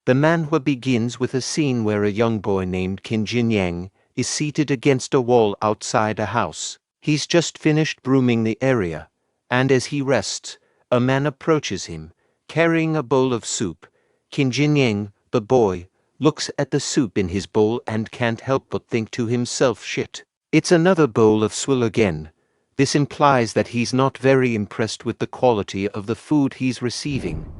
The manhwa begins with a scene where a young boy named Qin Jinyang is seated against a wall outside a house. He's just finished brooming the area, and as he rests, a man approaches him, carrying a bowl of soup. Qin Jinyang, the boy, looks at the soup in his bowl and can't help but think to himself, shit, it's another bowl of swill again. This implies that he's not very impressed with the quality of the food he's receiving.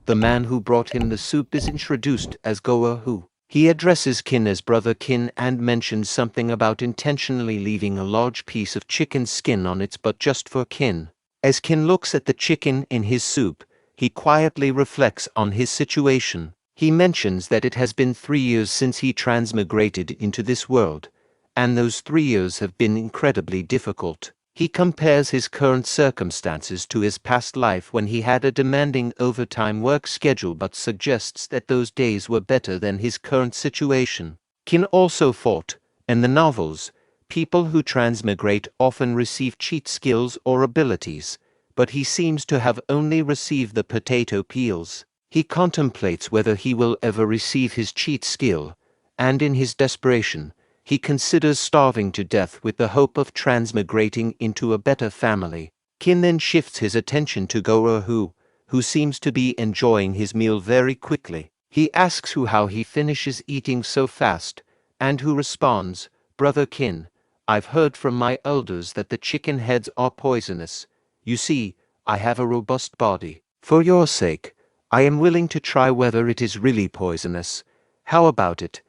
The man who brought him the soup is introduced as Goa Hu. He addresses Qin as Brother Qin and mentions something about intentionally leaving a large piece of chicken skin on its butt just for Qin. As Qin looks at the chicken in his soup, he quietly reflects on his situation. He mentions that it has been 3 years since he transmigrated into this world, and those 3 years have been incredibly difficult. He compares his current circumstances to his past life when he had a demanding overtime work schedule but suggests that those days were better than his current situation. Qin also thought, in the novels, people who transmigrate often receive cheat skills or abilities, but he seems to have only received the potato peels. He contemplates whether he will ever receive his cheat skill, and in his desperation, he considers starving to death with the hope of transmigrating into a better family. Qin then shifts his attention to Goa Hu, who seems to be enjoying his meal very quickly. He asks Hu how he finishes eating so fast, and Hu responds, "Brother Qin, I've heard from my elders that the chicken heads are poisonous. You see, I have a robust body. For your sake, I am willing to try whether it is really poisonous. How about it?"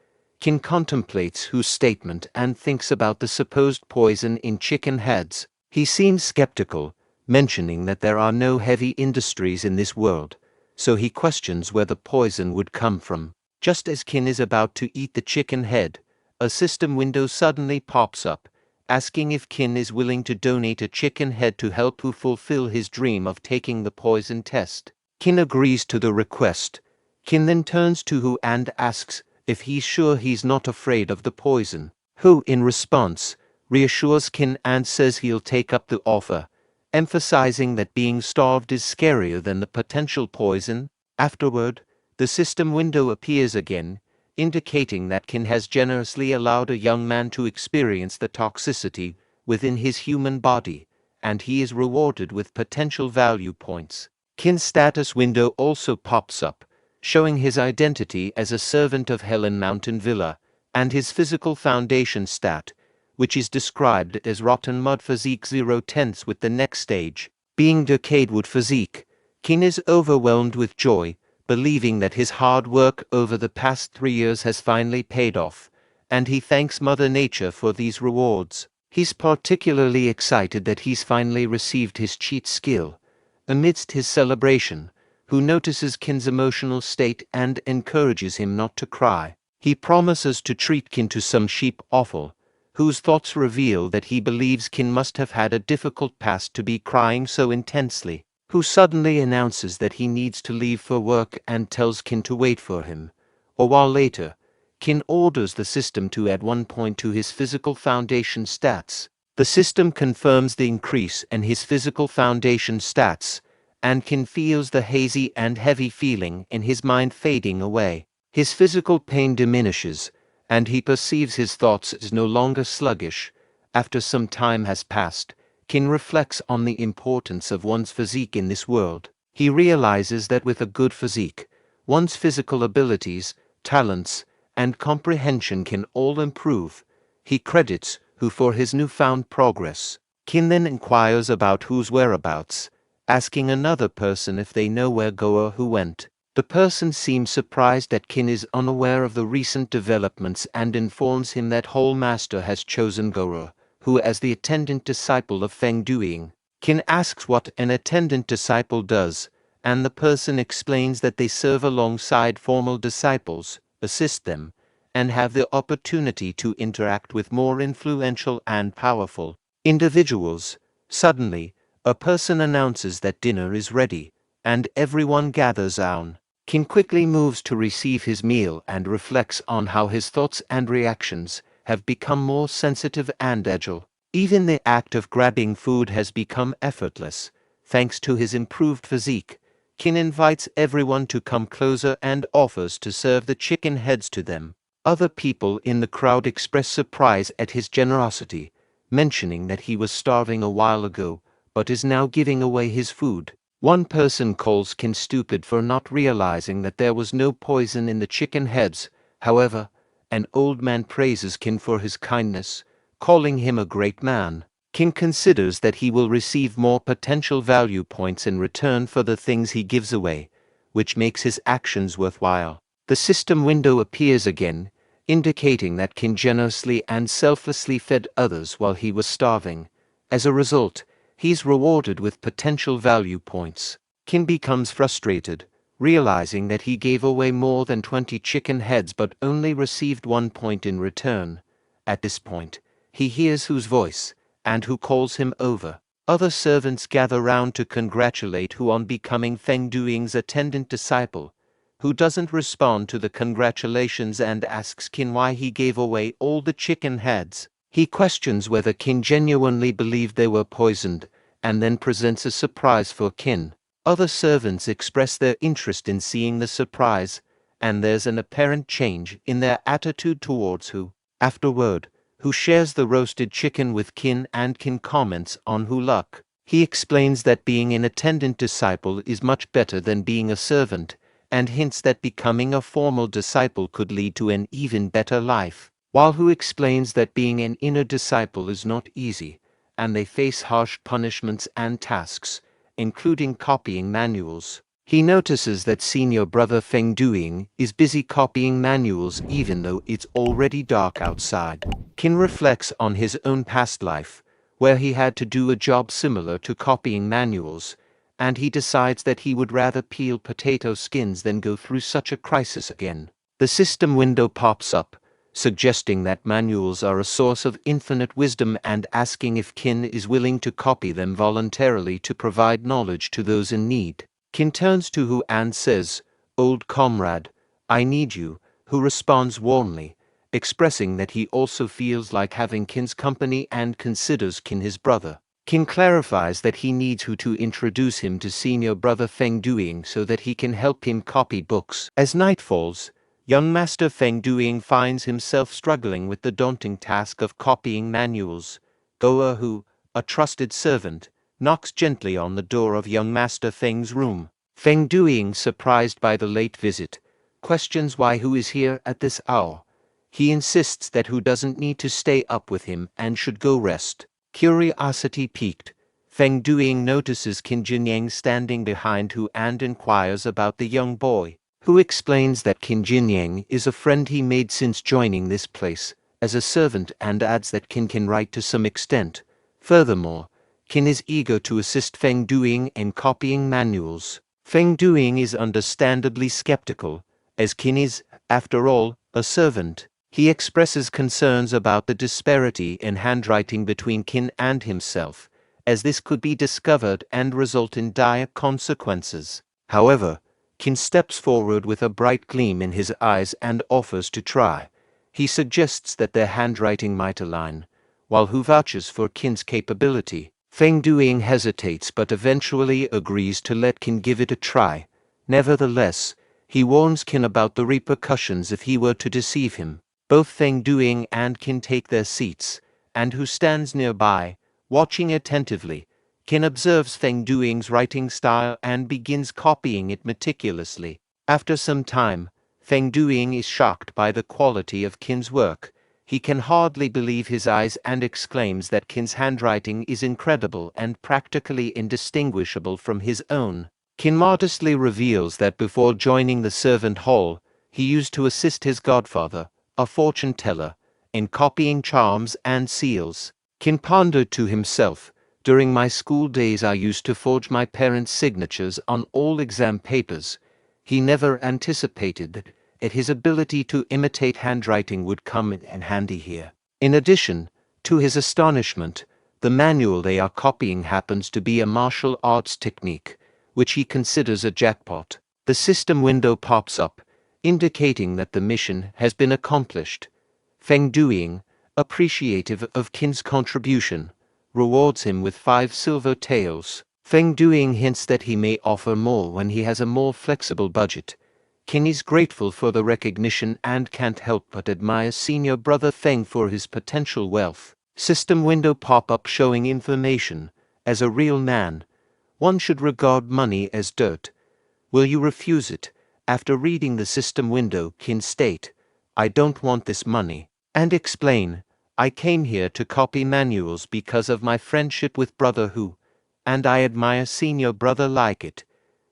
Qin contemplates Hu's statement and thinks about the supposed poison in chicken heads. He seems skeptical, mentioning that there are no heavy industries in this world, so he questions where the poison would come from. Just as Qin is about to eat the chicken head, a system window suddenly pops up, asking if Qin is willing to donate a chicken head to help Hu fulfill his dream of taking the poison test. Qin agrees to the request. Qin then turns to Hu and asks if he's sure he's not afraid of the poison. Hu, in response, reassures Qin and says he'll take up the offer, emphasizing that being starved is scarier than the potential poison. Afterward, the system window appears again, indicating that Qin has generously allowed a young man to experience the toxicity within his human body, and he is rewarded with potential value points. Qin's status window also pops up, showing his identity as a servant of Helan Mountain Villa, and his physical foundation stat, which is described as rotten mud physique 0/10 with the next stage being decayed wood physique. Qin is overwhelmed with joy, believing that his hard work over the past 3 years has finally paid off, and he thanks Mother Nature for these rewards. He's particularly excited that he's finally received his cheat skill. Amidst his celebration, Hu notices Qin's emotional state and encourages him not to cry. He promises to treat Qin to some sheep offal. Hu's thoughts reveal that he believes Qin must have had a difficult past to be crying so intensely. Hu suddenly announces that he needs to leave for work and tells Qin to wait for him. A while later, Qin orders the system to add 1 point to his physical foundation stats. The system confirms the increase in his physical foundation stats, and Qin feels the hazy and heavy feeling in his mind fading away. His physical pain diminishes, and he perceives his thoughts as no longer sluggish. After some time has passed, Qin reflects on the importance of one's physique in this world. He realizes that with a good physique, one's physical abilities, talents, and comprehension can all improve. He credits Hu for his newfound progress. Qin then inquires about Hu's whereabouts, asking another person if they know where Goa Hu went. The person seems surprised that Qin is unaware of the recent developments and informs him that Whole Master has chosen Goa Hu as the attendant disciple of Feng Duiying. Qin asks what an attendant disciple does, and the person explains that they serve alongside formal disciples, assist them, and have the opportunity to interact with more influential and powerful individuals. Suddenly, a person announces that dinner is ready, and everyone gathers around. Qin quickly moves to receive his meal and reflects on how his thoughts and reactions have become more sensitive and agile. Even the act of grabbing food has become effortless, thanks to his improved physique. Qin invites everyone to come closer and offers to serve the chicken heads to them. Other people in the crowd express surprise at his generosity, mentioning that he was starving a while ago, but is now giving away his food. One person calls Qin stupid for not realizing that there was no poison in the chicken heads. However, an old man praises Qin for his kindness, calling him a great man. Qin considers that he will receive more potential value points in return for the things he gives away, which makes his actions worthwhile. The system window appears again, indicating that Qin generously and selflessly fed others while he was starving. As a result, he's rewarded with potential value points. Qin becomes frustrated, realizing that he gave away more than 20 chicken heads but only received 1 point in return. At this point, he hears Hu's voice, and Hu calls him over. Other servants gather round to congratulate Hu on becoming Feng Duing's attendant disciple. Hu doesn't respond to the congratulations and asks Qin why he gave away all the chicken heads. He questions whether Qin genuinely believed they were poisoned, and then presents a surprise for Qin. Other servants express their interest in seeing the surprise, and there's an apparent change in their attitude towards Hu. Afterward, Hu shares the roasted chicken with Qin, and Qin comments on Hu luck. He explains that being an attendant disciple is much better than being a servant, and hints that becoming a formal disciple could lead to an even better life. While Hu explains that being an inner disciple is not easy, and they face harsh punishments and tasks, including copying manuals. He notices that senior brother Feng Duing is busy copying manuals even though it's already dark outside. Qin reflects on his own past life, where he had to do a job similar to copying manuals, and he decides that he would rather peel potato skins than go through such a crisis again. The system window pops up, suggesting that manuals are a source of infinite wisdom and asking if Qin is willing to copy them voluntarily to provide knowledge to those in need. Qin turns to Hu and says, "Old comrade, I need you," Hu responds warmly, expressing that he also feels like having Qin's company and considers Qin his brother. Qin clarifies that he needs Hu to introduce him to senior brother Feng Duing so that he can help him copy books. As night falls, young master Feng Duing finds himself struggling with the daunting task of copying manuals. Goa Hu, a trusted servant, knocks gently on the door of young master Feng's room. Feng Duing, surprised by the late visit, questions why Hu is here at this hour. He insists that Hu doesn't need to stay up with him and should go rest. Curiosity piqued, Feng Duing notices Qin Jinyang standing behind Hu and inquires about the young boy. Hu explains that Qin Jinyang is a friend he made since joining this place as a servant and adds that Qin can write to some extent. Furthermore, Qin is eager to assist Feng Duing in copying manuals. Feng Duing is understandably skeptical, as Qin is, after all, a servant. He expresses concerns about the disparity in handwriting between Qin and himself, as this could be discovered and result in dire consequences. However, Qin steps forward with a bright gleam in his eyes and offers to try. He suggests that their handwriting might align, while Hu vouches for Qin's capability. Feng Duing hesitates but eventually agrees to let Qin give it a try. Nevertheless, he warns Qin about the repercussions if he were to deceive him. Both Feng Duing and Qin take their seats, and Hu stands nearby, watching attentively. Qin observes Feng Duing's writing style and begins copying it meticulously. After some time, Feng Duing is shocked by the quality of Qin's work. He can hardly believe his eyes and exclaims that Qin's handwriting is incredible and practically indistinguishable from his own. Qin modestly reveals that before joining the servant hall, he used to assist his godfather, a fortune teller, in copying charms and seals. Qin pondered to himself, "During my school days I used to forge my parents' signatures on all exam papers." He never anticipated that his ability to imitate handwriting would come in handy here. In addition, to his astonishment, the manual they are copying happens to be a martial arts technique, which he considers a jackpot. The system window pops up, indicating that the mission has been accomplished. Feng Duing, appreciative of Qin's contribution, rewards him with 5 silver taels. Feng Duing hints that he may offer more when he has a more flexible budget. Qin is grateful for the recognition and can't help but admire senior brother Feng for his potential wealth. System window pop-up showing information. As a real man, one should regard money as dirt. Will you refuse it? After reading the system window, Qin state, I don't want this money. And explain, I came here to copy manuals because of my friendship with brother Hu, and I admire senior brother like it.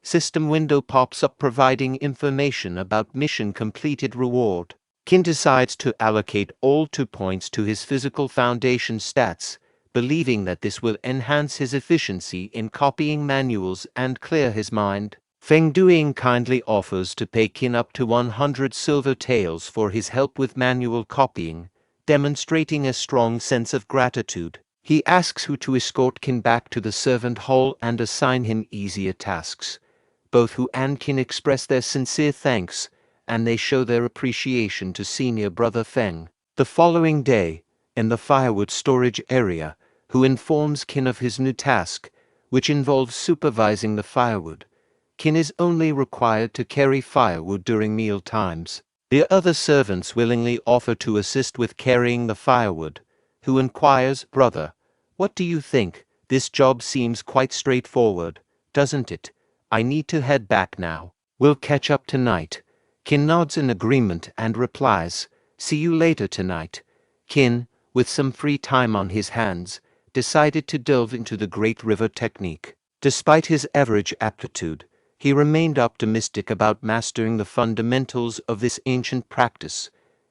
System window pops up providing information about mission completed reward. Qin decides to allocate all 2 points to his physical foundation stats, believing that this will enhance his efficiency in copying manuals and clear his mind. Feng Duing kindly offers to pay Qin up to 100 silver taels for his help with manual copying, demonstrating a strong sense of gratitude. He asks Hu to escort Qin back to the servant hall and assign him easier tasks. Both Hu and Qin express their sincere thanks, and they show their appreciation to senior brother Feng. The following day, in the firewood storage area, Hu informs Qin of his new task, which involves supervising the firewood. Qin is only required to carry firewood during meal times. The other servants willingly offer to assist with carrying the firewood. Hu inquires, brother, what do you think? This job seems quite straightforward, doesn't it? I need to head back now. We'll catch up tonight. Qin nods in agreement and replies, see you later tonight. Qin, with some free time on his hands, decided to delve into the Great River technique. Despite his average aptitude, he remained optimistic about mastering the fundamentals of this ancient practice.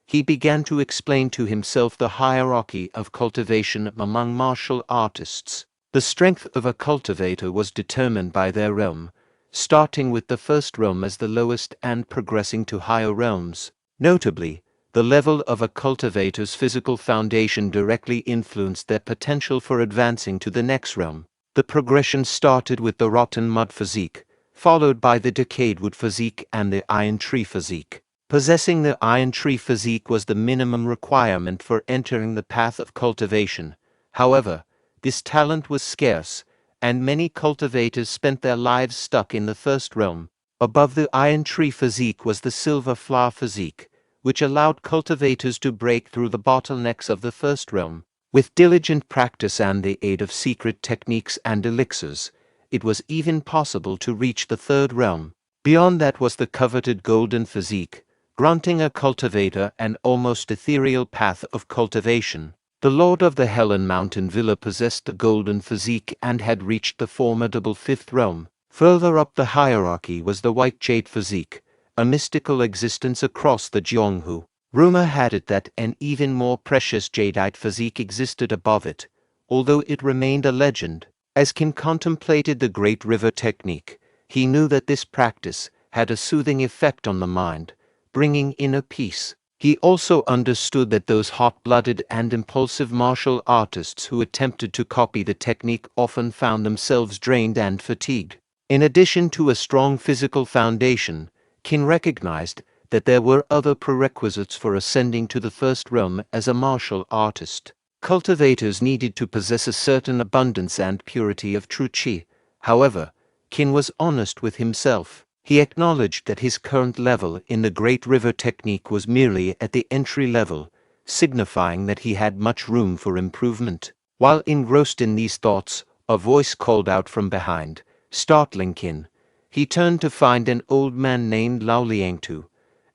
He began to explain to himself the hierarchy of cultivation among martial artists. The strength of a cultivator was determined by their realm, starting with the first realm as the lowest and progressing to higher realms. Notably, the level of a cultivator's physical foundation directly influenced their potential for advancing to the next realm. The progression started with the rotten mud physique, followed by the decayed wood physique and the iron tree physique. Possessing the iron tree physique was the minimum requirement for entering the path of cultivation. However, this talent was scarce, and many cultivators spent their lives stuck in the first realm. Above the iron tree physique was the silver flower physique, which allowed cultivators to break through the bottlenecks of the first realm. With diligent practice and the aid of secret techniques and elixirs, it was even possible to reach the third realm. Beyond that was the coveted golden physique, granting a cultivator an almost ethereal path of cultivation. The lord of the Helan Mountain Villa possessed the golden physique and had reached the formidable fifth realm. Further up the hierarchy was the white jade physique, a mystical existence across the Jianghu. Rumor had it that an even more precious jadeite physique existed above it, although it remained a legend. As Qin contemplated the Great River technique, he knew that this practice had a soothing effect on the mind, bringing inner peace. He also understood that those hot-blooded and impulsive martial artists who attempted to copy the technique often found themselves drained and fatigued. In addition to a strong physical foundation, Qin recognized that there were other prerequisites for ascending to the first realm as a martial artist. Cultivators needed to possess a certain abundance and purity of true qi. However, Qin was honest with himself. He acknowledged that his current level in the Great River technique was merely at the entry level, signifying that he had much room for improvement. While engrossed in these thoughts, a voice called out from behind, startling Qin. He turned to find an old man named Lao Liangtu.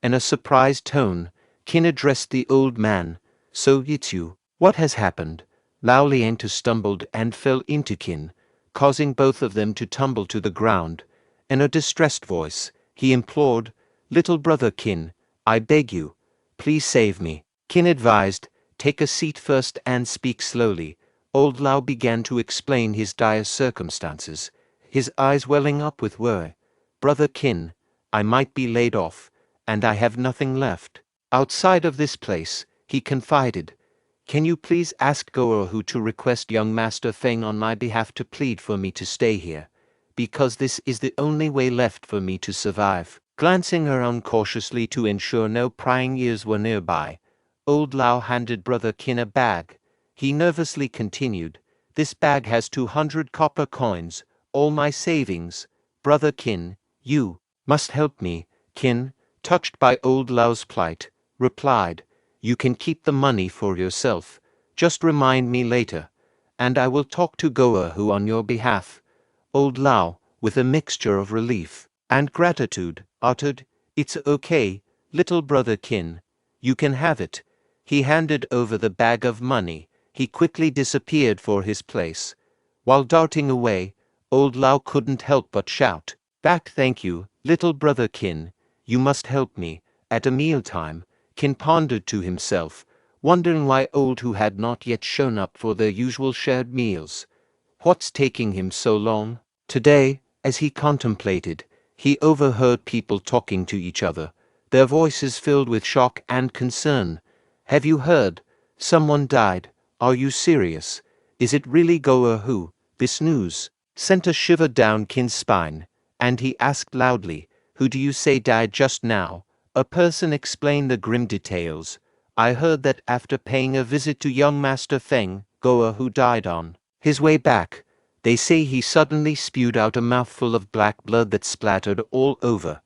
In a surprised tone, Qin addressed the old man, "So it's you. What has happened?" Lao Liangtu stumbled and fell into Qin, causing both of them to tumble to the ground. In a distressed voice, he implored, "Little brother Qin, I beg you, please save me." Qin advised, "Take a seat first and speak slowly." Old Lao began to explain his dire circumstances, his eyes welling up with worry. "Brother Qin, I might be laid off, and I have nothing left. Outside of this place," he confided, "can you please ask Goerhu to request young Master Feng on my behalf to plead for me to stay here, because this is the only way left for me to survive." Glancing around cautiously to ensure no prying ears were nearby, old Lao handed brother Qin a bag. He nervously continued, "This bag has 200 copper coins, all my savings. Brother Qin, you must help me. Qin, touched by old Lao's plight, replied, "You can keep the money for yourself. Just remind me later, and I will talk to Goahu on your behalf." Old Lao, with a mixture of relief and gratitude, uttered, "It's okay, little brother Qin. You can have it." He handed over the bag of money. He quickly disappeared for his place. While darting away, old Lao couldn't help but shout, "Back, thank you, little brother Qin. You must help me." At a mealtime, Qin pondered to himself, wondering why old Hu had not yet shown up for their usual shared meals. What's taking him so long? Today, as he contemplated, he overheard people talking to each other, their voices filled with shock and concern. "Have you heard? Someone died. Are you serious? Is it really Goahu?" This news sent a shiver down Qin's spine, and he asked loudly, "Who do you say died just now?" A person explained the grim details. "I heard that after paying a visit to young Master Feng, Goahu died on his way back. They say he suddenly spewed out a mouthful of black blood that splattered all over.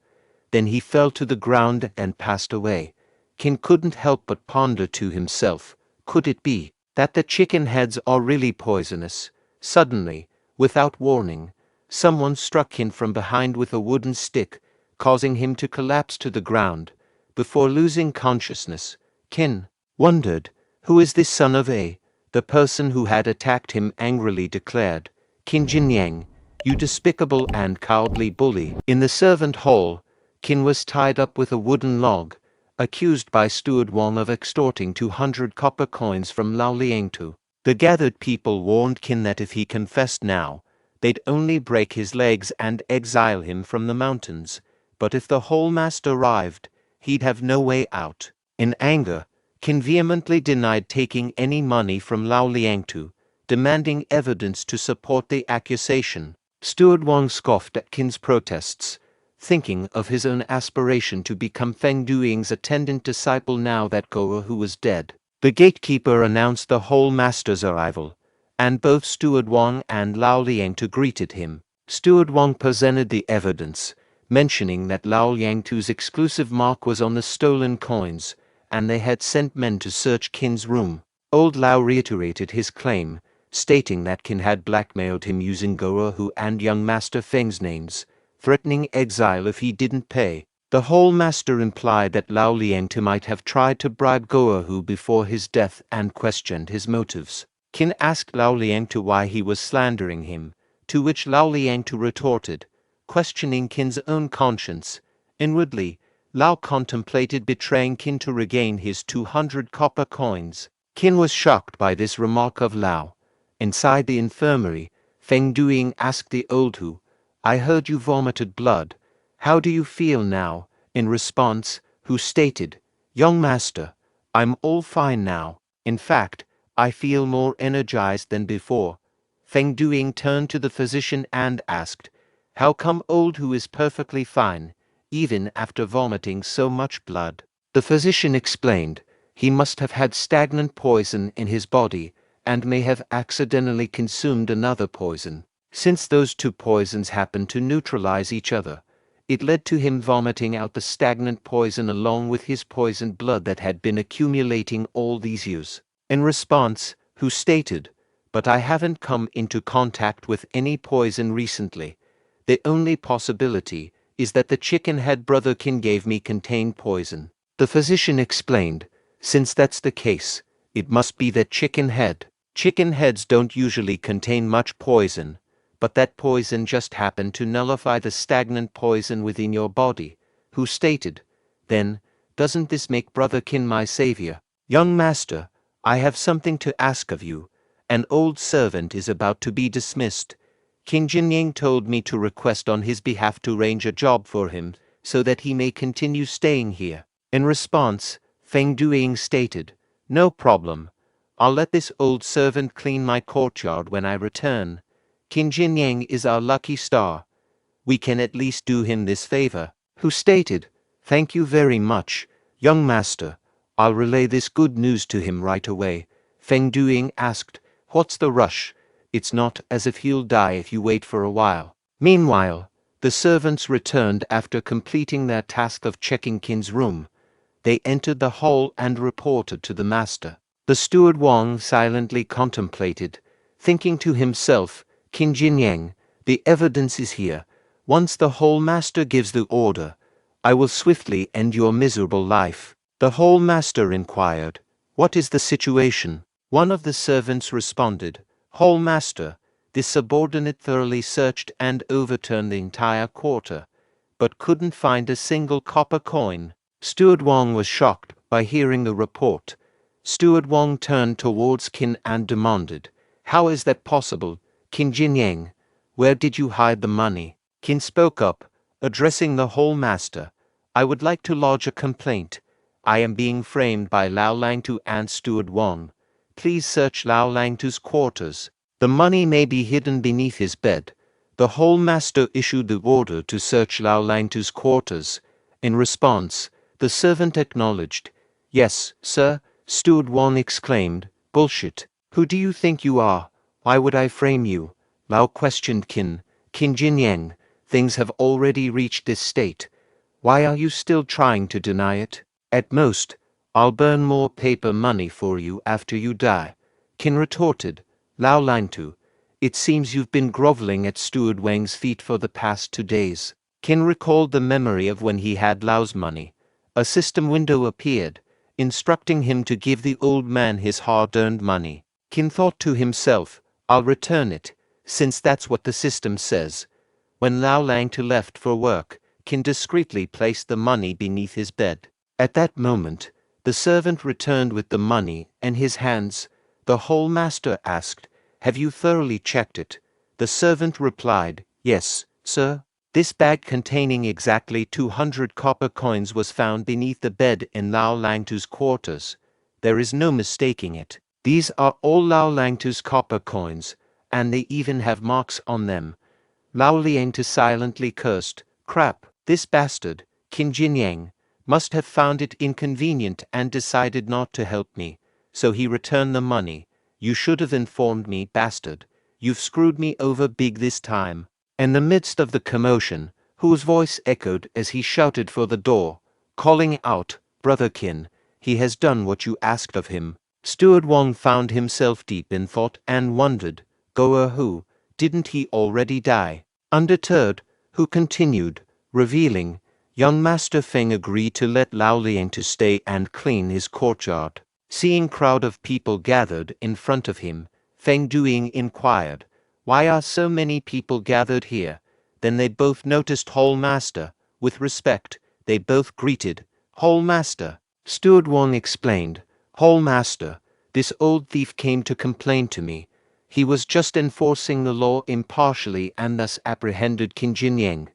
Then he fell to the ground and passed away." Qin couldn't help but ponder to himself, could it be that the chicken heads are really poisonous? Suddenly, without warning, someone struck Qin from behind with a wooden stick, causing him to collapse to the ground. Before losing consciousness, Qin wondered, "Who is this son of A?" The person who had attacked him angrily declared, "Qin Jinyang, you despicable and cowardly bully." In the servant hall, Qin was tied up with a wooden log, accused by Steward Wang of extorting 200 copper coins from Lao Liangtu. The gathered people warned Qin that if he confessed now, they'd only break his legs and exile him from the mountains. But if the whole master arrived, he'd have no way out. In anger, Qin vehemently denied taking any money from Lao Liangtu, demanding evidence to support the accusation. Steward Wang scoffed at Qin's protests, thinking of his own aspiration to become Feng Duing's attendant disciple now that Goahu was dead. The gatekeeper announced the whole master's arrival, and both Steward Wang and Lao Liangtu greeted him. Steward Wang presented the evidence, mentioning that Lao Liangtu's exclusive mark was on the stolen coins, and they had sent men to search Qin's room. Old Lao reiterated his claim, stating that Qin had blackmailed him using Goahu and young Master Feng's names, threatening exile if he didn't pay. The whole master implied that Lao Liangtu might have tried to bribe Goahu before his death and questioned his motives. Qin asked Lao Liangtu why he was slandering him, to which Lao Liangtu retorted, questioning Qin's own conscience. Inwardly, Lao contemplated betraying Qin to regain his 200 copper coins. Qin was shocked by this remark of Lao. Inside the infirmary, Feng Duing asked the old Hu, "I heard you vomited blood. How do you feel now?" In response, Hu stated, "Young master, I'm all fine now. In fact, I feel more energized than before." Feng Duing turned to the physician and asked, "How come old Hu is perfectly fine, even after vomiting so much blood?" The physician explained, "He must have had stagnant poison in his body and may have accidentally consumed another poison. Since those two poisons happened to neutralize each other, it led to him vomiting out the stagnant poison along with his poisoned blood that had been accumulating all these years." In response, Hu stated, "But I haven't come into contact with any poison recently. The only possibility is that the chicken head brother Qin gave me contained poison." The physician explained, "Since that's the case, it must be that chicken head. Chicken heads don't usually contain much poison, but that poison just happened to nullify the stagnant poison within your body." Who stated, "Then, doesn't this make brother Qin my savior?" "Young master, I have something to ask of you. An old servant is about to be dismissed. Qin Jinyang told me to request on his behalf to arrange a job for him so that he may continue staying here." In response, Feng Duing stated, "No problem. I'll let this old servant clean my courtyard when I return. Qin Jinyang is our lucky star. We can at least do him this favor." Who stated, "Thank you very much, young master. I'll relay this good news to him right away." Feng Duing asked, "What's the rush? It's not as if he'll die if you wait for a while. Meanwhile, the servants returned after completing their task of checking Qin's room. They entered the hall and reported to the master. The steward Wang silently contemplated, thinking to himself, Qin Jinyang, the evidence is here. Once the hall master gives the order, I will swiftly end your miserable life. The hall master inquired, what is the situation? One of the servants responded, Hall master, this subordinate thoroughly searched and overturned the entire quarter, but couldn't find a single copper coin. Steward Wang was shocked by hearing the report. Steward Wang turned towards Qin and demanded, how is that possible, Qin Jinyang? Where did you hide the money? Qin spoke up, addressing the hall master. I would like to lodge a complaint. I am being framed by Lao Langtu and Steward Wang. Please search Lao Langtu's quarters. The money may be hidden beneath his bed. The hall master issued the order to search Lao Langtu's quarters. In response, the servant acknowledged. Yes, sir, Steward Wang exclaimed. Bullshit. Who do you think you are? Why would I frame you? Lao questioned Qin. Qin Jinyang, things have already reached this state. Why are you still trying to deny it? At most, I'll burn more paper money for you after you die. Qin retorted. Lao Langtu, it seems you've been groveling at Steward Wang's feet for the past 2 days. Qin recalled the memory of when he had Lao's money. A system window appeared, instructing him to give the old man his hard-earned money. Qin thought to himself, I'll return it, since that's what the system says. When Lao Langtu left for work, Qin discreetly placed the money beneath his bed. At that moment, the servant returned with the money in his hands. The hall master asked, have you thoroughly checked it? The servant replied, yes, sir. This bag containing exactly 200 copper coins was found beneath the bed in Lao Langtu's quarters. There is no mistaking it. These are all Lao Langtu's copper coins, and they even have marks on them. Lao Langtu silently cursed, crap, this bastard, Qin Jinyang, must have found it inconvenient and decided not to help me, so he returned the money. You should have informed me, bastard. You've screwed me over big this time. In the midst of the commotion, whose voice echoed as he shouted for the door, calling out, Brother Qin, he has done what you asked of him. Steward Wang found himself deep in thought and wondered, Goer who, didn't he already die? Undeterred, Hu continued, revealing, young Master Feng agreed to let Lao Langtu stay and clean his courtyard. Seeing crowd of people gathered in front of him, Feng Duing inquired, why are so many people gathered here? Then they both noticed Hall Master. With respect, they both greeted, Hall Master. Steward Wang explained, Hall Master, this old thief came to complain to me. He was just enforcing the law impartially and thus apprehended Qin Jinyang.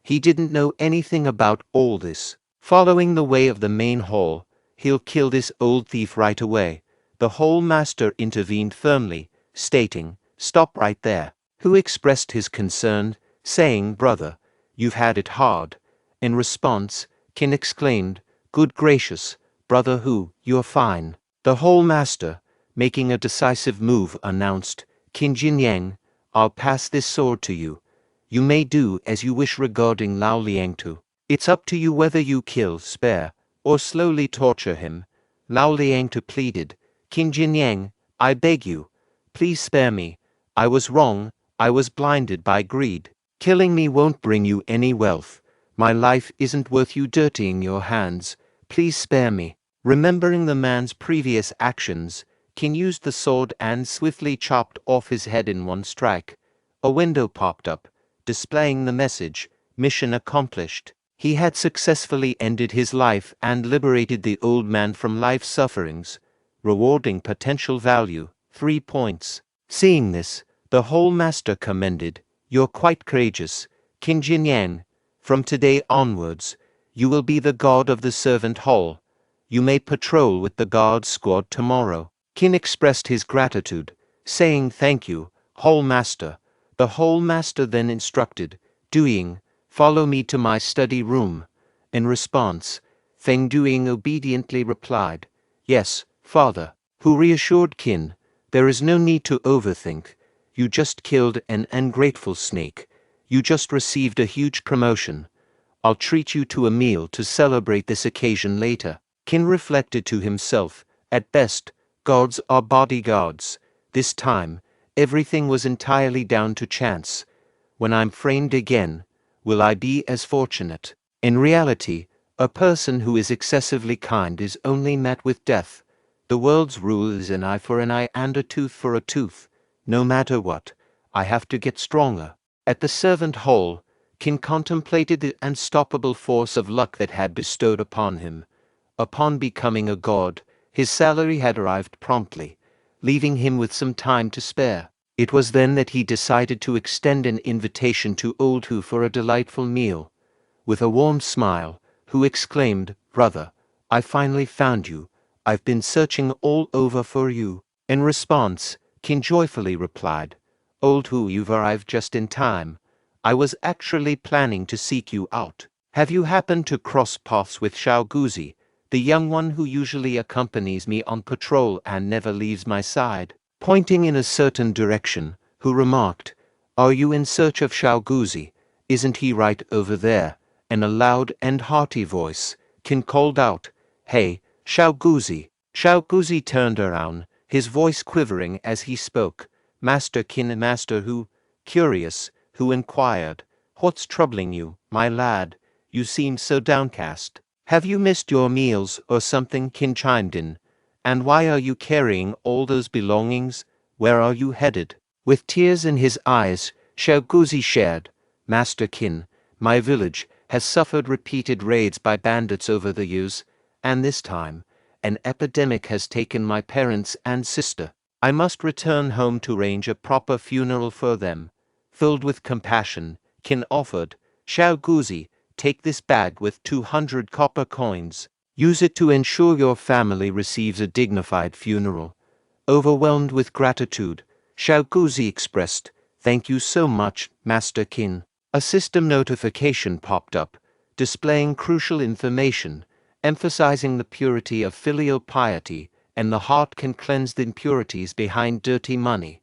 He didn't know anything about all this. Following the way of the main hall, he'll kill this old thief right away. The Hall Master intervened firmly, stating, stop right there. Who expressed his concern, saying, brother, you've had it hard. In response, Qin exclaimed, good gracious, brother Hu, you're fine. The Hall Master, making a decisive move, announced, Qin Jinyang, I'll pass this sword to you. You may do as you wish regarding Lao Langtu. It's up to you whether you kill, spare, or slowly torture him. Lao Langtu pleaded, Qin Jinyang, I beg you, please spare me. I was wrong, I was blinded by greed. Killing me won't bring you any wealth. My life isn't worth you dirtying your hands. Please spare me. Remembering the man's previous actions, Qin used the sword and swiftly chopped off his head in one strike. A window popped up, displaying the message, mission accomplished. He had successfully ended his life and liberated the old man from life sufferings, rewarding potential value, 3 points. Seeing this, the Hall Master commended, you're quite courageous, Qin Jinyang. From today onwards, you will be the guard of the servant hall. You may patrol with the guard squad tomorrow. Qin expressed his gratitude, saying thank you, Hall Master. The Hall Master then instructed, Duing, follow me to my study room. In response, Feng Duing obediently replied, yes, father. Who reassured Qin, there is no need to overthink. You just killed an ungrateful snake. You just received a huge promotion. I'll treat you to a meal to celebrate this occasion later. Qin reflected to himself, at best, gods are bodyguards. This time, everything was entirely down to chance. When I'm framed again, will I be as fortunate? In reality, a person who is excessively kind is only met with death. The world's rule is an eye for an eye and a tooth for a tooth. No matter what, I have to get stronger. At the servant hall, Qin contemplated the unstoppable force of luck that had bestowed upon him. Upon becoming a god, his salary had arrived promptly, leaving him with some time to spare. It was then that he decided to extend an invitation to old Hu for a delightful meal. With a warm smile, Hu exclaimed, "Brother, I finally found you. I've been searching all over for you." In response, Qin joyfully replied, "Old Hu, you've arrived just in time. I was actually planning to seek you out. Have you happened to cross paths with Xiao Guzi, the young one who usually accompanies me on patrol and never leaves my side?" Pointing in a certain direction, Hu remarked, "Are you in search of Xiao Guzi? Isn't he right over there?" In a loud and hearty voice, Qin called out, "Hey, Xiao Guzi!" Xiao Guzi turned around, his voice quivering as he spoke. "Master Qin, Master Hu." Curious, Hu inquired, "What's troubling you, my lad? You seem so downcast. Have you missed your meals or something?" Qin chimed in. "And why are you carrying all those belongings? Where are you headed?" With tears in his eyes, Xiao Guzi shared, "Master Qin, my village has suffered repeated raids by bandits over the years, and this time, an epidemic has taken my parents and sister. I must return home to arrange a proper funeral for them." Filled with compassion, Qin offered, "Xiao Guzi, take this bag with 200 copper coins. Use it to ensure your family receives a dignified funeral." Overwhelmed with gratitude, Xiao Guzi expressed, "Thank you so much, Master Qin." A system notification popped up, displaying crucial information, emphasizing the purity of filial piety and the heart can cleanse the impurities behind dirty money.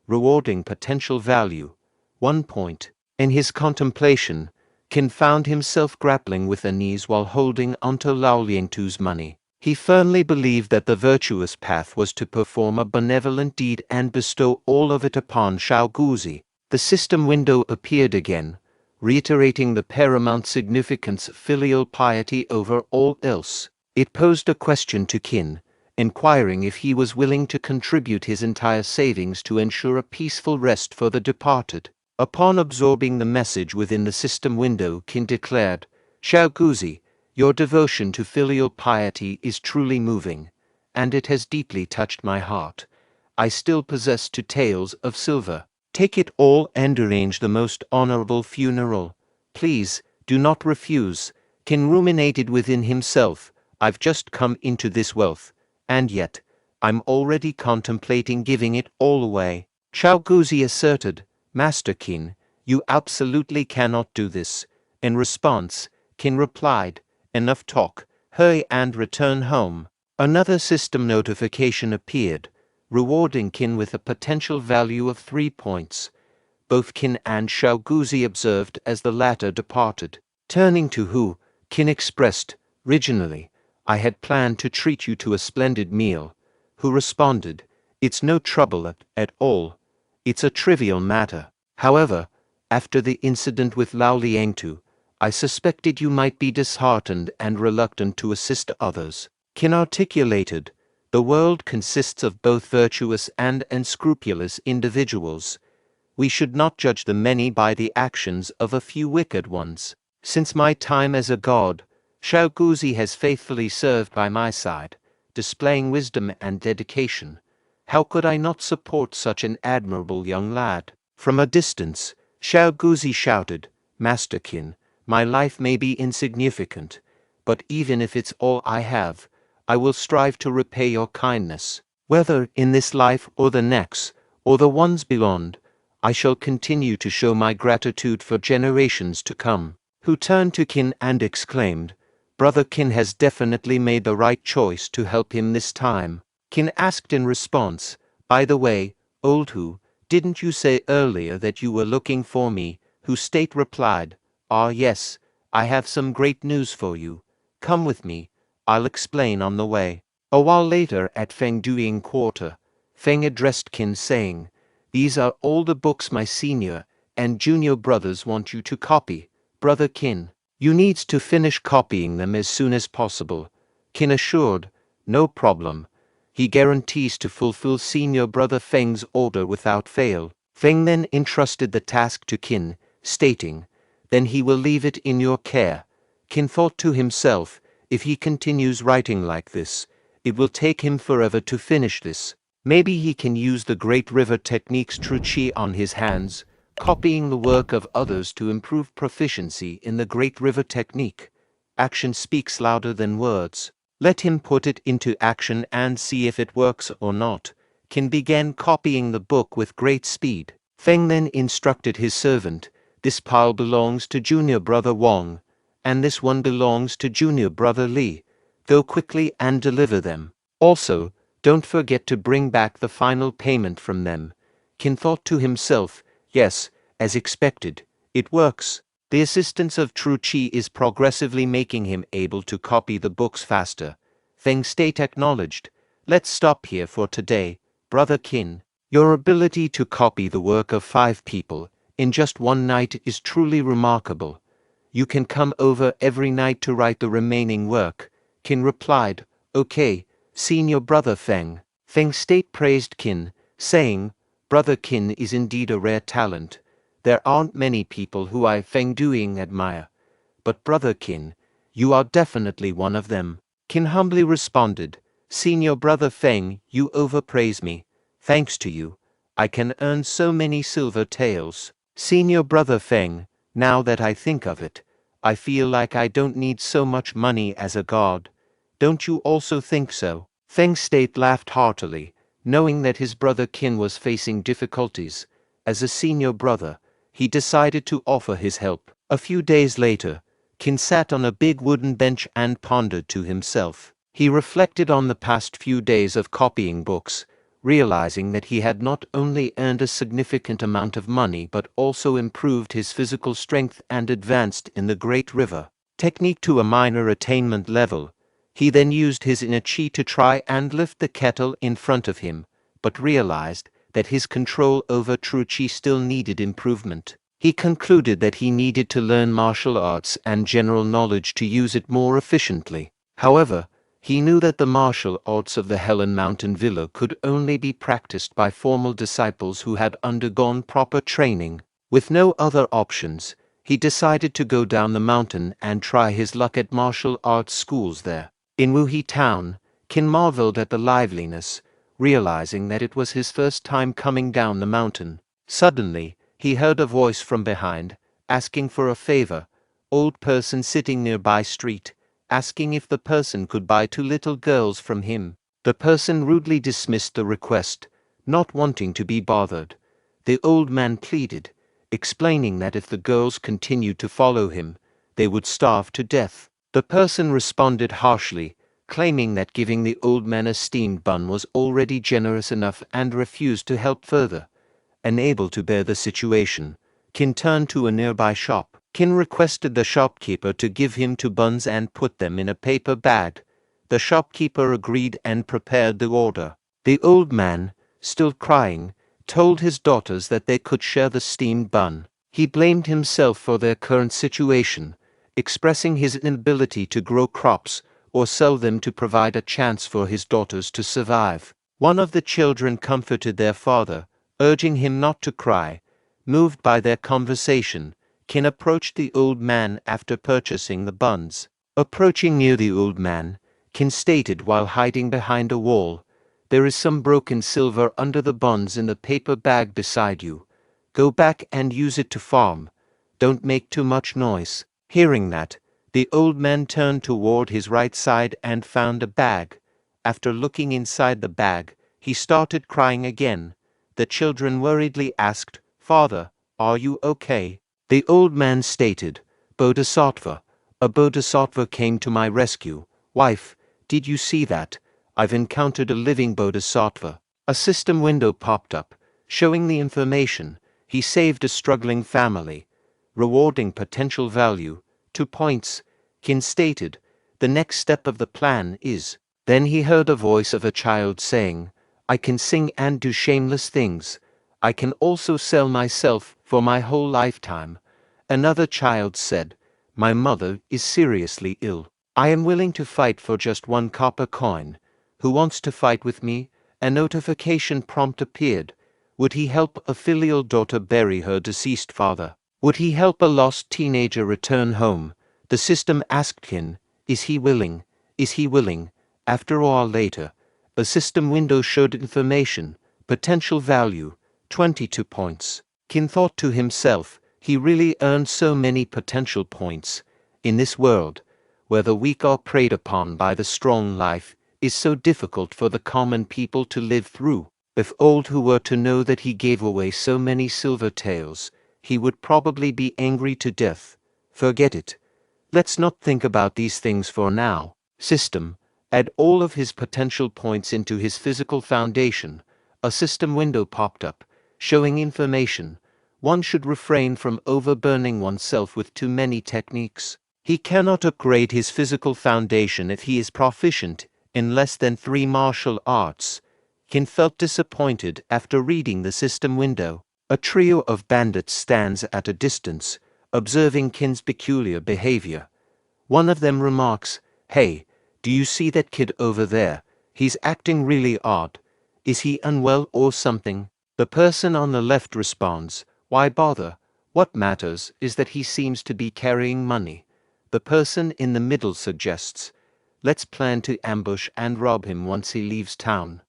Rewarding potential value, 1 point. In his contemplation, Qin found himself grappling with unease while holding onto Lao Liangtu's money. He firmly believed that the virtuous path was to perform a benevolent deed and bestow all of it upon Xiao Guzi. The system window appeared again, reiterating the paramount significance of filial piety over all else. It posed a question to Qin, inquiring if he was willing to contribute his entire savings to ensure a peaceful rest for the departed. Upon absorbing the message within the system window, Qin declared, "Xiao Guzi, your devotion to filial piety is truly moving, and it has deeply touched my heart. I still possess 2 taels of silver. Take it all and arrange the most honorable funeral. Please, do not refuse." Qin ruminated within himself, "I've just come into this wealth, and yet, I'm already contemplating giving it all away." Xiao Guzi asserted, "Master Qin, you absolutely cannot do this." In response, Qin replied, "Enough talk, hurry and return home." Another system notification appeared, rewarding Qin with a potential value of 3 points. Both Qin and Xiao Guzi observed as the latter departed. Turning to Hu, Qin expressed, "Originally, I had planned to treat you to a splendid meal." Hu responded, "It's no trouble at all. It's a trivial matter. However, after the incident with Lao Liangtu, I suspected you might be disheartened and reluctant to assist others." Qin articulated, "The world consists of both virtuous and unscrupulous individuals. We should not judge the many by the actions of a few wicked ones. Since my time as a god, Xiao Guzi has faithfully served by my side, displaying wisdom and dedication. How could I not support such an admirable young lad?" From a distance, Xiao Guzi shouted, "Master Qin, my life may be insignificant, but even if it's all I have, I will strive to repay your kindness. Whether in this life or the next, or the ones beyond, I shall continue to show my gratitude for generations to come." Hu turned to Qin and exclaimed, "Brother Qin has definitely made the right choice to help him this time." Qin asked in response, "By the way, old Hu, Didn't you say earlier that you were looking for me? Hu State replied, Ah yes, I have some great news for you. Come with me, I'll explain on the way. A while later at Feng Duing Quarter, Feng addressed Qin saying, These are all the books my senior and junior brothers want you to copy. Brother Qin, you need to finish copying them as soon as possible. Qin assured, No problem. He guarantees to fulfill senior brother Feng's order without fail. Feng then entrusted the task to Qin, stating, Then he will leave it in your care. Qin thought to himself, if he continues writing like this, it will take him forever to finish this. Maybe he can use the Great River technique's true chi on his hands, copying the work of others to improve proficiency in the Great River technique. Action speaks louder than words. Let him put it into action and see if it works or not. Qin began copying the book with great speed. Feng then instructed his servant, This pile belongs to junior brother Wang, and this one belongs to junior brother Li. Go quickly and deliver them. Also, don't forget to bring back the final payment from them. Qin thought to himself, Yes, as expected, it works. The assistance of true chi is progressively making him able to copy the books faster. Feng State acknowledged, Let's stop here for today, Brother Qin. Your ability to copy the work of 5 people in just one night is truly remarkable. You can come over every night to write the remaining work. Qin replied, Okay, senior brother Feng. Feng State praised Qin, saying, Brother Qin is indeed a rare talent. There aren't many people who I Feng Duing admire. But Brother Qin, you are definitely one of them. Qin humbly responded, Senior brother Feng, you overpraise me. Thanks to you, I can earn so many silver taels. Senior brother Feng, now that I think of it, I feel like I don't need so much money as a god. Don't you also think so? Feng State laughed heartily, knowing that his brother Qin was facing difficulties. As a senior brother, he decided to offer his help. A few days later, Qin sat on a big wooden bench and pondered to himself. He reflected on the past few days of copying books, realizing that he had not only earned a significant amount of money but also improved his physical strength and advanced in the Great River technique to a minor attainment level. He then used his inner chi to try and lift the kettle in front of him, but realized that his control over true chi still needed improvement. He concluded that he needed to learn martial arts and general knowledge to use it more efficiently. However, he knew that the martial arts of the Helan Mountain Villa could only be practiced by formal disciples who had undergone proper training. With no other options, he decided to go down the mountain and try his luck at martial arts schools there. In Wuhe town, Qin marveled at the liveliness, realizing that it was his first time coming down the mountain. Suddenly, he heard a voice from behind, asking for a favor. Old person sitting nearby street, asking if the person could buy 2 little girls from him. The person rudely dismissed the request, not wanting to be bothered. The old man pleaded, explaining that if the girls continued to follow him, they would starve to death. The person responded harshly, claiming that giving the old man a steamed bun was already generous enough and refused to help further. Unable to bear the situation, Qin turned to a nearby shop. Qin requested the shopkeeper to give him 2 buns and put them in a paper bag. The shopkeeper agreed and prepared the order. The old man, still crying, told his daughters that they could share the steamed bun. He blamed himself for their current situation, expressing his inability to grow crops or sell them to provide a chance for his daughters to survive. One of the children comforted their father, urging him not to cry. Moved by their conversation, Qin approached the old man after purchasing the buns. Approaching near the old man, Qin stated while hiding behind a wall, There is some broken silver under the buns in the paper bag beside you. Go back and use it to farm. Don't make too much noise. Hearing that, the old man turned toward his right side and found a bag. After looking inside the bag, he started crying again. The children worriedly asked, Father, are you okay? The old man stated, Bodhisattva, a bodhisattva came to my rescue. Wife, did you see that? I've encountered a living bodhisattva. A system window popped up, showing the information. He saved a struggling family, rewarding potential value. 2 points. Qin stated, the next step of the plan is. Then he heard a voice of a child saying, I can sing and do shameless things. I can also sell myself for my whole lifetime. Another child said, my mother is seriously ill. I am willing to fight for just 1 copper coin. Who wants to fight with me? A notification prompt appeared. Would he help a filial daughter bury her deceased father? Would he help a lost teenager return home? The system asked Qin, is he willing? Is he willing? After all, later, a system window showed information, potential value, 22 points. Qin thought to himself, he really earned so many potential points. In this world, where the weak are preyed upon by the strong, life is so difficult for the common people to live through. If old who were to know that he gave away so many silver taels, he would probably be angry to death. Forget it. Let's not think about these things for now. System. Add all of his potential points into his physical foundation. A system window popped up, showing information. One should refrain from overburning oneself with too many techniques. He cannot upgrade his physical foundation if he is proficient in less than 3 martial arts. Qin felt disappointed after reading the system window. A trio of bandits stands at a distance, observing Qin's peculiar behavior. One of them remarks, hey, do you see that kid over there? He's acting really odd. Is he unwell or something? The person on the left responds, why bother? What matters is that he seems to be carrying money. The person in the middle suggests, let's plan to ambush and rob him once he leaves town.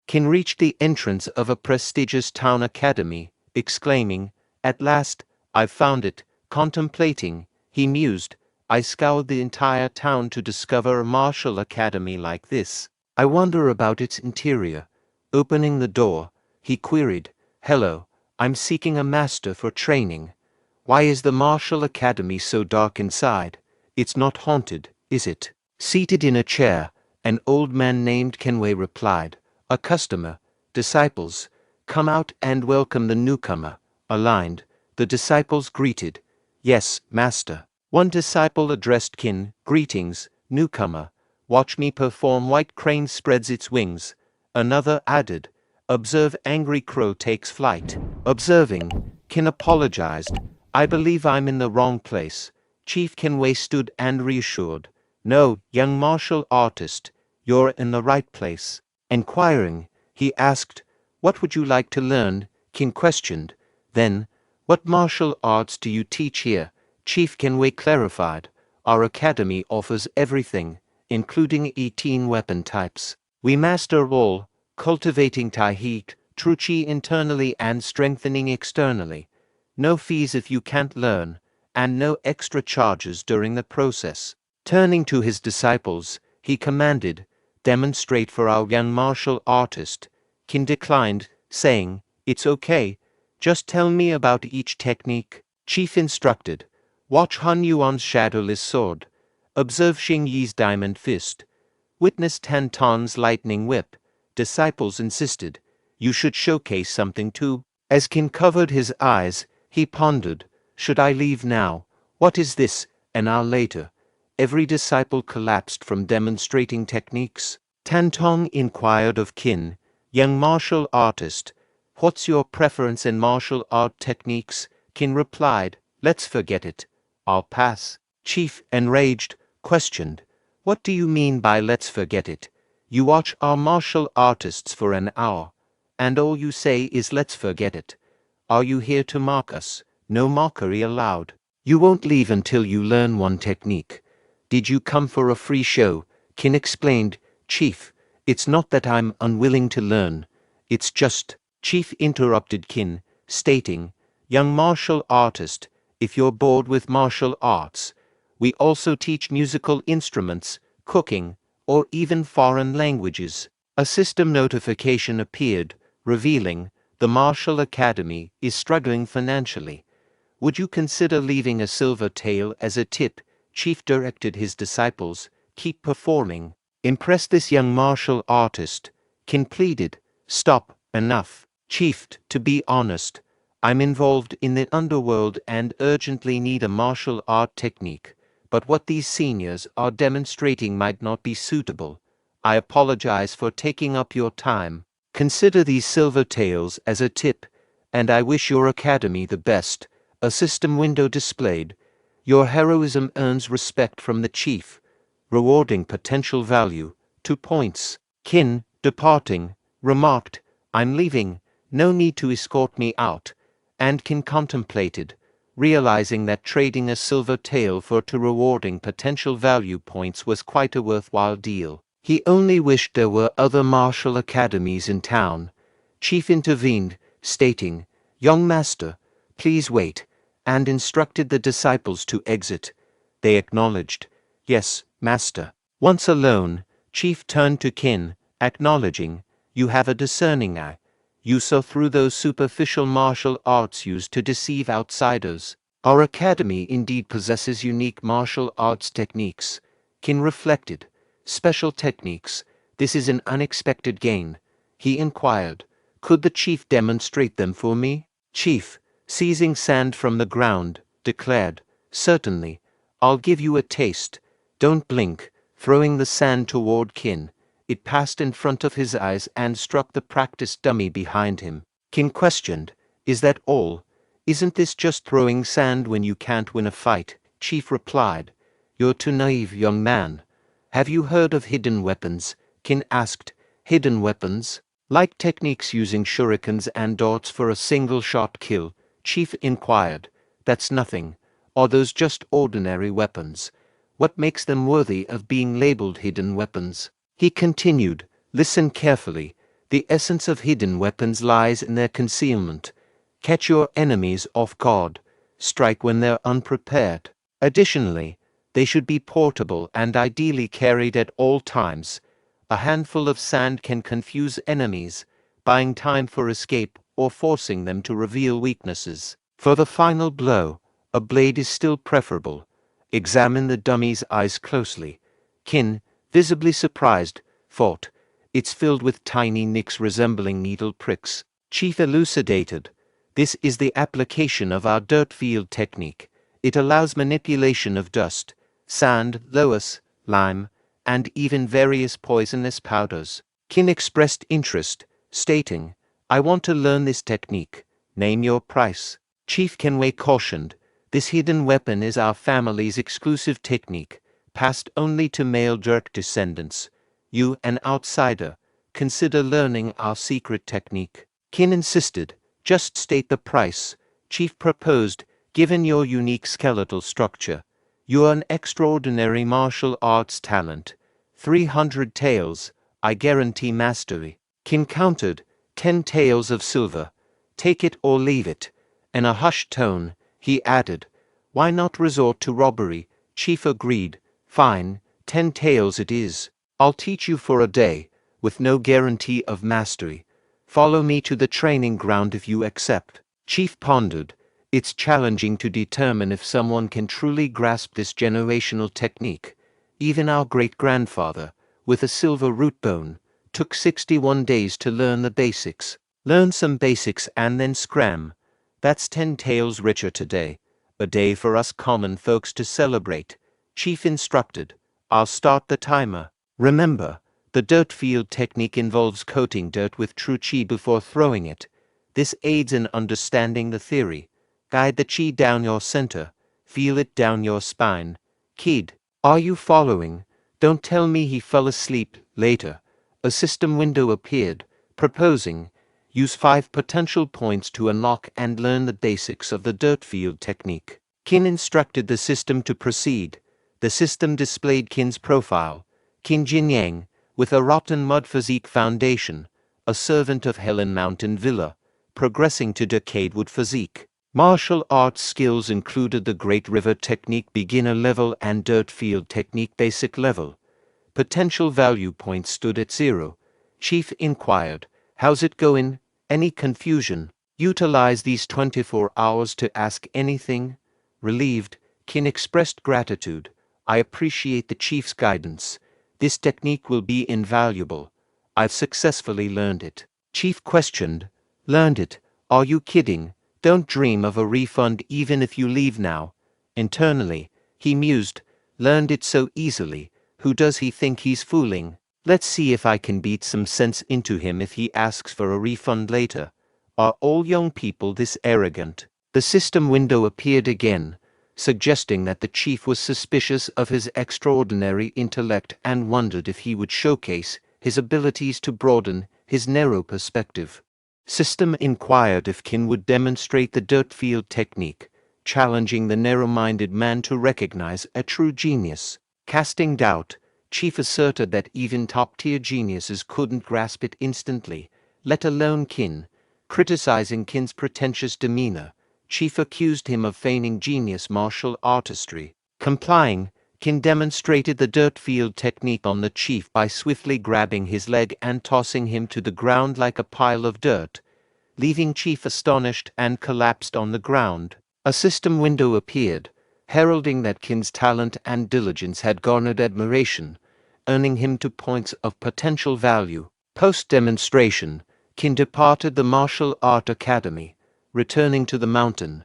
Qin reached the entrance of a prestigious town academy, exclaiming, at last, I've found it. Contemplating, he mused, I scoured the entire town to discover a martial academy like this. I wonder about its interior. Opening the door, he queried, hello, I'm seeking a master for training. Why is the martial academy so dark inside? It's not haunted, is it? Seated in a chair, an old man named Kenway replied, a customer, disciples, come out and welcome the newcomer. Aligned, the disciples greeted, yes, master. One disciple addressed Qin, greetings, newcomer. Watch me perform. White crane spreads its wings. Another added, observe angry crow takes flight. Observing, Qin apologized, I believe I'm in the wrong place. Chief Kenway stood and reassured, no, young martial artist, you're in the right place. Enquiring, he asked, what would you like to learn? Qin questioned. Then, what martial arts do you teach here? Chief Kenway clarified, our academy offers everything, including 18 weapon types. We master all, cultivating Taihik, Truchi internally and strengthening externally. No fees if you can't learn, and no extra charges during the process. Turning to his disciples, he commanded, demonstrate for our young martial artist. Qin declined, saying, it's okay, just tell me about each technique. Chief instructed, watch Han Yuan's shadowless sword. Observe Xing Yi's diamond fist. Witness Tan Ton's lightning whip. Disciples insisted, you should showcase something too. As Qin covered his eyes, he pondered, should I leave now? What is this? An hour later, every disciple collapsed from demonstrating techniques. Tan Tong inquired of Qin, young martial artist, what's your preference in martial art techniques? Qin replied, let's forget it. I'll pass. Chief, enraged, questioned, what do you mean by let's forget it? You watch our martial artists for an hour, and all you say is let's forget it. Are you here to mock us? No mockery allowed. You won't leave until you learn one technique. Did you come for a free show? Qin explained, Chief, it's not that I'm unwilling to learn. It's just, Chief interrupted Qin, stating, young martial artist, if you're bored with martial arts, we also teach musical instruments, cooking, or even foreign languages. A system notification appeared, revealing, the Martial Academy is struggling financially. Would you consider leaving a silver tael as a tip? Chief directed his disciples, keep performing. Impress this young martial artist. Qin pleaded, stop, enough. Chief, to be honest, I'm involved in the underworld and urgently need a martial art technique, but what these seniors are demonstrating might not be suitable. I apologize for taking up your time. Consider these silver tails as a tip, and I wish your academy the best. A system window displayed. Your heroism earns respect from the chief, rewarding potential value. 2 points. Qin, departing, remarked, I'm leaving. No need to escort me out. And Qin contemplated, realizing that trading a silver tail for 2 rewarding potential value points was quite a worthwhile deal. He only wished there were other martial academies in town. Chief intervened, stating, Young master, please wait, and instructed the disciples to exit. They acknowledged, Yes, master. Once alone, Chief turned to Qin, acknowledging, You have a discerning eye. You saw through those superficial martial arts used to deceive outsiders. Our academy indeed possesses unique martial arts techniques. Qin reflected. Special techniques. This is an unexpected gain. He inquired, Could the chief demonstrate them for me? Chief, seizing sand from the ground, declared, Certainly. I'll give you a taste. Don't blink, throwing the sand toward Qin. It passed in front of his eyes and struck the practice dummy behind him. Qin questioned, Is that all? Isn't this just throwing sand when you can't win a fight? Chief replied, You're too naive, young man. Have you heard of hidden weapons? Qin asked. Hidden weapons? Like techniques using shurikens and darts for a single-shot kill? Chief inquired. That's nothing. Are those just ordinary weapons? What makes them worthy of being labeled hidden weapons? He continued, Listen carefully. The essence of hidden weapons lies in their concealment. Catch your enemies off guard. Strike when they're unprepared. Additionally, they should be portable and ideally carried at all times. A handful of sand can confuse enemies, buying time for escape or forcing them to reveal weaknesses. For the final blow, a blade is still preferable. Examine the dummy's eyes closely. Qin, visibly surprised, thought, It's filled with tiny nicks resembling needle pricks. Chief elucidated, This is the application of our dirt field technique. It allows manipulation of dust, sand, loess, lime, and even various poisonous powders. Qin expressed interest, stating, I want to learn this technique. Name your price. Chief Kenway cautioned, This hidden weapon is our family's exclusive technique, passed only to male direct descendants. You, an outsider, consider learning our secret technique. Qin insisted, Just state the price. Chief proposed, Given your unique skeletal structure, you are an extraordinary martial arts talent. 300 taels, I guarantee mastery. Qin countered, 10 taels of silver. Take it or leave it. In a hushed tone, he added, Why not resort to robbery? Chief agreed, Fine, 10 taels it is. I'll teach you for a day, with no guarantee of mastery. Follow me to the training ground if you accept. Chief pondered, It's challenging to determine if someone can truly grasp this generational technique. Even our great-grandfather, with a silver root bone, took 61 days to learn the basics. Learn some basics and then scram. That's 10 taels richer today. A day for us common folks to celebrate. Chief instructed, I'll start the timer. Remember, the dirt field technique involves coating dirt with true qi before throwing it. This aids in understanding the theory. Guide the qi down your center. Feel it down your spine. Kid, are you following? Don't tell me he fell asleep. Later, a system window appeared, proposing, use 5 potential points to unlock and learn the basics of the dirt field technique. Qin instructed the system to proceed. The system displayed Qin's profile. Qin Jinyang, with a rotten mud physique foundation, a servant of Helan Mountain Villa, progressing to decayed wood physique. Martial arts skills included the Great River Technique beginner level and Dirt Field Technique basic level. Potential value points stood at 0. Chief inquired, How's it going? Any confusion? Utilize these 24 hours to ask anything? Relieved, Qin expressed gratitude. I appreciate the chief's guidance. This technique will be invaluable. I've successfully learned it. Chief questioned, Learned it. Are you kidding? Don't dream of a refund even if you leave now. Internally, he mused. Learned it so easily. Who does he think he's fooling? Let's see if I can beat some sense into him if he asks for a refund later. Are all young people this arrogant? The system window appeared again, suggesting that the chief was suspicious of his extraordinary intellect and wondered if he would showcase his abilities to broaden his narrow perspective. System inquired if Qin would demonstrate the dirt field technique, challenging the narrow-minded man to recognize a true genius. Casting doubt, Chief asserted that even top-tier geniuses couldn't grasp it instantly, let alone Qin. Criticizing Qin's pretentious demeanor, Chief accused him of feigning genius martial artistry. Complying, Qin demonstrated the dirt field technique on the chief by swiftly grabbing his leg and tossing him to the ground like a pile of dirt, leaving Chief astonished and collapsed on the ground. A system window appeared, heralding that Qin's talent and diligence had garnered admiration, earning him 2 points of potential value. Post-demonstration, Qin departed the martial art academy, returning to the mountain.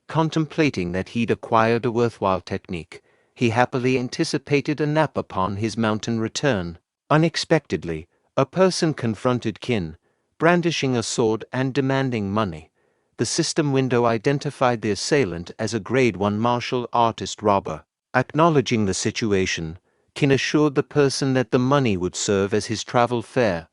Contemplating that he'd acquired a worthwhile technique, he happily anticipated a nap upon his mountain return. Unexpectedly, a person confronted Qin, brandishing a sword and demanding money. The system window identified the assailant as a Grade 1 martial artist robber. Acknowledging the situation, Qin assured the person that the money would serve as his travel fare.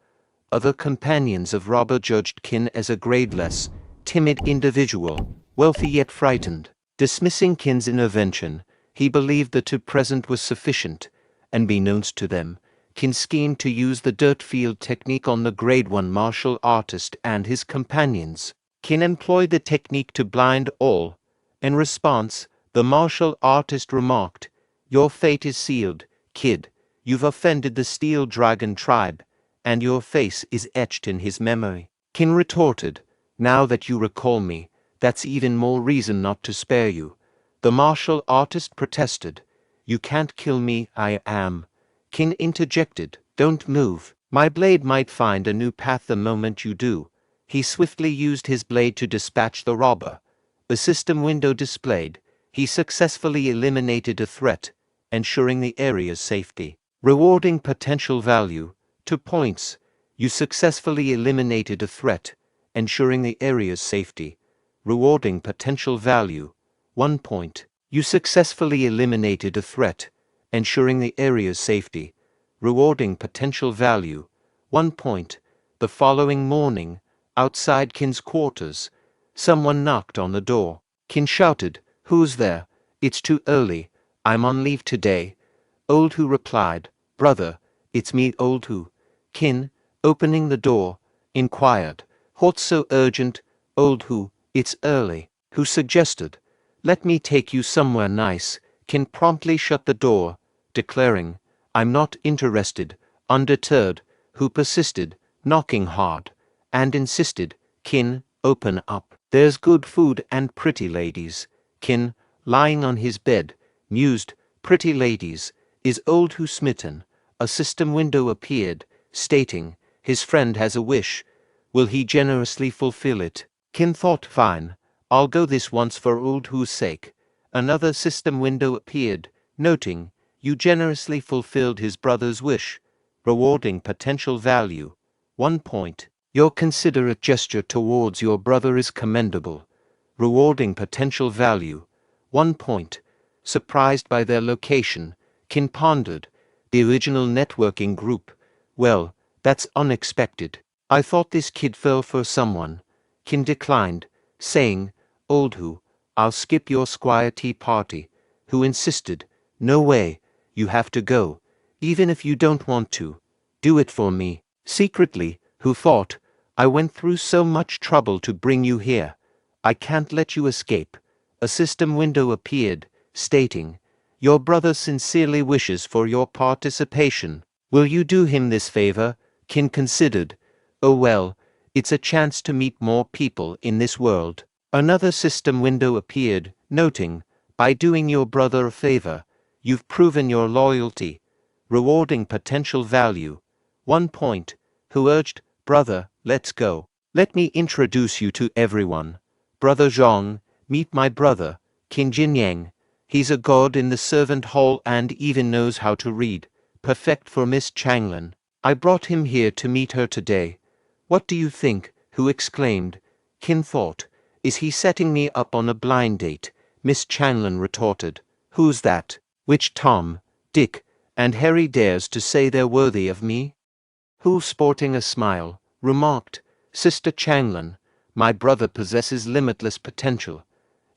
Other companions of robber judged Qin as a gradeless, timid individual, wealthy yet frightened. Dismissing Qin's intervention, he believed the 2 present was sufficient, and beknownst to them, Qin schemed to use the dirt field technique on the Grade 1 martial artist and his companions. Qin employed the technique to blind all. In response, the martial artist remarked, "Your fate is sealed, kid. You've offended the Steel Dragon tribe, and your face is etched in his memory." Qin retorted, "Now that you recall me, that's even more reason not to spare you." The martial artist protested, "You can't kill me, I am." Qin interjected, "Don't move. My blade might find a new path the moment you do." He swiftly used his blade to dispatch the robber. The system window displayed, he successfully eliminated a threat, ensuring the area's safety. Rewarding potential value, 2 points. You successfully eliminated a threat, ensuring the area's safety. Rewarding potential value, 1 point. You successfully eliminated a threat, ensuring the area's safety. Rewarding potential value, 1 point. The following morning, outside Qin's quarters, someone knocked on the door. Qin shouted, "Who's there? It's too early. I'm on leave today." Old Hu replied, "Brother, it's me, Old Hu." Qin, opening the door, inquired, "What's so urgent, Old Hu? It's early." Hu suggested, "Let me take you somewhere nice." Qin promptly shut the door, declaring, "I'm not interested." Undeterred, Hu persisted, knocking hard, and insisted, "Qin, open up. There's good food and pretty ladies." Qin, lying on his bed, mused, "Pretty ladies. Is Old Hu smitten?" A system window appeared, stating, "His friend has a wish. Will he generously fulfill it?" Qin thought, "Fine. I'll go this once for Old Hu's sake." Another system window appeared, noting, "You generously fulfilled his brother's wish. Rewarding potential value, 1 point. Your considerate gesture towards your brother is commendable. Rewarding potential value, 1 point." Surprised by their location, Qin pondered, "The original networking group. Well, that's unexpected. I thought this kid fell for someone." Qin declined, saying, "Old Hu, I'll skip your squire tea party." Hu insisted, "No way. You have to go. Even if you don't want to. Do it for me." Secretly, Hu thought, "I went through so much trouble to bring you here. I can't let you escape." A system window appeared, stating, "Your brother sincerely wishes for your participation. Will you do him this favor?" Qin considered, "Oh well, it's a chance to meet more people in this world." Another system window appeared, noting, "By doing your brother a favor, you've proven your loyalty. Rewarding potential value, 1 point." Who urged, "Brother, let's go." Let me introduce you to everyone. Brother Zhang, meet my brother, Qin Jinyang. He's a god in the servant hall and even knows how to read. Perfect for Miss Changlin. I brought him here to meet her today. What do you think? Who exclaimed. Qin thought. Is he setting me up on a blind date? Miss Changlin retorted. Who's that? Which Tom, Dick, and Harry dares to say they're worthy of me? Who, sporting a smile, remarked, Sister Changlin, my brother possesses limitless potential.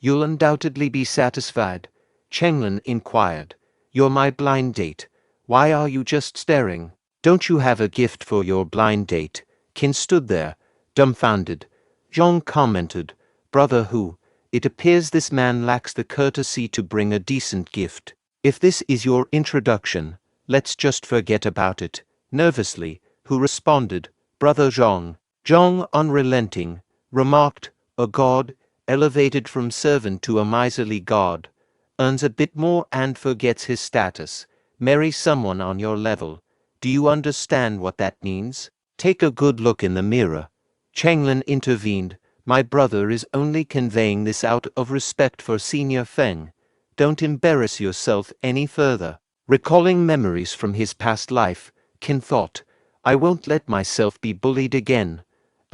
You'll undoubtedly be satisfied. Changlin inquired. You're my blind date. Why are you just staring? Don't you have a gift for your blind date? Qin stood there, dumbfounded. Zhang commented, Brother Hu, it appears this man lacks the courtesy to bring a decent gift. If this is your introduction, let's just forget about it. Nervously, Hu responded, Brother Zhang. Zhang, unrelenting, remarked, a god, elevated from servant to a miserly god, earns a bit more and forgets his status. Marry someone on your level. Do you understand what that means? Take a good look in the mirror. Changlin intervened. My brother is only conveying this out of respect for Senior Feng. Don't embarrass yourself any further. Recalling memories from his past life, Qin thought, I won't let myself be bullied again.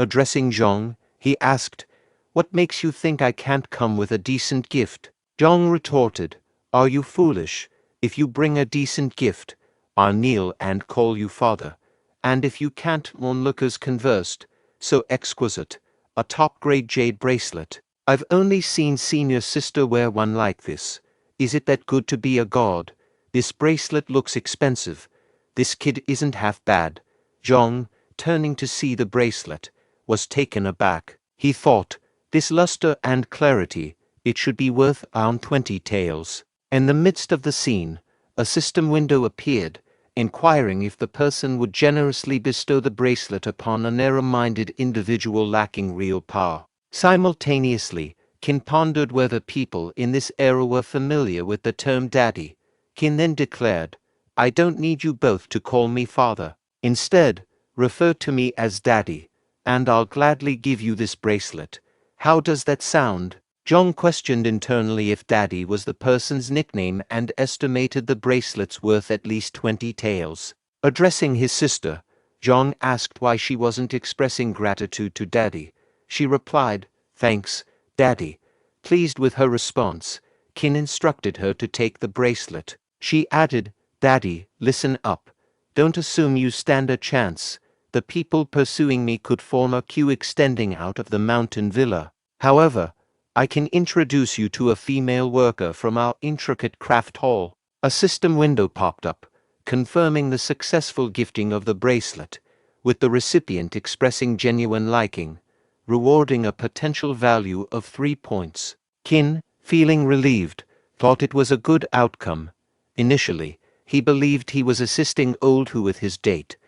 Addressing Zhang, he asked, What makes you think I can't come with a decent gift? Zhang retorted, Are you foolish? If you bring a decent gift, I'll kneel and call you father. And if you can't, onlookers conversed, so exquisite, a top-grade jade bracelet. I've only seen Senior Sister wear one like this. Is it that good to be a god? This bracelet looks expensive. This kid isn't half bad. Zhang, turning to see the bracelet, was taken aback. He thought, this luster and clarity, it should be worth around 20 taels. In the midst of the scene, a system window appeared, inquiring if the person would generously bestow the bracelet upon a narrow-minded individual lacking real power. Simultaneously, Qin pondered whether people in this era were familiar with the term daddy. Qin then declared, I don't need you both to call me father. Instead, refer to me as daddy, and I'll gladly give you this bracelet. How does that sound? Zhang questioned internally if daddy was the person's nickname and estimated the bracelet's worth at least 20 taels. Addressing his sister, Zhang asked why she wasn't expressing gratitude to daddy. She replied, Thanks, daddy. Pleased with her response, Qin instructed her to take the bracelet. She added, Daddy, listen up. Don't assume you stand a chance. The people pursuing me could form a queue extending out of the mountain villa. However, I can introduce you to a female worker from our intricate craft hall. A system window popped up, confirming the successful gifting of the bracelet, with the recipient expressing genuine liking, rewarding a potential value of 3 points. Qin, feeling relieved, thought it was a good outcome. Initially, he believed he was assisting old Hu with his date,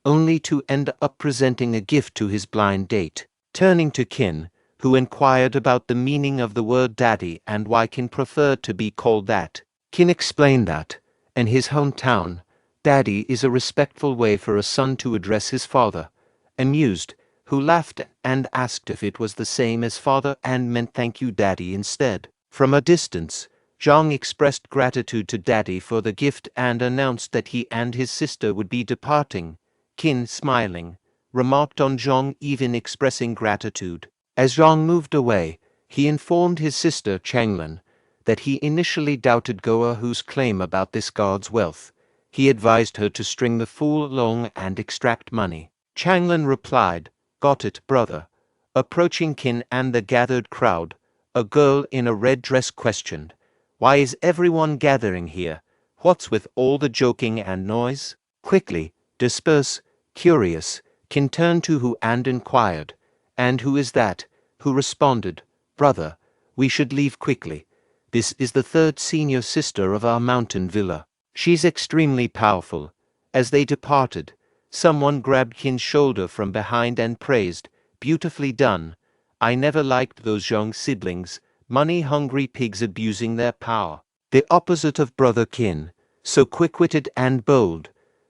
only to end up presenting a gift to his blind date. Turning to Qin, who inquired about the meaning of the word daddy and why Qin preferred to be called that. Qin explained that, in his hometown, daddy is a respectful way for a son to address his father. Amused, Hu laughed and asked if it was the same as father and meant thank you daddy instead. From a distance, Zhang expressed gratitude to daddy for the gift and announced that he and his sister would be departing. Qin, smiling, remarked on Zhang even expressing gratitude. As Zhang moved away, he informed his sister Changlin that he initially doubted Goa Hu's claim about this god's wealth. He advised her to string the fool along and extract money. Changlin replied, Got it, brother. Approaching Qin and the gathered crowd, a girl in a red dress questioned, Why is everyone gathering here? What's with all the joking and noise? Quickly, disperse. Curious, Qin turned to Hu and inquired, And who is that? Who responded, Brother, we should leave quickly. This is the third senior sister of our mountain villa. She's extremely powerful. As they departed, someone grabbed Qin's shoulder from behind and praised, Beautifully done. I never liked those young siblings, money-hungry pigs abusing their power. The opposite of Brother Qin, so quick-witted and bold.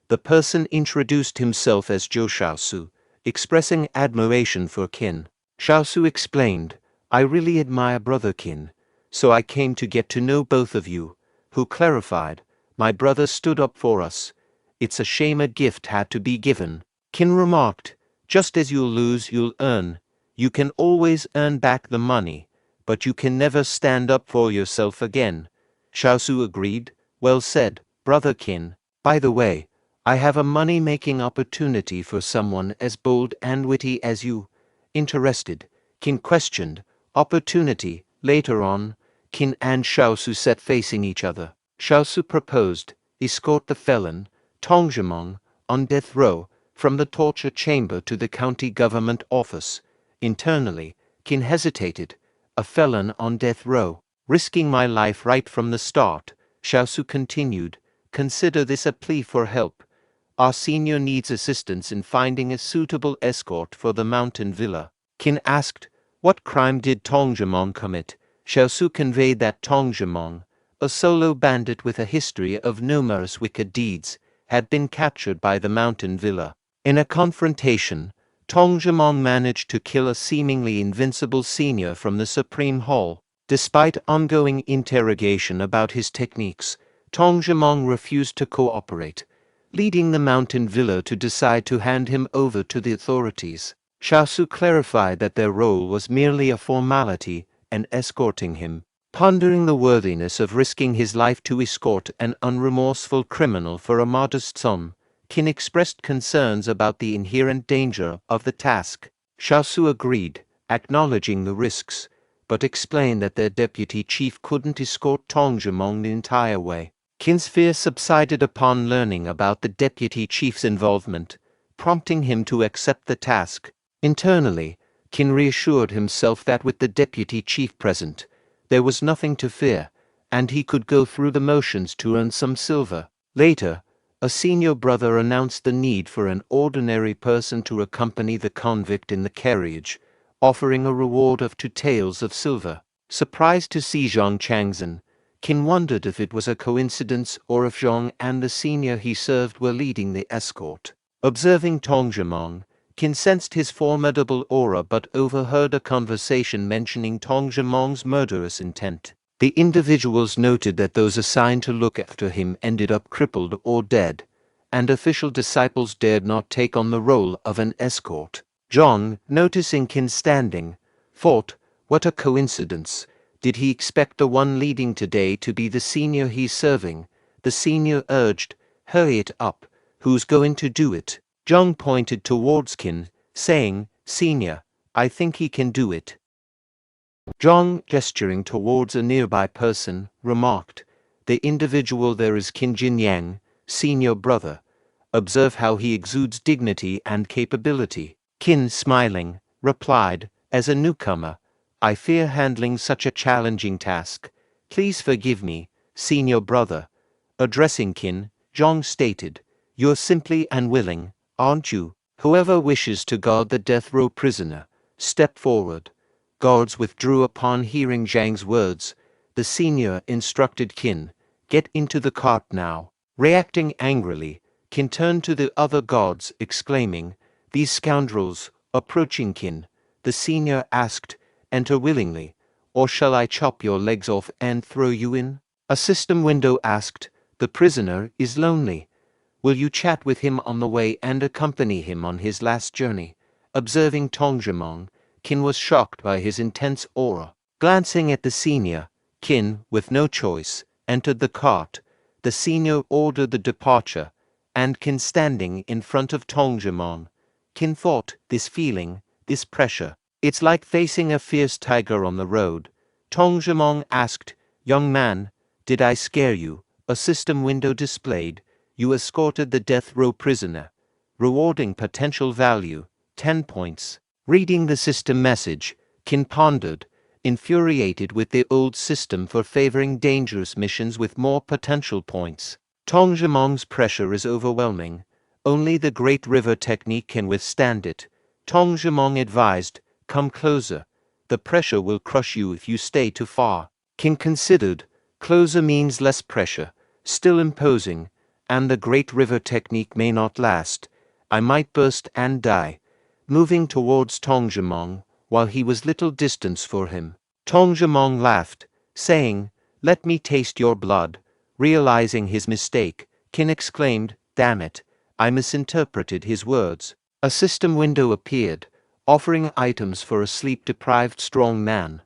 The person introduced himself as Zhou Shaosu, expressing admiration for Qin. Xiaosu explained, I really admire brother Qin, so I came to get to know both of you, who clarified, my brother stood up for us. It's a shame a gift had to be given. Qin remarked, just as you'll lose, you'll earn. You can always earn back the money, but you can never stand up for yourself again. Xiaosu agreed, well said, brother Qin. By the way, I have a money-making opportunity for someone as bold and witty as you. Interested? Qin questioned. Opportunity. Later on, Qin and Xiaosu sat facing each other. Xiaosu proposed, escort the felon, Tongzhimong, on death row, from the torture chamber to the county government office. Internally, Qin hesitated. A felon on death row, risking my life right from the start. Xiaosu continued, consider this a plea for help. Our senior needs assistance in finding a suitable escort for the mountain villa. Qin asked, what crime did Tongzhimong commit? Xiaosu conveyed that Tongzhimong, a solo bandit with a history of numerous wicked deeds, had been captured by the mountain villa. In a confrontation, Tongzhimong managed to kill a seemingly invincible senior from the Supreme Hall. Despite ongoing interrogation about his techniques, Tongzhimong refused to cooperate, leading the mountain villa to decide to hand him over to the authorities. Xiaosu clarified that their role was merely a formality and escorting him. Pondering the worthiness of risking his life to escort an unremorseful criminal for a modest sum, Qin expressed concerns about the inherent danger of the task. Xiaosu agreed, acknowledging the risks, but explained that their deputy chief couldn't escort Tongzhimong the entire way. Qin's fear subsided upon learning about the deputy chief's involvement, prompting him to accept the task. Internally, Qin reassured himself that with the deputy chief present, there was nothing to fear, and he could go through the motions to earn some silver. Later, a senior brother announced the need for an ordinary person to accompany the convict in the carriage, offering a reward of 2 taels of silver. Surprised to see Zhang Changzhen, Qin wondered if it was a coincidence or if Zhang and the senior he served were leading the escort. Observing Tongzhimong, Qin sensed his formidable aura but overheard a conversation mentioning Tongzhimong's murderous intent. The individuals noted that those assigned to look after him ended up crippled or dead, and official disciples dared not take on the role of an escort. Zhang, noticing Qin standing, thought, what a coincidence. Did he expect the one leading today to be the senior he's serving? The senior urged, hurry it up, who's going to do it? Zhang pointed towards Qin, saying, senior, I think he can do it. Zhang, gesturing towards a nearby person, remarked, the individual there is Qin Jinyang, senior brother. Observe how he exudes dignity and capability. Qin, smiling, replied, as a newcomer, I fear handling such a challenging task. Please forgive me, senior brother. Addressing Qin, Zhang stated, you're simply unwilling, aren't you? Whoever wishes to guard the death row prisoner, step forward. Guards withdrew upon hearing Zhang's words. The senior instructed Qin, get into the cart now. Reacting angrily, Qin turned to the other guards, exclaiming, these scoundrels. Approaching Qin, the senior asked, enter willingly, or shall I chop your legs off and throw you in? A system window asked, the prisoner is lonely. Will you chat with him on the way and accompany him on his last journey? Observing Tongzhimong, Qin was shocked by his intense aura. Glancing at the senior, Qin, with no choice, entered the cart. The senior ordered the departure, and Qin standing in front of Tongzhimong. Qin thought, this feeling, this pressure, it's like facing a fierce tiger on the road. Tongzhimong asked, young man, did I scare you? A system window displayed, you escorted the death row prisoner. Rewarding potential value, 10 points. Reading the system message, Qin pondered, infuriated with the old system for favoring dangerous missions with more potential points. Tongzhimong's pressure is overwhelming. Only the Great River technique can withstand it. Tongzhimong advised, come closer. The pressure will crush you if you stay too far. Qin considered, closer means less pressure, still imposing, and the Great River technique may not last. I might burst and die. moving towards Tong Jimong, while he was little distance for him. Tong Jimong laughed, saying, "Let me taste your blood." Realizing his mistake, Qin exclaimed, "Damn it, I misinterpreted his words." A system window appeared, offering items for a sleep-deprived strong man.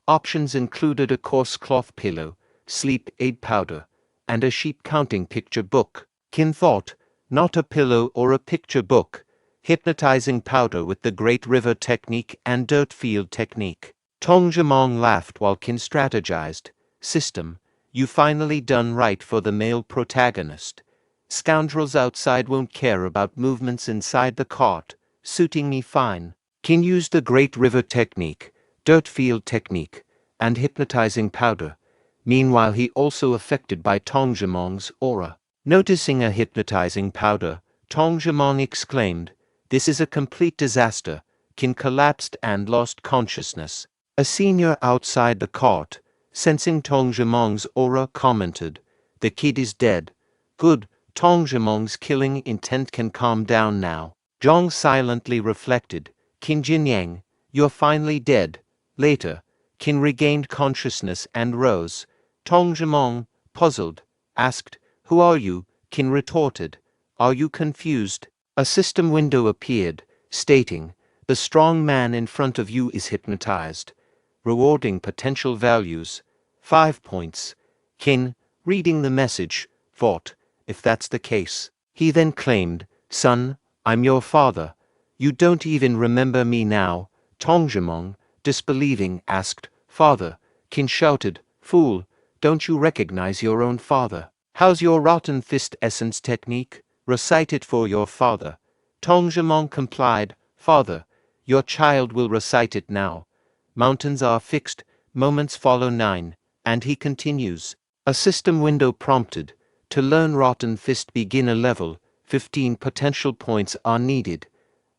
Options included a coarse cloth pillow, sleep aid powder, and a sheep counting picture book. Qin thought, not a pillow or a picture book, hypnotizing powder with the Great River technique and dirt field technique. Tong Jimong laughed while Qin strategized, "System, you finally done right for the male protagonist. Scoundrels outside won't care about movements inside the cart, suiting me fine." Qin used the Great River technique, dirt field technique, and hypnotizing powder. Meanwhile, he also affected by Tong Jimong's aura. Noticing a hypnotizing powder, Tong Jimong exclaimed, "This is a complete disaster." Qin collapsed and lost consciousness. A senior outside the cart, sensing Tong Jimong's aura, commented, "The kid is dead. Good, Tong Jimong's killing intent can calm down now." Zhang silently reflected, "Qin Jinyang, you're finally dead." Later, Qin regained consciousness and rose. Tong Jimong, puzzled, asked, "Who are you?" Qin retorted, "Are you confused?" A system window appeared, stating, "The strong man in front of you is hypnotized. Rewarding potential values, 5 points." Qin, reading the message, thought, if that's the case. He then claimed, "Son, I'm your father. You don't even remember me now." Tong Jimong, disbelieving, asked, "Father?" Qin shouted, "Fool, don't you recognize your own father? How's your rotten fist essence technique? Recite it for your father." Tong Jimong complied, "Father, your child will recite it now. Mountains are fixed, moments follow 9, and he continues." A system window prompted, "To learn rotten fist beginner level, 15 potential points are needed.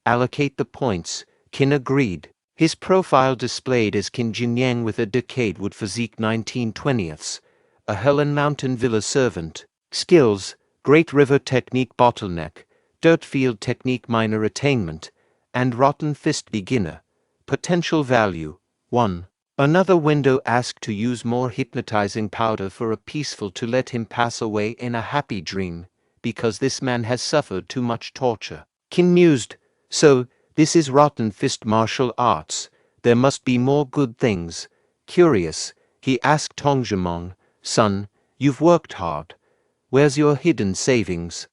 Allocate the points." Qin agreed. His profile displayed as Qin Jinyang with a decade-wood physique 19/20, a Helan Mountain Villa servant. Skills, Great River technique bottleneck, dirt field technique minor attainment, and rotten fist beginner. Potential value, 1. Another window asked to use more hypnotizing powder for a peaceful to let him pass away in a happy dream, because this man has suffered too much torture. Qin mused, "So, this is rotten fist martial arts. There must be more good things." Curious, he asked Tong Jimong, "Son, you've worked hard. Where's your hidden savings?"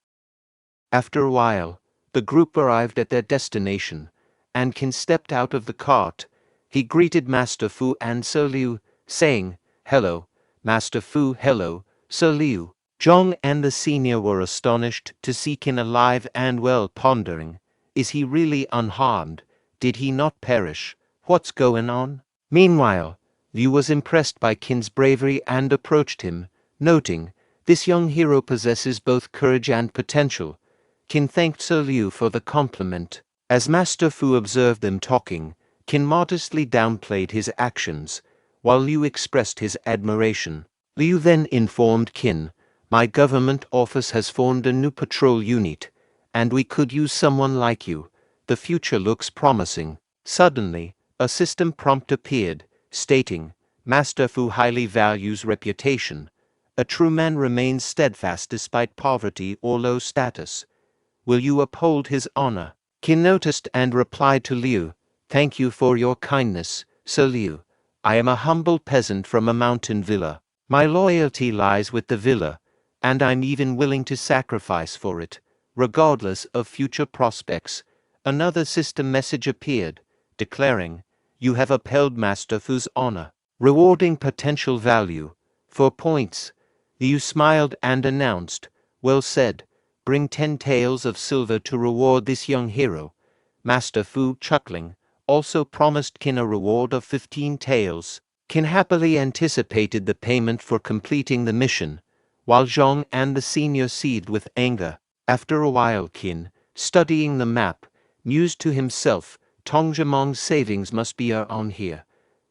After a while, the group arrived at their destination, and Qin stepped out of the cart. He greeted Master Fu and Sir Liu, saying, "Hello, Master Fu, hello, Sir Liu." Zhang and the senior were astonished to see Qin alive and well, pondering, "Is he really unharmed? Did he not perish? What's going on?" Meanwhile, Liu was impressed by Qin's bravery and approached him, noting, "This young hero possesses both courage and potential." Qin thanked Sir Liu for the compliment. As Master Fu observed them talking, Qin modestly downplayed his actions, while Liu expressed his admiration. Liu then informed Qin, "My government office has formed a new patrol unit, and we could use someone like you. The future looks promising." Suddenly, a system prompt appeared, stating, "Master Fu highly values reputation. A true man remains steadfast despite poverty or low status. Will you uphold his honor?" Qin noticed and replied to Liu, "Thank you for your kindness, Sir Liu. I am a humble peasant from a mountain villa. My loyalty lies with the villa, and I'm even willing to sacrifice for it, regardless of future prospects." Another system message appeared, declaring, "You have upheld Master Fu's honor, rewarding potential value, 4 points." Liu smiled and announced, "Well said. Bring 10 taels of silver to reward this young hero." Master Fu, chuckling, also promised Qin a reward of 15 taels. Qin happily anticipated the payment for completing the mission, while Zhang and the senior seethed with anger. After a while, Qin, studying the map, mused to himself, "Tong Jimong's savings must be on here."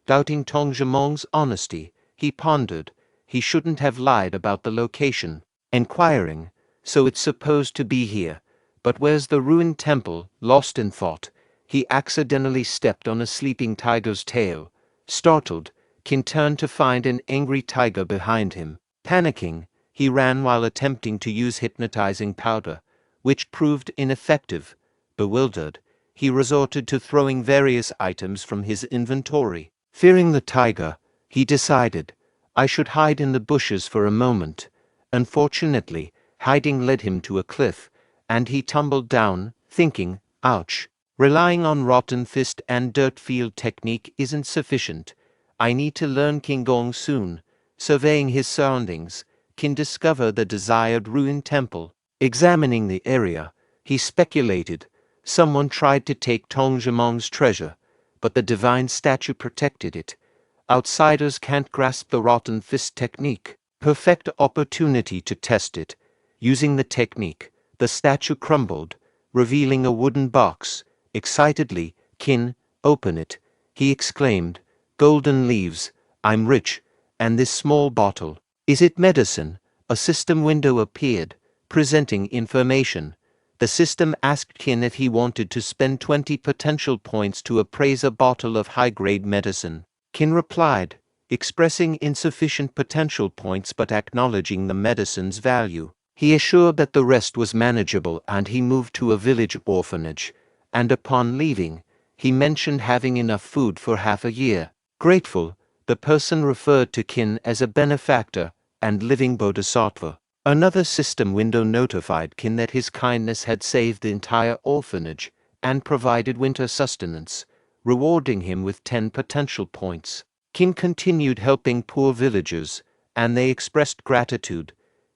Doubting Tong Jimong's honesty, he pondered, he shouldn't have lied about the location. Inquiring, "So it's supposed to be here, but where's the ruined temple?" Lost in thought, he accidentally stepped on a sleeping tiger's tail. Startled, Qin turned to find an angry tiger behind him. Panicking, he ran while attempting to use hypnotizing powder, which proved ineffective. Bewildered, he resorted to throwing various items from his inventory. Fearing the tiger, he decided, I should hide in the bushes for a moment. Unfortunately, hiding led him to a cliff, and he tumbled down, thinking, ouch. Relying on rotten fist and dirt field technique isn't sufficient. I need to learn Qigong soon. Surveying his surroundings, Qin discovered the desired ruined temple. Examining the area, he speculated, someone tried to take Tongjiang's treasure, but the divine statue protected it. Outsiders can't grasp the rotten fist technique. Perfect opportunity to test it. Using the technique, the statue crumbled, revealing a wooden box. Excitedly, Qin, open it, he exclaimed. Golden leaves, I'm rich, and this small bottle. Is it medicine? A system window appeared, presenting information. The system asked Qin if he wanted to spend 20 potential points to appraise a bottle of high-grade medicine. Qin replied, expressing insufficient potential points but acknowledging the medicine's value. He assured that the rest was manageable and he moved to a village orphanage. And upon leaving, he mentioned having enough food for half a year. Grateful, the person referred to Qin as a benefactor and living bodhisattva. Another system window notified Qin that his kindness had saved the entire orphanage and provided winter sustenance, rewarding him with 10 potential points. Qin continued helping poor villagers, and they expressed gratitude.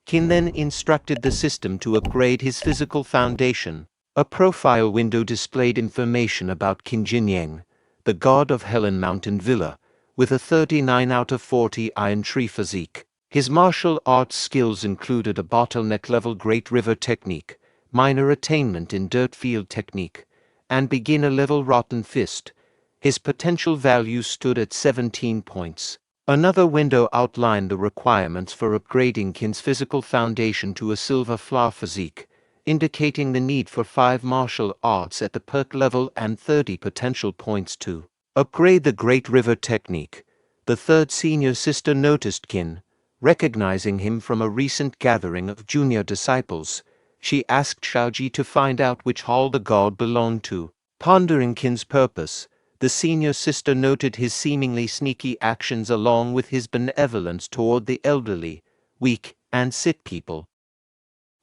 Qin then instructed the system to upgrade his physical foundation. A profile window displayed information about Qin Jinyang, the god of Helan Mountain Villa, with a 39 out of 40 iron tree physique. His martial arts skills included a bottleneck-level Great River technique, minor attainment in dirt field technique, and beginner-level rotten fist. His potential value stood at 17 points. Another window outlined the requirements for upgrading Qin's physical foundation to a silver flower physique, indicating the need for 5 martial arts at the perk level and 30 potential points to upgrade the Great River technique. The third senior sister noticed Qin, recognizing him from a recent gathering of junior disciples. She asked Shaoji to find out which hall the god belonged to. Pondering Qin's purpose, the senior sister noted his seemingly sneaky actions along with his benevolence toward the elderly, weak, and sick people.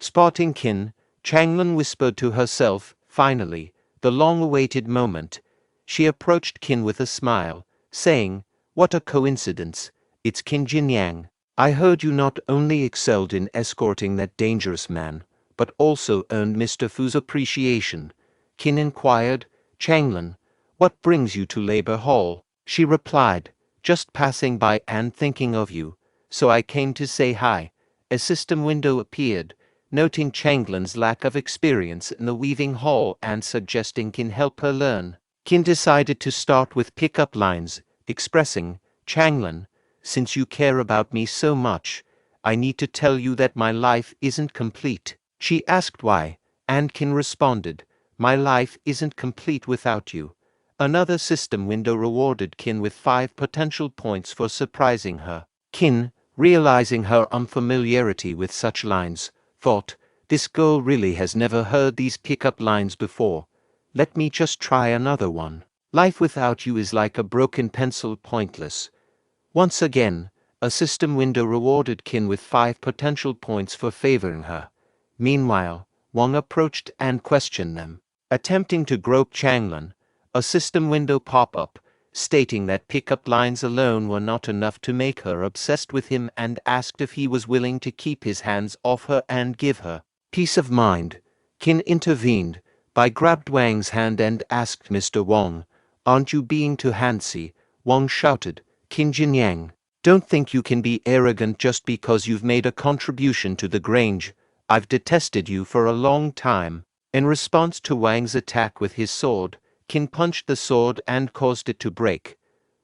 Spotting Qin, Changlin whispered to herself, finally, the long-awaited moment. She approached Qin with a smile, saying, what a coincidence, it's Qin Jinyang. I heard you not only excelled in escorting that dangerous man, but also earned Mr. Fu's appreciation. Qin inquired, Changlin, what brings you to Labor Hall? She replied, just passing by and thinking of you, so I came to say hi. A system window appeared, noting Changlin's lack of experience in the weaving hall and suggesting Qin help her learn. Qin decided to start with pickup lines, expressing, Changlin, since you care about me so much, I need to tell you that my life isn't complete. She asked why, and Qin responded, my life isn't complete without you. Another system window rewarded Qin with 5 potential points for surprising her. Qin, realizing her unfamiliarity with such lines, thought, this girl really has never heard these pickup lines before. Let me just try another one. Life without you is like a broken pencil, pointless. Once again, a system window rewarded Qin with 5 potential points for favoring her. Meanwhile, Wang approached and questioned them. Attempting to grope Changlin, a system window popped up, stating that pickup lines alone were not enough to make her obsessed with him and asked if he was willing to keep his hands off her and give her peace of mind. Qin intervened, grabbed Wang's hand and asked Mr. Wang, aren't you being too handsy? Wang shouted, Qin Jinyang, don't think you can be arrogant just because you've made a contribution to the Grange. I've detested you for a long time. In response to Wang's attack with his sword, Qin punched the sword and caused it to break.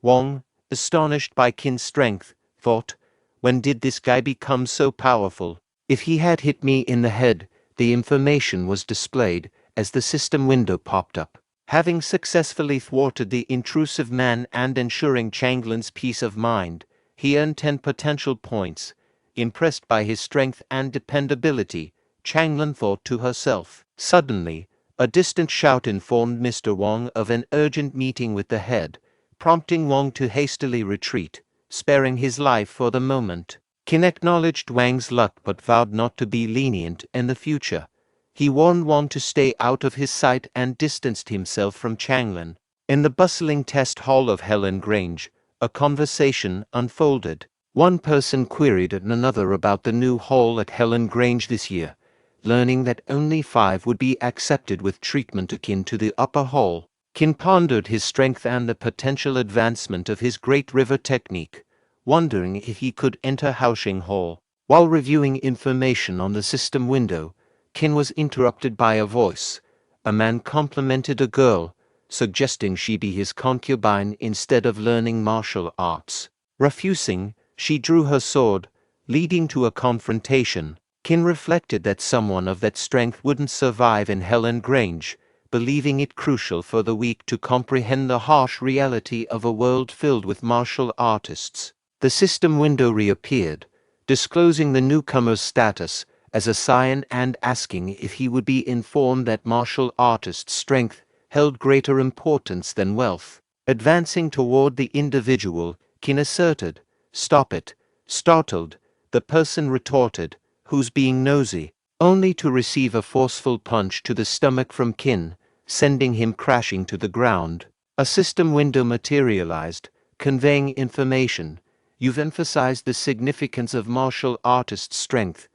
Wang, astonished by Qin's strength, thought, when did this guy become so powerful? If he had hit me in the head, the information was displayed as the system window popped up. Having successfully thwarted the intrusive man and ensuring Changlin's peace of mind, he earned 10 potential points. Impressed by his strength and dependability, Changlin thought to herself. Suddenly, a distant shout informed Mr. Wang of an urgent meeting with the head, prompting Wang to hastily retreat, sparing his life for the moment. Qin acknowledged Wang's luck but vowed not to be lenient in the future. He warned Wang to stay out of his sight and distanced himself from Changlin. In the bustling test hall of Helan Grange, a conversation unfolded. One person queried another about the new hall at Helan Grange this year, learning that only 5 would be accepted with treatment akin to the upper hall. Qin pondered his strength and the potential advancement of his Great River technique, wondering if he could enter Haoxing Hall. While reviewing information on the system window, Qin was interrupted by a voice. A man complimented a girl, suggesting she be his concubine instead of learning martial arts. Refusing, she drew her sword, leading to a confrontation. Qin reflected that someone of that strength wouldn't survive in Helan Grange, believing it crucial for the weak to comprehend the harsh reality of a world filled with martial artists. The system window reappeared, disclosing the newcomer's status as a scion and asking if he would be informed that martial artists' strength held greater importance than wealth. Advancing toward the individual, Qin asserted, "Stop it." Startled, the person retorted, "Who's being nosy?" only to receive a forceful punch to the stomach from Qin, sending him crashing to the ground. A system window materialized, conveying information. "You've emphasized the significance of martial artists' strength.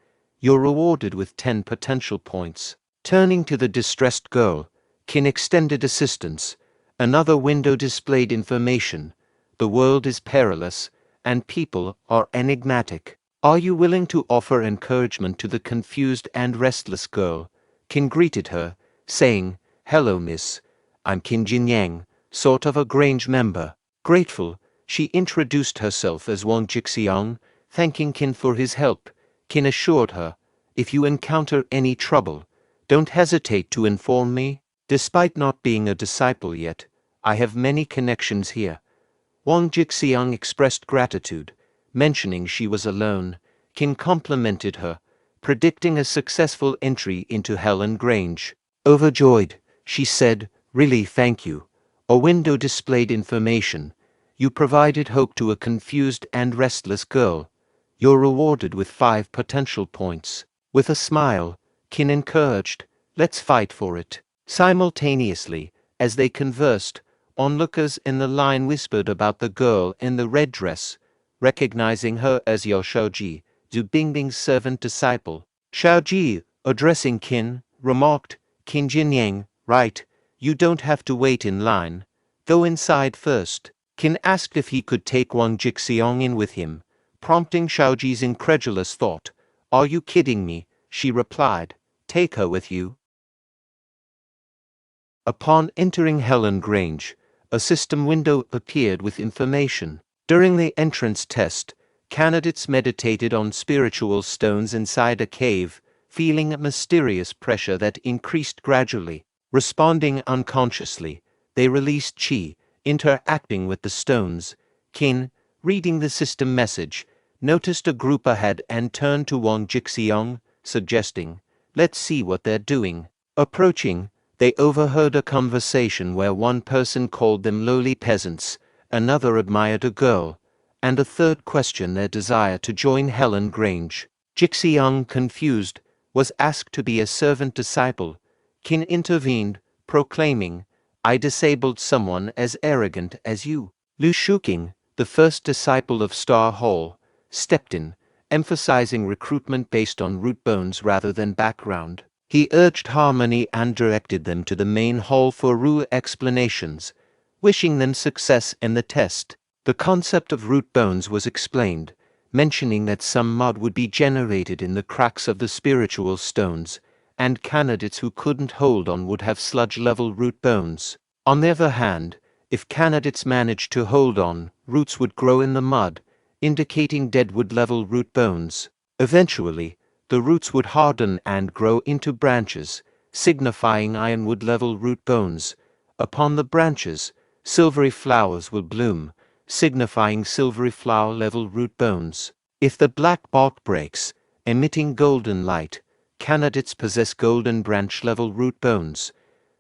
You're rewarded with 10 potential points." Turning to the distressed girl, Qin extended assistance. Another window displayed information. "The world is perilous, and people are enigmatic. Are you willing to offer encouragement to the confused and restless girl?" Qin greeted her, saying, "Hello, miss. I'm Qin Jinyang, sort of a Grange member." Grateful, she introduced herself as Wang Jixiang, thanking Qin for his help. Qin assured her, "If you encounter any trouble, don't hesitate to inform me. Despite not being a disciple yet, I have many connections here." Wang Jixiang expressed gratitude, mentioning she was alone. Qin complimented her, predicting a successful entry into Helan Grange. Overjoyed, she said, "Really thank you." A window displayed information. "You provided hope to a confused and restless girl. You're rewarded with 5 potential points." With a smile, Qin encouraged, "Let's fight for it." Simultaneously, as they conversed, onlookers in the line whispered about the girl in the red dress, recognizing her as Yao Shaoji, Zhu Bingbing's servant disciple. Shaoji, addressing Qin, remarked, "Qin Jinyang, right, you don't have to wait in line. Go inside first." Qin asked if he could take Wang Jixiang in with him, prompting Shaoji's incredulous thought. "Are you kidding me?" she replied. "Take her with you." Upon entering Helan Grange, a system window appeared with information. During the entrance test, candidates meditated on spiritual stones inside a cave, feeling a mysterious pressure that increased gradually. Responding unconsciously, they released qi, interacting with the stones. Qin, reading the system message, noticed a group ahead and turned to Wang Jixiang, suggesting, "Let's see what they're doing." Approaching, they overheard a conversation where one person called them lowly peasants, another admired a girl, and a third questioned their desire to join Helan Grange. Jixiang, confused, was asked to be a servant disciple. Qin intervened, proclaiming, "I disabled someone as arrogant as you." Lu Shuqing, the first disciple of Star Hall, stepped in, emphasizing recruitment based on root bones rather than background. He urged harmony and directed them to the main hall for rule explanations, wishing them success in the test. The concept of root bones was explained, mentioning that some mud would be generated in the cracks of the spiritual stones, and candidates who couldn't hold on would have sludge-level root bones. On the other hand, if candidates managed to hold on, roots would grow in the mud, indicating deadwood-level root bones. Eventually, the roots would harden and grow into branches, signifying ironwood-level root bones. Upon the branches, silvery flowers will bloom, signifying silvery flower level root bones. If the black bark breaks, emitting golden light, candidates possess golden branch level root bones.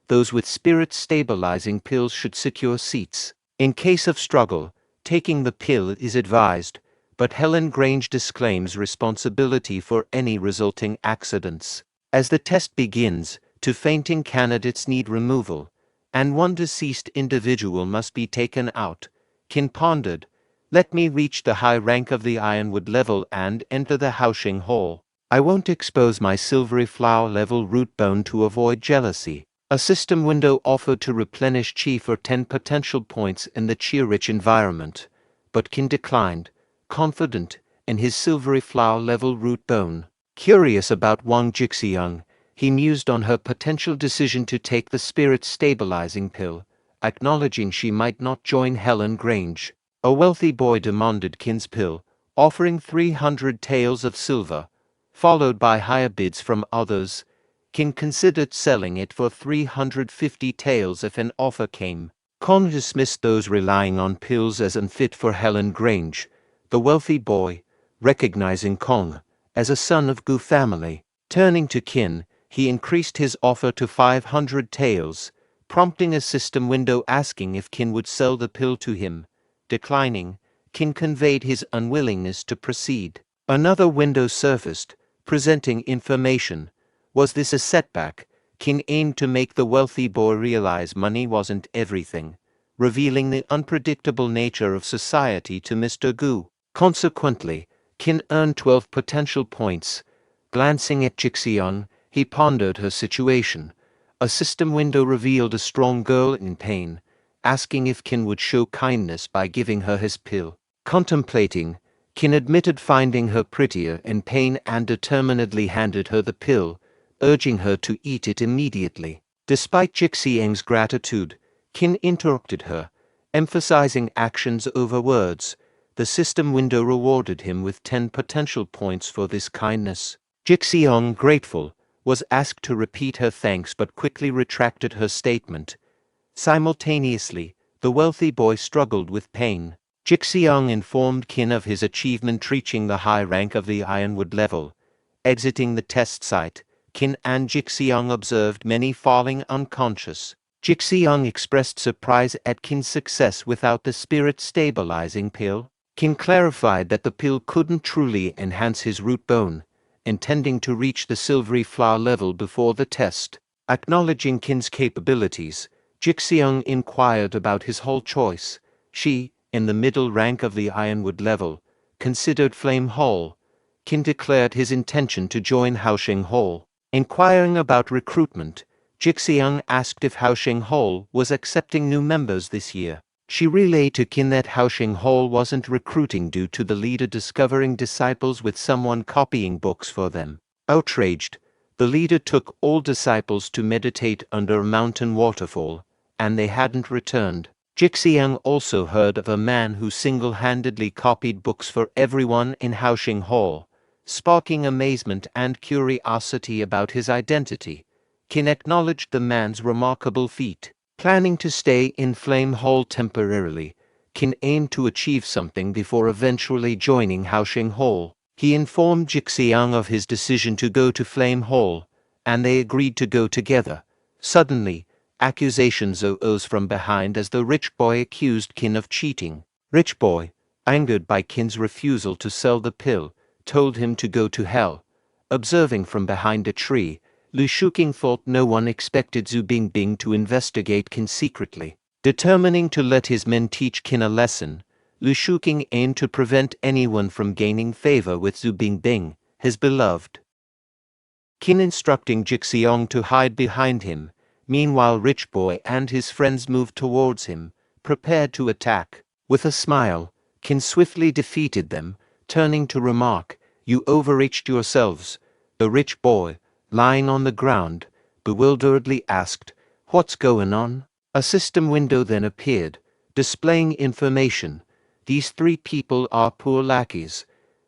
Those with spirit stabilizing pills should secure seats. In case of struggle, taking the pill is advised, but Helen Grange disclaims responsibility for any resulting accidents. As the test begins, 2 fainting candidates need removal, and 1 deceased individual must be taken out. Qin pondered, "Let me reach the high rank of the ironwood level and enter the Haoxing Hall. I won't expose my silvery flower level root bone to avoid jealousy." A system window offered to replenish Qi for 10 potential points in the Qi-rich environment, but Qin declined, confident in his silvery flower level root bone. Curious about Wang Jixiang, he mused on her potential decision to take the spirit stabilizing pill, acknowledging she might not join Helen Grange. A wealthy boy demanded Qin's pill, offering 300 taels of silver, followed by higher bids from others. Qin considered selling it for 350 taels if an offer came. Kong dismissed those relying on pills as unfit for Helen Grange. The wealthy boy, recognizing Kong as a son of Gu family, turning to Qin, he increased his offer to 500 taels, prompting a system window asking if Qin would sell the pill to him. Declining, Qin conveyed his unwillingness to proceed. Another window surfaced, presenting information. Was this a setback? Qin aimed to make the wealthy boy realize money wasn't everything, revealing the unpredictable nature of society to Mr. Gu. Consequently, Qin earned 12 potential points. Glancing at Jixiang, he pondered her situation. A system window revealed a strong girl in pain, asking if Qin would show kindness by giving her his pill. Contemplating, Qin admitted finding her prettier in pain and determinedly handed her the pill, urging her to eat it immediately. Despite Jixiang's gratitude, Qin interrupted her, emphasizing actions over words. The system window rewarded him with 10 potential points for this kindness. Jixiang, grateful, was asked to repeat her thanks but quickly retracted her statement. Simultaneously, the wealthy boy struggled with pain. Jixiang informed Qin of his achievement reaching the high rank of the ironwood level. Exiting the test site, Qin and Jixiang observed many falling unconscious. Jixiang expressed surprise at Qin's success without the spirit-stabilizing pill. Qin clarified that the pill couldn't truly enhance his root bone, intending to reach the silvery flower level before the test. Acknowledging Qin's capabilities, Jixiang inquired about his whole choice. She, in the middle rank of the ironwood level, considered Flame Hall. Qin declared his intention to join Haoxing Hall. Inquiring about recruitment, Jixiang asked if Haoxing Hall was accepting new members this year. She relayed to Qin that Haoxing Hall wasn't recruiting due to the leader discovering disciples with someone copying books for them. Outraged, the leader took all disciples to meditate under a mountain waterfall, and they hadn't returned. Jixiang also heard of a man who single-handedly copied books for everyone in Haoxing Hall, sparking amazement and curiosity about his identity. Qin acknowledged the man's remarkable feat. Planning to stay in Flame Hall temporarily, Qin aimed to achieve something before eventually joining Haoxing Hall. He informed Jixiang of his decision to go to Flame Hall, and they agreed to go together. Suddenly, accusations arose from behind as the rich boy accused Qin of cheating. Rich boy, angered by Qin's refusal to sell the pill, told him to go to hell. Observing from behind a tree, Lu Shuqing thought no one expected Zhu Bingbing to investigate Qin secretly. Determining to let his men teach Qin a lesson, Lu Shuqing aimed to prevent anyone from gaining favor with Zhu Bingbing, his beloved. Qin instructing Jixiang to hide behind him. Meanwhile, Rich Boy and his friends moved towards him, prepared to attack. With a smile, Qin swiftly defeated them, turning to remark, "You overreached yourselves." The Rich Boy, lying on the ground, bewilderedly asked, "What's going on?" A system window then appeared, displaying information. "These 3 people are poor lackeys.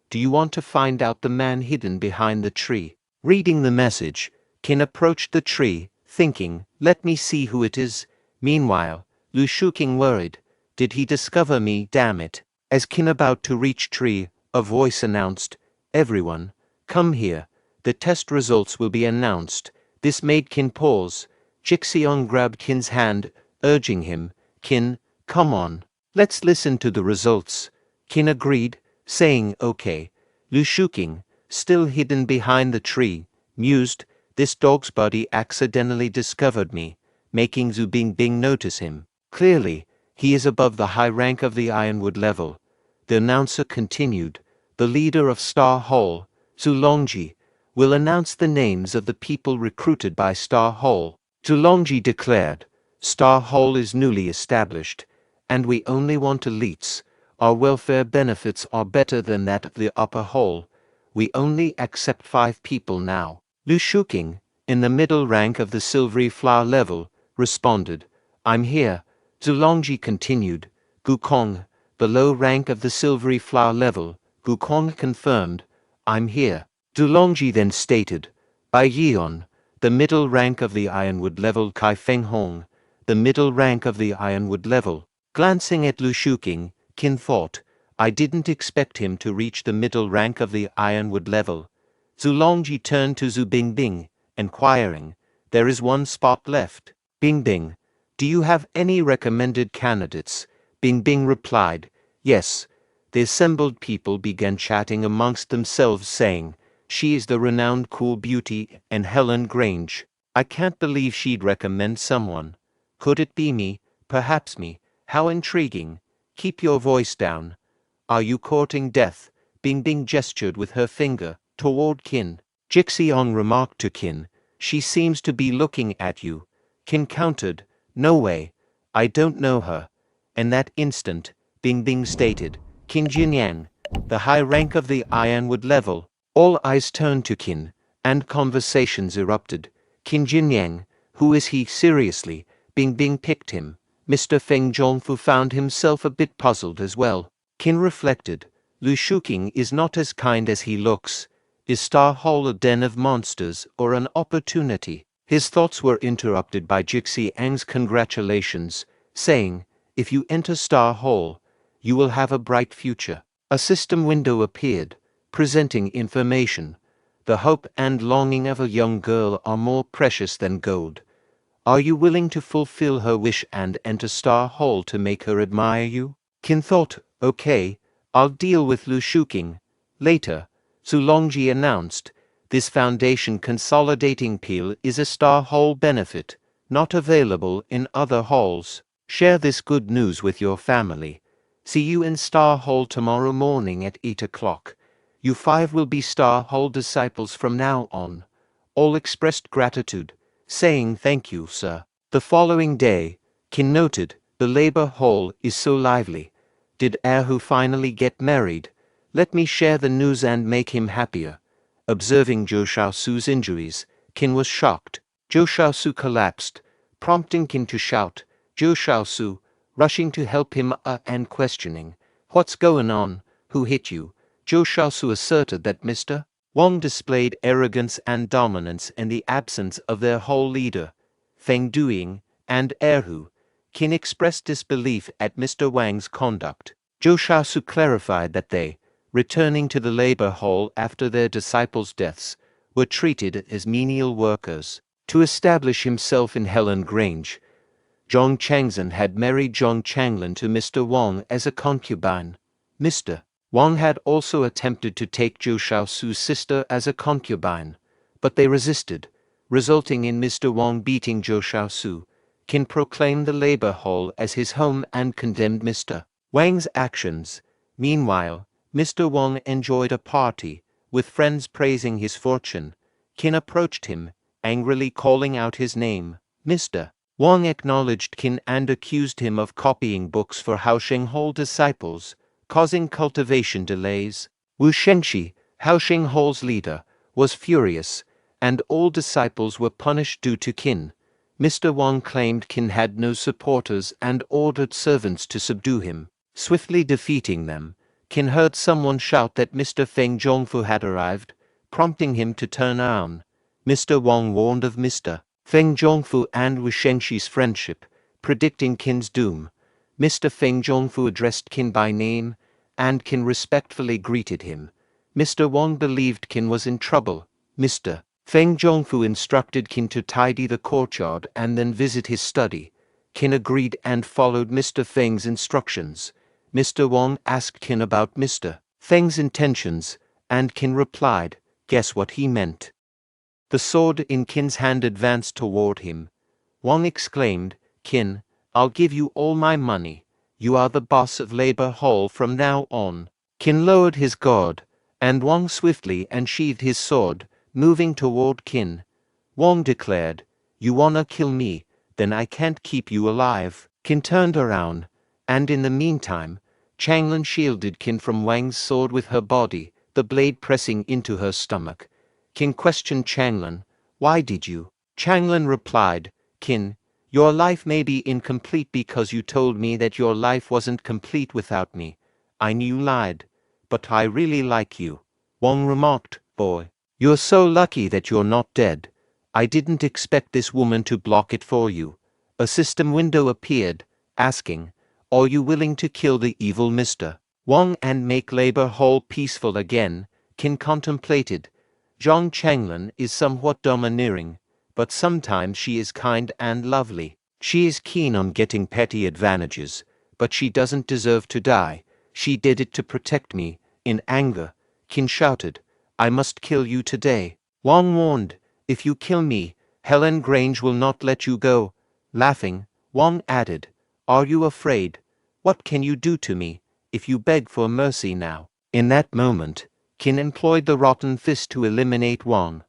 Do you want to find out the man hidden behind the tree?" Reading the message, Qin approached the tree, thinking, "Let me see who it is." Meanwhile, Lu Shuking worried. Did he discover me, damn it? As Qin about to reach tree, a voice announced, "Everyone, come here. The test results will be announced." This made Qin pause. Jixiong grabbed Qin's hand, urging him, "Qin, come on. Let's listen to the results." Qin agreed, saying okay. Lu Shuking, still hidden behind the tree, mused, "This dog's body accidentally discovered me, making Zhu Bingbing notice him. Clearly, he is above the high rank of the Ironwood level." The announcer continued, "The leader of Star Hall, Zhu Longji, will announce the names of the people recruited by Star Hall." Zhu Longji declared, "Star Hall is newly established, and we only want elites. Our welfare benefits are better than that of the upper hall. We only accept 5 people now." Lu Shuking, in the middle rank of the silvery flower level, responded, "I'm here." Zhu Longji continued, "Gukong, the low rank of the silvery flower level." Gukong confirmed, "I'm here." Zhu Longji then stated, "Bai Yion, the middle rank of the Ironwood level." Kai Feng Hong, the middle rank of the Ironwood level. Glancing at Lu Shuking, Qin thought, "I didn't expect him to reach the middle rank of the Ironwood level." Zhu Longji turned to Zhu Bingbing, inquiring, "There is one spot left. Bingbing, do you have any recommended candidates?" Bingbing replied, "Yes." The assembled people began chatting amongst themselves, saying, "She is the renowned cool beauty and Helen Grange. I can't believe she'd recommend someone. Could it be me? Perhaps me. How intriguing. Keep your voice down. Are you courting death?" Bingbing gestured with her finger toward Qin. Jixiong remarked to Qin, "She seems to be looking at you." Qin countered, "No way. I don't know her." In that instant, Bingbing stated, "Qin Jinyang, the high rank of the Ironwood level." All eyes turned to Qin, and conversations erupted. "Qin Jinyang, who is he seriously?" Bingbing picked him. Mr. Feng Zhongfu found himself a bit puzzled as well. Qin reflected, "Lu Shuking is not as kind as he looks. Is Star Hall a den of monsters or an opportunity?" His thoughts were interrupted by Jixiang's congratulations, saying, "If you enter Star Hall, you will have a bright future." A system window appeared, presenting information. "The hope and longing of a young girl are more precious than gold. Are you willing to fulfill her wish and enter Star Hall to make her admire you?" Qin thought, "Okay, I'll deal with Lu Shuking." Later, Zhu Longji announced, "This foundation consolidating peel is a Star Hall benefit, not available in other halls. Share this good news with your family. See you in Star Hall tomorrow morning at 8 o'clock. You 5 will be Star Hall disciples from now on." All expressed gratitude, saying, "Thank you, sir." The following day, Qin noted, "The labor hall is so lively. Did Erhu finally get married? Let me share the news and make him happier." Observing Zhou Shaosu's injuries, Qin was shocked. Zhou Shaosu collapsed, prompting Qin to shout, "Zhou Shaosu," rushing to help him and questioning, "What's going on? Who hit you?" Zhou Shaosu asserted that Mr. Wang displayed arrogance and dominance in the absence of their whole leader, Feng Duing, and Erhu. Qin expressed disbelief at Mr. Wang's conduct. Zhou Shaosu clarified that they, returning to the labor hall after their disciples' deaths, were treated as menial workers. To establish himself in Helen Grange, Zhong Changzhen had married Zhong Changlin to Mr. Wang as a concubine. Mr. Wang had also attempted to take Zhou Shaosu's sister as a concubine, but they resisted, resulting in Mr. Wang beating Zhou Shaosu. Qin proclaimed the labor hall as his home and condemned Mr. Wang's actions. Meanwhile, Mr. Wang enjoyed a party, with friends praising his fortune. Qin approached him, angrily calling out his name. Mr. Wang acknowledged Qin and accused him of copying books for Haosheng Hall disciples, causing cultivation delays. Wu Shengxi, Haosheng Hall's leader, was furious, and all disciples were punished due to Qin. Mr. Wang claimed Qin had no supporters and ordered servants to subdue him. Swiftly defeating them, Qin heard someone shout that Mr. Feng Zhongfu had arrived, prompting him to turn around. Mr. Wang warned of Mr. Feng Zhongfu and Wu Shengxi's friendship, predicting Qin's doom. Mr. Feng Zhongfu addressed Qin by name, and Qin respectfully greeted him. Mr. Wang believed Qin was in trouble. Mr. Feng Zhongfu instructed Qin to tidy the courtyard and then visit his study. Qin agreed and followed Mr. Feng's instructions. Mr. Wang asked Qin about Mr. Feng's intentions, and Qin replied, "Guess what he meant." The sword in Qin's hand advanced toward him. Wang exclaimed, "Qin, I'll give you all my money. You are the boss of Labor Hall from now on." Qin lowered his guard, and Wang swiftly unsheathed his sword, moving toward Qin. Wang declared, "You wanna kill me? Then I can't keep you alive." Qin turned around, and in the meantime, Changlin shielded Qin from Wang's sword with her body, the blade pressing into her stomach. Qin questioned Changlin, "Why did you?" Changlin replied, "Qin, your life may be incomplete because you told me that your life wasn't complete without me. I knew you lied, but I really like you." Wang remarked, "Boy, you're so lucky that you're not dead. I didn't expect this woman to block it for you." A system window appeared, asking, "Are you willing to kill the evil Mr. Wang and make Labor Hall peaceful again?" Qin contemplated. Zhang Changlin is somewhat domineering, but sometimes she is kind and lovely. She is keen on getting petty advantages, but she doesn't deserve to die. She did it to protect me. In anger, Qin shouted, "I must kill you today." Wang warned, "If you kill me, Helen Grange will not let you go." Laughing, Wang added, "Are you afraid? What can you do to me, if you beg for mercy now?" In that moment, Qin employed the rotten fist to eliminate Wang.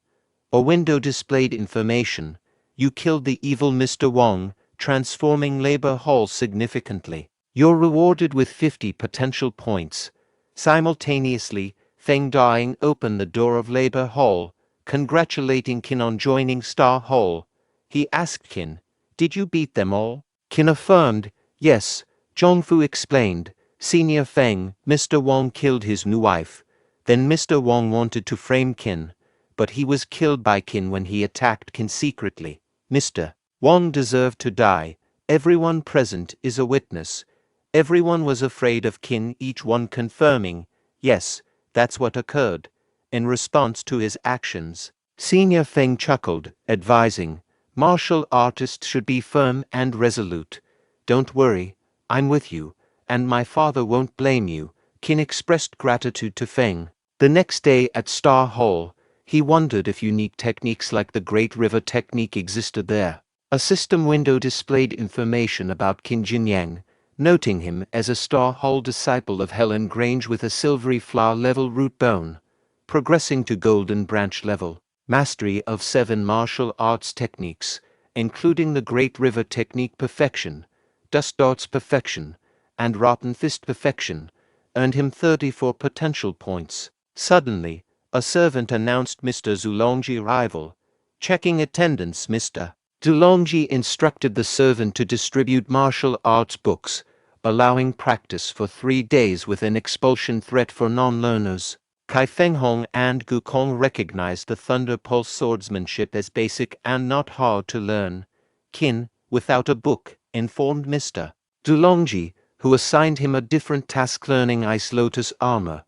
A window displayed information. You killed the evil Mr. Wang, transforming Labor Hall significantly. You're rewarded with 50 potential points. Simultaneously, Feng Daying opened the door of Labor Hall, congratulating Qin on joining Star Hall. He asked Qin, "Did you beat them all?" Qin affirmed, "Yes." Zhongfu explained, "Senior Feng, Mr. Wang killed his new wife. Then Mr. Wang wanted to frame Qin, but he was killed by Qin when he attacked Qin secretly. Mr. Wang deserved to die. Everyone present is a witness. Everyone was afraid of Qin, each one confirming, yes, that's what occurred." In response to his actions, Senior Feng chuckled, advising, "Martial artists should be firm and resolute. Don't worry, I'm with you, and my father won't blame you." Qin expressed gratitude to Feng. The next day at Star Hall, he wondered if unique techniques like the Great River technique existed there. A system window displayed information about Qin Jinyang, noting him as a Star Hall disciple of Helen Grange with a silvery flower level root bone, progressing to golden branch level, mastery of 7 martial arts techniques, including the Great River technique perfection, dust darts perfection, and rotten fist perfection, earned him 34 potential points. Suddenly, a servant announced Mr. Zulongji's arrival. Checking attendance, Mr. Zulongji instructed the servant to distribute martial arts books, allowing practice for 3 days with an expulsion threat for non-learners. Kai Fenghong and Gu Kong recognized the Thunder Pulse swordsmanship as basic and not hard to learn. Qin, without a book, informed Mr. Zulongji, who assigned him a different task learning Ice Lotus armor.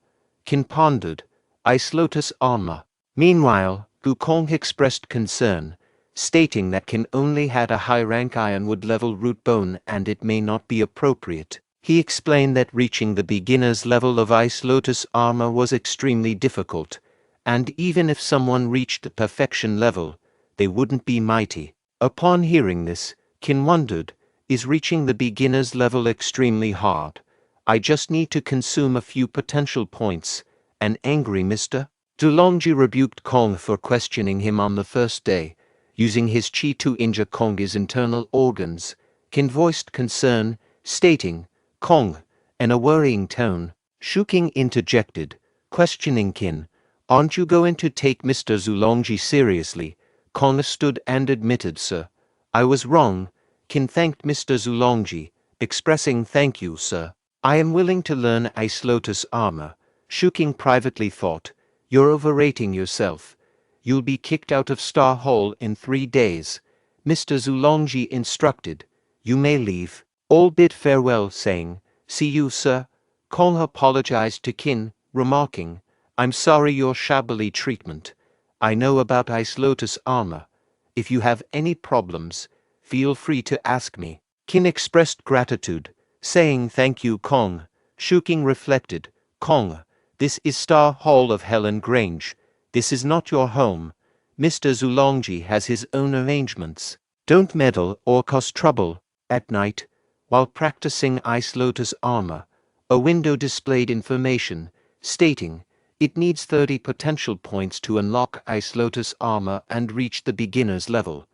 Qin pondered, Ice Lotus armor. Meanwhile, Gu Kong expressed concern, stating that Qin only had a high-rank ironwood level root bone and it may not be appropriate. He explained that reaching the beginner's level of Ice Lotus armor was extremely difficult, and even if someone reached the perfection level, they wouldn't be mighty. Upon hearing this, Qin wondered, is reaching the beginner's level extremely hard? I just need to consume a few potential points. An angry Mr. Zulongji rebuked Kong for questioning him on the first day, using his chi to injure Kong's internal organs. Qin voiced concern, stating, "Kong," in a worrying tone. Shuking interjected, questioning Qin, "Aren't you going to take Mr. Zulongji seriously?" Kong stood and admitted, "Sir, I was wrong." Qin thanked Mr. Zulongji, expressing, "Thank you, sir. I am willing to learn Ice Lotus armor." Shuking privately thought, "You're overrating yourself. You'll be kicked out of Star Hall in 3 days." Mr. Zulongji instructed, You may leave. All bid farewell, saying, "See you, sir." Kong apologized to Qin, remarking, "I'm sorry your shabbily treatment. I know about Ice Lotus armor. If you have any problems, feel free to ask me." Qin expressed gratitude, saying thank you. Kong. Shuking reflected, "Kong, this is Star Hall of Helan Grange. This is not your home. Mr. Zulongji has his own arrangements. Don't meddle or cause trouble." At night, while practicing Ice Lotus armor, a window displayed information stating it needs 30 potential points to unlock Ice Lotus armor and reach the beginner's level.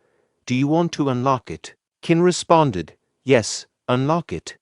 "Do you want to unlock it?" Qin responded, "Yes, unlock it."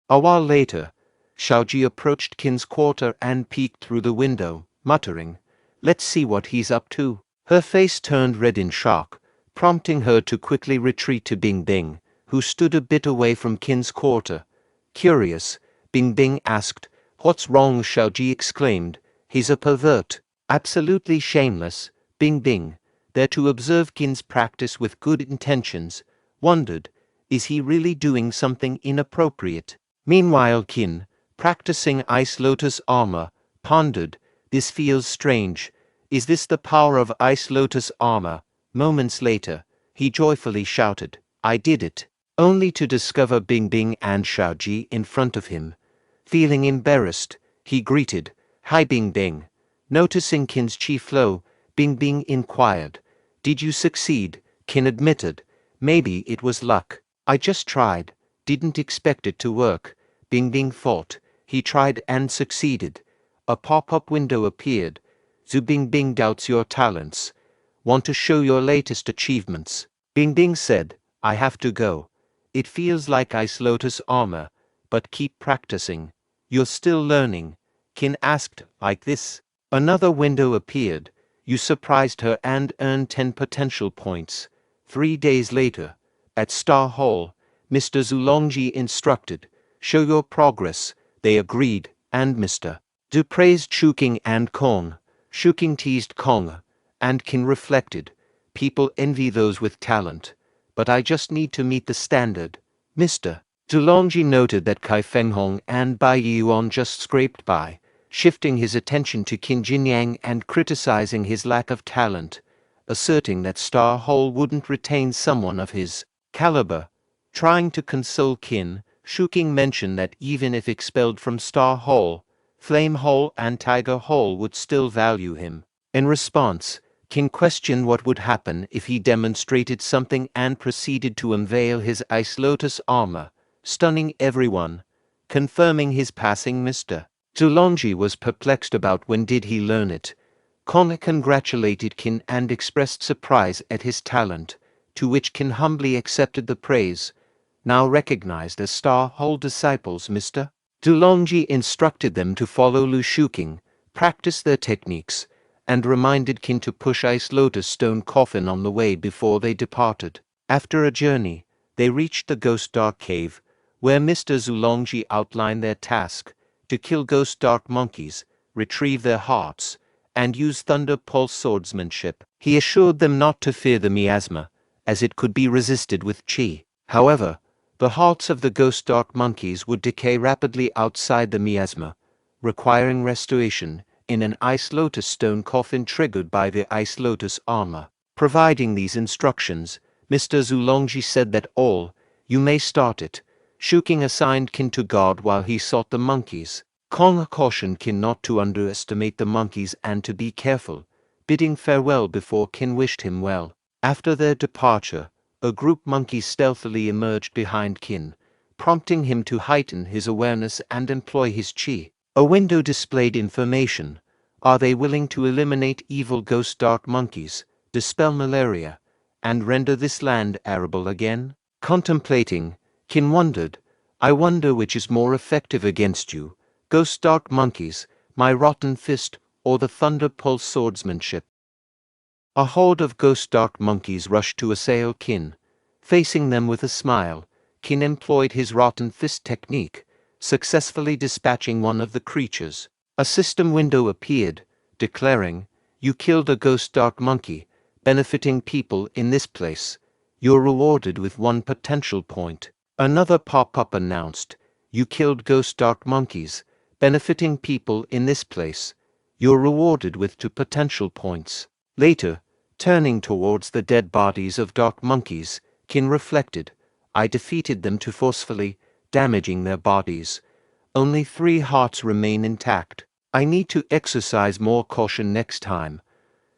A while later, Xiaoji approached Qin's quarter and peeked through the window, muttering, "Let's see what he's up to." Her face turned red in shock, prompting her to quickly retreat to Bing Bing, who stood a bit away from Qin's quarter. Curious, Bing Bing asked, "What's wrong?" Xiaoji exclaimed, "He's a pervert." Absolutely shameless, Bing Bing, there to observe Qin's practice with good intentions, wondered, is he really doing something inappropriate? Meanwhile Qin, practicing Ice Lotus armor, pondered, this feels strange. Is this the power of Ice Lotus armor? Moments later, he joyfully shouted, "I did it," only to discover Bing Bing and Xiaoji in front of him. Feeling embarrassed, he greeted, "Hi Bing Bing." Noticing Qin's chi flow, Bing Bing inquired, "Did you succeed?" Qin admitted, "Maybe it was luck. I just tried. Didn't expect it to work." Bing Bing thought, he tried and succeeded. A pop-up window appeared. "Zu Bing Bing doubts your talents. Want to show your latest achievements?" Bing Bing said, "I have to go. It feels like Ice Lotus armor, but keep practicing." "You're still learning?" Qin asked, like this. Another window appeared. You surprised her and earned 10 potential points. 3 days later, at Star Hall, Mr. Zulongji instructed, "Show your progress." They agreed, and Mr. Du praised Shuking and Kong. Shuking teased Kong, and Qin reflected, "People envy those with talent, but I just need to meet the standard." Mr. Zulongji noted that Kai Fenghong and Bai Yuan just scraped by, shifting his attention to Qin Jinyang and criticizing his lack of talent, asserting that Star Hall wouldn't retain someone of his caliber. Trying to console Qin, Shuking mentioned that even if expelled from Star Hall, Flame Hall and Tiger Hall would still value him. In response, Qin questioned what would happen if he demonstrated something and proceeded to unveil his Ice Lotus armor, stunning everyone, confirming his passing. Mr. Zulongji was perplexed about when did he learn it. Kong congratulated Qin and expressed surprise at his talent, to which Qin humbly accepted the praise. Now recognized as Star Hall disciples, Mr. Zulongji instructed them to follow Lu Shuking, practice their techniques, and reminded Qin to push Ice Lotus stone coffin on the way before they departed. After a journey, they reached the Ghost Dark Cave, where Mr. Zulongji outlined their task: to kill Ghost Dark monkeys, retrieve their hearts, and use Thunder Pulse swordsmanship. He assured them not to fear the miasma, as it could be resisted with chi. However, the hearts of the Ghost Dark monkeys would decay rapidly outside the miasma, requiring restoration in an Ice Lotus stone coffin triggered by the Ice Lotus armor. Providing these instructions, Mr. Zulongji said that you may start it. Shuking assigned Qin to guard while he sought the monkeys. Kong cautioned Qin not to underestimate the monkeys and to be careful, bidding farewell before Qin wished him well. After their departure, a group monkey stealthily emerged behind Qin, prompting him to heighten his awareness and employ his chi. A window displayed information. Are they willing to eliminate evil Ghost Dark monkeys, dispel malaria, and render this land arable again? Contemplating, Qin wondered, I wonder which is more effective against you, Ghost Dark monkeys, my rotten fist, or the Thunder Pulse swordsmanship. A horde of Ghost Dark monkeys rushed to assail Qin. Facing them with a smile, Qin employed his rotten fist technique, successfully dispatching one of the creatures. A system window appeared, declaring, "You killed a Ghost Dark monkey, benefiting people in this place. You're rewarded with 1 potential point. Another pop-up announced, you killed ghost dark monkeys, benefiting people in this place. You're rewarded with 2 potential points. Later, turning towards the dead bodies of dark monkeys, Qin reflected, I defeated them too forcefully, damaging their bodies. Only 3 hearts remain intact. I need to exercise more caution next time.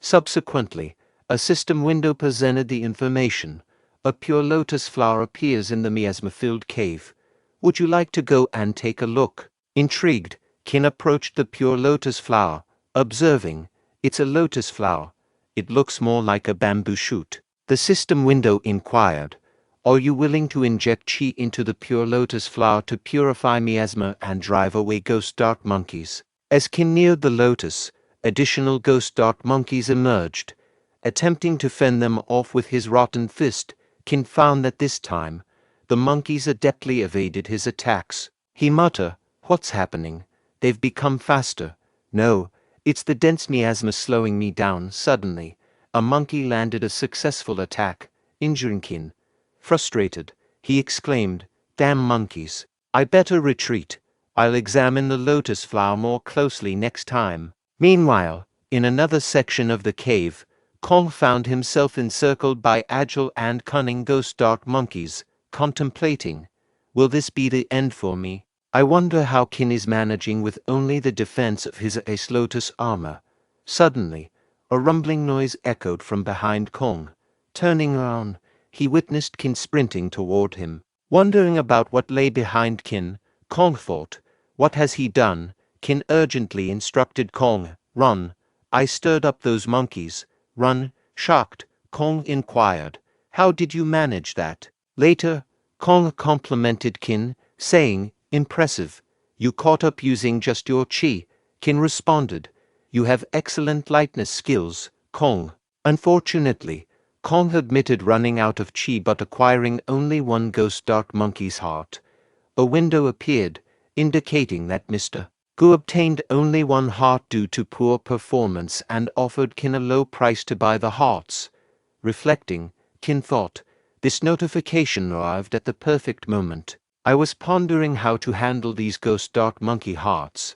Subsequently, a system window presented the information. A pure lotus flower appears in the miasma-filled cave. Would you like to go and take a look? Intrigued, Qin approached the pure lotus flower, observing, it's a lotus flower. It looks more like a bamboo shoot. The system window inquired, are you willing to inject qi into the pure lotus flower to purify miasma and drive away ghost dark monkeys? As Qin neared the lotus, additional ghost dark monkeys emerged. Attempting to fend them off with his rotten fist, Qin found that this time, the monkeys adeptly evaded his attacks. He muttered, what's happening? They've become faster. No, it's the dense miasma slowing me down. Suddenly, a monkey landed a successful attack, injuring Qin. Frustrated, he exclaimed, damn monkeys. I better retreat. I'll examine the lotus flower more closely next time. Meanwhile, in another section of the cave, Kong found himself encircled by agile and cunning ghost dark monkeys, contemplating, will this be the end for me? I wonder how Qin is managing with only the defense of his ace lotus armor. Suddenly, a rumbling noise echoed from behind Kong. Turning around, he witnessed Qin sprinting toward him. Wondering about what lay behind Qin, Kong thought, what has he done? Qin urgently instructed Kong, run. I stirred up those monkeys. Run. Shocked, Kong inquired, how did you manage that? Later, Kong complimented Qin, saying, impressive. You caught up using just your qi. Qin responded, you have excellent lightness skills, Kong. Unfortunately, Kong admitted running out of qi but acquiring only 1 ghost dark monkey's heart. A window appeared, indicating that Mr. Gu obtained only 1 heart due to poor performance and offered Qin a low price to buy the hearts. Reflecting, Qin thought, this notification arrived at the perfect moment. I was pondering how to handle these ghost dark monkey hearts.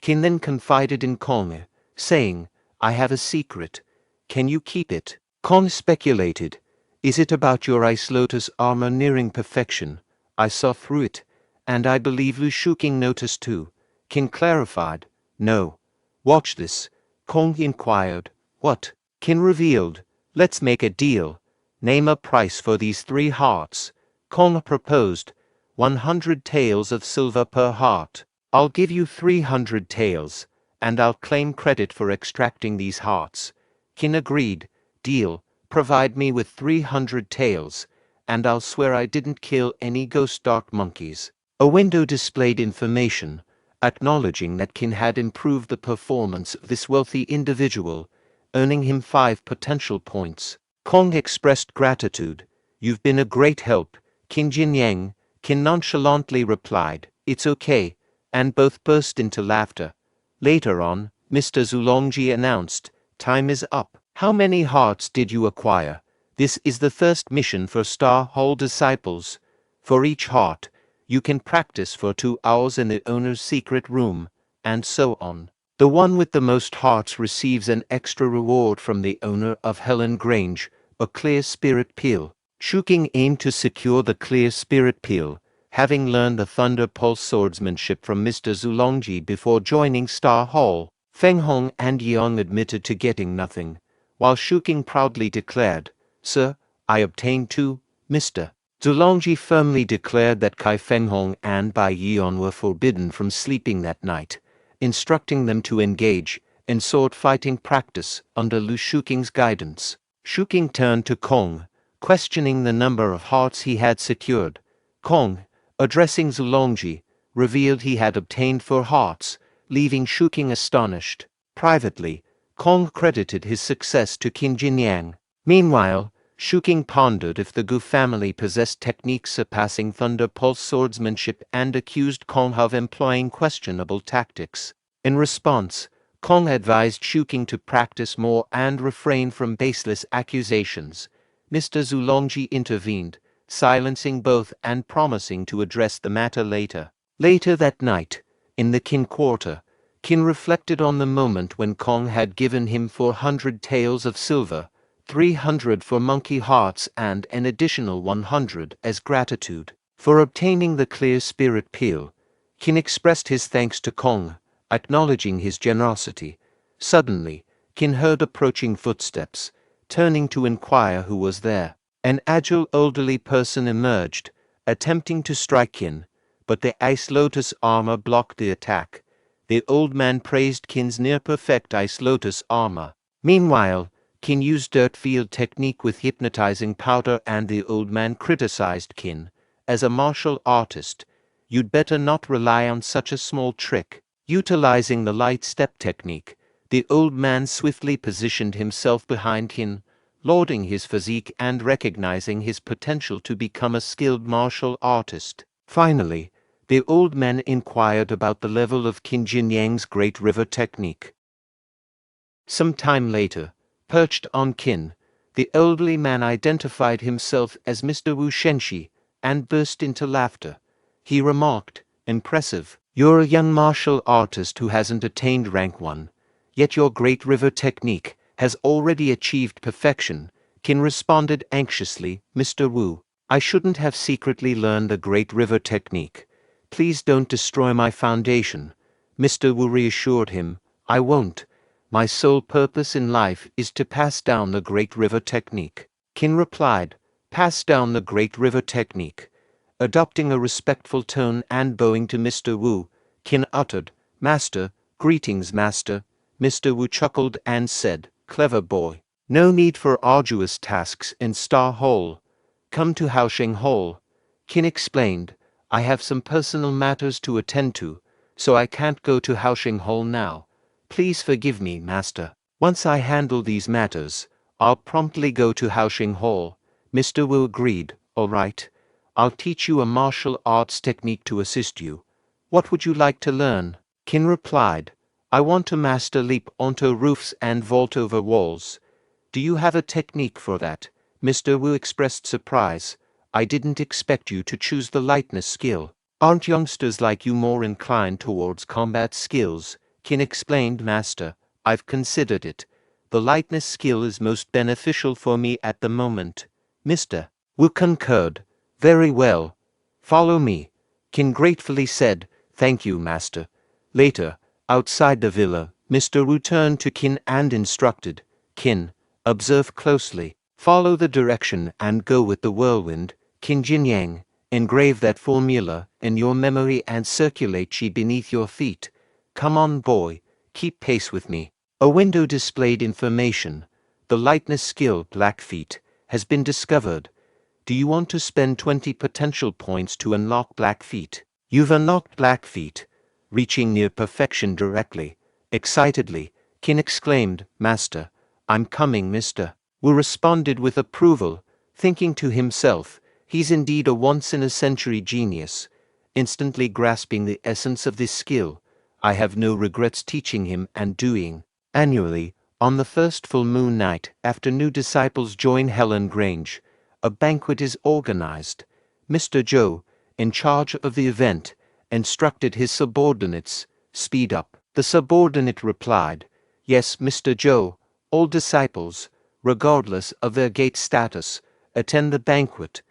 Qin then confided in Kong, saying, I have a secret. Can you keep it? Kong speculated, is it about your ice lotus armor nearing perfection? I saw through it, and I believe Lu Shuking noticed too. Qin clarified, no. Watch this. Kong inquired, what? Qin revealed, let's make a deal. Name a price for these 3 hearts. Kong proposed, 100 taels of silver per heart. I'll give you 300 taels, and I'll claim credit for extracting these hearts. Qin agreed, deal, provide me with 300 taels, and I'll swear I didn't kill any ghost dark monkeys. A window displayed information, acknowledging that Qin had improved the performance of this wealthy individual, earning him 5 potential points. Kong expressed gratitude. You've been a great help, Qin Jinyang. Qin nonchalantly replied, it's okay, and both burst into laughter. Later on, Mr. Zulongji announced, time is up. How many hearts did you acquire? This is the first mission for Star Hall disciples. For each heart, you can practice for 2 hours in the owner's secret room, and so on. The one with the most hearts receives an extra reward from the owner of Helan Grange, a clear spirit peel. Shuking aimed to secure the clear spirit peel, having learned the Thunder Pulse swordsmanship from Mr. Zulongji before joining Star Hall. Feng Hong and Yeong admitted to getting nothing, while Shuking proudly declared, Sir, I obtained 2, Mr. Zulongji firmly declared that Kai Feng Hong and Bai Yeon were forbidden from sleeping that night, instructing them to engage in sword fighting practice under Lu Shuking's guidance. Shuking turned to Kong, questioning the number of hearts he had secured. Kong, addressing Zulongji, revealed he had obtained 4 hearts, leaving Shuking astonished. Privately, Kong credited his success to Qin Jinyang. Meanwhile, Shuking pondered if the Gu family possessed techniques surpassing Thunder Pulse swordsmanship and accused Kong of employing questionable tactics. In response, Kong advised Shuking to practice more and refrain from baseless accusations. Mr. Zulongji intervened, silencing both and promising to address the matter later. Later that night, in the Qin quarter, Qin reflected on the moment when Kong had given him 400 taels of silver, 300 for monkey hearts and an additional 100 as gratitude for obtaining the clear spirit peel. Qin expressed his thanks to Kong, acknowledging his generosity. Suddenly, Qin heard approaching footsteps. Turning to inquire who was there, an agile elderly person emerged, attempting to strike Qin, but the ice lotus armor blocked the attack. The old man praised Qin's near-perfect ice lotus armor. Meanwhile, Qin used dirt field technique with hypnotizing powder, and the old man criticized Qin. As a martial artist, you'd better not rely on such a small trick. Utilizing the light step technique, the old man swiftly positioned himself behind Qin, lauding his physique and recognizing his potential to become a skilled martial artist. Finally, the old man inquired about the level of Qin Jinyang's Great River technique. Some time later, perched on Qin, the elderly man identified himself as Mr. Wu Shenxi and burst into laughter. He remarked, "Impressive. You're a young martial artist who hasn't attained rank 1. Yet your Great River technique has already achieved perfection." Qin responded anxiously, "Mr. Wu, I shouldn't have secretly learned the Great River technique. Please don't destroy my foundation." Mr. Wu reassured him, "I won't. My sole purpose in life is to pass down the Great River technique." Qin replied, "Pass down the Great River technique." Adopting a respectful tone and bowing to Mr. Wu, Qin uttered, "Master, greetings, Master." Mr. Wu chuckled and said, "Clever boy. No need for arduous tasks in Star Hall. Come to Haosheng Hall." Qin explained, "I have some personal matters to attend to, so I can't go to Haosheng Hall now. Please forgive me, Master. Once I handle these matters, I'll promptly go to Haosheng Hall." Mr. Wu agreed, "All right. I'll teach you a martial arts technique to assist you. What would you like to learn?" Qin replied, "I want to master leap onto roofs and vault over walls. Do you have a technique for that?" Mr. Wu expressed surprise. "I didn't expect you to choose the lightness skill. Aren't youngsters like you more inclined towards combat skills?" Qin explained, "Master, I've considered it. The lightness skill is most beneficial for me at the moment." Mr. Wu concurred. "Very well. Follow me." Qin gratefully said, "Thank you, Master." Later, outside the villa, Mr. Wu turned to Qin and instructed, "Qin, observe closely. Follow the direction and go with the whirlwind. Qin Jinyang, engrave that formula in your memory and circulate chi beneath your feet. Come on, boy, keep pace with me." A window displayed information. The lightness skill, Blackfeet, has been discovered. Do you want to spend 20 potential points to unlock Blackfeet? You've unlocked Blackfeet, reaching near perfection directly. Excitedly, Qin exclaimed, "Master, I'm coming, Mr. Wu responded with approval, thinking to himself, he's indeed a once-in-a-century genius. Instantly grasping the essence of this skill, I have no regrets teaching him and doing. Annually, on the first full moon night after new disciples join Helan Grange, a banquet is organized. Mr. Zhou, in charge of the event, instructed his subordinates, "Speed up." The subordinate replied, "Yes, Mr. Zhou, all disciples, regardless of their gate status, attend the banquet."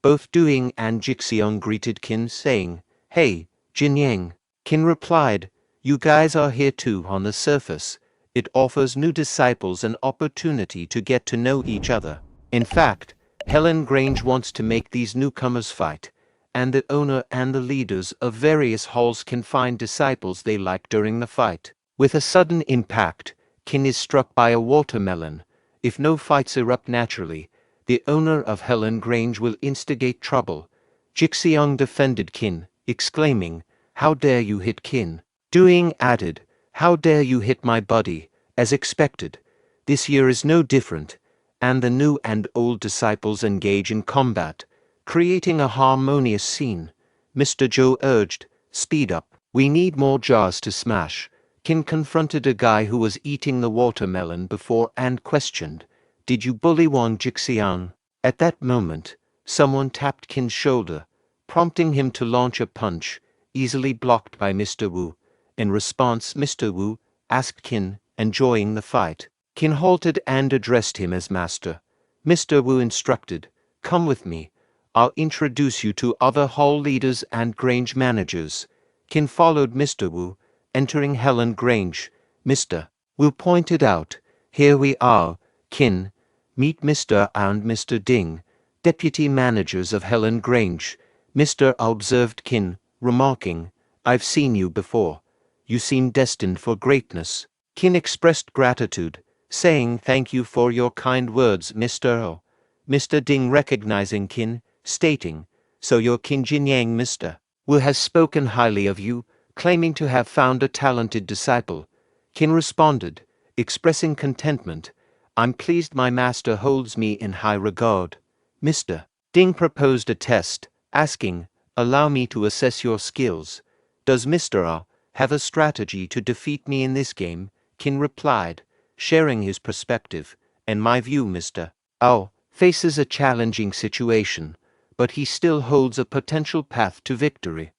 Both Duing and Jixiong greeted Qin, saying, "Hey, Jinyang." Qin replied, "You guys are here too. On the surface, it offers new disciples an opportunity to get to know each other. In fact, Helan Grange wants to make these newcomers fight, and the owner and the leaders of various halls can find disciples they like during the fight." With a sudden impact, Qin is struck by a watermelon. If no fights erupt naturally, the owner of Helan Grange will instigate trouble. Jixiong defended Qin, exclaiming, "How dare you hit Qin?" Duing added, "How dare you hit my buddy?" As expected, this year is no different, and the new and old disciples engage in combat, creating a harmonious scene. Mr. Zhou urged, "Speed up. We need more jars to smash." Qin confronted a guy who was eating the watermelon before and questioned, "Did you bully Wang Jixiang?" At that moment, someone tapped Qin's shoulder, prompting him to launch a punch, easily blocked by Mr. Wu. In response, Mr. Wu asked Qin, enjoying the fight. Qin halted and addressed him as master. Mr. Wu instructed, "Come with me. I'll introduce you to other hall leaders and Grange managers." Qin followed Mr. Wu, entering Helan Grange. Mr. Wu pointed out, "Here we are, Qin. Meet Mr. and Mr. Ding, deputy managers of Helan Grange." Mr. observed Qin, remarking, "I've seen you before. You seem destined for greatness." Qin expressed gratitude, saying, "Thank you for your kind words, Mr. O." Mr. Ding recognizing Qin, stating, "So you're Qin Jinyang, Mr. Wu has spoken highly of you, claiming to have found a talented disciple." Qin responded, expressing contentment, "I'm pleased my master holds me in high regard." Mr. Ding proposed a test, asking, "Allow me to assess your skills. Does Mr. A have a strategy to defeat me in this game?" Qin replied, sharing his perspective. "In my view, Mr. A faces a challenging situation, but he still holds a potential path to victory."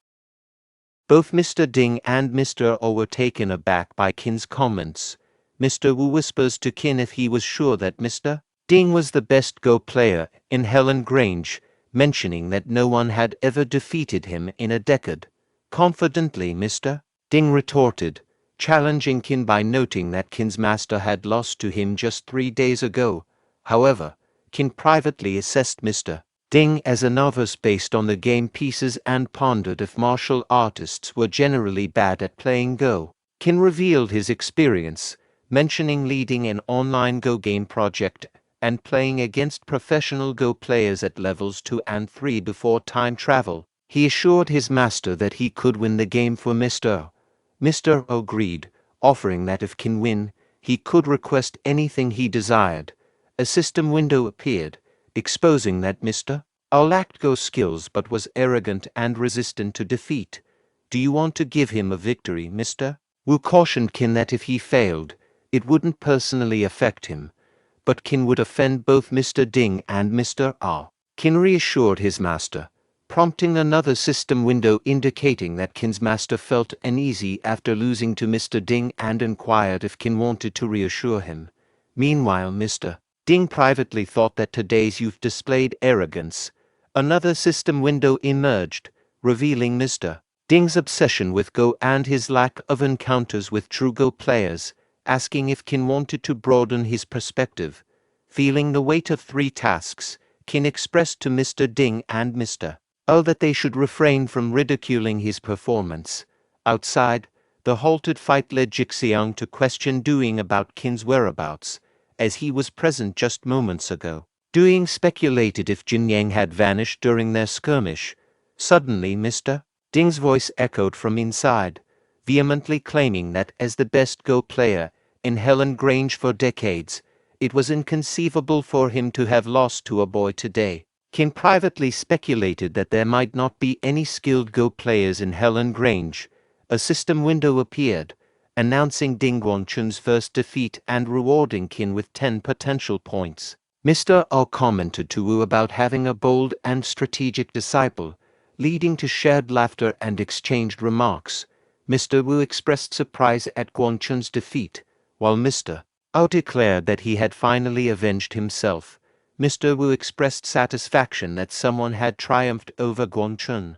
Both Mr. Ding and Mr. O were taken aback by Qin's comments. Mr. Wu whispers to Qin if he was sure that Mr. Ding was the best Go player in Helan Grange, mentioning that no one had ever defeated him in a decade. Confidently, Mr. Ding retorted, challenging Qin by noting that Qin's master had lost to him just 3 days ago. However, Qin privately assessed Mr. Ding as a novice based on the game pieces and pondered if martial artists were generally bad at playing Go. Qin revealed his experience, mentioning leading an online Go game project and playing against professional Go players at levels 2 and 3 before time travel. He assured his master that he could win the game for Mr. O. Mr. O agreed, offering that if Qin win, he could request anything he desired. A system window appeared, exposing that Mr. O lacked Go skills but was arrogant and resistant to defeat. "Do you want to give him a victory, Mr. Wu?" cautioned Qin that if he failed, it wouldn't personally affect him, but Qin would offend both Mr. Ding and Mr. A. Qin reassured his master, prompting another system window indicating that Qin's master felt uneasy after losing to Mr. Ding and inquired if Qin wanted to reassure him. Meanwhile, Mr. Ding privately thought that today's youth displayed arrogance. Another system window emerged, revealing Mr. Ding's obsession with Go and his lack of encounters with true Go players, asking if Qin wanted to broaden his perspective. Feeling the weight of 3 tasks, Qin expressed to Mr. Ding and Mr. O that they should refrain from ridiculing his performance. Outside, the halted fight led Jixiang to question Doing about Qin's whereabouts, as he was present just moments ago. Doing speculated if Jinyang had vanished during their skirmish. Suddenly, Mr. Ding's voice echoed from inside, vehemently claiming that as the best Go player in Helan Grange for decades, it was inconceivable for him to have lost to a boy today. Qin privately speculated that there might not be any skilled Go players in Helan Grange. A system window appeared, announcing Ding Guanchun's first defeat and rewarding Qin with 10 potential points. Mr. O commented to Wu about having a bold and strategic disciple, leading to shared laughter and exchanged remarks. Mr. Wu expressed surprise at Guanchun's defeat, while Mr. O declared that he had finally avenged himself. Mr. Wu expressed satisfaction that someone had triumphed over Guanchun.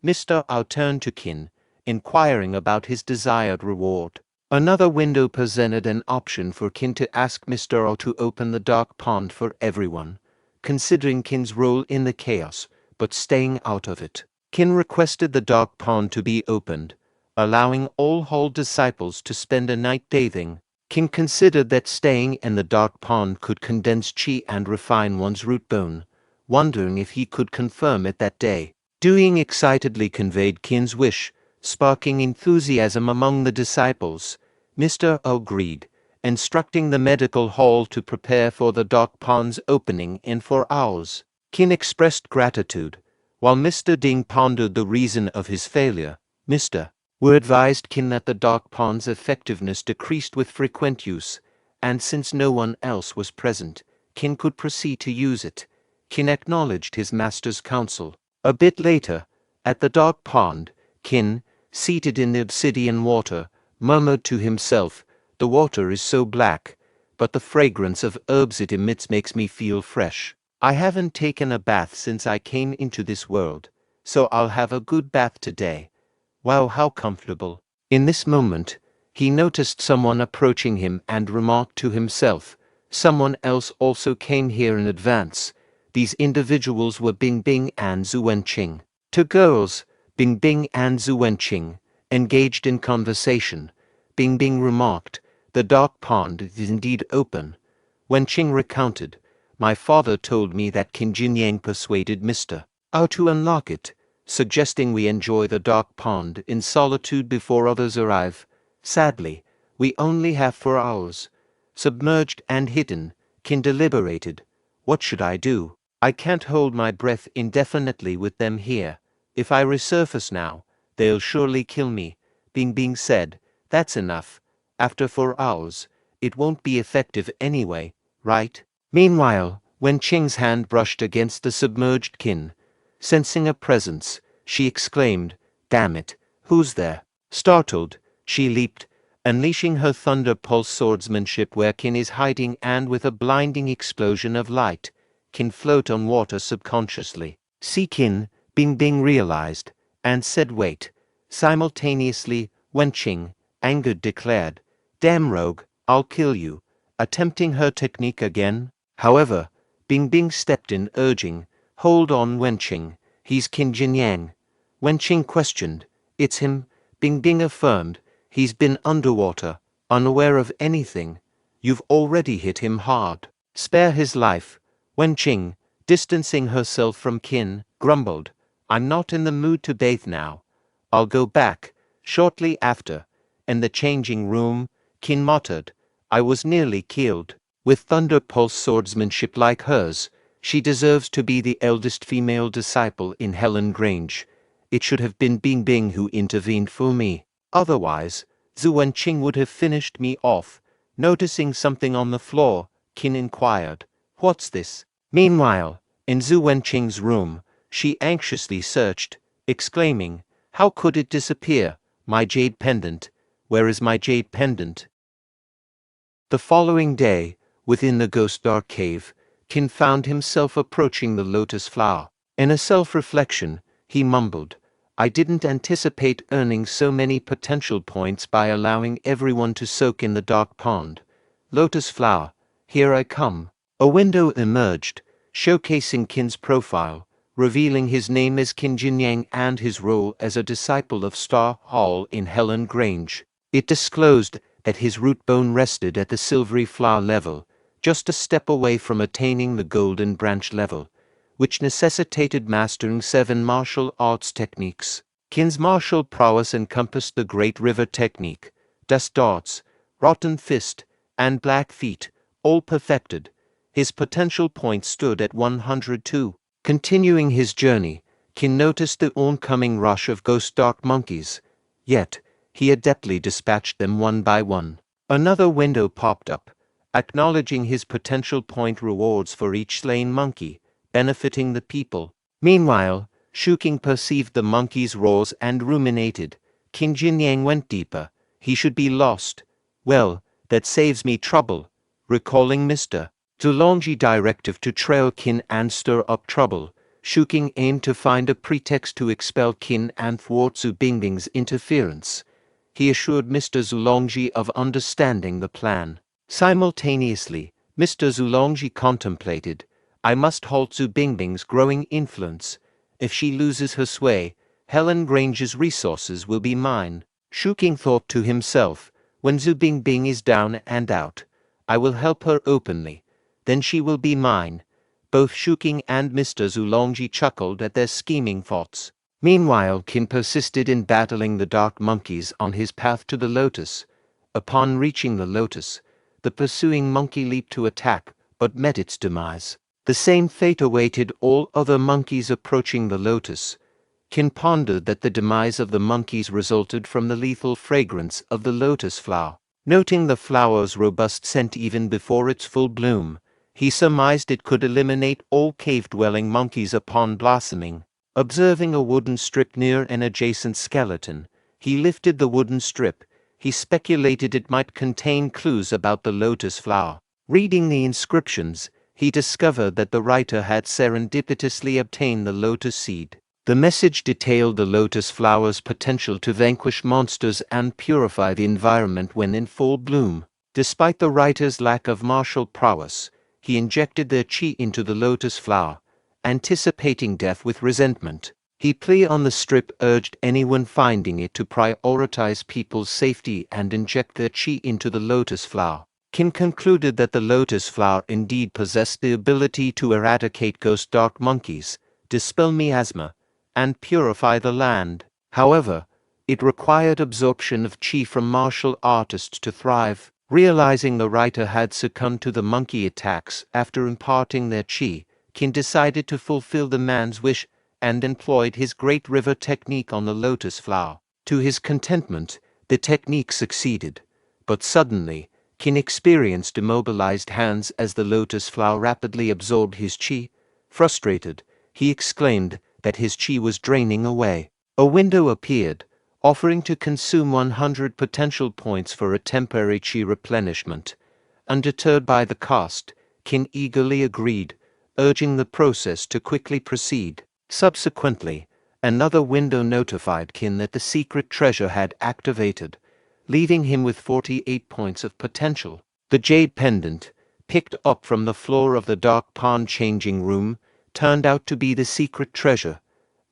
Mr. O turned to Qin, inquiring about his desired reward. Another window presented an option for Qin to ask Mr. O to open the dark pond for everyone, considering Qin's role in the chaos, but staying out of it. Qin requested the dark pond to be opened, allowing all Hall disciples to spend a night bathing. Qin considered that staying in the dark pond could condense qi and refine one's root bone, wondering if he could confirm it that day. Doing excitedly conveyed Qin's wish, sparking enthusiasm among the disciples. Mr. O agreed, instructing the medical hall to prepare for the dark pond's opening in 4 hours. Qin expressed gratitude, while Mr. Ding pondered the reason of his failure. Mr. Wu advised Qin that the dark pond's effectiveness decreased with frequent use, and since no one else was present, Qin could proceed to use it. Qin acknowledged his master's counsel. A bit later, at the dark pond, Qin, seated in the obsidian water, murmured to himself, "The water is so black, but the fragrance of herbs it emits makes me feel fresh. I haven't taken a bath since I came into this world, so I'll have a good bath today. Wow, how comfortable." In this moment, he noticed someone approaching him and remarked to himself, "Someone else also came here in advance." These individuals were Bing Bing and Zhu Wenqing. Two girls, Bing Bing and Zhu Wenqing, engaged in conversation. Bing Bing remarked, "The dark pond is indeed open." Wenqing recounted, "My father told me that Qin Jinyang persuaded Mr. Ao to unlock it, suggesting we enjoy the dark pond in solitude before others arrive. Sadly, we only have 4 hours. Submerged and hidden, Qin deliberated. What should I do? I can't hold my breath indefinitely with them here. If I resurface now, they'll surely kill me." Bing Bing said, "That's enough. After 4 hours, it won't be effective anyway, right?" Meanwhile, when Qing's hand brushed against the submerged Qin, sensing a presence, she exclaimed, "Damn it, who's there?" Startled, she leaped, unleashing her thunder pulse swordsmanship where Qin is hiding, and with a blinding explosion of light, Qin float on water subconsciously. "See Qin," Bing Bing realized, and said wait. Simultaneously, Wenqing, angered, declared, "Damn rogue, I'll kill you," attempting her technique again. However, Bing Bing stepped in, urging, "Hold on, Wenqing, he's Qin Jinyang." Wenqing questioned, "It's him," Bing Bing affirmed. "He's been underwater, unaware of anything. You've already hit him hard. Spare his life." Wenqing, distancing herself from Qin, grumbled, "I'm not in the mood to bathe now. I'll go back." Shortly after, in the changing room, Qin muttered, "I was nearly killed." With thunder pulse swordsmanship like hers, she deserves to be the eldest female disciple in Helan Grange. It should have been Bing Bing who intervened for me. Otherwise, Zhu Wenqing would have finished me off. Noticing something on the floor, Qin inquired, "What's this?" Meanwhile, in Zhu Wenqing's room, she anxiously searched, exclaiming, "How could it disappear? My jade pendant. Where is my jade pendant?" The following day, within the ghost dark cave, Qin found himself approaching the lotus flower. In a self-reflection, he mumbled, "I didn't anticipate earning so many potential points by allowing everyone to soak in the dark pond. Lotus flower, here I come." A window emerged, showcasing Qin's profile, revealing his name as Qin Jinyang and his role as a disciple of Star Hall in Helan Grange. It disclosed that his root bone rested at the silvery flower level, just a step away from attaining the golden branch level, which necessitated mastering 7 martial arts techniques. Qin's martial prowess encompassed the Great River technique, Dust Darts, Rotten Fist, and Black Feet, all perfected. His potential point stood at 102. Continuing his journey, Qin noticed the oncoming rush of ghost dark monkeys, yet he adeptly dispatched them one by one. Another window popped up, acknowledging his potential point rewards for each slain monkey, benefiting the people. Meanwhile, Shuking perceived the monkey's roars and ruminated. Qin Jinyang went deeper. He should be lost. Well, that saves me trouble. Recalling Mr. Zulongji's directive to trail Qin and stir up trouble, Shuking aimed to find a pretext to expel Qin and thwart Zhu Bingbing's interference. He assured Mr. Zulongji of understanding the plan. Simultaneously, Mr. Zulongji contemplated, "I must halt Zhu Bingbing's growing influence. If she loses her sway, Helan Grange's resources will be mine." Shuking thought to himself, "When Zhu Bingbing is down and out, I will help her openly. Then she will be mine." Both Shuking and Mr. Zulongji chuckled at their scheming thoughts. Meanwhile, Qin persisted in battling the dark monkeys on his path to the lotus. Upon reaching the lotus, the pursuing monkey leaped to attack, but met its demise. The same fate awaited all other monkeys approaching the lotus. Qin pondered that the demise of the monkeys resulted from the lethal fragrance of the lotus flower. Noting the flower's robust scent even before its full bloom, He surmised it could eliminate all cave-dwelling monkeys upon blossoming. Observing a wooden strip near an adjacent skeleton, he lifted the wooden strip. He speculated it might contain clues about the lotus flower. Reading the inscriptions, he discovered that the writer had serendipitously obtained the lotus seed. The message detailed the lotus flower's potential to vanquish monsters and purify the environment when in full bloom. Despite the writer's lack of martial prowess, he injected their chi into the lotus flower, anticipating death with resentment. He plea on the strip urged anyone finding it to prioritize people's safety and inject their chi into the lotus flower. Qin concluded that the lotus flower indeed possessed the ability to eradicate ghost dark monkeys, dispel miasma, and purify the land. However, it required absorption of chi from martial artists to thrive. Realizing the writer had succumbed to the monkey attacks after imparting their chi, Qin decided to fulfill the man's wish and employed his Great River technique on the lotus flower. To his contentment, the technique succeeded. But suddenly, Qin experienced immobilized hands as the lotus flower rapidly absorbed his chi. Frustrated, he exclaimed that his chi was draining away. A window appeared, offering to consume 100 potential points for a temporary chi replenishment. Undeterred by the cost, Qin eagerly agreed, urging the process to quickly proceed. Subsequently, another window notified Qin that the secret treasure had activated, leaving him with 48 points of potential. The jade pendant, picked up from the floor of the dark pond changing room, turned out to be the secret treasure,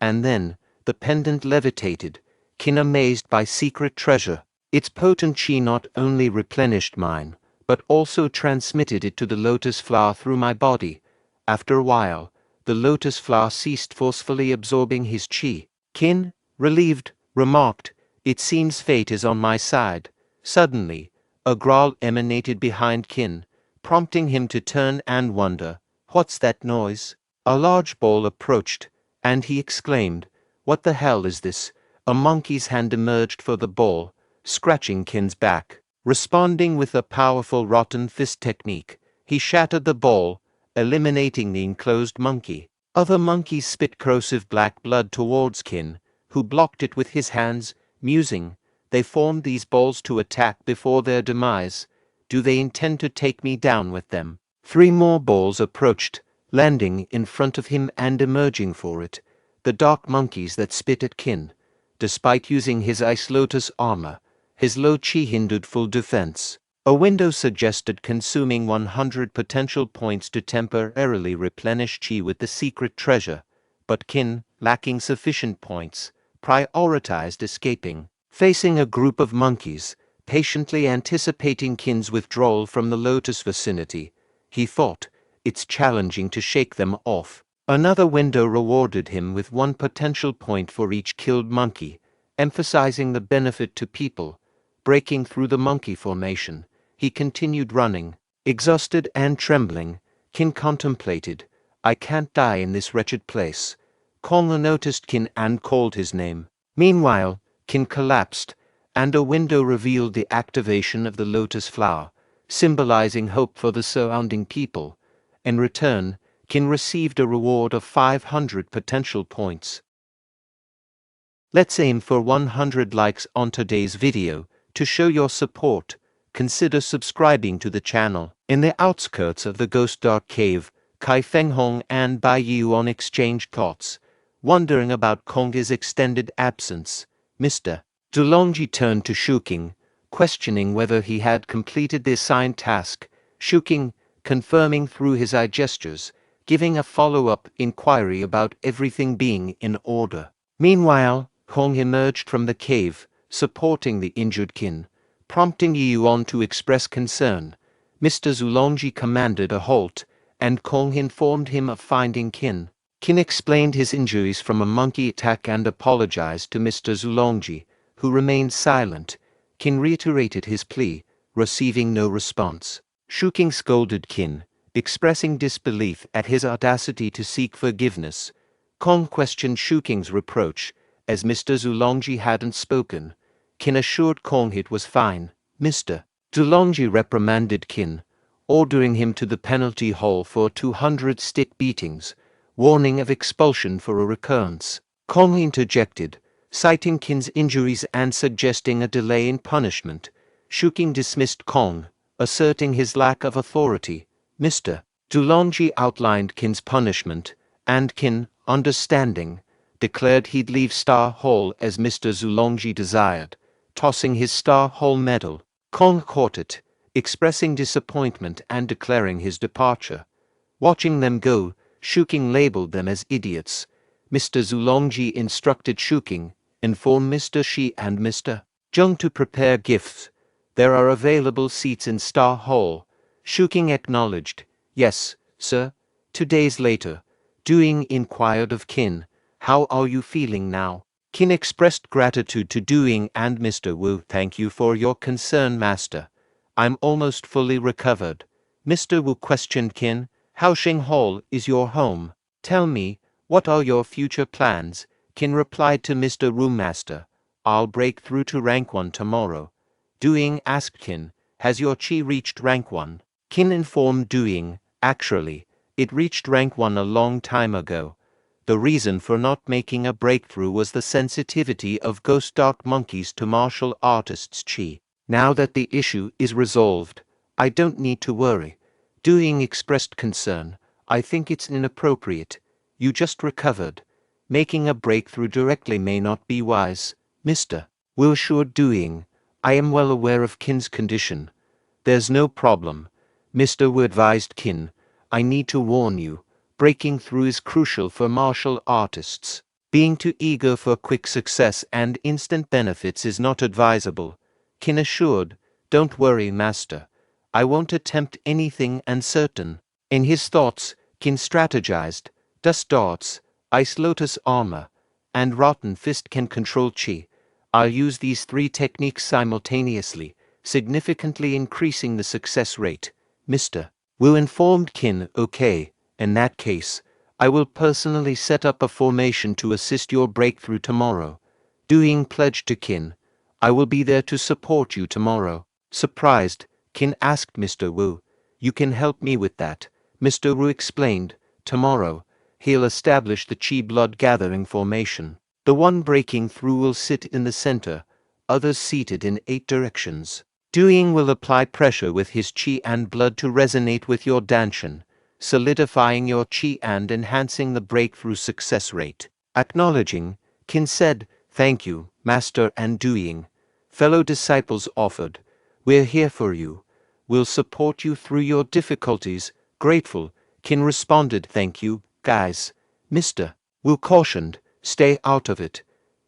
and then the pendant levitated. Qin, amazed by secret treasure, its potent chi not only replenished mine, but also transmitted it to the lotus flower through my body. After a while, the lotus flower ceased forcefully absorbing his chi. Qin, relieved, remarked, "It seems fate is on my side." Suddenly, a growl emanated behind Qin, prompting him to turn and wonder, "What's that noise?" A large ball approached, and he exclaimed, "What the hell is this?" A monkey's hand emerged for the ball, scratching Qin's back. Responding with a powerful rotten fist technique, he shattered the ball, eliminating the enclosed monkey. Other monkeys spit corrosive black blood towards Qin, who blocked it with his hands, musing, "They formed these balls to attack before their demise. Do they intend to take me down with them?" 3 more balls approached, landing in front of him and emerging for it, the dark monkeys that spit at Qin. Despite using his ice lotus armor, his low chi hindered full defense. A window suggested consuming 100 potential points to temporarily replenish chi with the secret treasure, but Qin, lacking sufficient points, prioritized escaping. Facing a group of monkeys, patiently anticipating Qin's withdrawal from the lotus vicinity, he thought, "It's challenging to shake them off." Another window rewarded him with 1 potential point for each killed monkey, emphasizing the benefit to people. Breaking through the monkey formation, he continued running. Exhausted and trembling, Qin contemplated, "I can't die in this wretched place." Konga noticed Qin and called his name. Meanwhile, Qin collapsed, and a window revealed the activation of the lotus flower, symbolizing hope for the surrounding people. In return, Qin received a reward of 500 potential points. Let's aim for 100 likes on today's video. To show your support, consider subscribing to the channel. In the outskirts of the Ghost Dark Cave, Kai Fenghong and Bai Yuan exchanged thoughts, wondering about Konga's extended absence. Mr. Zulongji turned to Shuking, questioning whether he had completed the assigned task. Shuking, confirming through his eye gestures, giving a follow-up inquiry about everything being in order. Meanwhile, Hong emerged from the cave, supporting the injured Qin, prompting Yuan to express concern. Mr. Zulongji commanded a halt, and Kong informed him of finding Qin. Qin explained his injuries from a monkey attack and apologized to Mr. Zulongji, who remained silent. Qin reiterated his plea, receiving no response. Shuking scolded Qin, expressing disbelief at his audacity to seek forgiveness. Kong questioned Shuking's reproach, as Mr. Zulongji hadn't spoken. Qin assured Kong it was fine. Mr. Zulongji reprimanded Qin, ordering him to the penalty hall for 200 stick beatings, warning of expulsion for a recurrence. Kong interjected, citing Qin's injuries and suggesting a delay in punishment. Shuking dismissed Kong, asserting his lack of authority. Mr. Zulongji outlined Qin's punishment, and Qin, understanding, declared he'd leave Star Hall as Mr. Zulongji desired, tossing his Star Hall medal. Kong caught it, expressing disappointment and declaring his departure. Watching them go, Shuking labeled them as idiots. Mr. Zulongji instructed Shuking, inform Mr. Shi and Mr. Zheng to prepare gifts. There are available seats in Star Hall. Shuking acknowledged, yes, sir. 2 days later, Duing inquired of Qin, how are you feeling now? Qin expressed gratitude to Duing and Mr. Wu. Thank you for your concern, master. I'm almost fully recovered. Mr. Wu questioned Qin, Haoxing Hall is your home. Tell me, what are your future plans? Qin replied to Mr. Wu, master, I'll break through to rank 1 tomorrow. Duing asked Qin, has your chi reached rank 1? Qin informed Duing, actually, it reached rank 1 a long time ago. The reason for not making a breakthrough was the sensitivity of ghost dark monkeys to martial artists' chi. Now that the issue is resolved, I don't need to worry. Duing expressed concern, I think it's inappropriate. You just recovered. Making a breakthrough directly may not be wise. Mr. Wu assured Duing, I am well aware of Qin's condition. There's no problem. Mr. Wu advised Qin, I need to warn you, breaking through is crucial for martial artists. Being too eager for quick success and instant benefits is not advisable. Qin assured, don't worry, master. I won't attempt anything uncertain. In his thoughts, Qin strategized, dust darts, ice lotus armor, and rotten fist can control chi. I'll use these 3 techniques simultaneously, significantly increasing the success rate. Mr. Wu informed Qin, okay, in that case, I will personally set up a formation to assist your breakthrough tomorrow. Duing pledged to Qin, I will be there to support you tomorrow. Surprised, Qin asked Mr. Wu, you can help me with that. Mr. Wu explained, tomorrow, he'll establish the Qi blood gathering formation. The one breaking through will sit in the center, others seated in 8 directions. Duing will apply pressure with his Qi and blood to resonate with your Danshan, solidifying your Qi and enhancing the breakthrough success rate. Acknowledging, Qin said, thank you, Master and Duing. Fellow disciples offered, we're here for you. We'll support you through your difficulties. Grateful, Qin responded, thank you, guys. Mr. Wu cautioned, stay out of it.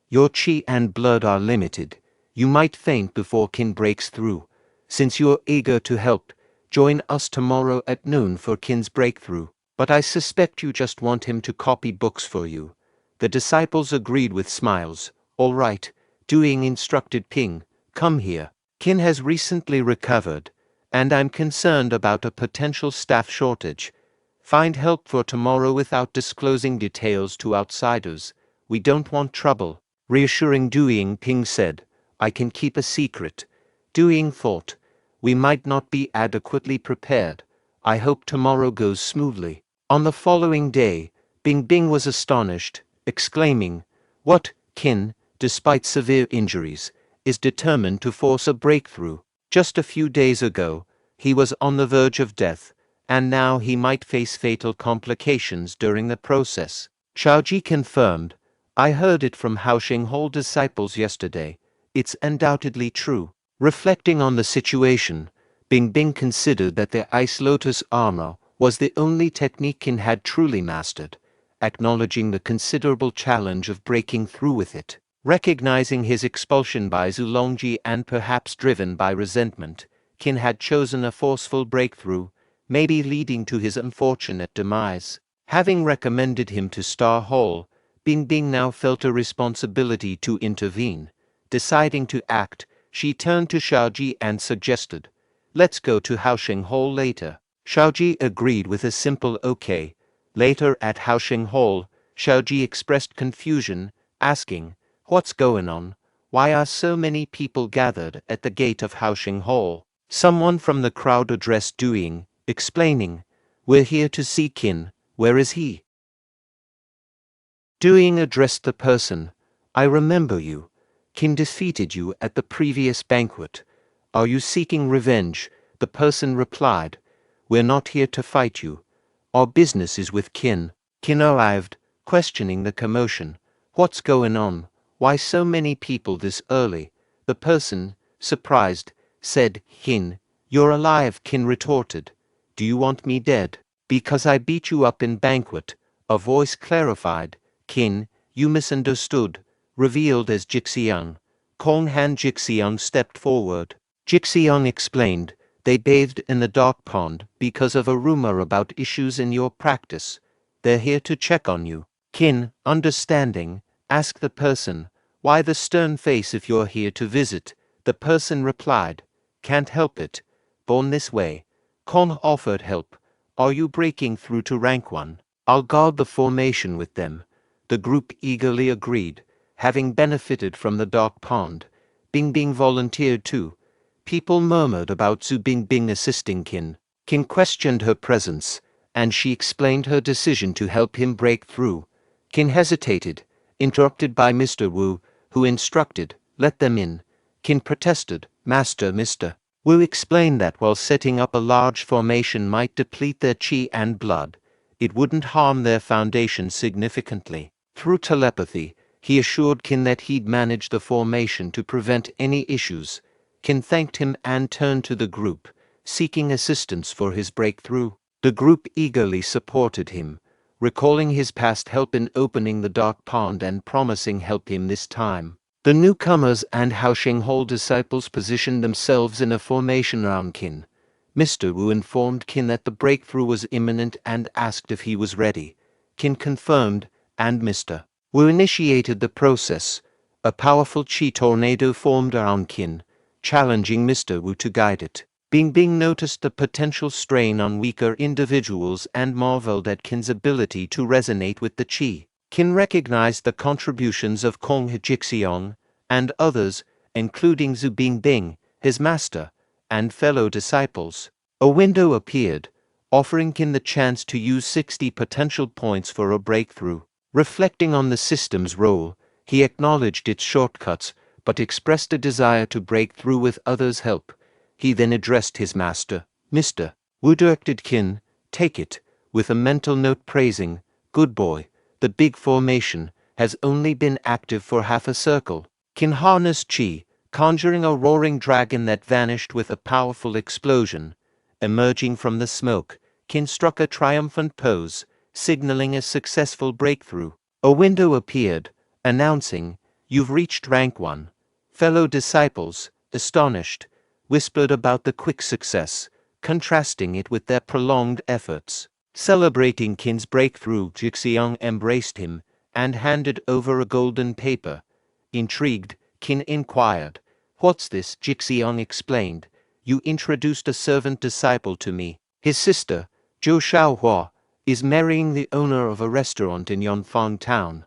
Your Qi and blood are limited. You might faint before Qin breaks through. Since you're eager to help, join us tomorrow at noon for Qin's breakthrough. But I suspect you just want him to copy books for you. The disciples agreed with smiles. All right, Duing instructed Ping, come here. Qin has recently recovered, and I'm concerned about a potential staff shortage. Find help for tomorrow without disclosing details to outsiders. We don't want trouble. Reassuring Duing, Ping said, I can keep a secret. Duing thought, we might not be adequately prepared. I hope tomorrow goes smoothly. On the following day, Bing Bing was astonished, exclaiming, what, Qin, despite severe injuries, is determined to force a breakthrough. Just a few days ago, he was on the verge of death, and now he might face fatal complications during the process. Xiaoji confirmed, I heard it from Haoxing Hall disciples yesterday. It's undoubtedly true. Reflecting on the situation, Bing Bing considered that the Ice Lotus armor was the only technique Qin had truly mastered, acknowledging the considerable challenge of breaking through with it. Recognizing his expulsion by Zulongji and perhaps driven by resentment, Qin had chosen a forceful breakthrough, maybe leading to his unfortunate demise. Having recommended him to Star Hall, Bing Bing now felt a responsibility to intervene. Deciding to act, she turned to Xiaoji and suggested, let's go to Haoxing Hall later. Xiaoji agreed with a simple okay. Later at Haoxing Hall, Xiaoji expressed confusion, asking, what's going on? Why are so many people gathered at the gate of Haoxing Hall? Someone from the crowd addressed Doing, explaining, "We're here to see Qin, where is he?" Doing addressed the person, "I remember you. Qin defeated you at the previous banquet. Are you seeking revenge?" The person replied, "We're not here to fight you. Our business is with Qin." Qin arrived, questioning the commotion. "What's going on? Why so many people this early?" The person, surprised, said, "Qin, you're alive," Qin retorted. "Do you want me dead?" "Because I beat you up in banquet," a voice clarified. "Qin, you misunderstood," revealed as Jixiang. Kong Han Jixiang stepped forward. Jixiang explained, "They bathed in the dark pond because of a rumor about issues in your practice. They're here to check on you." Qin, understanding, asked the person, "Why the stern face if you're here to visit?" The person replied, "Can't help it. Born this way." Kong offered help. "Are you breaking through to rank 1? I'll guard the formation with them." The group eagerly agreed, having benefited from the dark pond. Bingbing volunteered too. People murmured about Zhu Bingbing assisting Qin. Qin questioned her presence, and she explained her decision to help him break through. Qin hesitated, interrupted by Mr. Wu, who instructed, "Let them in." Qin protested, "Master, Mr. Wu explained that while setting up a large formation might deplete their qi and blood, it wouldn't harm their foundation significantly." Through telepathy, he assured Qin that he'd manage the formation to prevent any issues. Qin thanked him and turned to the group, seeking assistance for his breakthrough. The group eagerly supported him, recalling his past help in opening the dark pond and promising help him this time. The newcomers and Haosheng Hall disciples positioned themselves in a formation around Qin. Mr. Wu informed Qin that the breakthrough was imminent and asked if he was ready. Qin confirmed, and Mr. Wu initiated the process. A powerful qi tornado formed around Qin, challenging Mr. Wu to guide it. Bingbing noticed the potential strain on weaker individuals and marveled at Qin's ability to resonate with the qi. Qin recognized the contributions of Kong Jixiang and others, including Zhu Bingbing, his master, and fellow disciples. A window appeared, offering Qin the chance to use 60 potential points for a breakthrough. Reflecting on the system's role, he acknowledged its shortcuts, but expressed a desire to break through with others' help. He then addressed his master, Mr. Wu directed Qin, "Take it," with a mental note praising, "Good boy, the big formation has only been active for half a circle." Qin harnessed qi, conjuring a roaring dragon that vanished with a powerful explosion. Emerging from the smoke, Qin struck a triumphant pose, signaling a successful breakthrough. A window appeared, announcing, "You've reached rank 1. Fellow disciples, astonished, whispered about the quick success, contrasting it with their prolonged efforts. Celebrating Qin's breakthrough, Jixiang embraced him and handed over a golden paper. Intrigued, Qin inquired, "What's this?" Jixiang explained, "You introduced a servant disciple to me. His sister, Zhou Shaohua, is marrying the owner of a restaurant in Yonfang town.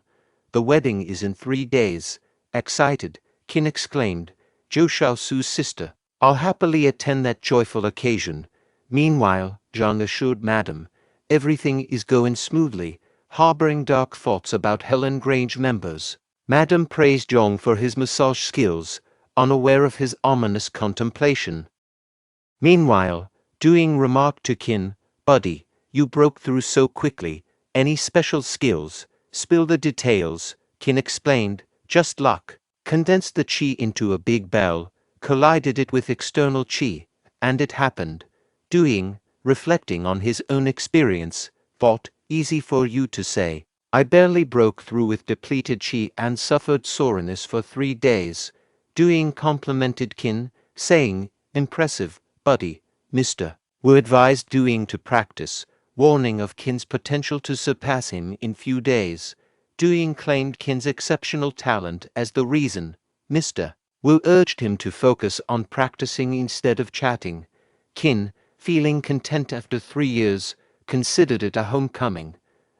The wedding is in 3 days." Excited, Qin exclaimed, "Zhou Shaosu's sister. I'll happily attend that joyful occasion." Meanwhile, Zhang assured Madam, "Everything is going smoothly," harboring dark thoughts about Helan Grange members. Madam praised Zhang for his massage skills, unaware of his ominous contemplation. Meanwhile, Doing remarked to Qin, "Buddy, you broke through so quickly. Any special skills? Spill the details." Qin explained, "Just luck. Condensed the qi into a big bell, collided it with external qi, and it happened." Doing, reflecting on his own experience, thought, "Easy for you to say. I barely broke through with depleted qi and suffered soreness for 3 days." Doing complimented Qin, saying, "Impressive, buddy." Mr. Wu advised Doing to practice, warning of Qin's potential to surpass him in few days. Doing claimed Qin's exceptional talent as the reason. Mr. Wu urged him to focus on practicing instead of chatting. Qin, feeling content after 3 years, considered it a homecoming.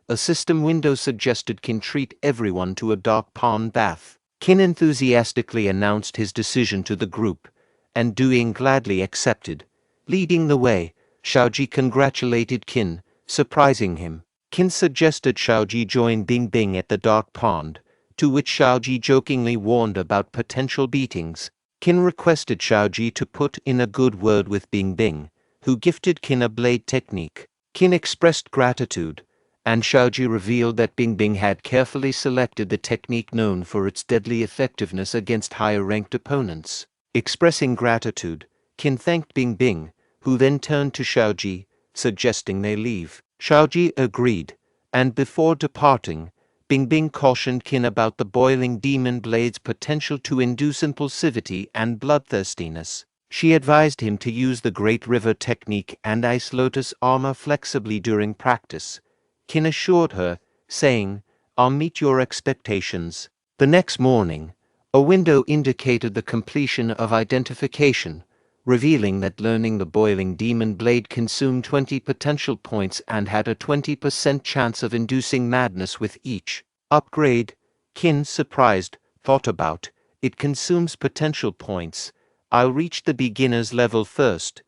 A system window suggested Qin treat everyone to a dark pond bath. Qin enthusiastically announced his decision to the group, and Duing gladly accepted. Leading the way, Xiaoji congratulated Qin, surprising him. Qin suggested Xiaoji join Bingbing at the dark pond, to which Xiaoji jokingly warned about potential beatings. Qin requested Xiaoji to put in a good word with Bingbing, who gifted Qin a blade technique. Qin expressed gratitude, and Xiaoji revealed that Bingbing had carefully selected the technique known for its deadly effectiveness against higher-ranked opponents. Expressing gratitude, Qin thanked Bingbing, who then turned to Xiaoji, suggesting they leave. Xiaoji agreed, and before departing, Bingbing cautioned Qin about the boiling demon blade's potential to induce impulsivity and bloodthirstiness. She advised him to use the Great River technique and Ice Lotus armor flexibly during practice. Qin assured her, saying, "I'll meet your expectations." The next morning, a window indicated the completion of identification, revealing that learning the boiling demon blade consumed 20 potential points and had a 20% chance of inducing madness with each upgrade. Qin, surprised, thought about, "It consumes potential points. I'll reach the beginner's level first.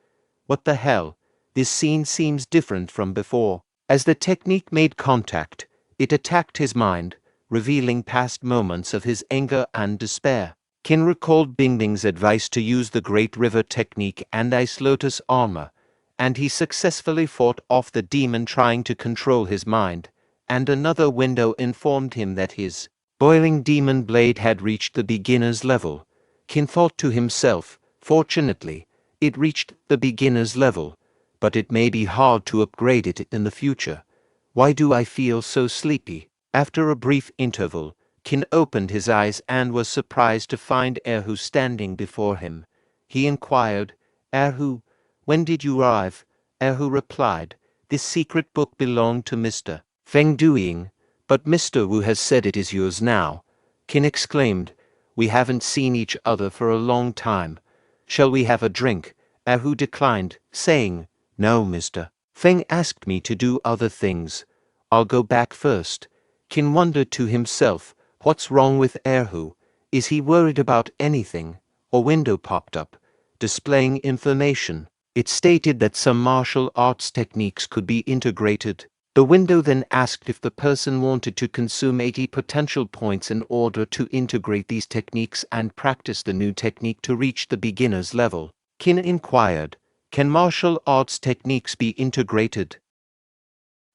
What the hell? This scene seems different from before." As the technique made contact, it attacked his mind, revealing past moments of his anger and despair. Qin recalled Bingbing's advice to use the Great River technique and Ice Lotus armor, and he successfully fought off the demon trying to control his mind, and another window informed him that his boiling demon blade had reached the beginner's level. Qin thought to himself, "Fortunately, it reached the beginner's level, but it may be hard to upgrade it in the future. Why do I feel so sleepy?" After a brief interval, Qin opened his eyes and was surprised to find Erhu standing before him. He inquired, "Erhu, when did you arrive?" Erhu replied, "This secret book belonged to Mr. Feng Duing, but Mr. Wu has said it is yours now." Qin exclaimed, "We haven't seen each other for a long time. Shall we have a drink?" Erhu declined, saying, "No, Mr. Feng asked me to do other things. I'll go back first." Qin wondered to himself, what's wrong with Erhu? Is he worried about anything? A window popped up, displaying information. It stated that some martial arts techniques could be integrated. The window then asked if the person wanted to consume 80 potential points in order to integrate these techniques and practice the new technique to reach the beginner's level. Qin inquired, "Can martial arts techniques be integrated?"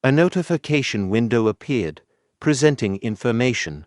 A notification window appeared, presenting information.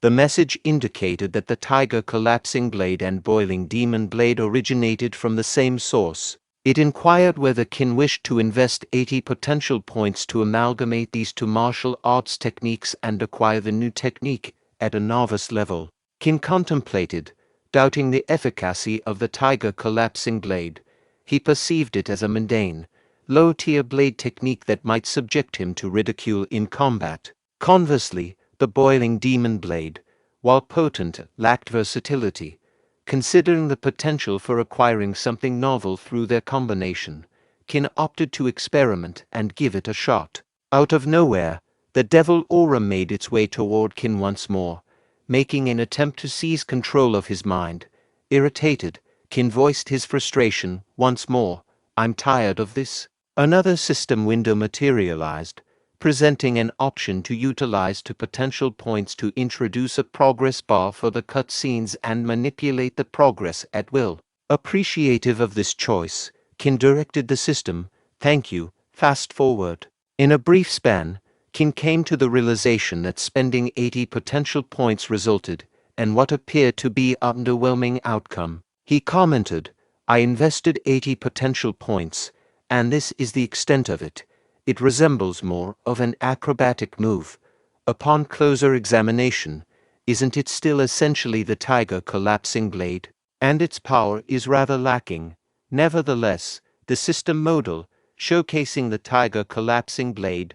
The message indicated that the Tiger Collapsing Blade and Boiling Demon Blade originated from the same source. It inquired whether Qin wished to invest 80 potential points to amalgamate these two martial arts techniques and acquire the new technique at a novice level. Qin contemplated, doubting the efficacy of the Tiger Collapsing Blade. He perceived it as a mundane, low-tier blade technique that might subject him to ridicule in combat. Conversely, the Boiling Demon Blade, while potent, lacked versatility. Considering the potential for acquiring something novel through their combination, Qin opted to experiment and give it a shot. Out of nowhere, the devil aura made its way toward Qin once more, making an attempt to seize control of his mind. Irritated, Qin voiced his frustration once more. "I'm tired of this." Another system window materialized, presenting an option to utilize two potential points to introduce a progress bar for the cutscenes and manipulate the progress at will. Appreciative of this choice, Qin directed the system, "Thank you, fast forward." In a brief span, Qin came to the realization that spending 80 potential points resulted in what appeared to be an underwhelming outcome. He commented, "I invested 80 potential points, and this is the extent of it. It resembles more of an acrobatic move. Upon closer examination, isn't it still essentially the Tiger Collapsing Blade? And its power is rather lacking." Nevertheless, the system model, showcasing the Tiger Collapsing Blade,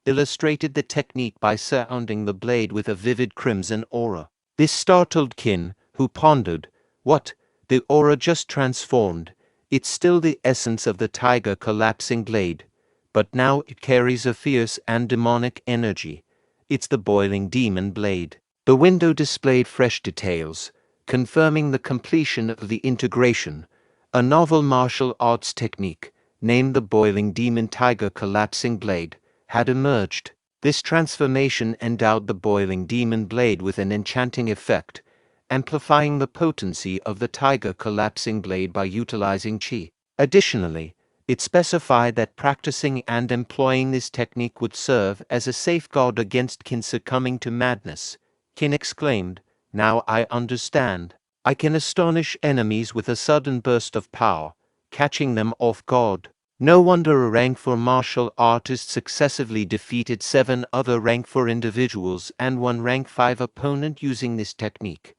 illustrated the technique by surrounding the blade with a vivid crimson aura. This startled Qin, who pondered, "What? The aura just transformed. It's still the essence of the Tiger Collapsing Blade, but now it carries a fierce and demonic energy. It's the Boiling Demon Blade." The window displayed fresh details, confirming the completion of the integration. A novel martial arts technique, named the Boiling Demon Tiger Collapsing Blade, had emerged. This transformation endowed the Boiling Demon Blade with an enchanting effect, amplifying the potency of the Tiger Collapsing Blade by utilizing Qi. Additionally, it specified that practicing and employing this technique would serve as a safeguard against Qin succumbing to madness. Qin exclaimed, "Now I understand. I can astonish enemies with a sudden burst of power, catching them off guard." No wonder a rank 4 martial artist successively defeated 7 other rank 4 individuals and 1 rank 5 opponent using this technique.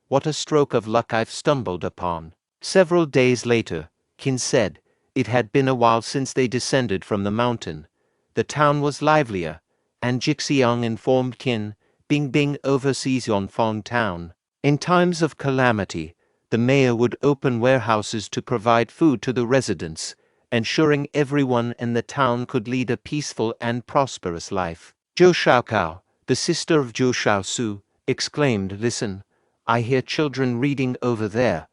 What a stroke of luck I've stumbled upon. Several days later, Qin said, it had been a while since they descended from the mountain. The town was livelier, and Jixiang informed Qin, Bingbing oversees Yonfang town. In times of calamity, the mayor would open warehouses to provide food to the residents, ensuring everyone in the town could lead a peaceful and prosperous life. Zhou Shaokao, the sister of Zhou Shaosu, exclaimed, "Listen, I hear children reading over there.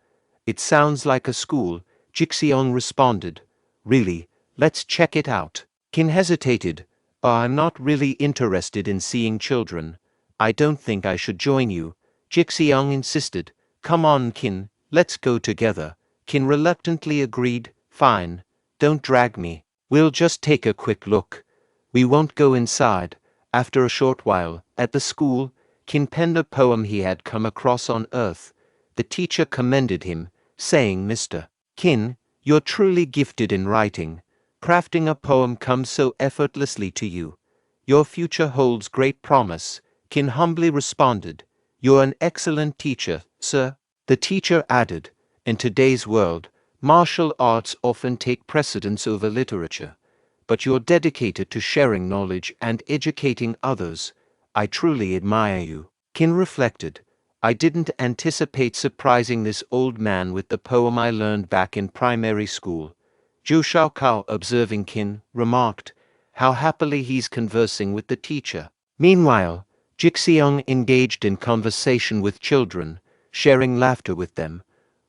It sounds like a school." Jixiang responded, "Really, let's check it out." Qin hesitated. "I'm not really interested in seeing children. I don't think I should join you." Jixiang insisted, "Come on, Qin, let's go together." Qin reluctantly agreed, "Fine, don't drag me. We'll just take a quick look. We won't go inside." After a short while, at the school, Qin penned a poem he had come across on Earth. The teacher commended him, saying, "Mr. Qin, you're truly gifted in writing. Crafting a poem comes so effortlessly to you. Your future holds great promise." Qin humbly responded, "You're an excellent teacher, sir." The teacher added, "In today's world, martial arts often take precedence over literature, but you're dedicated to sharing knowledge and educating others. I truly admire you." Qin reflected, "I didn't anticipate surprising this old man with the poem I learned back in primary school." Zhou Shaokao, observing Qin, remarked, "How happily he's conversing with the teacher." Meanwhile, Jixiang engaged in conversation with children, sharing laughter with them.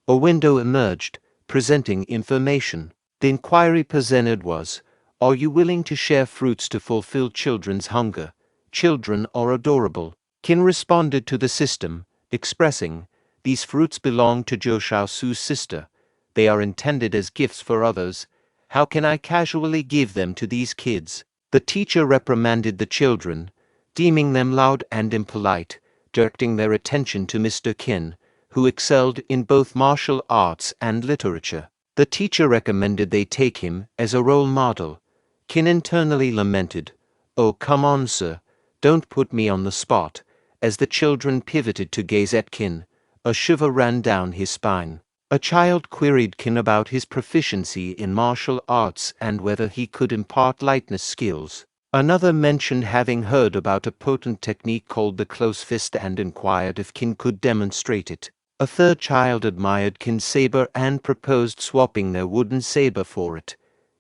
A window emerged, presenting information. The inquiry presented was, "Are you willing to share fruits to fulfill children's hunger? Children are adorable." Qin responded to the system, expressing, "These fruits belong to Zhou Shaosu's sister. They are intended as gifts for others. How can I casually give them to these kids?" The teacher reprimanded the children, deeming them loud and impolite, directing their attention to Mr. Qin, who excelled in both martial arts and literature. The teacher recommended they take him as a role model. Qin internally lamented, "Oh, come on, sir, don't put me on the spot." As the children pivoted to gaze at Qin, a shiver ran down his spine. A child queried Qin about his proficiency in martial arts and whether he could impart lightness skills. Another mentioned having heard about a potent technique called the close fist and inquired if Qin could demonstrate it. A third child admired Qin's saber and proposed swapping their wooden saber for it.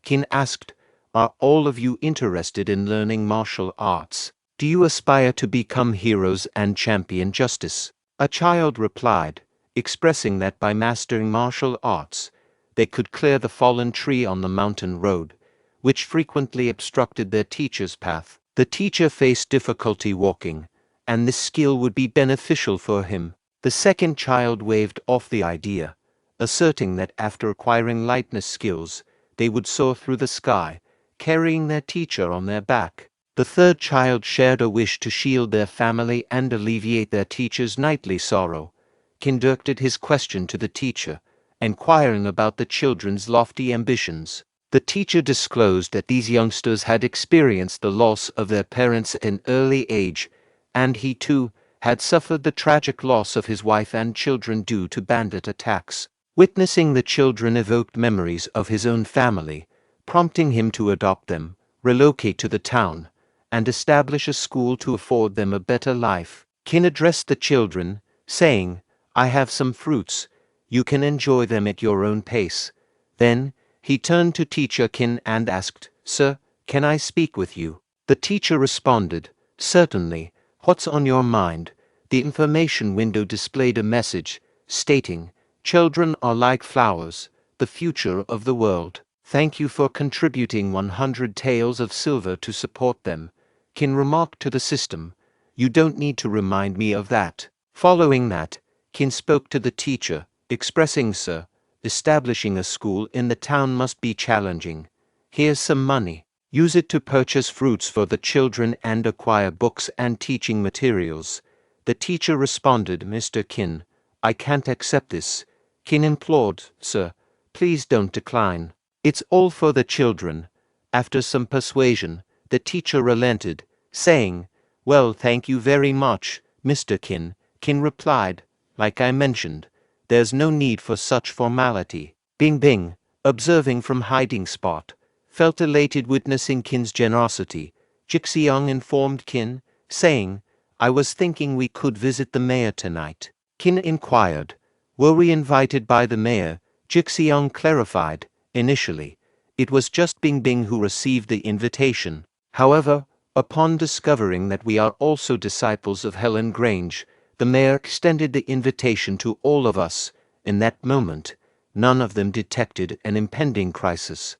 Qin asked, "Are all of you interested in learning martial arts? Do you aspire to become heroes and champion justice?" A child replied, expressing that by mastering martial arts, they could clear the fallen tree on the mountain road, which frequently obstructed their teacher's path. The teacher faced difficulty walking, and this skill would be beneficial for him. The second child waved off the idea, asserting that after acquiring lightness skills, they would soar through the sky, carrying their teacher on their back. The third child shared a wish to shield their family and alleviate their teacher's nightly sorrow. Qin directed his question to the teacher, inquiring about the children's lofty ambitions. The teacher disclosed that these youngsters had experienced the loss of their parents at an early age, and he too had suffered the tragic loss of his wife and children due to bandit attacks. Witnessing the children evoked memories of his own family, prompting him to adopt them, relocate to the town, and establish a school to afford them a better life. Qin addressed the children, saying, "I have some fruits. You can enjoy them at your own pace." Then, he turned to teacher Qin and asked, "Sir, can I speak with you?" The teacher responded, "Certainly. What's on your mind?" The information window displayed a message, stating, "Children are like flowers. the future of the world. Thank you for contributing 100 taels of silver to support them, Qin remarked to the system. You don't need to remind me of that. Following that, Qin spoke to the teacher, expressing, Sir, establishing a school in the town must be challenging. Here's some money. Use it to purchase fruits for the children and acquire books and teaching materials. The teacher responded, Mr. Qin, I can't accept this. Qin implored, Sir, please don't decline. It's all for the children. After some persuasion, the teacher relented, saying, Well, thank you very much, Mr. Qin. Qin replied, Like I mentioned, there's no need for such formality. Bing Bing, observing from hiding spot, felt elated witnessing Qin's generosity. Jixiang informed Qin, saying, I was thinking we could visit the mayor tonight. Qin inquired, Were we invited by the mayor? Jixiang clarified, Initially, it was just Bing Bing who received the invitation. However, upon discovering that we are also disciples of Helan Grange, the mayor extended the invitation to all of us. In that moment, none of them detected an impending crisis.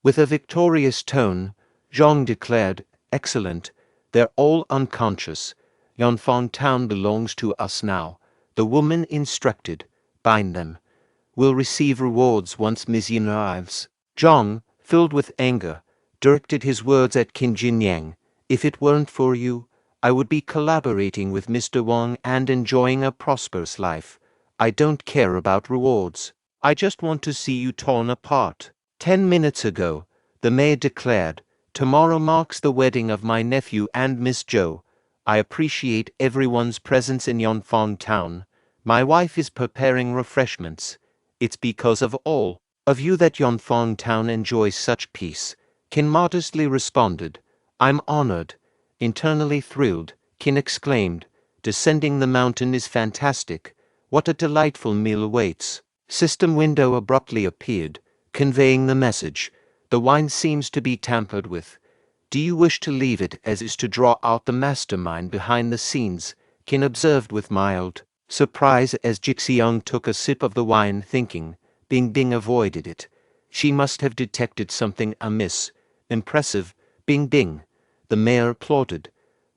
With a victorious tone, Zhang declared, Excellent, they're all unconscious. Yanfang town belongs to us now. The woman instructed, Bind them. We'll receive rewards once Miss Yin arrives. Zhang, filled with anger, directed his words at Qin Jinyang. If it weren't for you, I would be collaborating with Mr. Wang and enjoying a prosperous life. I don't care about rewards. I just want to see you torn apart. 10 minutes ago, the mayor declared, Tomorrow marks the wedding of my nephew and Miss Zhou. I appreciate everyone's presence in Yanfang town. My wife is preparing refreshments. It's because of all of you that Yanfang town enjoys such peace. Qin modestly responded, I'm honored. Internally thrilled, Qin exclaimed, Descending the mountain is fantastic. What a delightful meal awaits. System window abruptly appeared, conveying the message. The wine seems to be tampered with. Do you wish to leave it as is to draw out the mastermind behind the scenes? Qin observed with mild surprise as Jixiang took a sip of the wine, thinking, Bing Bing avoided it. She must have detected something amiss. Impressive, Bing Bing. The mayor applauded.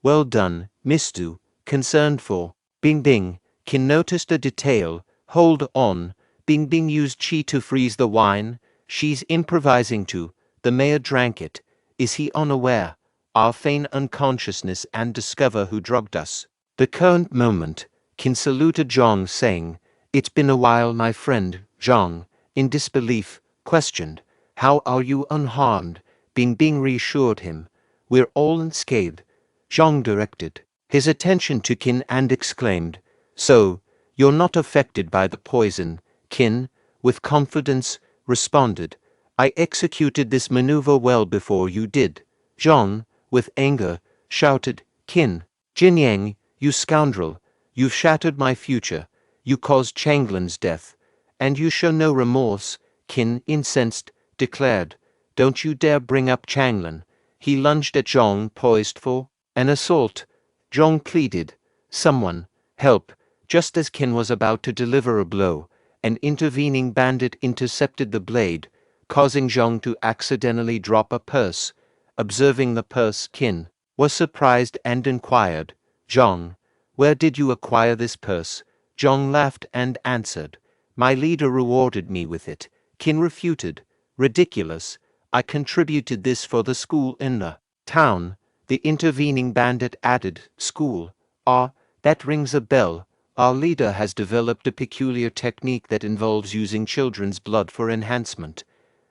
Well done, Miss Du. Concerned for Bing Bing. Qin noticed a detail. Hold on. Bing Bing used qi to freeze the wine. She's improvising too. The mayor drank it. Is he unaware? I'll feign unconsciousness and discover who drugged us. The current moment, Qin saluted Zhang, saying, It's been a while, my friend. Zhang, in disbelief, questioned, How are you unharmed? Bing Bing reassured him. We're all unscathed. Zhang directed his attention to Qin and exclaimed, So, you're not affected by the poison? Qin, with confidence, responded, I executed this maneuver well before you did. Zhang, with anger, shouted, Qin Jinyang, you scoundrel, you've shattered my future, you caused Changlan's death, and you show no remorse. Qin, incensed, declared, Don't you dare bring up Changlan. He lunged at Zhang, poised for an assault. Zhang pleaded, Someone, help. Just as Qin was about to deliver a blow, an intervening bandit intercepted the blade, causing Zhang to accidentally drop a purse. Observing the purse, Qin was surprised and inquired, Zhang, where did you acquire this purse? Zhang laughed and answered, My leader rewarded me with it. Qin refuted, Ridiculous. I contributed this for the school in the town. The intervening bandit added, School. Ah, that rings a bell. Our leader has developed a peculiar technique that involves using children's blood for enhancement.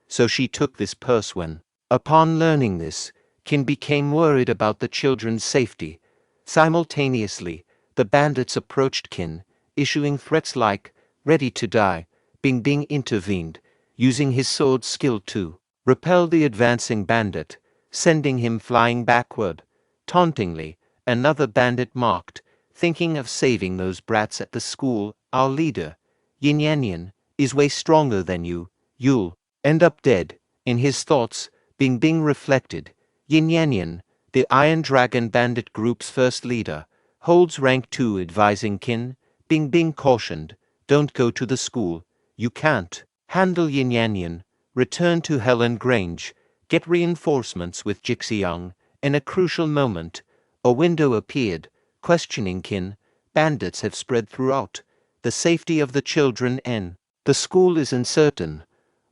So she took this purse when, upon learning this, Qin became worried about the children's safety. Simultaneously, the bandits approached Qin, issuing threats like, Ready to die. Bing Bing intervened, using his sword skill to repel the advancing bandit, sending him flying backward. Tauntingly, another bandit mocked, Thinking of saving those brats at the school, our leader, Yin Yanyan, is way stronger than you. You'll end up dead. In his thoughts, Bing Bing reflected, Yin Yanyan, the Iron Dragon Bandit Group's first leader, holds rank 2, advising Qin. Bing Bing cautioned, Don't go to the school. You can't handle Jinyanyan. Return to Helan Grange. Get reinforcements with Jixiang. In a crucial moment, a window appeared, questioning Qin. Bandits have spread throughout. The safety of the children and the school is uncertain.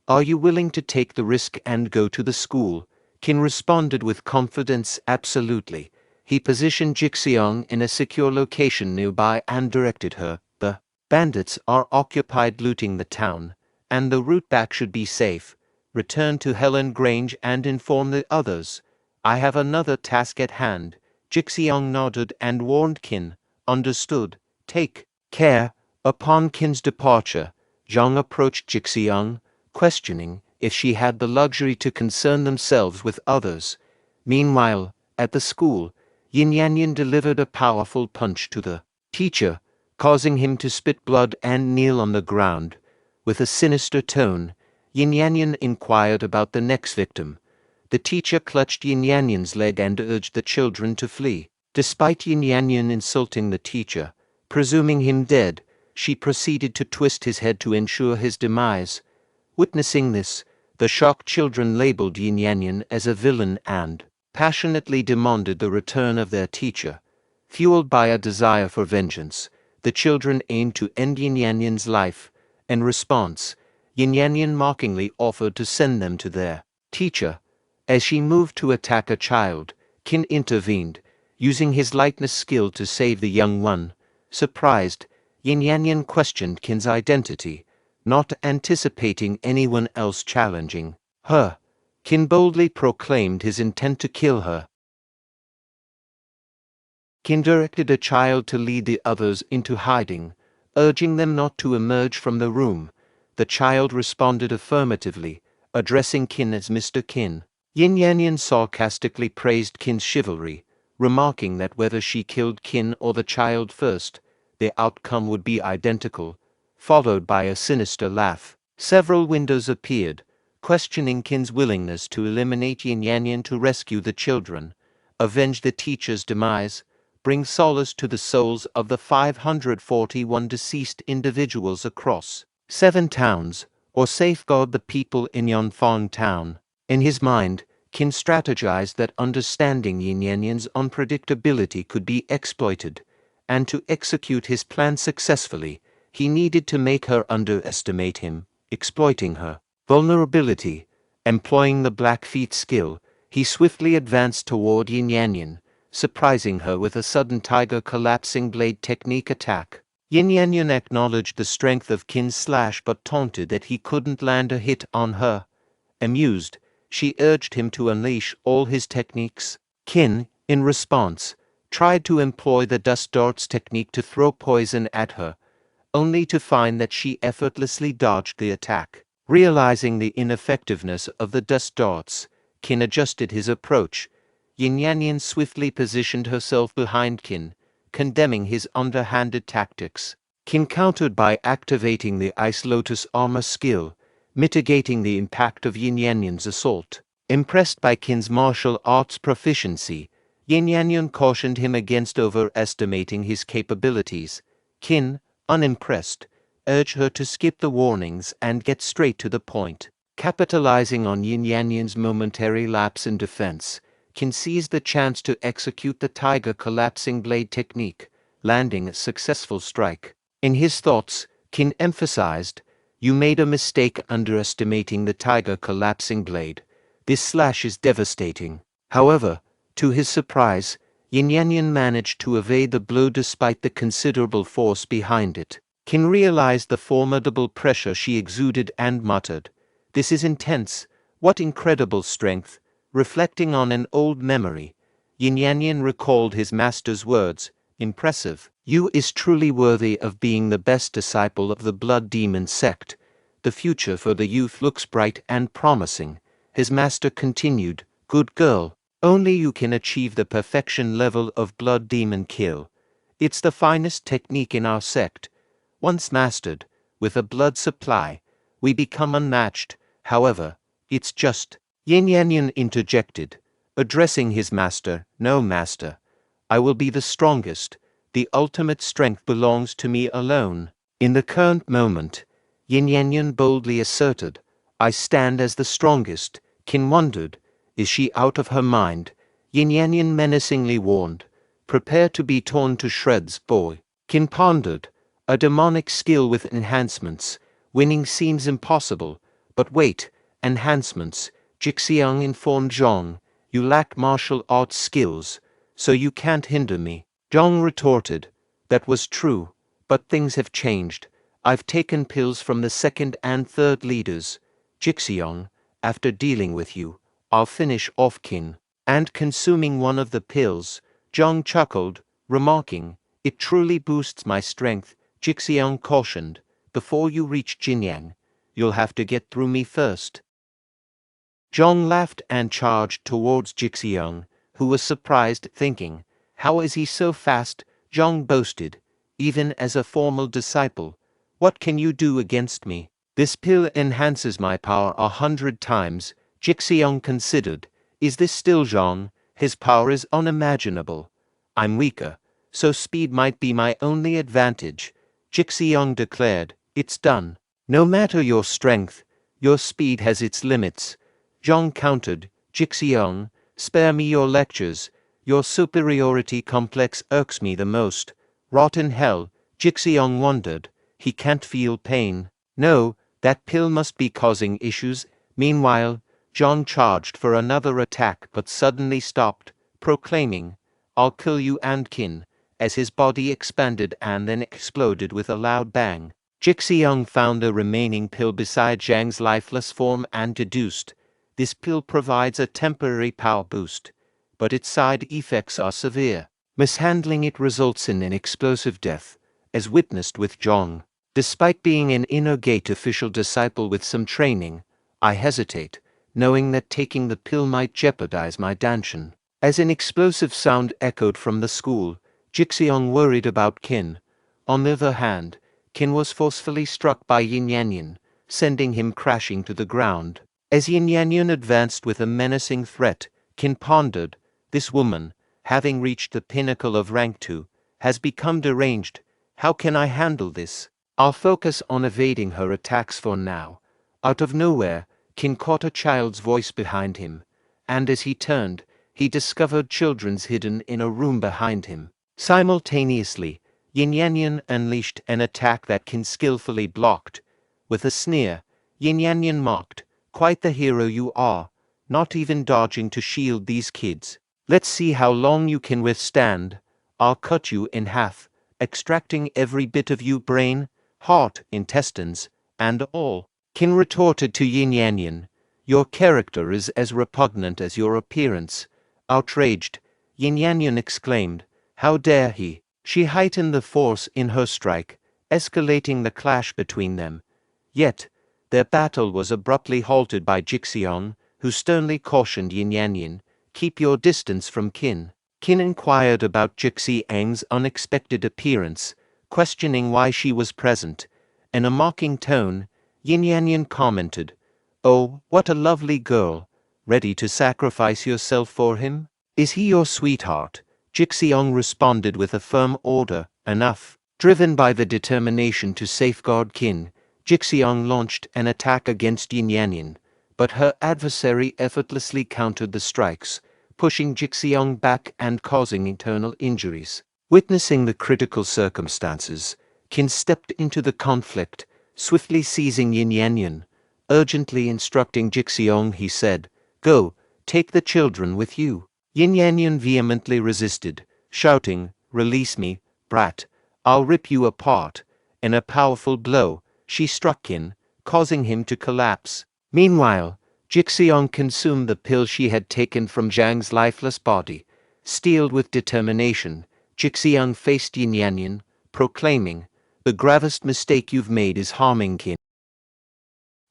Are you willing to take the risk and go to the school? Qin responded with confidence, absolutely. He positioned Jixiang in a secure location nearby and directed her. The bandits are occupied looting the town, and the route back should be safe. Return to Helan Grange and inform the others. I have another task at hand. Jixiang nodded and warned Qin. Understood. Take care. Upon Qin's departure, Zhang approached Jixiang, questioning if she had the luxury to concern themselves with others. Meanwhile, at the school, Jinyanyan delivered a powerful punch to the teacher, causing him to spit blood and kneel on the ground. With a sinister tone, Jinyanyan inquired about the next victim. The teacher clutched Jinyanyan's leg and urged the children to flee. Despite Jinyanyan insulting the teacher, presuming him dead, she proceeded to twist his head to ensure his demise. Witnessing this, the shocked children labeled Jinyanyan as a villain and passionately demanded the return of their teacher. Fueled by a desire for vengeance, the children aimed to end Jinyanyan's life. In response, Jinyanyan mockingly offered to send them to their teacher. As she moved to attack a child, Qin intervened, using his lightness skill to save the young one. Surprised, Jinyanyan questioned Qin's identity, not anticipating anyone else challenging her. Qin boldly proclaimed his intent to kill her. Qin directed a child to lead the others into hiding, urging them not to emerge from the room. The child responded affirmatively, addressing Qin as Mr. Qin. Jinyanyan sarcastically praised Qin's chivalry, remarking that whether she killed Qin or the child first, the outcome would be identical, followed by a sinister laugh. Several windows appeared, questioning Qin's willingness to eliminate Jinyanyan to rescue the children, avenge the teacher's demise, bring solace to the souls of the 541 deceased individuals across 7 towns, or safeguard the people in Yanfang town. In his mind, Qin strategized that understanding Jinyanyan's unpredictability could be exploited, and to execute his plan successfully, he needed to make her underestimate him, exploiting her vulnerability. Employing the Blackfeet skill, he swiftly advanced toward Jinyanyan, surprising her with a sudden tiger collapsing blade technique attack. Jinyanyan acknowledged the strength of Qin's slash but taunted that he couldn't land a hit on her. Amused, she urged him to unleash all his techniques. Qin, in response, tried to employ the dust darts technique to throw poison at her, only to find that she effortlessly dodged the attack. Realizing the ineffectiveness of the dust darts, Qin adjusted his approach. Jinyanyan swiftly positioned herself behind Qin, condemning his underhanded tactics. Qin countered by activating the Ice Lotus armor skill, mitigating the impact of Jinyanyan's assault. Impressed by Qin's martial arts proficiency, Jinyanyan cautioned him against overestimating his capabilities. Qin, unimpressed, urged her to skip the warnings and get straight to the point. Capitalizing on Jinyanyan's momentary lapse in defense, Qin seized the chance to execute the tiger collapsing blade technique, landing a successful strike. In his thoughts, Qin emphasized, "You made a mistake underestimating the tiger collapsing blade. This slash is devastating." However, to his surprise, Jinyanyan managed to evade the blow despite the considerable force behind it. Qin realized the formidable pressure she exuded and muttered, "This is intense. What incredible strength." Reflecting on an old memory, Jinyanyan recalled his master's words, "Impressive. You is truly worthy of being the best disciple of the Blood Demon sect. The future for the youth looks bright and promising." His master continued, "Good girl. Only you can achieve the perfection level of Blood Demon kill. It's the finest technique in our sect. Once mastered, with a blood supply, we become unmatched. However, it's just..." Jinyanyan interjected, addressing his master, "No, master. I will be the strongest. The ultimate strength belongs to me alone." In the current moment, Jinyanyan boldly asserted. I stand as the strongest. Qin wondered. Is she out of her mind? Jinyanyan menacingly warned. Prepare to be torn to shreds, boy. Qin pondered. A demonic skill with enhancements. Winning seems impossible. But wait, enhancements. Jixiang informed Zhong. You lack martial arts skills, so you can't hinder me. Zhong retorted. That was true, but things have changed. I've taken pills from the second and third leaders. Jixiang, after dealing with you, I'll finish off Qin. And consuming one of the pills, Zhong chuckled, remarking, it truly boosts my strength. Jixiang cautioned, before you reach Jinyang, you'll have to get through me first. Zhong laughed and charged towards Jixiang, who was surprised, thinking, how is he so fast? Zhong boasted, even as a formal disciple. What can you do against me? This pill enhances my power 100 times. Jixiang considered. Is this still Zhong? His power is unimaginable. I'm weaker, so speed might be my only advantage. Jixiang declared. It's done. No matter your strength, your speed has its limits. Zhong countered. Jixiang, spare me your lectures. Your superiority complex irks me the most. Rot in hell. Jixiang wondered. He can't feel pain. No, that pill must be causing issues. Meanwhile, Zhong charged for another attack but suddenly stopped, proclaiming, I'll kill you and Qin, as his body expanded and then exploded with a loud bang. Jixiang found the remaining pill beside Zhang's lifeless form and deduced, this pill provides a temporary power boost, but its side effects are severe. Mishandling it results in an explosive death, as witnessed with Zhong. Despite being an inner gate official disciple with some training, I hesitate, knowing that taking the pill might jeopardize my danshan. As an explosive sound echoed from the school, Jixiang worried about Qin. On the other hand, Qin was forcefully struck by Jinyanyan, sending him crashing to the ground. As Jinyanyan advanced with a menacing threat, Qin pondered, this woman, having reached the pinnacle of rank 2, has become deranged. How can I handle this? I'll focus on evading her attacks for now. Out of nowhere, Qin caught a child's voice behind him, and as he turned, he discovered children's hidden in a room behind him. Simultaneously, Jinyanyan unleashed an attack that Qin skillfully blocked. With a sneer, Jinyanyan mocked, quite the hero you are, not even dodging to shield these kids. Let's see how long you can withstand. I'll cut you in half, extracting every bit of you brain, heart, intestines, and all. Qin retorted to Jinyanyan, your character is as repugnant as your appearance. Outraged, Jinyanyan exclaimed, how dare he? She heightened the force in her strike, escalating the clash between them. Yet, their battle was abruptly halted by Jixiang, who sternly cautioned Jinyanyan, keep your distance from Qin. Qin inquired about Jixiang's unexpected appearance, questioning why she was present. In a mocking tone, Jinyanyan commented, oh, what a lovely girl, ready to sacrifice yourself for him? Is he your sweetheart? Jixiang responded with a firm order, enough. Driven by the determination to safeguard Qin, Jixiang launched an attack against Jinyanyan, but her adversary effortlessly countered the strikes, pushing Jixiang back and causing internal injuries. Witnessing the critical circumstances, Qin stepped into the conflict, swiftly seizing Jinyanyan. Urgently instructing Jixiang, he said, go, take the children with you. Jinyanyan vehemently resisted, shouting, release me, brat, I'll rip you apart. In a powerful blow, she struck Qin, causing him to collapse. Meanwhile, Jixiang consumed the pill she had taken from Zhang's lifeless body. Steeled with determination, Jixiang faced Jinyanyan, proclaiming, the gravest mistake you've made is harming Qin.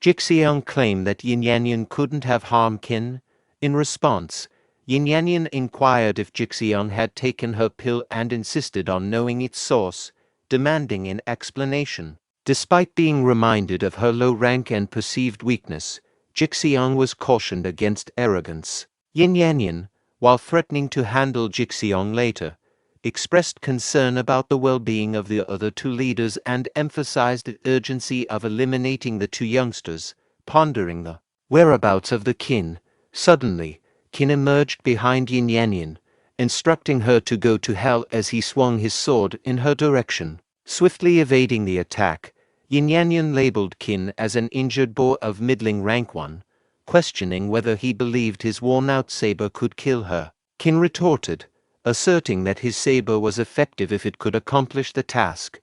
Jixiang claimed that Jinyanyan couldn't have harmed Qin. In response, Jinyanyan inquired if Jixiang had taken her pill and insisted on knowing its source, demanding an explanation. Despite being reminded of her low rank and perceived weakness, Jixiang was cautioned against arrogance. Jinyanyan, while threatening to handle Jixiang later, expressed concern about the well-being of the other two leaders and emphasized the urgency of eliminating the two youngsters, pondering the whereabouts of the Qin. Suddenly, Qin emerged behind Yin Yanyan, instructing her to go to hell as he swung his sword in her direction. Swiftly evading the attack, Yin Yanyan labeled Qin as an injured boy of middling rank 1, questioning whether he believed his worn-out saber could kill her. Qin retorted, asserting that his saber was effective if it could accomplish the task.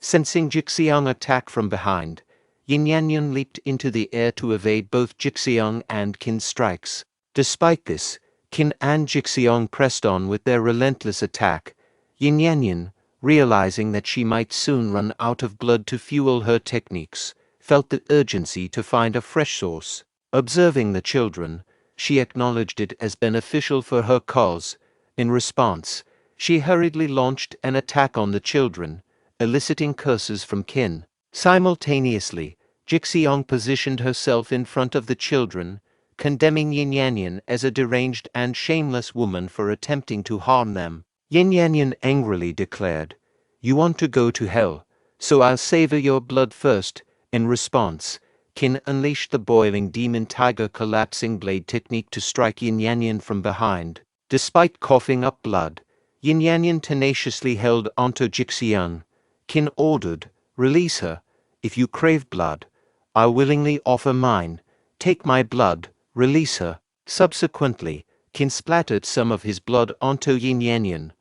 Sensing Jixiang attack from behind, Yin Yanyan leaped into the air to evade both Jixiang and Qin's strikes. Despite this, Qin and Jixiang pressed on with their relentless attack. Yin Yanyan, realizing that she might soon run out of blood to fuel her techniques, felt the urgency to find a fresh source. Observing the children, she acknowledged it as beneficial for her cause. In response, she hurriedly launched an attack on the children, eliciting curses from Qin. Simultaneously, Jixiang positioned herself in front of the children, condemning Yin Yanyan as a deranged and shameless woman for attempting to harm them. Yin Yanyan angrily declared, "You want to go to hell, so I'll savor your blood first." In response, Qin unleashed the boiling demon tiger collapsing blade technique to strike Yin Yanyan from behind. Despite coughing up blood, Yin Yanyan tenaciously held onto Jixiang. Qin ordered, "Release her. If you crave blood, I'll willingly offer mine. Take my blood, release her." Subsequently, Qin splattered some of his blood onto Yin Yanyan.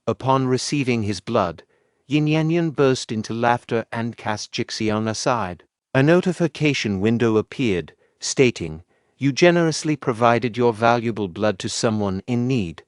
Upon receiving his blood, Yin Yanyan burst into laughter and cast Jixiang aside. A notification window appeared, stating, "You generously provided your valuable blood to someone in need.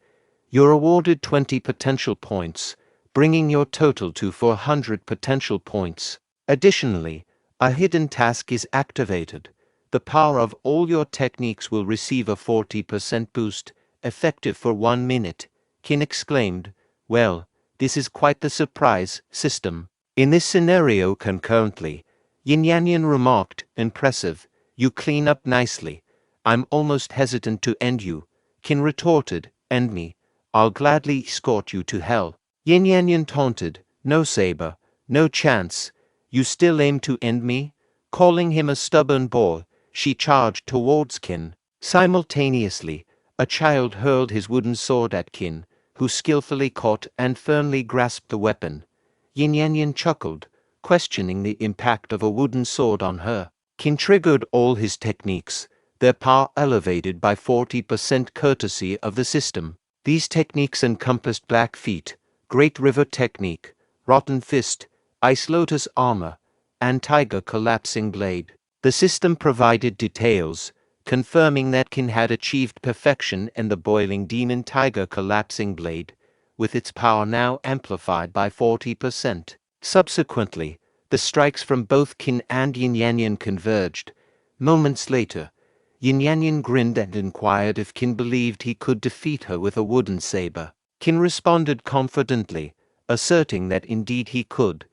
You're awarded 20 potential points, bringing your total to 400 potential points. Additionally, a hidden task is activated. The power of all your techniques will receive a 40% boost, effective for 1 minute." Qin exclaimed, "Well, this is quite the surprise system." In this scenario concurrently, Yin Yanyan remarked, "Impressive, you clean up nicely. I'm almost hesitant to end you." Qin retorted, "End me. I'll gladly escort you to hell." Yin Yanyan taunted, "No saber, no chance. You still aim to end me?" Calling him a stubborn boy, she charged towards Qin. Simultaneously, a child hurled his wooden sword at Qin, who skillfully caught and firmly grasped the weapon. Yin Yanyan chuckled, questioning the impact of a wooden sword on her. Qin triggered all his techniques, their power elevated by 40% courtesy of the system. These techniques encompassed Black Feet, Great River Technique, Rotten Fist, Ice Lotus Armor, and Tiger Collapsing Blade. The system provided details, confirming that Qin had achieved perfection in the Boiling Demon Tiger Collapsing Blade, with its power now amplified by 40%. Subsequently, the strikes from both Qin and Yin Yanyan converged. Moments later, Yin Yanyan grinned and inquired if Qin believed he could defeat her with a wooden saber. Qin responded confidently, asserting that indeed he could.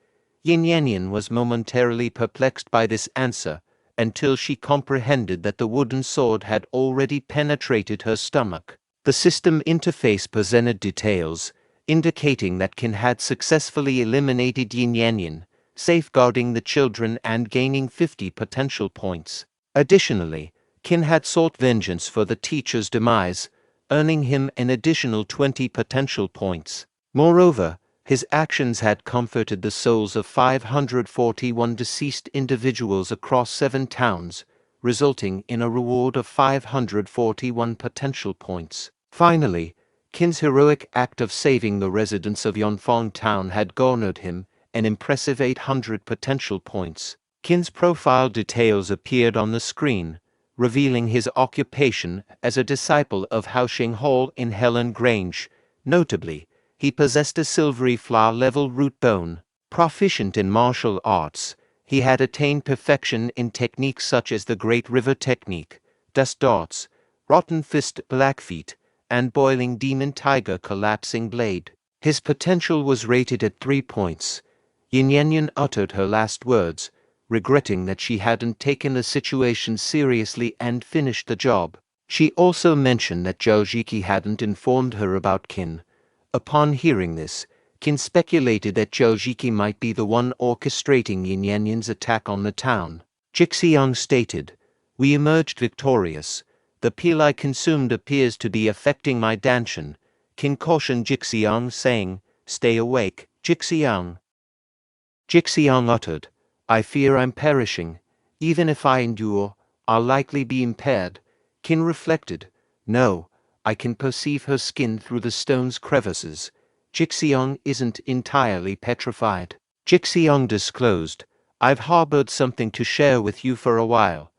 Yin Yanyan was momentarily perplexed by this answer, until she comprehended that the wooden sword had already penetrated her stomach. The system interface presented details, indicating that Qin had successfully eliminated Yin Yanyan, safeguarding the children and gaining 50 potential points. Additionally, Qin had sought vengeance for the teacher's demise, earning him an additional 20 potential points. Moreover, his actions had comforted the souls of 541 deceased individuals across 7 towns, resulting in a reward of 541 potential points. Finally, Qin's heroic act of saving the residents of Yonfang Town had garnered him an impressive 800 potential points. Qin's profile details appeared on the screen, revealing his occupation as a disciple of Haoxing Hall in Helan Grange. Notably, he possessed a silvery flower-level root bone. Proficient in martial arts, he had attained perfection in techniques such as the Great River Technique, Dust Darts, Rotten Fist Blackfeet, and Boiling Demon Tiger Collapsing Blade. His potential was rated at 3 points. Yin Yanyan uttered her last words, regretting that she hadn't taken the situation seriously and finished the job. She also mentioned that Zhao Jiki hadn't informed her about Qin, Upon hearing this, Qin speculated that Zhao Jiki might be the one orchestrating Yin Yanyan's attack on the town. Jixiang stated, "We emerged victorious. The pill I consumed appears to be affecting my danshan." Qin cautioned Jixiang, saying, "Stay awake, Jixiang." Jixiang uttered, "I fear I'm perishing. Even if I endure, I'll likely be impaired." Qin reflected, "No, I can perceive her skin through the stone's crevices. Jixiang isn't entirely petrified." Jixiang disclosed, "I've harbored something to share with you for a while.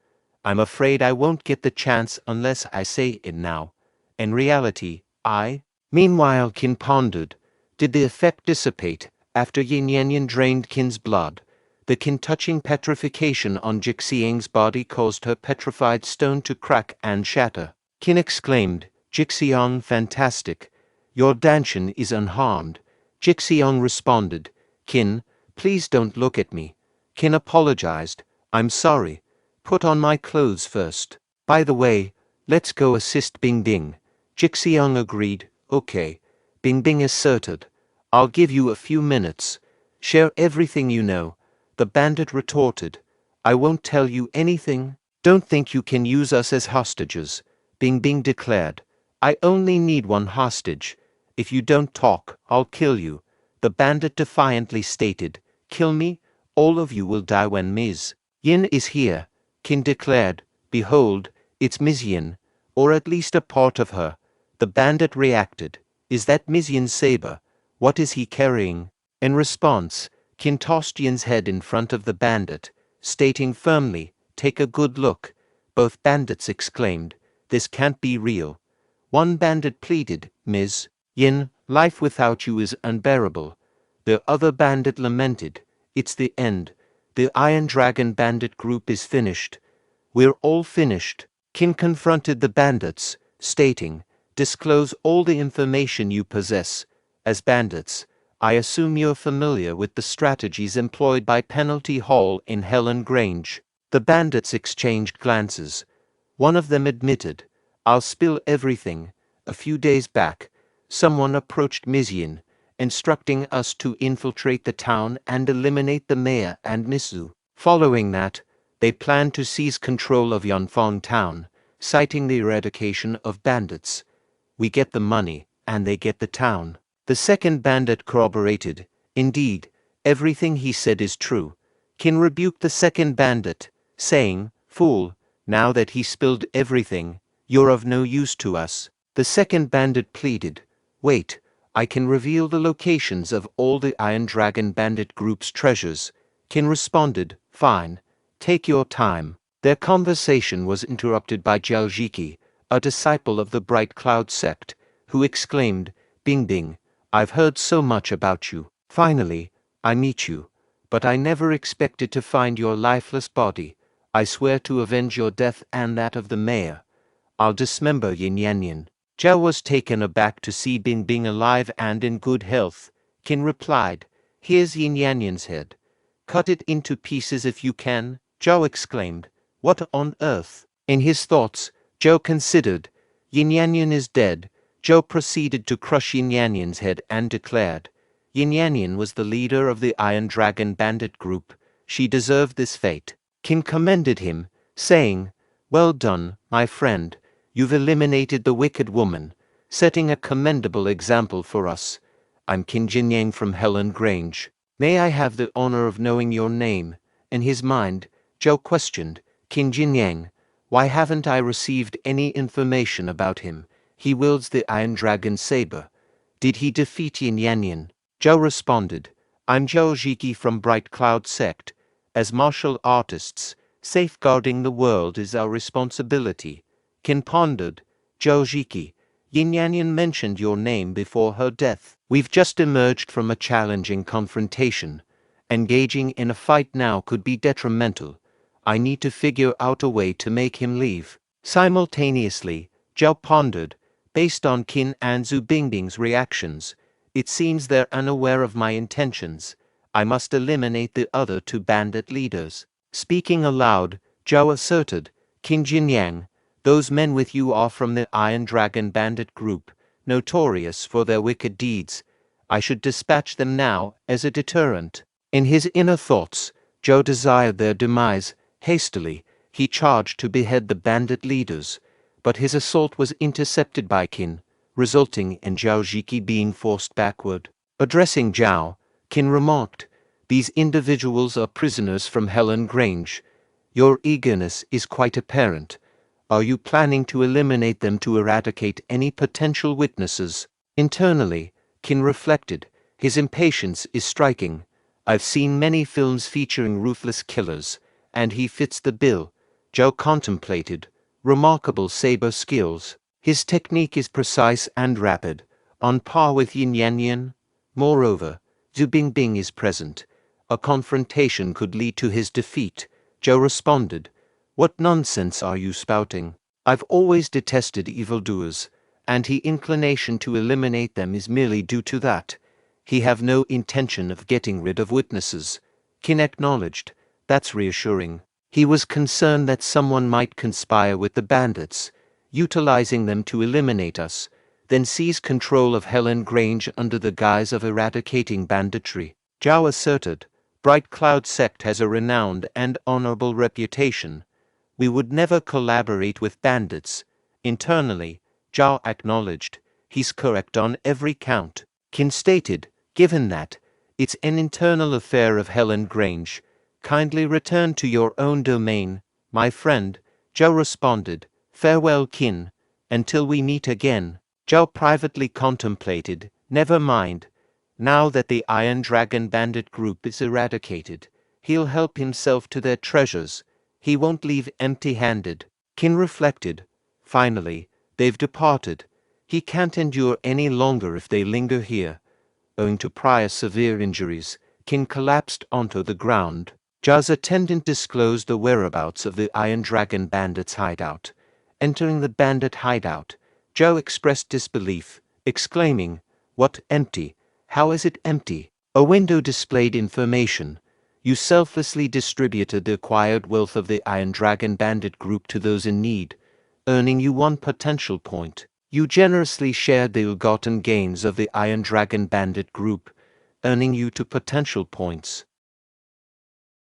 I'm afraid I won't get the chance unless I say it now. In reality, I—" Meanwhile, Qin pondered, did the effect dissipate after Yin Yanyan drained Qin's blood? The Qin-touching petrification on Jixiang's body caused her petrified stone to crack and shatter. Qin exclaimed, "Jixiang, fantastic. Your danshan is unharmed." Jixiang responded, "Qin, please don't look at me." Qin apologized, "I'm sorry. Put on my clothes first. By the way, let's go assist Bing Bing." Jixiang agreed, "Okay." Bing Bing asserted, "I'll give you a few minutes. Share everything you know." The bandit retorted, "I won't tell you anything." "Don't think you can use us as hostages," Bing Bing declared. "I only need one hostage. If you don't talk, I'll kill you." The bandit defiantly stated, "Kill me? All of you will die when Ms. Yin is here." Qin declared, "Behold, it's Ms. Yin, or at least a part of her." The bandit reacted, "Is that Ms. Yin's saber? What is he carrying?" In response, Qin tossed Yin's head in front of the bandit, stating firmly, "Take a good look." Both bandits exclaimed, "This can't be real." One bandit pleaded, "Ms. Yin, life without you is unbearable." The other bandit lamented, "It's the end. The Iron Dragon bandit group is finished." "We're all finished." Qin confronted the bandits, stating, "Disclose all the information you possess. As bandits, I assume you're familiar with the strategies employed by Penalty Hall in Helan Grange." The bandits exchanged glances. One of them admitted, "I'll spill everything. A few days back, someone approached Mizyin, instructing us to infiltrate the town and eliminate the mayor and Misu. Following that, they planned to seize control of Yanfang town, citing the eradication of bandits. We get the money, and they get the town." The second bandit corroborated, "Indeed, everything he said is true." Qin rebuked the second bandit, saying, "Fool, now that he spilled everything, you're of no use to us." The second bandit pleaded, "Wait, I can reveal the locations of all the Iron Dragon bandit group's treasures." Qin responded, "Fine, take your time." Their conversation was interrupted by Zhao Jiki, a disciple of the Bright Cloud sect, who exclaimed, "Bing Bing, I've heard so much about you. Finally, I meet you. But I never expected to find your lifeless body. I swear to avenge your death and that of the mayor. I'll dismember Yin Yanyan." Zhao was taken aback to see Bing Bing alive and in good health. Qin replied, "Here's Yin Yanyan's head. Cut it into pieces if you can." Zhao exclaimed, "What on earth?" In his thoughts, Zhao considered, Yin Yanyan is dead. Zhao proceeded to crush Yin Yanyan's head and declared, "Yin Yanyan was the leader of the Iron Dragon bandit group. She deserved this fate." Qin commended him, saying, "Well done, my friend. You've eliminated the wicked woman, setting a commendable example for us. I'm Qin Jinyang from Helan Grange. May I have the honor of knowing your name?" In his mind, Zhao questioned, "Qin Jinyang, why haven't I received any information about him? He wields the Iron Dragon saber. Did he defeat Yin Yanyan?" Zhao responded, "I'm Zhao Jiki from Bright Cloud sect. As martial artists, safeguarding the world is our responsibility." Qin pondered, "Zhao Jiki, Yin Yanyan mentioned your name before her death. We've just emerged from a challenging confrontation. Engaging in a fight now could be detrimental. I need to figure out a way to make him leave." Simultaneously, Zhao pondered, based on Qin and Zhu Bingbing's reactions, it seems they're unaware of my intentions. I must eliminate the other two bandit leaders. Speaking aloud, Zhao asserted, "Qin Jinyang, those men with you are from the Iron Dragon bandit group. notorious for their wicked deeds. I should dispatch them now as a deterrent. In his inner thoughts, Zhou desired their demise. Hastily, he charged to behead the bandit leaders, but his assault was intercepted by Qin, resulting in Zhao Jiki being forced backward. Addressing Zhao, Qin remarked, "These individuals are prisoners from Helan Grange. Your eagerness is quite apparent. Are you planning to eliminate them to eradicate any potential witnesses?" Internally, Qin reflected, his impatience is striking. I've seen many films featuring ruthless killers, and he fits the bill. Zhao contemplated, remarkable saber skills. His technique is precise and rapid, on par with Yin Yanyan. Moreover, Zhu Bingbing is present. A confrontation could lead to his defeat. Zhou responded, "What nonsense are you spouting? I've always detested evildoers, and his inclination to eliminate them is merely due to that. He have no intention of getting rid of witnesses." Qin acknowledged, "That's reassuring." He was concerned that someone might conspire with the bandits, utilizing them to eliminate us, then seize control of Helan Grange under the guise of eradicating banditry. Zhao asserted, "Bright Cloud sect has a renowned and honorable reputation. We would never collaborate with bandits." Internally, Zhao acknowledged, "He's correct on every count." Qin stated, "Given that, it's an internal affair of Helan Grange. Kindly return to your own domain, my friend." Zhao responded, "Farewell, Qin. Until we meet again." Zhao privately contemplated, "Never mind. Now that the Iron Dragon bandit group is eradicated, he'll help himself to their treasures. He won't leave empty-handed." Qin reflected, "Finally, they've departed. He can't endure any longer if they linger here." Owing to prior severe injuries, Qin collapsed onto the ground. Zhao's attendant disclosed the whereabouts of the Iron Dragon bandits' hideout. Entering the bandit hideout, Zhao expressed disbelief, exclaiming, "What, empty? How is it empty?" A window displayed information. "You selflessly distributed the acquired wealth of the Iron Dragon bandit group to those in need, earning you 1 potential point. You generously shared the ill-gotten gains of the Iron Dragon bandit group, earning you 2 potential points."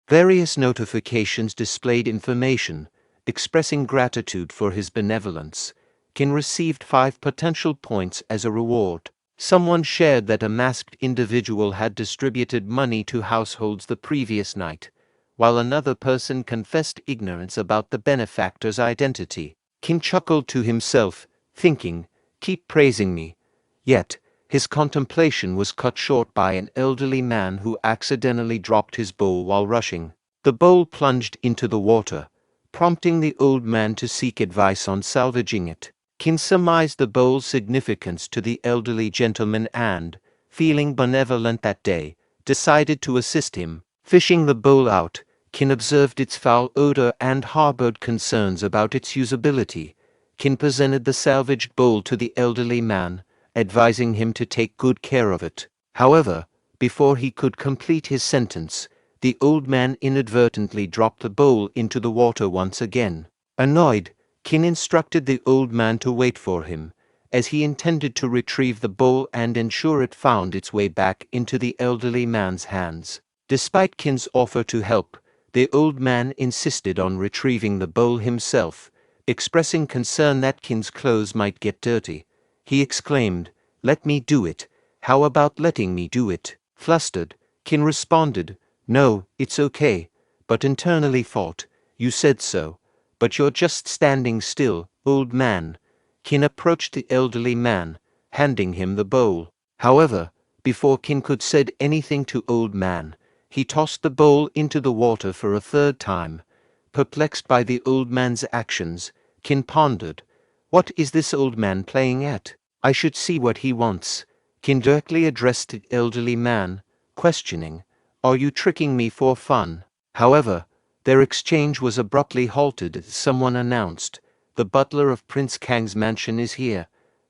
Various notifications displayed information, expressing gratitude for his benevolence. Qin received 5 potential points as a reward. Someone shared that a masked individual had distributed money to households the previous night, while another person confessed ignorance about the benefactor's identity. Qin chuckled to himself, thinking, "Keep praising me." Yet, his contemplation was cut short by an elderly man who accidentally dropped his bowl while rushing. The bowl plunged into the water, prompting the old man to seek advice on salvaging it. Qin surmised the bowl's significance to the elderly gentleman and, feeling benevolent that day, decided to assist him. Fishing the bowl out, Qin observed its foul odor and harbored concerns about its usability. Qin presented the salvaged bowl to the elderly man, advising him to take good care of it. However, before he could complete his sentence, the old man inadvertently dropped the bowl into the water once again. Annoyed, Qin instructed the old man to wait for him, as he intended to retrieve the bowl and ensure it found its way back into the elderly man's hands. Despite Qin's offer to help, the old man insisted on retrieving the bowl himself, expressing concern that Qin's clothes might get dirty. He exclaimed, "Let me do it. How about letting me do it?" Flustered, Qin responded, "No, it's okay," but internally thought, "You said so. But you're just standing still, old man." Qin approached the elderly man, handing him the bowl. However, before Qin could say anything to old man, he tossed the bowl into the water for a 3rd time. Perplexed by the old man's actions, Qin pondered, "What is this old man playing at? I should see what he wants." Qin directly addressed the elderly man, questioning, "Are you tricking me for fun?" However, their exchange was abruptly halted as someone announced, "The butler of Prince Kang's mansion is here."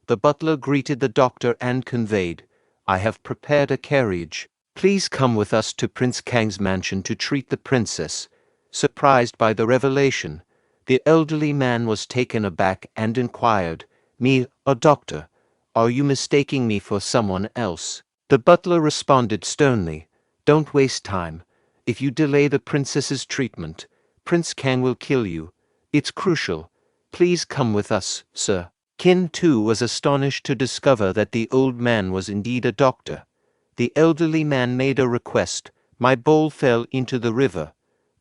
The butler greeted the doctor and conveyed, "I have prepared a carriage. Please come with us to Prince Kang's mansion to treat the princess." Surprised by the revelation, the elderly man was taken aback and inquired, "Me, a doctor? Are you mistaking me for someone else? The butler responded sternly, Don't waste time. If you delay the princess's treatment, Prince Kang will kill you. It's crucial. Please come with us, sir. Qin too was astonished to discover that the old man was indeed a doctor. The elderly man made a request. My bowl fell into the river.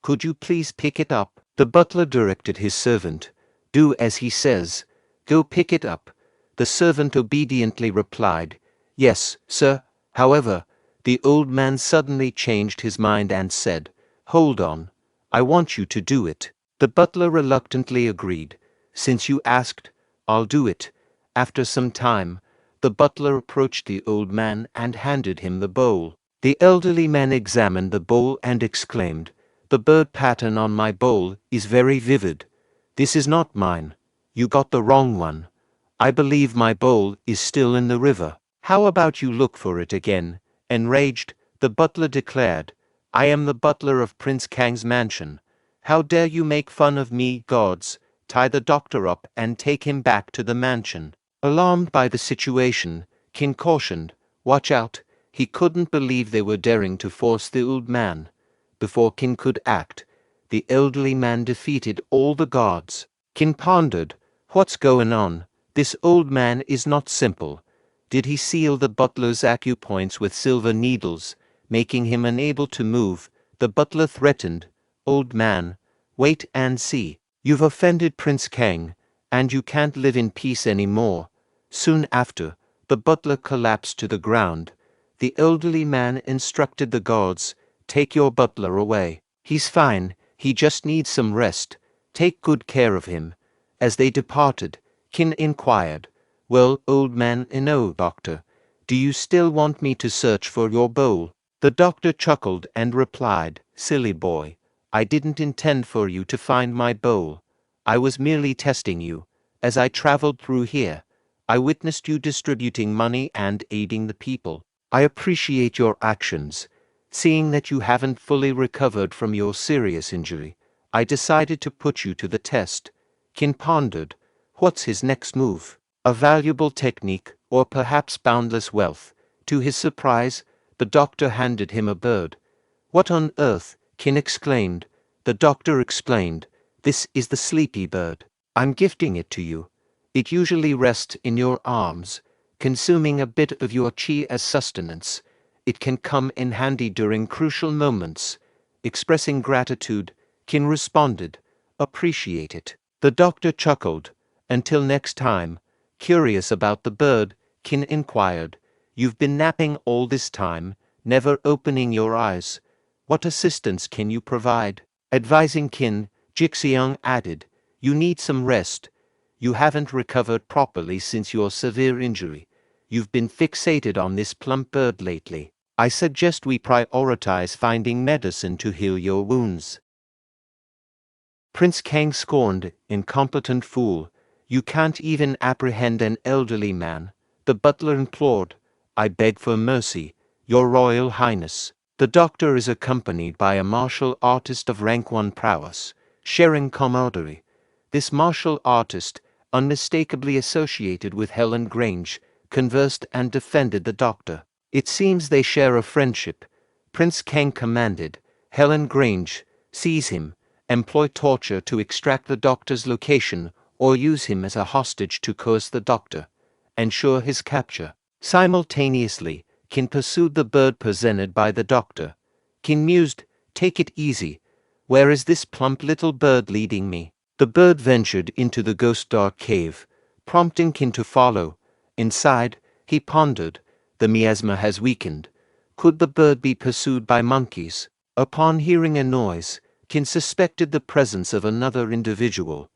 Could you please pick it up? The butler directed his servant. Do as he says. Go pick it up. The servant obediently replied, Yes, sir. However, the old man suddenly changed his mind and said, Hold on. I want you to do it. The butler reluctantly agreed. Since you asked, I'll do it. After some time, the butler approached the old man and handed him the bowl. The elderly man examined the bowl and exclaimed, The bird pattern on my bowl is very vivid. This is not mine. You got the wrong one. I believe my bowl is still in the river. How about you look for it again? Enraged, the butler declared, I am the butler of Prince Kang's mansion. How dare you make fun of me, gods? Tie the doctor up and take him back to the mansion. Alarmed by the situation, Qin cautioned, Watch out. He couldn't believe they were daring to force the old man. Before Qin could act, the elderly man defeated all the guards. Qin pondered, What's going on? This old man is not simple. Did he seal the butler's acupoints with silver needles, making him unable to move? The butler threatened, Old man, wait and see. You've offended Prince Kang, and you can't live in peace anymore. Soon after, the butler collapsed to the ground. The elderly man instructed the guards, Take your butler away. He's fine, he just needs some rest. Take good care of him. As they departed, Qin inquired, Well, old man, doctor, do you still want me to search for your bowl? The doctor chuckled and replied, Silly boy, I didn't intend for you to find my bowl. I was merely testing you. As I traveled through here, I witnessed you distributing money and aiding the people. I appreciate your actions. Seeing that you haven't fully recovered from your serious injury, I decided to put you to the test. Qin pondered, What's his next move? A valuable technique, or perhaps boundless wealth? To his surprise, the doctor handed him a bird. What on earth? Qin exclaimed. The doctor explained, This is the sleepy bird. I'm gifting it to you. It usually rests in your arms, consuming a bit of your chi as sustenance. It can come in handy during crucial moments. Expressing gratitude, Qin responded, Appreciate it. The doctor chuckled. Until next time. Curious about the bird, Qin inquired, You've been napping all this time, never opening your eyes. What assistance can you provide? Advising Qin, Jixiang added, You need some rest. You haven't recovered properly since your severe injury. You've been fixated on this plump bird lately. I suggest we prioritize finding medicine to heal your wounds. Prince Kang scorned, Incompetent fool. You can't even apprehend an elderly man. The butler implored, I beg for mercy, Your Royal Highness. The doctor is accompanied by a martial artist of rank 1 prowess, sharing camaraderie. This martial artist, unmistakably associated with Helan Grange, conversed and defended the doctor. It seems they share a friendship. Prince Kang commanded, Helan Grange, seize him, employ torture to extract the doctor's location, or use him as a hostage to coerce the doctor. Ensure his capture. Simultaneously, Qin pursued the bird presented by the doctor. Qin mused, Take it easy. Where is this plump little bird leading me? The bird ventured into the ghost dark cave, prompting Qin to follow. Inside, he pondered, The miasma has weakened. Could the bird be pursued by monkeys? Upon hearing a noise, Qin suspected the presence of another individual.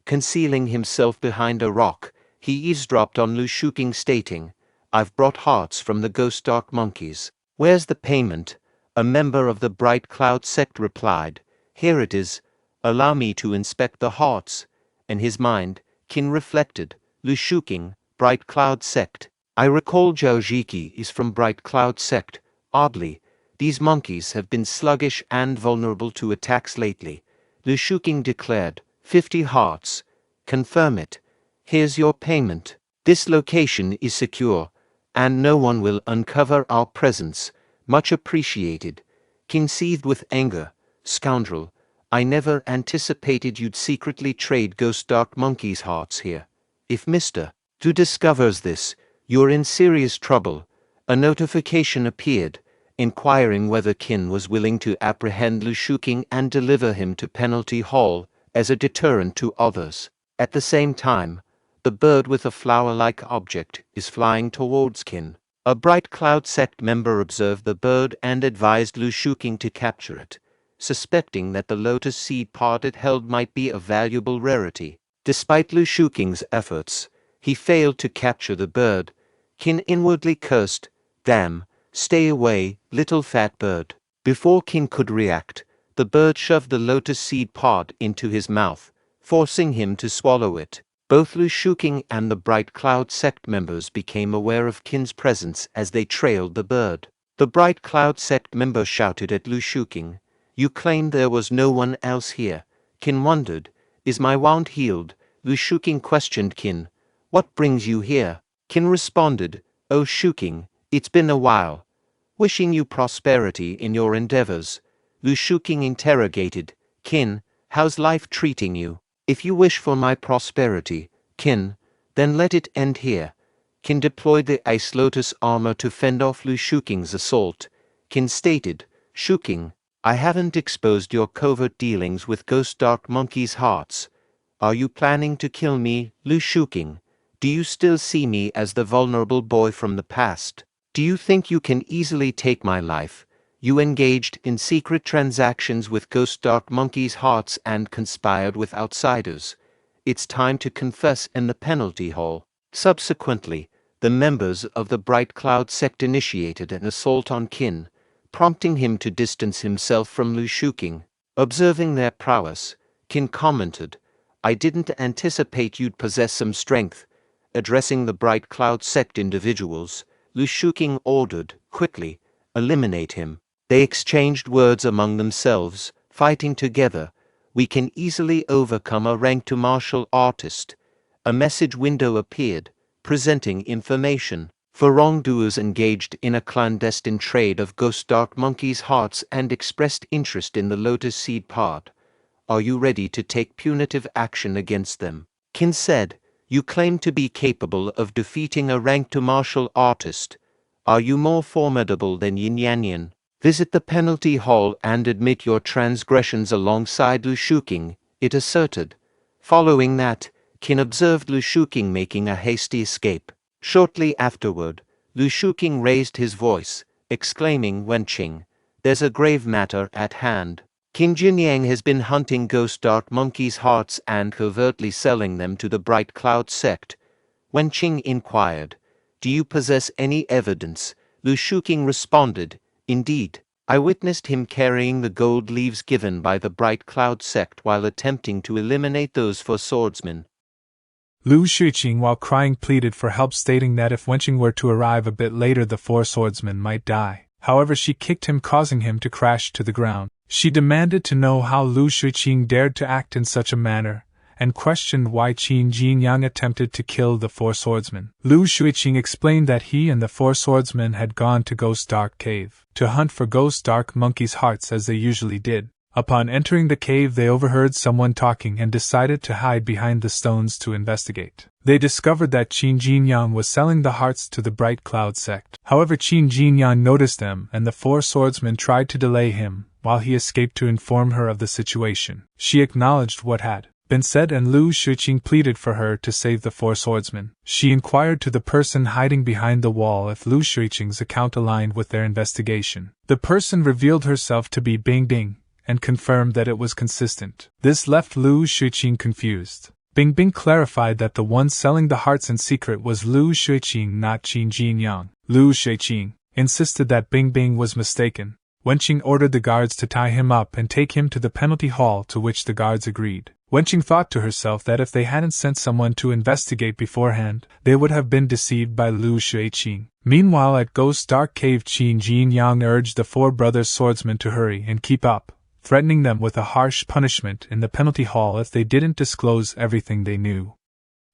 Concealing himself behind a rock, he eavesdropped on Lu Shuking stating, I've brought hearts from the ghost dark monkeys. Where's the payment? A member of the Bright Cloud sect replied, Here it is. Allow me to inspect the hearts. In his mind, Qin reflected, Lu Shuking, Bright Cloud sect. I recall Zhao Jiki is from Bright Cloud sect. Oddly, these monkeys have been sluggish and vulnerable to attacks lately. Lu Shuking declared, 50 hearts. Confirm it. Here's your payment. This location is secure, and no one will uncover our presence. Much appreciated. Qin seethed with anger. Scoundrel, I never anticipated you'd secretly trade Ghost Dark Monkey's hearts here. If Mr. Du discovers this, you're in serious trouble. A notification appeared, inquiring whether Qin was willing to apprehend Lu Shuqing and deliver him to Penalty Hall as a deterrent to others. At the same time, the bird with a flower-like object is flying towards Qin. A Bright Cloud sect member observed the bird and advised Lu Shuqing to capture it, suspecting that the lotus seed pod it held might be a valuable rarity. Despite Lu Shuqing's efforts, he failed to capture the bird. Qin inwardly cursed, "Damn, stay away, little fat bird." Before Qin could react, the bird shoved the lotus seed pod into his mouth, forcing him to swallow it. Both Lu Shuqing and the Bright Cloud sect members became aware of Qin's presence as they trailed the bird. The Bright Cloud sect member shouted at Lu Shuqing, "You claimed there was no one else here." Qin wondered, "Is my wound healed?" Lu Shuqing questioned Qin, "What brings you here?" Qin responded, "Oh Shuqing, it's been a while. Wishing you prosperity in your endeavors." Lu Shuqing interrogated, "Qin, how's life treating you?" "If you wish for my prosperity, Qin, then let it end here." Qin deployed the Ice Lotus armor to fend off Lu Shuqing's assault. Qin stated, "Shuqing, I haven't exposed your covert dealings with Ghost Dark Monkey's hearts. Are you planning to kill me, Lu Shuqing? Do you still see me as the vulnerable boy from the past? Do you think you can easily take my life? You engaged in secret transactions with Ghost Dark Monkey's hearts and conspired with outsiders. It's time to confess in the Penalty Hall." Subsequently, the members of the Bright Cloud sect initiated an assault on Qin, prompting him to distance himself from Lu Shuqing. Observing their prowess, Qin commented, "I didn't anticipate you'd possess some strength." Addressing the Bright Cloud sect individuals, Lu Shuqing ordered, "Quickly, eliminate him." They exchanged words among themselves, fighting together. "We can easily overcome a ranked martial artist." A message window appeared, presenting information for wrongdoers engaged in a clandestine trade of Ghost Dark Monkey's hearts and expressed interest in the Lotus Seed Pod. Are you ready to take punitive action against them? Qin said, "You claim to be capable of defeating a ranked martial artist. Are you more formidable than Yin Yanyan? Visit the Penalty Hall and admit your transgressions alongside Lu Shuqing," it asserted. Following that, Qin observed Lu Shuqing making a hasty escape. Shortly afterward, Lu Shuqing raised his voice, exclaiming, "Wenqing, there's a grave matter at hand. Qin Jinyang has been hunting Ghost Dark Monkey's hearts and covertly selling them to the Bright Cloud sect." Wenqing inquired, "Do you possess any evidence?" Lu Shuqing responded, "Indeed, I witnessed him carrying the gold leaves given by the Bright Cloud sect while attempting to eliminate those for swordsmen." Lu Shuqing, while crying, pleaded for help, stating that if Wenqing were to arrive a bit later, the four swordsmen might die. However, she kicked him, causing him to crash to the ground. She demanded to know how Lu Shuqing dared to act in such a manner, and questioned why Qin Jinyang attempted to kill the four swordsmen. Lu Shuqing explained that he and the four swordsmen had gone to Ghost Dark Cave to hunt for Ghost Dark Monkey's hearts as they usually did. Upon entering the cave, they overheard someone talking and decided to hide behind the stones to investigate. They discovered that Qin Jinyang was selling the hearts to the Bright Cloud sect. However, Qin Jinyang noticed them, and the four swordsmen tried to delay him, while he escaped to inform her of the situation. She acknowledged what had been said, and Lu Shuqing pleaded for her to save the four swordsmen. She inquired to the person hiding behind the wall if Lu Shuqing's account aligned with their investigation. The person revealed herself to be Bing Bing, and confirmed that it was consistent. This left Lu Shuqing confused. Bing Bing clarified that the one selling the hearts in secret was Lu Shuqing, not Qin Jinyang. Lu Shuqing insisted that Bing Bing was mistaken. Wenqing ordered the guards to tie him up and take him to the penalty hall, to which the guards agreed. Wenqing thought to herself that if they hadn't sent someone to investigate beforehand, they would have been deceived by Lu Shuqing. Meanwhile, at Ghost Dark Cave, Qin Jinyang urged the four brothers swordsmen to hurry and keep up, threatening them with a harsh punishment in the penalty hall if they didn't disclose everything they knew.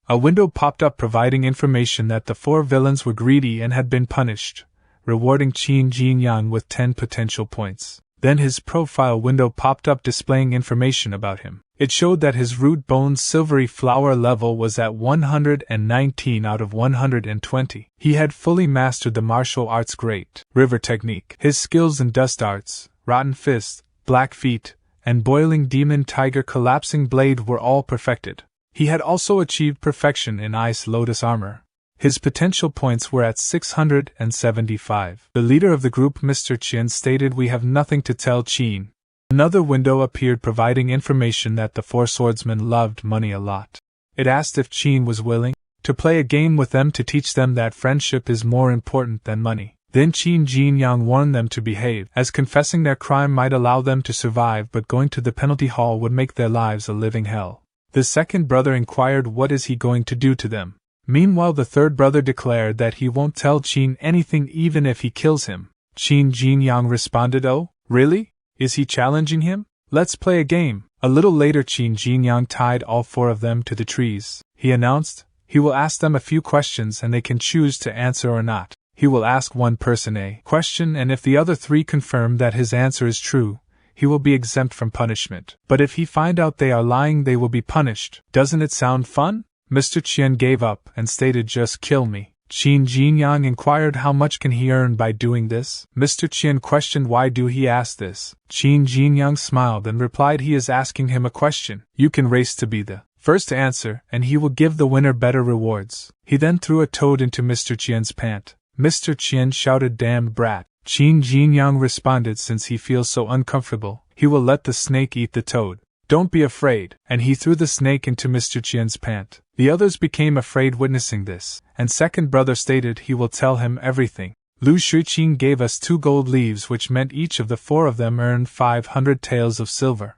A window popped up providing information that the 4 villains were greedy and had been punished, rewarding Qin Jinyang with 10 potential points. Then his profile window popped up displaying information about him. It showed that his root bone silvery flower level was at 119 out of 120. He had fully mastered the martial arts Great River technique. His skills in dust arts, rotten fist, black feet, and boiling demon tiger collapsing blade were all perfected. He had also achieved perfection in ice lotus armor. His potential points were at 675. The leader of the group, Mr. Qin, stated, "We have nothing to tell Qin." Another window appeared providing information that the 4 swordsmen loved money a lot. It asked if Qin was willing to play a game with them to teach them that friendship is more important than money. Then Qin Jinyang warned them to behave, as confessing their crime might allow them to survive, but going to the penalty hall would make their lives a living hell. The second brother inquired what is he going to do to them. Meanwhile, the third brother declared that he won't tell Qin anything even if he kills him. Qin Jinyang responded, "Oh, really? Is he challenging him? Let's play a game." A little later, Qin Jinyang tied all 4 of them to the trees. He announced, he will ask them a few questions and they can choose to answer or not. He will ask one person a question, and if the other 3 confirm that his answer is true, he will be exempt from punishment. But if he find out they are lying, they will be punished. Doesn't it sound fun? Mr. Qin gave up and stated, "Just kill me." Qin Jinyang inquired how much can he earn by doing this. Mr. Qin questioned why do he ask this. Qin Jinyang smiled and replied he is asking him a question. You can race to be the first to answer, and he will give the winner better rewards. He then threw a toad into Mr. Qian's pant. Mr. Qin shouted, "Damned brat." Qin Jinyang responded, since he feels so uncomfortable, he will let the snake eat the toad. Don't be afraid, and he threw the snake into Mr. Qian's pant. The others became afraid witnessing this, and second brother stated he will tell him everything. Lu Shuqing gave us 2 gold leaves, which meant each of the 4 of them earned 500 taels of silver.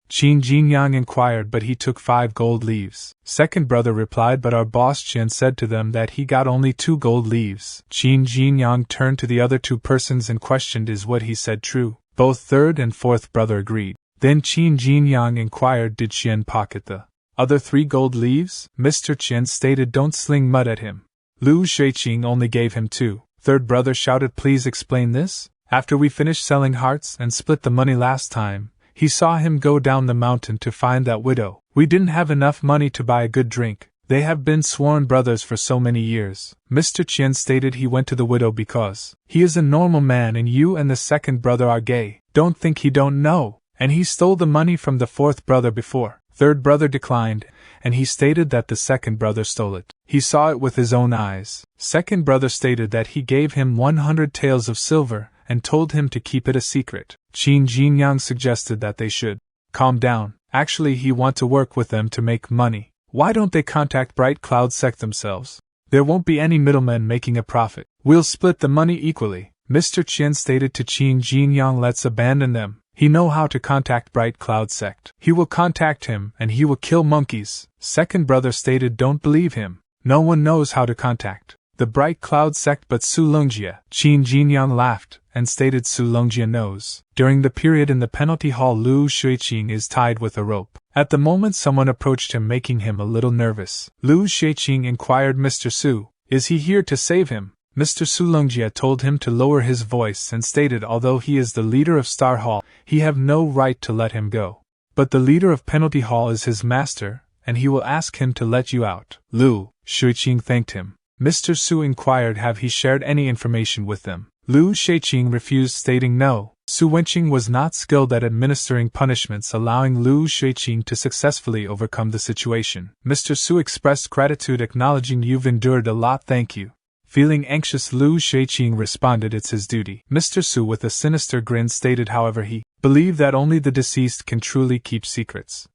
Qin Jinyang inquired, but he took 5 gold leaves. Second brother replied, but our boss Qin said to them that he got only 2 gold leaves. Qin Jinyang turned to the other 2 persons and questioned, is what he said true? Both third and fourth brother agreed. Then Qin Jinyang inquired, did Qin pocket the other 3 gold leaves? Mr. Qin stated, don't sling mud at him. Lu Shuqing only gave him 2. Third brother shouted, please explain this. After we finished selling hearts and split the money last time, he saw him go down the mountain to find that widow. We didn't have enough money to buy a good drink. They have been sworn brothers for so many years. Mr. Qin stated he went to the widow because he is a normal man and you and the second brother are gay. Don't think he don't know. And he stole the money from the fourth brother before. Third brother declined, and he stated that the second brother stole it. He saw it with his own eyes. Second brother stated that he gave him 100 taels of silver and told him to keep it a secret. Qin Jinyang suggested that they should calm down. Actually, he want to work with them to make money. Why don't they contact Bright Cloud Sect themselves? There won't be any middlemen making a profit. We'll split the money equally. Mr. Qin stated to Qin Jinyang, let's abandon them. He know how to contact Bright Cloud Sect. He will contact him and he will kill monkeys. Second brother stated, don't believe him. No one knows how to contact the Bright Cloud Sect but Su Longjia. Qin Jinyang laughed and stated Su Longjia knows. During the period in the penalty hall, Lu Shuqing is tied with a rope. At the moment someone approached him, making him a little nervous. Lu Shuqing inquired, Mr. Su, is he here to save him? Mr. Su Longjia told him to lower his voice and stated although he is the leader of Star Hall, he have no right to let him go. But the leader of Penalty Hall is his master, and he will ask him to let you out. Lu Shuqing thanked him. Mr. Su inquired have he shared any information with them. Lu Shuqing refused, stating no. Su Wenqing was not skilled at administering punishments, allowing Lu Shuqing to successfully overcome the situation. Mr. Su expressed gratitude, acknowledging you've endured a lot, thank you. Feeling anxious, Lu Shuqing responded it's his duty. Mr. Su with a sinister grin stated however he believed that only the deceased can truly keep secrets.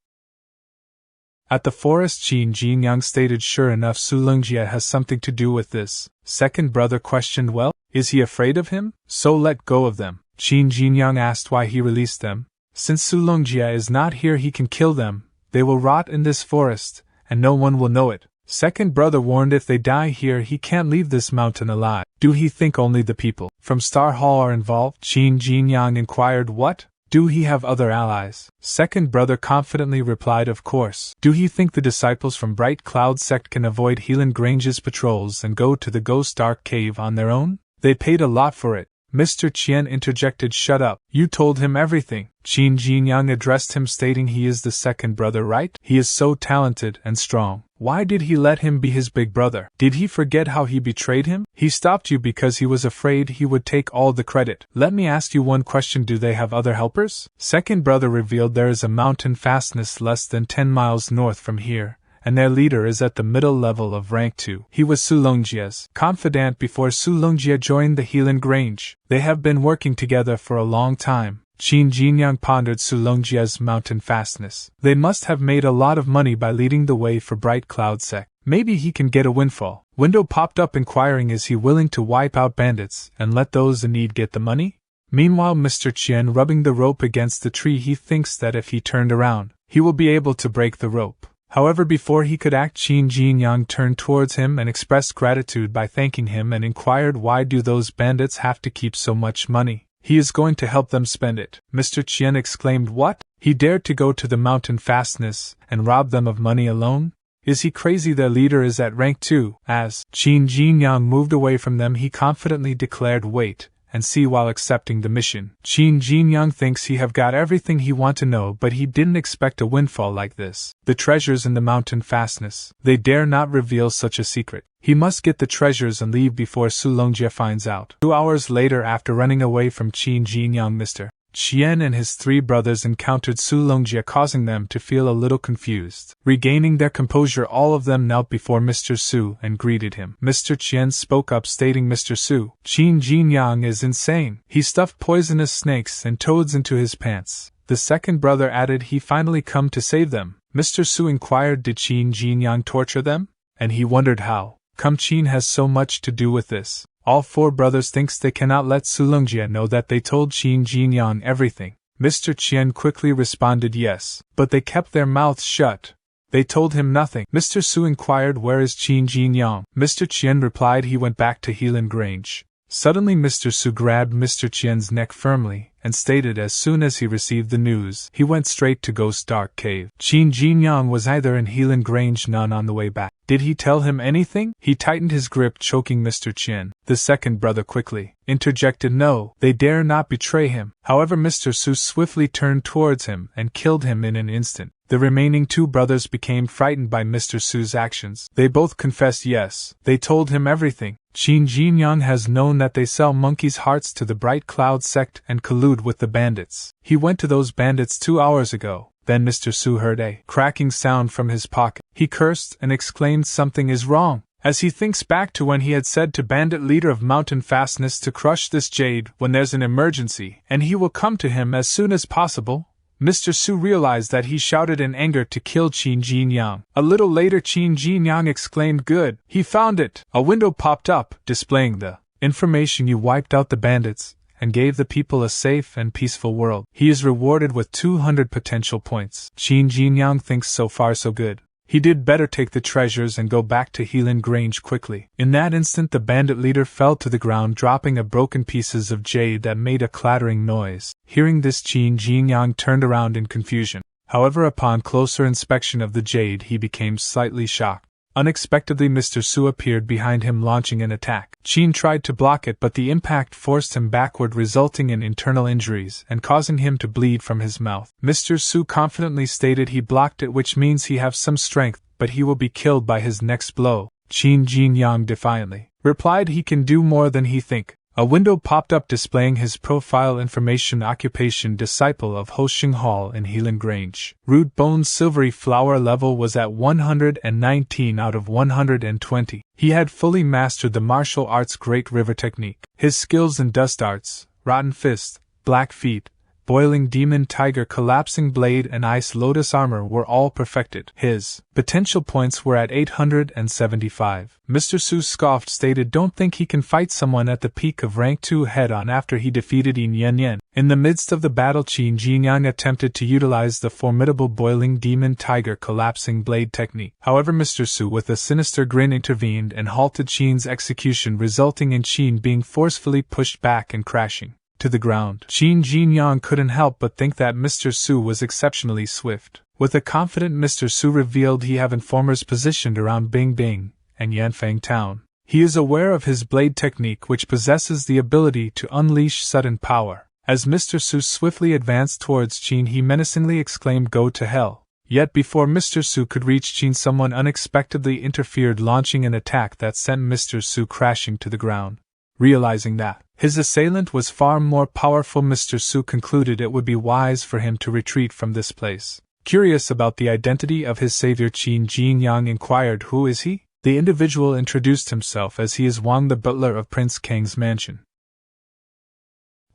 At the forest, Qin Jinyang stated sure enough Su Longjia has something to do with this. Second brother questioned, well, is he afraid of him? So let go of them. Qin Jinyang asked why he released them. Since Su Longjia is not here he can kill them. They will rot in this forest, and no one will know it. Second brother warned if they die here he can't leave this mountain alive. Do he think only the people from Star Hall are involved? Qin Jinyang inquired what? Do he have other allies? Second brother confidently replied, of course. Do you think the disciples from Bright Cloud sect can avoid Helan Grange's patrols and go to the Ghost Dark Cave on their own? They paid a lot for it. Mr. Qian interjected, shut up. You told him everything. Qin Jinyang addressed him, stating he is the second brother, right? He is so talented and strong. Why did he let him be his big brother? Did he forget how he betrayed him? He stopped you because he was afraid he would take all the credit. Let me ask you one question, do they have other helpers? Second brother revealed there is a mountain fastness less than 10 miles north from here, and their leader is at the middle level of rank 2. He was Su Longjia's confidant before Su Longjia joined the Helan Grange. They have been working together for a long time. Qin Jinyang pondered Su Longjia's mountain fastness. They must have made a lot of money by leading the way for Bright Cloud sect. Maybe he can get a windfall. Window popped up inquiring, is he willing to wipe out bandits and let those in need get the money? Meanwhile, Mr. Qian rubbing the rope against the tree, he thinks that if he turned around, he will be able to break the rope. However, before he could act, Qin Jinyang turned towards him and expressed gratitude by thanking him and inquired, why do those bandits have to keep so much money? He is going to help them spend it. Mr. Qian exclaimed, what? He dared to go to the mountain fastness and rob them of money alone? Is he crazy? Their leader is at rank 2. As Qin Jinyang moved away from them, he confidently declared, wait and see while accepting the mission. Qin Jinyang thinks he have got everything he want to know, but he didn't expect a windfall like this. The treasures in the mountain fastness. They dare not reveal such a secret. He must get the treasures and leave before Su Longjia finds out. 2 hours later, after running away from Qin Jinyang, Mr. Qian and his 3 brothers encountered Su Longjia, causing them to feel a little confused. Regaining their composure, all of them knelt before Mr. Su and greeted him. Mr. Qian spoke up, stating, Mr. Su, Qin Jinyang is insane. He stuffed poisonous snakes and toads into his pants. The second brother added he finally come to save them. Mr. Su inquired, did Qin Jinyang torture them? And he wondered how come Qin has so much to do with this. All 4 brothers thinks they cannot let Su Longjia know that they told Qin Jinyang everything. Mr. Qian quickly responded yes, but they kept their mouths shut. They told him nothing. Mr. Su inquired, where is Qin Jinyang? Mr. Qian replied he went back to Helan Grange. Suddenly Mr. Su grabbed Mr. Qian's neck firmly and stated as soon as he received the news, he went straight to Ghost Dark Cave. Qin Jinyang was either in Helan Grange, none on the way back. Did he tell him anything? He tightened his grip, choking Mr. Qian. The second brother quickly interjected, no, they dare not betray him. However, Mr. Su swiftly turned towards him and killed him in an instant. The remaining 2 brothers became frightened by Mr. Su's actions. They both confessed yes, they told him everything. Qin Jinyang has known that they sell monkeys' hearts to the Bright Cloud sect and collude with the bandits. He went to those bandits 2 hours ago. Then Mr. Su heard a cracking sound from his pocket. He cursed and exclaimed, something is wrong, as he thinks back to when he had said to bandit leader of mountain fastness to crush this jade when there's an emergency, and he will come to him as soon as possible. Mr. Su realized that he shouted in anger to kill Qin Jinyang. A little later, Qin Jinyang exclaimed, good, he found it. A window popped up, displaying the information, you wiped out the bandits and gave the people a safe and peaceful world. He is rewarded with 200 potential points. Qin Jinyang thinks so far so good. He did better take the treasures and go back to Helan Grange quickly. In that instant, the bandit leader fell to the ground, dropping a broken pieces of jade that made a clattering noise. Hearing this, Qin Jinyang turned around in confusion. However, upon closer inspection of the jade, he became slightly shocked. Unexpectedly, Mr. Su appeared behind him, launching an attack. Qin tried to block it, but the impact forced him backward, resulting in internal injuries and causing him to bleed from his mouth. Mr. Su confidently stated he blocked it, which means he have some strength, but he will be killed by his next blow. Qin Jinyang defiantly replied he can do more than he think. A window popped up displaying his profile information, occupation disciple of Hoshing Hall in Helan Grange. Root Bone's silvery flower level was at 119 out of 120. He had fully mastered the martial arts Great River technique. His skills in dust arts, rotten fist, black feet, boiling demon tiger, collapsing blade, and ice lotus armor were all perfected. His potential points were at 875. Mr. Su scoffed, stated don't think he can fight someone at the peak of rank 2 head-on after he defeated Yin Yan. In the midst of the battle, Qin Jinyang attempted to utilize the formidable boiling demon tiger collapsing blade technique. However, Mr. Su with a sinister grin intervened and halted Qin's execution, resulting in Qin being forcefully pushed back and crashing to the ground. Qin Jinyang couldn't help but think that Mr. Su was exceptionally swift. With a confident Mr. Su revealed he have informers positioned around Bingbing and Yanfang town. He is aware of his blade technique, which possesses the ability to unleash sudden power. As Mr. Su swiftly advanced towards Qin, he menacingly exclaimed, "Go to hell." Yet before Mr. Su could reach Qin, someone unexpectedly interfered, launching an attack that sent Mr. Su crashing to the ground. Realizing that his assailant was far more powerful, Mr. Su concluded it would be wise for him to retreat from this place. Curious about the identity of his savior, Qin Jinyang inquired, "Who is he?" The individual introduced himself as he is Wang, the butler of Prince Kang's mansion.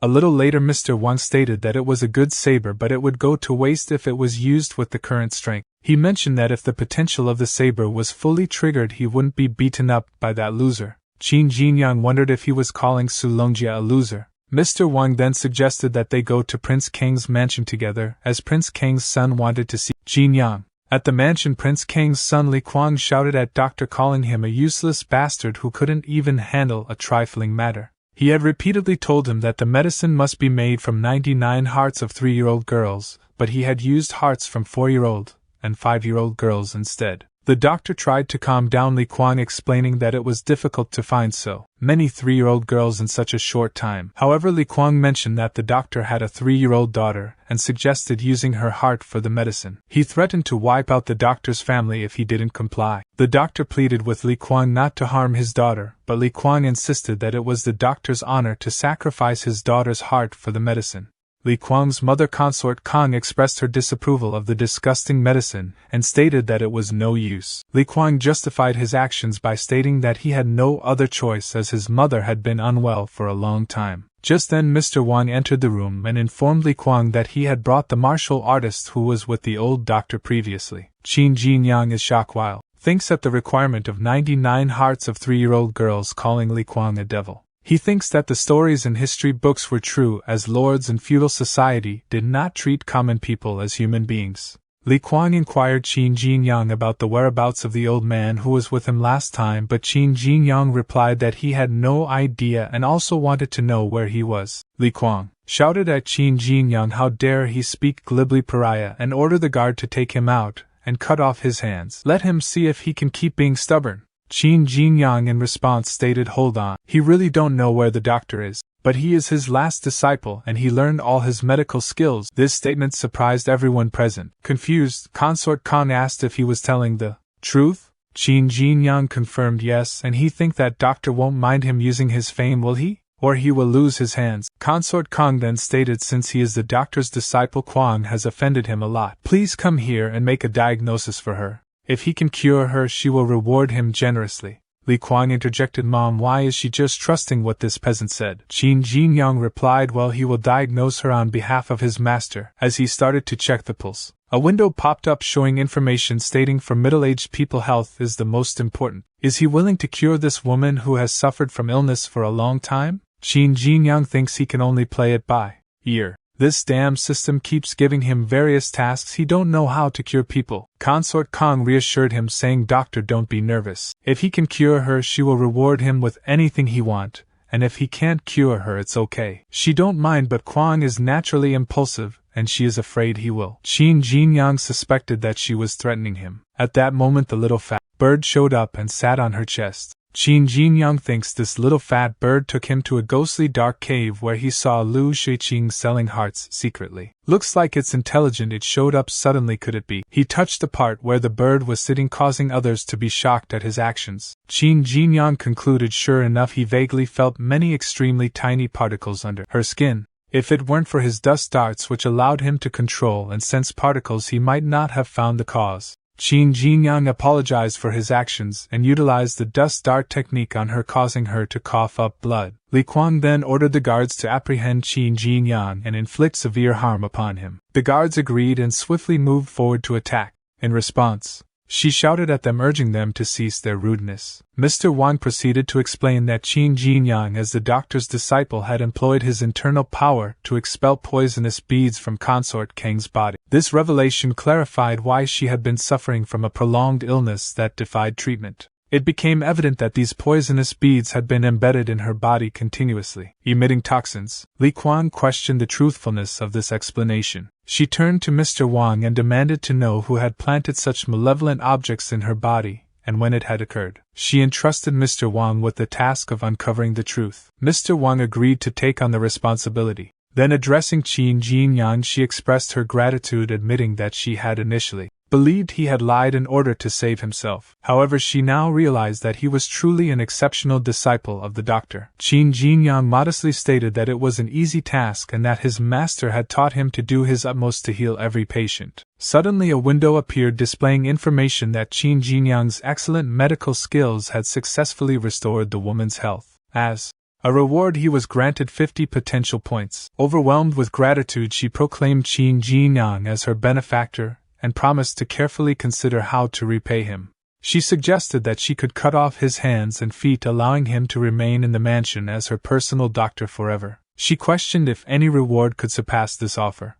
A little later, Mr. Wang stated that it was a good saber, but it would go to waste if it was used with the current strength. He mentioned that if the potential of the saber was fully triggered, he wouldn't be beaten up by that loser. Qin Jinyang wondered if he was calling Su Longjia a loser. Mr. Wang then suggested that they go to Prince Kang's mansion together, as Prince Kang's son wanted to see Jinyang. At the mansion, Prince Kang's son Li Kuang shouted at Doctor, calling him a useless bastard who couldn't even handle a trifling matter. He had repeatedly told him that the medicine must be made from 99 hearts of 3-year-old girls, but he had used hearts from 4-year-old and 5-year-old girls instead. The doctor tried to calm down Li Kuang, explaining that it was difficult to find so many 3-year-old girls in such a short time. However, Li Kuang mentioned that the doctor had a 3-year-old daughter and suggested using her heart for the medicine. He threatened to wipe out the doctor's family if he didn't comply. The doctor pleaded with Li Kuang not to harm his daughter, but Li Kuang insisted that it was the doctor's honor to sacrifice his daughter's heart for the medicine. Li Kuang's mother consort Kang expressed her disapproval of the disgusting medicine and stated that it was no use. Li Kuang justified his actions by stating that he had no other choice as his mother had been unwell for a long time. Just then Mr. Wang entered the room and informed Li Kuang that he had brought the martial artist who was with the old doctor previously. Qin Jinyang is shocked while thinks at the requirement of 99 hearts of 3-year-old girls, calling Li Kuang a devil. He thinks that the stories in history books were true, as lords in feudal society did not treat common people as human beings. Li Kuang inquired Qin Jinyang about the whereabouts of the old man who was with him last time, but Qin Jinyang replied that he had no idea and also wanted to know where he was. Li Kuang shouted at Qin Jinyang, "How dare he speak glibly, pariah," and ordered the guard to take him out and cut off his hands. Let him see if he can keep being stubborn. Qin Jinyang in response stated, "Hold on, he really don't know where the doctor is, but he is his last disciple and he learned all his medical skills." This statement surprised everyone present. Confused, Consort Kang asked if he was telling the truth. Qin Jinyang confirmed yes, and he think that doctor won't mind him using his fame, will he? Or he will lose his hands. Consort Kang then stated since he is the doctor's disciple, Kuang has offended him a lot. Please come here and make a diagnosis for her. If he can cure her, she will reward him generously. Li Kuang interjected, "Mom, why is she just trusting what this peasant said?" Qin Jinyang replied, "Well, he will diagnose her on behalf of his master." As he started to check the pulse, a window popped up showing information stating for middle-aged people health is the most important. Is he willing to cure this woman who has suffered from illness for a long time? Qin Jinyang thinks he can only play it by ear. This damn system keeps giving him various tasks he don't know how to cure people. Consort Kang reassured him, saying, "Doctor, don't be nervous. If he can cure her, she will reward him with anything he want, and if he can't cure her, it's okay. She don't mind, but Kuang is naturally impulsive, and she is afraid he will." Qin Jinyang suspected that she was threatening him. At that moment the little fat bird showed up and sat on her chest. Qin Jinyang thinks this little fat bird took him to a ghostly dark cave where he saw Lu Shiqing selling hearts secretly. Looks like it's intelligent, it showed up suddenly, could it be? He touched the part where the bird was sitting, causing others to be shocked at his actions. Qin Jinyang concluded sure enough he vaguely felt many extremely tiny particles under her skin. If it weren't for his dust darts which allowed him to control and sense particles, he might not have found the cause. Qin Jinyang apologized for his actions and utilized the dust dart technique on her, causing her to cough up blood. Li Kuang then ordered the guards to apprehend Qin Jinyang and inflict severe harm upon him. The guards agreed and swiftly moved forward to attack. In response, she shouted at them, urging them to cease their rudeness. Mr. Wang proceeded to explain that Qin Jinyang, as the doctor's disciple, had employed his internal power to expel poisonous beads from Consort Kang's body. This revelation clarified why she had been suffering from a prolonged illness that defied treatment. It became evident that these poisonous beads had been embedded in her body continuously, emitting toxins. Li Kuan questioned the truthfulness of this explanation. She turned to Mr. Wang and demanded to know who had planted such malevolent objects in her body, and when it had occurred. She entrusted Mr. Wang with the task of uncovering the truth. Mr. Wang agreed to take on the responsibility. Then addressing Qin Jinyang, she expressed her gratitude, admitting that she had initially believed he had lied in order to save himself. However, she now realized that he was truly an exceptional disciple of the doctor. Qin Jinyang modestly stated that it was an easy task and that his master had taught him to do his utmost to heal every patient. Suddenly a window appeared displaying information that Qin Jinyang's excellent medical skills had successfully restored the woman's health. As a reward, he was granted 50 potential points. Overwhelmed with gratitude, she proclaimed Qin Jinyang as her benefactor and promised to carefully consider how to repay him. She suggested that she could cut off his hands and feet, allowing him to remain in the mansion as her personal doctor forever. She questioned if any reward could surpass this offer.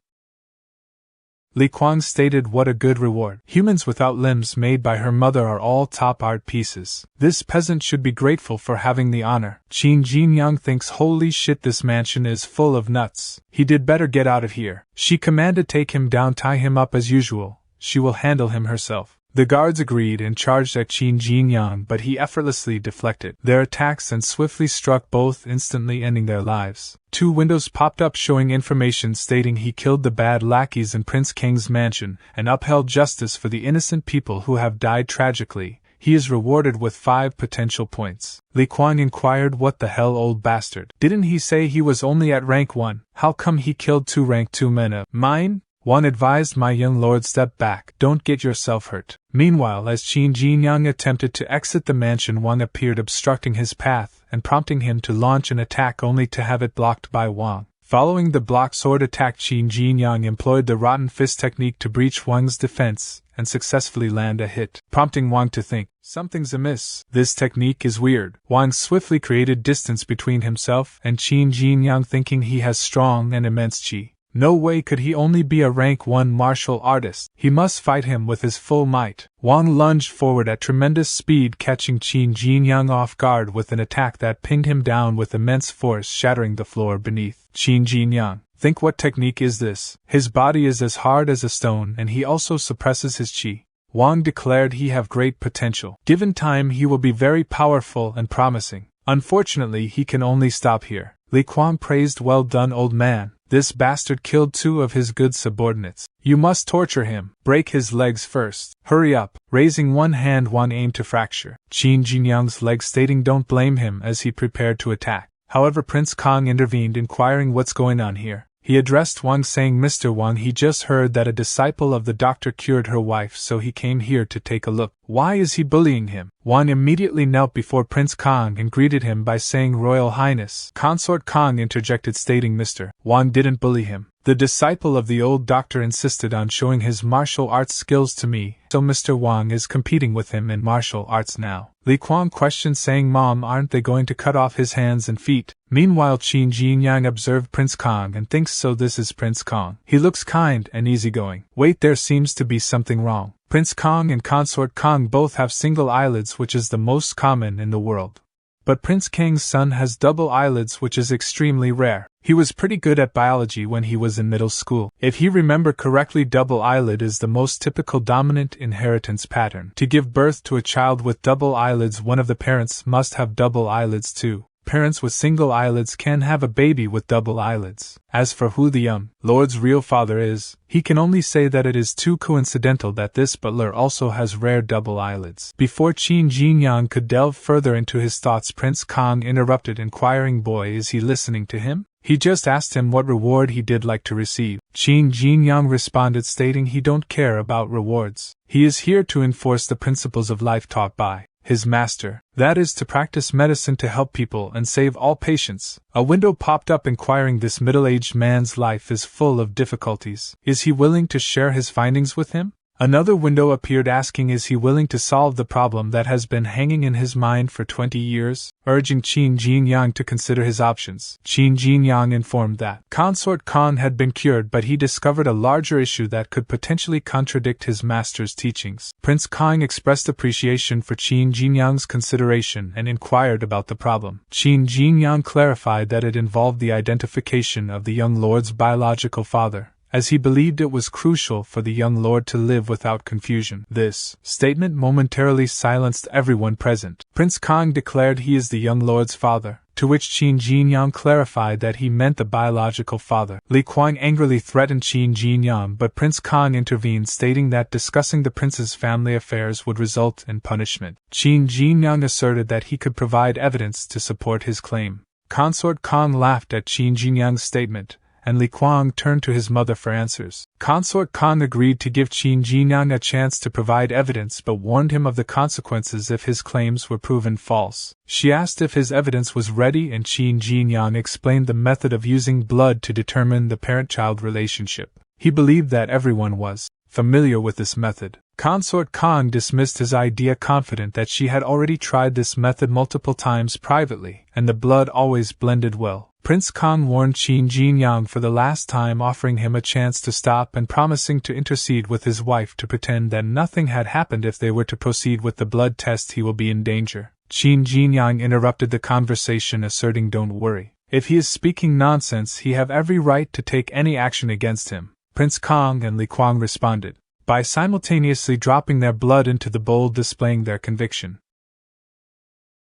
Li Kuan stated what a good reward. Humans without limbs made by her mother are all top art pieces. This peasant should be grateful for having the honor. Qin Jinyang thinks, holy shit, this mansion is full of nuts. He did better get out of here. She commanded, take him down, tie him up as usual. She will handle him herself. The guards agreed and charged at Qin Jinyang, but he effortlessly deflected their attacks and swiftly struck both, instantly ending their lives. 2 windows popped up showing information stating he killed the bad lackeys in Prince Kang's mansion and upheld justice for the innocent people who have died tragically. He is rewarded with 5 potential points. Li Kuan inquired, what the hell, old bastard? Didn't he say he was only at rank 1? How come he killed 2 rank 2 men of mine? Wang advised, my young lord, step back, don't get yourself hurt. Meanwhile, as Qin Jinyang attempted to exit the mansion, Wang appeared, obstructing his path and prompting him to launch an attack only to have it blocked by Wang. Following the block sword attack, Qin Jinyang employed the rotten fist technique to breach Wang's defense and successfully land a hit, prompting Wang to think, something's amiss. This technique is weird. Wang swiftly created distance between himself and Qin Jinyang, thinking he has strong and immense qi. No way could he only be a rank 1 martial artist. He must fight him with his full might. Wang lunged forward at tremendous speed, catching Qin Jinyang off guard with an attack that pinged him down with immense force, shattering the floor beneath. Qin Jinyang, think, what technique is this? His body is as hard as a stone and he also suppresses his qi. Wang declared he have great potential. Given time, he will be very powerful and promising. Unfortunately, he can only stop here. Li Kuan praised, well done, old man. This bastard killed 2 of his good subordinates. You must torture him. Break his legs first. Hurry up. Raising one hand, Wang aimed to fracture Qin Jinyang's leg, stating don't blame him as he prepared to attack. However, Prince Kong intervened, inquiring what's going on here. He addressed Wang, saying, Mr. Wang, he just heard that a disciple of the doctor cured her wife, so he came here to take a look. Why is he bullying him? Wang immediately knelt before Prince Kong and greeted him by saying, Royal Highness. Consort Kong interjected, stating Mr. Wang didn't bully him. The disciple of the old doctor insisted on showing his martial arts skills to me, so Mr. Wang is competing with him in martial arts now. Li Kuan questioned, saying, Mom, aren't they going to cut off his hands and feet? Meanwhile, Qin Jinyang observed Prince Kong and thinks, so this is Prince Kong. He looks kind and easygoing. Wait, there seems to be something wrong. Prince Kong and Consort Kong both have single eyelids, which is the most common in the world. But Prince Kang's son has double eyelids, which is extremely rare. He was pretty good at biology when he was in middle school. If he remember correctly, double eyelid is the most typical dominant inheritance pattern. To give birth to a child with double eyelids, one of the parents must have double eyelids too. Parents with single eyelids can have a baby with double eyelids. As for who the Lord's real father is, he can only say that it is too coincidental that this butler also has rare double eyelids. Before Qin Jinyang could delve further into his thoughts, Prince Kong interrupted, inquiring, boy, is he listening to him? He just asked him what reward he did like to receive. Qin Jinyang responded, stating he don't care about rewards. He is here to enforce the principles of life taught by his master, that is to practice medicine to help people and save all patients. A window popped up, inquiring, this middle-aged man's life is full of difficulties. Is he willing to share his findings with him? Another window appeared asking is he willing to solve the problem that has been hanging in his mind for 20 years, urging Qin Jingyang to consider his options. Qin Jinyang informed that Consort Khan had been cured, but he discovered a larger issue that could potentially contradict his master's teachings. Prince Kang expressed appreciation for Qin Jinyang's consideration and inquired about the problem. Qin Jinyang clarified that it involved the identification of the young lord's biological father, as he believed it was crucial for the young lord to live without confusion. This statement momentarily silenced everyone present. Prince Kang declared he is the young lord's father, to which Qin Jinyang clarified that he meant the biological father. Li Kuang angrily threatened Qin Jinyang, but Prince Kang intervened, stating that discussing the prince's family affairs would result in punishment. Qin Jinyang asserted that he could provide evidence to support his claim. Consort Kang laughed at Qin Jinyang's statement, and Li Kuang turned to his mother for answers. Consort Kang agreed to give Qin Jinyang a chance to provide evidence, but warned him of the consequences if his claims were proven false. She asked if his evidence was ready, and Qin Jinyang explained the method of using blood to determine the parent-child relationship. He believed that everyone was familiar with this method. Consort Kang dismissed his idea, confident that she had already tried this method multiple times privately, and the blood always blended well. Prince Kang warned Qin Jinyang for the last time, offering him a chance to stop and promising to intercede with his wife to pretend that nothing had happened if they were to proceed with the blood test. He will be in danger. Qin Jinyang interrupted the conversation, asserting, "Don't worry. If he is speaking nonsense, he have every right to take any action against him." Prince Kang and Li Kuang responded by simultaneously dropping their blood into the bowl, displaying their conviction.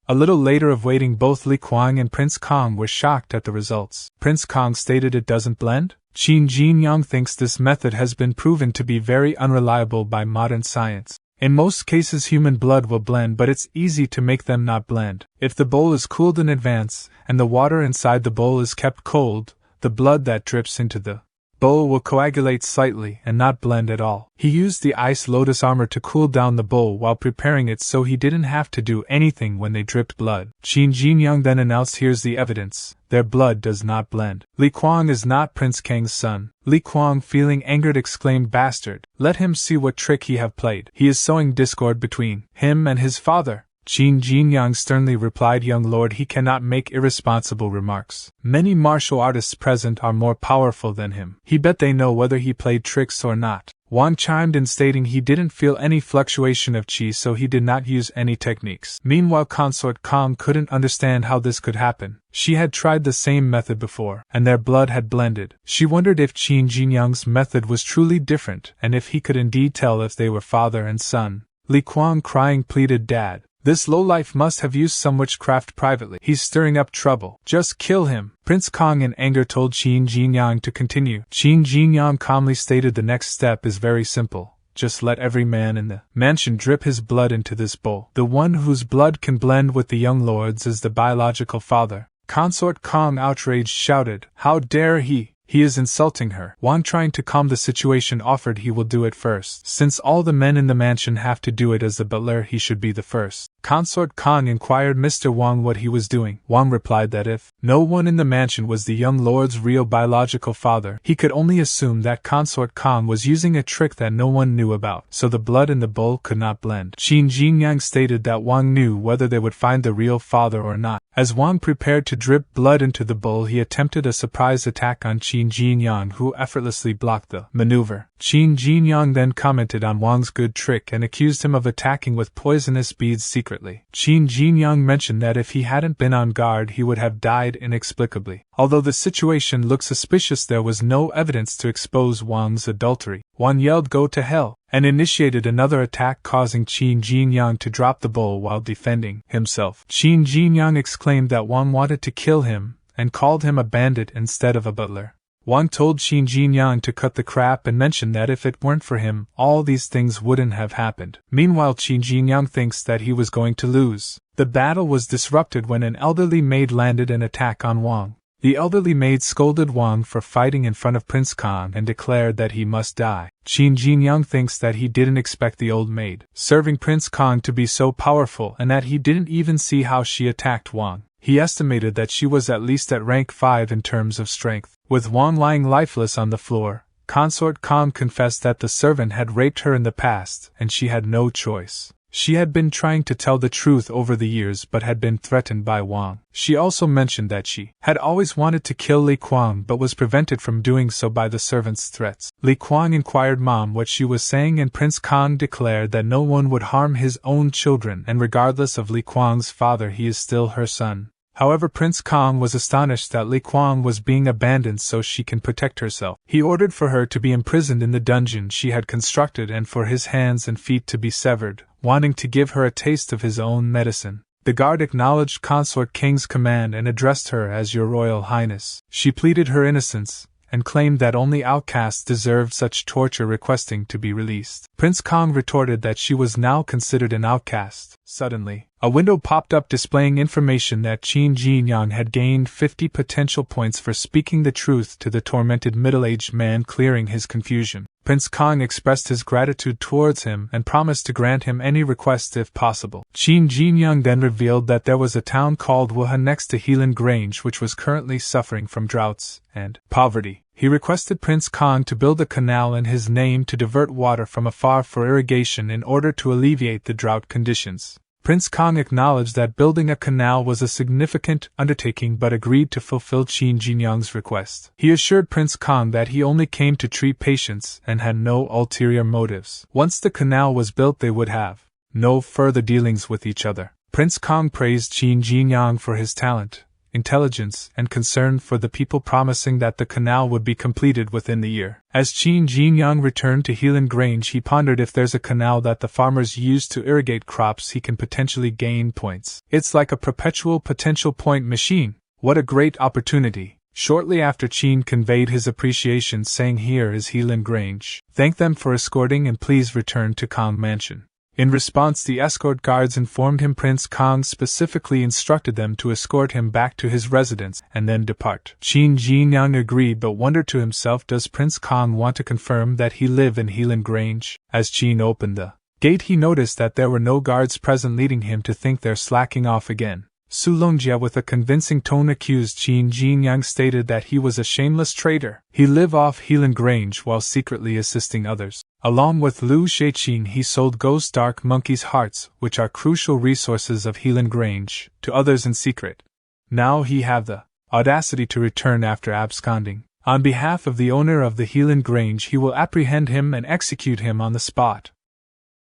A little later of waiting, both Li Kuang and Prince Kang were shocked at the results. Prince Kang stated, "It doesn't blend?" Qin Jinyang thinks this method has been proven to be very unreliable by modern science. In most cases human blood will blend, but it's easy to make them not blend. If the bowl is cooled in advance, and the water inside the bowl is kept cold, the blood that drips into the bowl will coagulate slightly and not blend at all. He used the ice lotus armor to cool down the bowl while preparing it, so he didn't have to do anything when they dripped blood. Qin Jinyang then announced, "Here's the evidence. Their blood does not blend." Li Kuang is not Prince Kang's son. Li Kuang, feeling angered, exclaimed, "Bastard, let him see what trick he have played. He is sowing discord between him and his father." Qin Jinyang sternly replied, "Young lord, he cannot make irresponsible remarks. Many martial artists present are more powerful than him. He bet they know whether he played tricks or not." Wang chimed in, stating he didn't feel any fluctuation of qi, so he did not use any techniques. Meanwhile, Consort Kang couldn't understand how this could happen. She had tried the same method before, and their blood had blended. She wondered if Qin Jinyang's method was truly different, and if he could indeed tell if they were father and son. Li Kuang, crying, pleaded, "Dad, this lowlife must have used some witchcraft privately. He's stirring up trouble. Just kill him." Prince Kang in anger told Qin Jinyang to continue. Qin Jinyang calmly stated, "The next step is very simple. Just let every man in the mansion drip his blood into this bowl. The one whose blood can blend with the young lord's is the biological father." Consort Kang, outraged, shouted, "How dare he! He is insulting her." Wang, trying to calm the situation, offered he will do it first. Since all the men in the mansion have to do it as the butler, he should be the first. Consort Kang inquired Mr. Wang what he was doing. Wang replied that if no one in the mansion was the young lord's real biological father, he could only assume that Consort Kang was using a trick that no one knew about, so the blood in the bowl could not blend. Qin Jinyang stated that Wang knew whether they would find the real father or not. As Wang prepared to drip blood into the bowl, he attempted a surprise attack on Qin Jinyang, who effortlessly blocked the maneuver. Qin Jinyang then commented on Wang's good trick and accused him of attacking with poisonous beads secretly. Qin Jinyang mentioned that if he hadn't been on guard, he would have died inexplicably. Although the situation looked suspicious, there was no evidence to expose Wang's adultery. Wang yelled, "Go to hell!" and initiated another attack, causing Qin Jinyang to drop the bowl while defending himself. Qin Jinyang exclaimed that Wang wanted to kill him, and called him a bandit instead of a butler. Wang told Qin Jinyang to cut the crap and mentioned that if it weren't for him, all these things wouldn't have happened. Meanwhile, Qin Jinyang thinks that he was going to lose. The battle was disrupted when an elderly maid landed an attack on Wang. The elderly maid scolded Wang for fighting in front of Prince Kang and declared that he must die. Qin Jinyang thinks that he didn't expect the old maid serving Prince Kang to be so powerful, and that he didn't even see how she attacked Wang. He estimated that she was at least at rank 5 in terms of strength. With Wang lying lifeless on the floor, Consort Kong confessed that the servant had raped her in the past, and she had no choice. She had been trying to tell the truth over the years but had been threatened by Wang. She also mentioned that she had always wanted to kill Li Kuang but was prevented from doing so by the servant's threats. Li Kuang inquired Mom what she was saying, and Prince Kong declared that no one would harm his own children, and regardless of Li Kuang's father, he is still her son. However, Prince Kong was astonished that Li Kuang was being abandoned so she can protect herself. He ordered for her to be imprisoned in the dungeon she had constructed and for his hands and feet to be severed, wanting to give her a taste of his own medicine. The guard acknowledged Consort King's command and addressed her as Your Royal Highness. She pleaded her innocence, and claimed that only outcasts deserved such torture, requesting to be released. Prince Kong retorted that she was now considered an outcast. Suddenly, a window popped up displaying information that Qin Jinyang had gained 50 potential points for speaking the truth to the tormented middle-aged man, clearing his confusion. Prince Kong expressed his gratitude towards him and promised to grant him any request if possible. Qin Jinyang then revealed that there was a town called Wuhan next to Helan Grange which was currently suffering from droughts and poverty. He requested Prince Kong to build a canal in his name to divert water from afar for irrigation in order to alleviate the drought conditions. Prince Kong acknowledged that building a canal was a significant undertaking but agreed to fulfill Qin Jinyang's request. He assured Prince Kong that he only came to treat patients and had no ulterior motives. Once the canal was built, they would have no further dealings with each other. Prince Kong praised Qin Jinyang for his talent, intelligence, and concern for the people, promising that the canal would be completed within the year. As Qin Jinyang returned to Helan Grange, he pondered if there's a canal that the farmers use to irrigate crops, he can potentially gain points. It's like a perpetual potential point machine. What a great opportunity. Shortly after, Qin conveyed his appreciation, saying, "Here is Helan Grange. Thank them for escorting and please return to Kong Mansion." In response, the escort guards informed him Prince Kong specifically instructed them to escort him back to his residence and then depart. Qin Jinyang agreed but wondered to himself, does Prince Kong want to confirm that he live in Helan Grange? As Qin opened the gate, he noticed that there were no guards present, leading him to think they're slacking off again. Su Longjia, with a convincing tone, accused Qin Jinyang, stated that he was a shameless traitor. He lived off Helan Grange while secretly assisting others. Along with Lu Sheiqing, he sold ghost dark monkeys' hearts, which are crucial resources of Helan Grange, to others in secret. Now he have the audacity to return after absconding. On behalf of the owner of the Helan Grange, he will apprehend him and execute him on the spot.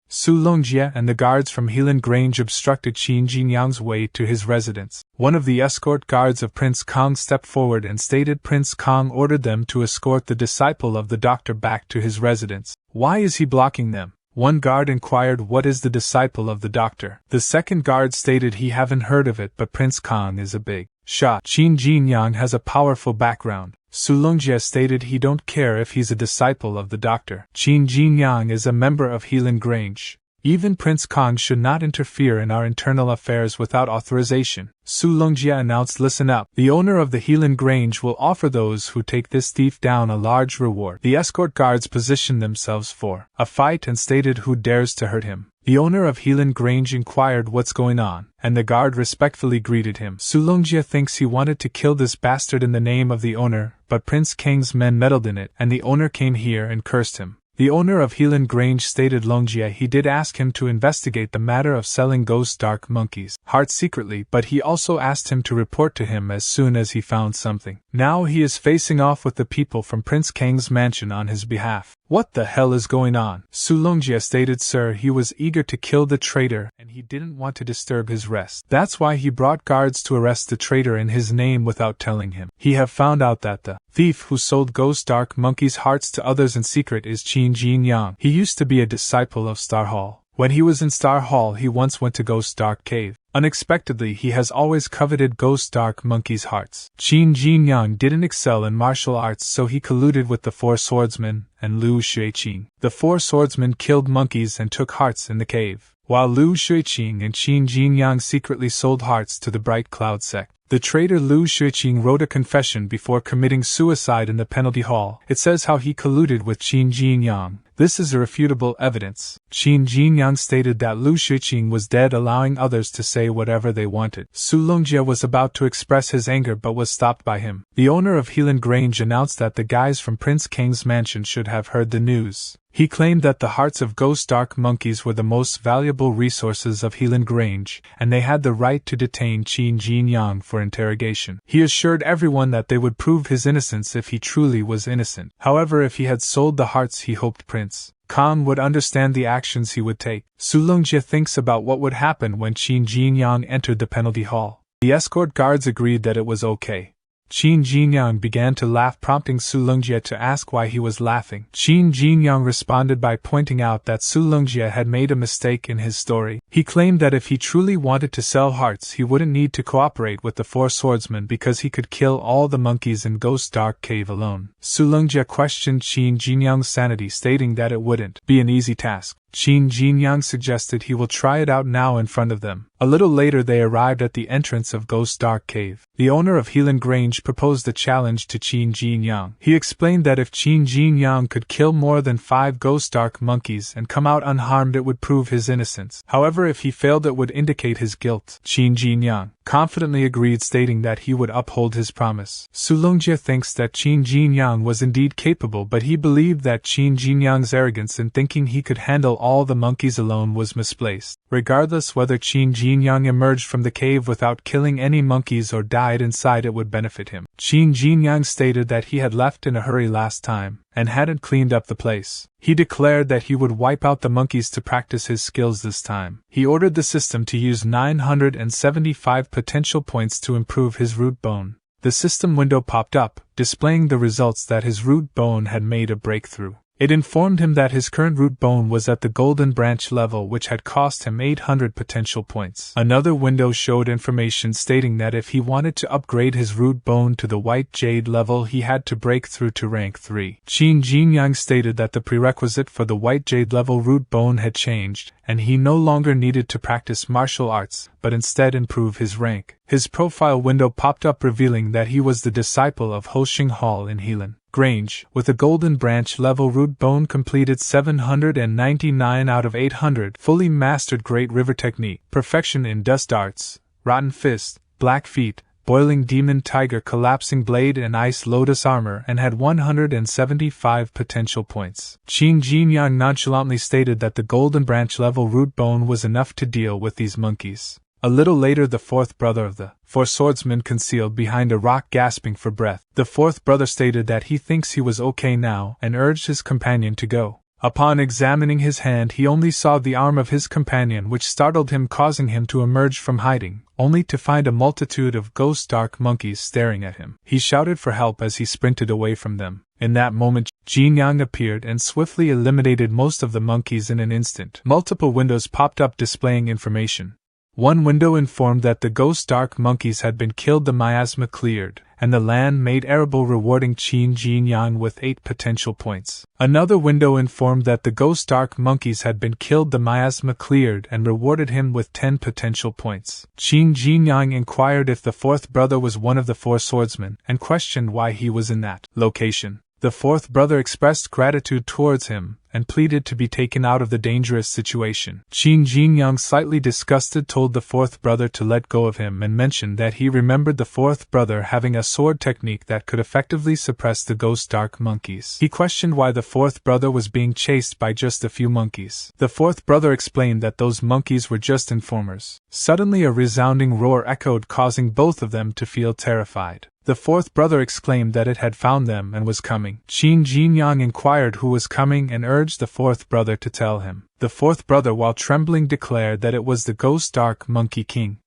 Su Longjia and the guards from Helan Grange obstructed Qin Jinyang's way to his residence. One of the escort guards of Prince Kong stepped forward and stated Prince Kong ordered them to escort the disciple of the doctor back to his residence. Why is he blocking them? One guard inquired, what is the disciple of the doctor? The second guard stated he haven't heard of it, but Prince Kong is a big shot. Qin Jinyang has a powerful background. Su Longjia stated he don't care if he's a disciple of the doctor. Qin Jinyang is a member of Helan Grange. Even Prince Kong should not interfere in our internal affairs without authorization. Su Longjia announced, listen up. The owner of the Helan Grange will offer those who take this thief down a large reward. The escort guards positioned themselves for a fight and stated who dares to hurt him. The owner of Helan Grange inquired what's going on, and the guard respectfully greeted him. Su Longjia thinks he wanted to kill this bastard in the name of the owner, but Prince Kang's men meddled in it, and the owner came here and cursed him. The owner of Helan Grange stated Longjia he did ask him to investigate the matter of selling ghost dark monkeys' hearts secretly, but he also asked him to report to him as soon as he found something. Now he is facing off with the people from Prince Kang's mansion on his behalf. What the hell is going on? Su Longjia stated, sir, he was eager to kill the traitor and he didn't want to disturb his rest. That's why he brought guards to arrest the traitor in his name without telling him. He have found out that the thief who sold ghost dark monkeys' hearts to others in secret is Qin Jinyang. He used to be a disciple of Star Hall. When he was in Star Hall, he once went to Ghost Dark Cave. Unexpectedly, he has always coveted Ghost Dark monkeys' hearts. Qin Jinyang didn't excel in martial arts, so he colluded with the four swordsmen and Lu Sheiqing. The four swordsmen killed monkeys and took hearts in the cave, while Lu Sheiqing and Qin Jinyang secretly sold hearts to the Bright Cloud sect. The traitor Lu Sheiqing wrote a confession before committing suicide in the penalty hall. It says how he colluded with Qin Jinyang. This is irrefutable evidence. Qin Jinyang stated that Lu Shiqing was dead, allowing others to say whatever they wanted. Su Longjie was about to express his anger but was stopped by him. The owner of Helan Grange announced that the guys from Prince Kang's mansion should have heard the news. He claimed that the hearts of ghost dark monkeys were the most valuable resources of Helan Grange, and they had the right to detain Qin Jinyang for interrogation. He assured everyone that they would prove his innocence if he truly was innocent. However, if he had sold the hearts, he hoped Prince Kang would understand the actions he would take. Su Longjie thinks about what would happen when Qin Jinyang entered the penalty hall. The escort guards agreed that it was okay. Qin Jinyang began to laugh, prompting Su Longjie to ask why he was laughing. Qin Jinyang responded by pointing out that Su Longjie had made a mistake in his story. He claimed that if he truly wanted to sell hearts, he wouldn't need to cooperate with the four swordsmen because he could kill all the monkeys in Ghost Dark Cave alone. Su Longjie questioned Qin Jinyang's sanity, stating that it wouldn't be an easy task. Qin Jinyang suggested he will try it out now in front of them. A little later they arrived at the entrance of Ghost Dark Cave. The owner of Helan Grange proposed a challenge to Qin Jinyang. He explained that if Qin Jinyang could kill more than 5 Ghost Dark monkeys and come out unharmed, it would prove his innocence. However, if he failed, it would indicate his guilt. Qin Jinyang confidently agreed, stating that he would uphold his promise. Su Longjie thinks that Qin Jinyang was indeed capable, but he believed that Qin Jinyang's arrogance in thinking he could handle all the monkeys alone was misplaced. Regardless whether Qin Jinyang emerged from the cave without killing any monkeys or died inside, it would benefit him. Qin Jinyang stated that he had left in a hurry last time and hadn't cleaned up the place. He declared that he would wipe out the monkeys to practice his skills this time. He ordered the system to use 975 potential points to improve his root bone. The system window popped up, displaying the results that his root bone had made a breakthrough. It informed him that his current root bone was at the golden branch level, which had cost him 800 potential points. Another window showed information stating that if he wanted to upgrade his root bone to the white jade level, he had to break through to rank 3. Qin Jinyang stated that the prerequisite for the white jade level root bone had changed, and he no longer needed to practice martial arts, but instead improve his rank. His profile window popped up, revealing that he was the disciple of Hoshing Hall in Helan Grange. With a golden branch level root bone completed 799 out of 800, fully mastered Great River Technique, perfection in Dust Arts, Rotten Fist, Black Feet, Boiling Demon Tiger, Collapsing Blade and Ice Lotus Armor, and had 175 potential points. Qin Jinyang nonchalantly stated that the golden branch level root bone was enough to deal with these monkeys. A little later, the fourth brother of the four swordsmen concealed behind a rock, gasping for breath. The fourth brother stated that he thinks he was okay now and urged his companion to go. Upon examining his hand, he only saw the arm of his companion, which startled him, causing him to emerge from hiding, only to find a multitude of ghost dark monkeys staring at him. He shouted for help as he sprinted away from them. In that moment, Jinyang appeared and swiftly eliminated most of the monkeys in an instant. Multiple windows popped up displaying information. One window informed that the ghost dark monkeys had been killed, the miasma cleared, and the land made arable, rewarding Qin Jinyang with 8 potential points. Another window informed that the ghost dark monkeys had been killed, the miasma cleared, and rewarded him with 10 potential points. Qin Jinyang inquired if the fourth brother was one of the four swordsmen, and questioned why he was in that location. The fourth brother expressed gratitude towards him, and pleaded to be taken out of the dangerous situation. Qin Jinyang, slightly disgusted, told the fourth brother to let go of him and mentioned that he remembered the fourth brother having a sword technique that could effectively suppress the ghost dark monkeys. He questioned why the fourth brother was being chased by just a few monkeys. The fourth brother explained that those monkeys were just informers. Suddenly a resounding roar echoed, causing both of them to feel terrified. The fourth brother exclaimed that it had found them and was coming. Qin Jinyang inquired who was coming and urged the fourth brother to tell him. The fourth brother, while trembling, declared that it was the Ghost Dark Monkey King.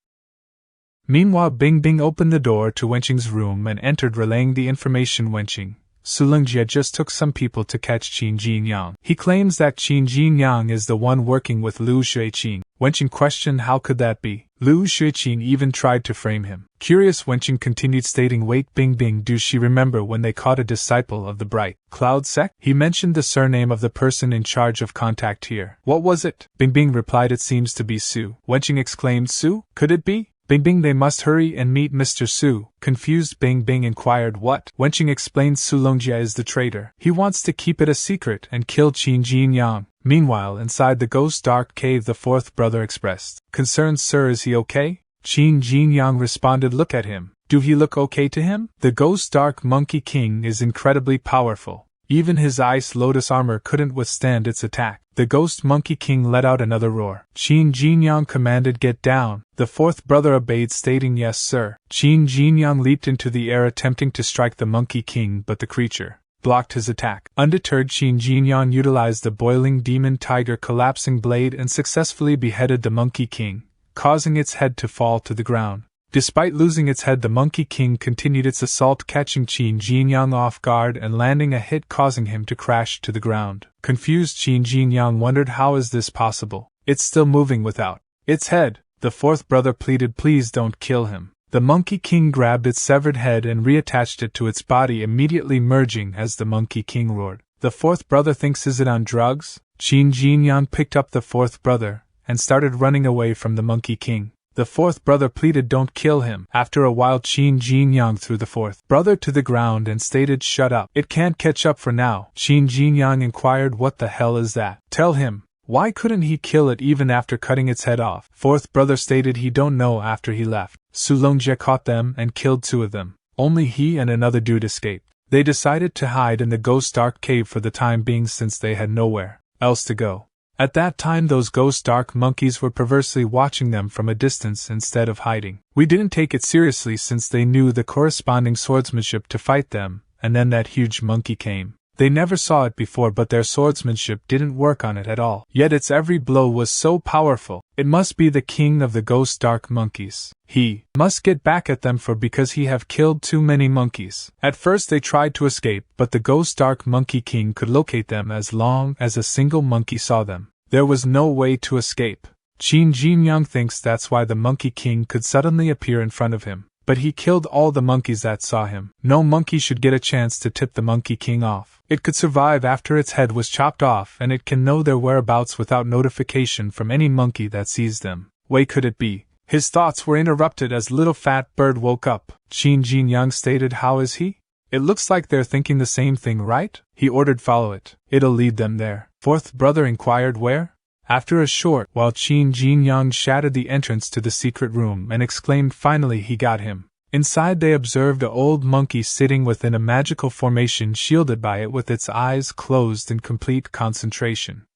Meanwhile, Bing Bing opened the door to Wenqing's room and entered, relaying the information. Wenqing, Su Longjie just took some people to catch Qin Jinyang. He claims that Qin Jinyang is the one working with Lu Shiqing. Wenqing questioned how could that be. Lu Shiqing even tried to frame him. Curious, Wenqing continued, stating, "Wait, Bing Bing, do she remember when they caught a disciple of the Bright Cloud sect? He mentioned the surname of the person in charge of contact here. What was it?" Bing Bing replied, "It seems to be Su." Wenqing exclaimed, "Su? Could it be?" Bing Bing, they must hurry and meet Mr. Su. Confused, Bing Bing inquired what. Wenqing explained Su Longjia is the traitor. He wants to keep it a secret and kill Qin Jinyang. Meanwhile, inside the ghost dark cave, the fourth brother expressed concern. Sir, is he okay? Qin Jinyang responded, look at him. Do he look okay to him? The ghost dark monkey king is incredibly powerful. Even his ice lotus armor couldn't withstand its attack. The ghost monkey king let out another roar. Qin Jinyang commanded, get down. The fourth brother obeyed, stating yes sir. Qin Jinyang leaped into the air attempting to strike the monkey king, but the creature blocked his attack. Undeterred, Qin Jinyang utilized the boiling demon tiger collapsing blade and successfully beheaded the monkey king, causing its head to fall to the ground. Despite losing its head, the Monkey King continued its assault, catching Qin Jinyang off guard and landing a hit, causing him to crash to the ground. Confused, Qin Jinyang wondered, how is this possible? It's still moving without its head. The fourth brother pleaded, please don't kill him. The Monkey King grabbed its severed head and reattached it to its body, immediately merging as the Monkey King roared. The fourth brother thinks, is it on drugs? Qin Jinyang picked up the fourth brother and started running away from the Monkey King. The fourth brother pleaded, don't kill him. After a while, Qin Jinyang threw the fourth brother to the ground and stated, shut up. It can't catch up for now. Qin Jinyang inquired, what the hell is that? Tell him. Why couldn't he kill it even after cutting its head off? Fourth brother stated he don't know. After he left, Su Longjia caught them and killed two of them. Only he and another dude escaped. They decided to hide in the ghost dark cave for the time being, since they had nowhere else to go. At that time, those ghost dark monkeys were perversely watching them from a distance instead of hiding. We didn't take it seriously since they knew the corresponding swordsmanship to fight them, and then that huge monkey came. They never saw it before, but their swordsmanship didn't work on it at all. Yet its every blow was so powerful. It must be the king of the ghost dark monkeys. He must get back at them because he have killed too many monkeys. At first they tried to escape, but the ghost dark monkey king could locate them as long as a single monkey saw them. There was no way to escape. Qin Jinyang thinks that's why the monkey king could suddenly appear in front of him. But he killed all the monkeys that saw him. No monkey should get a chance to tip the monkey king off. It could survive after its head was chopped off, and it can know their whereabouts without notification from any monkey that sees them. Way could it be? His thoughts were interrupted as Little Fat Bird woke up. Qin Jinyang stated, how is he? It looks like they're thinking the same thing, right? He ordered, follow it. It'll lead them there. Fourth brother inquired, where? After a short while, Qin Jinyang shattered the entrance to the secret room and exclaimed, finally he got him. Inside they observed an old monkey sitting within a magical formation shielded by it, with its eyes closed in complete concentration.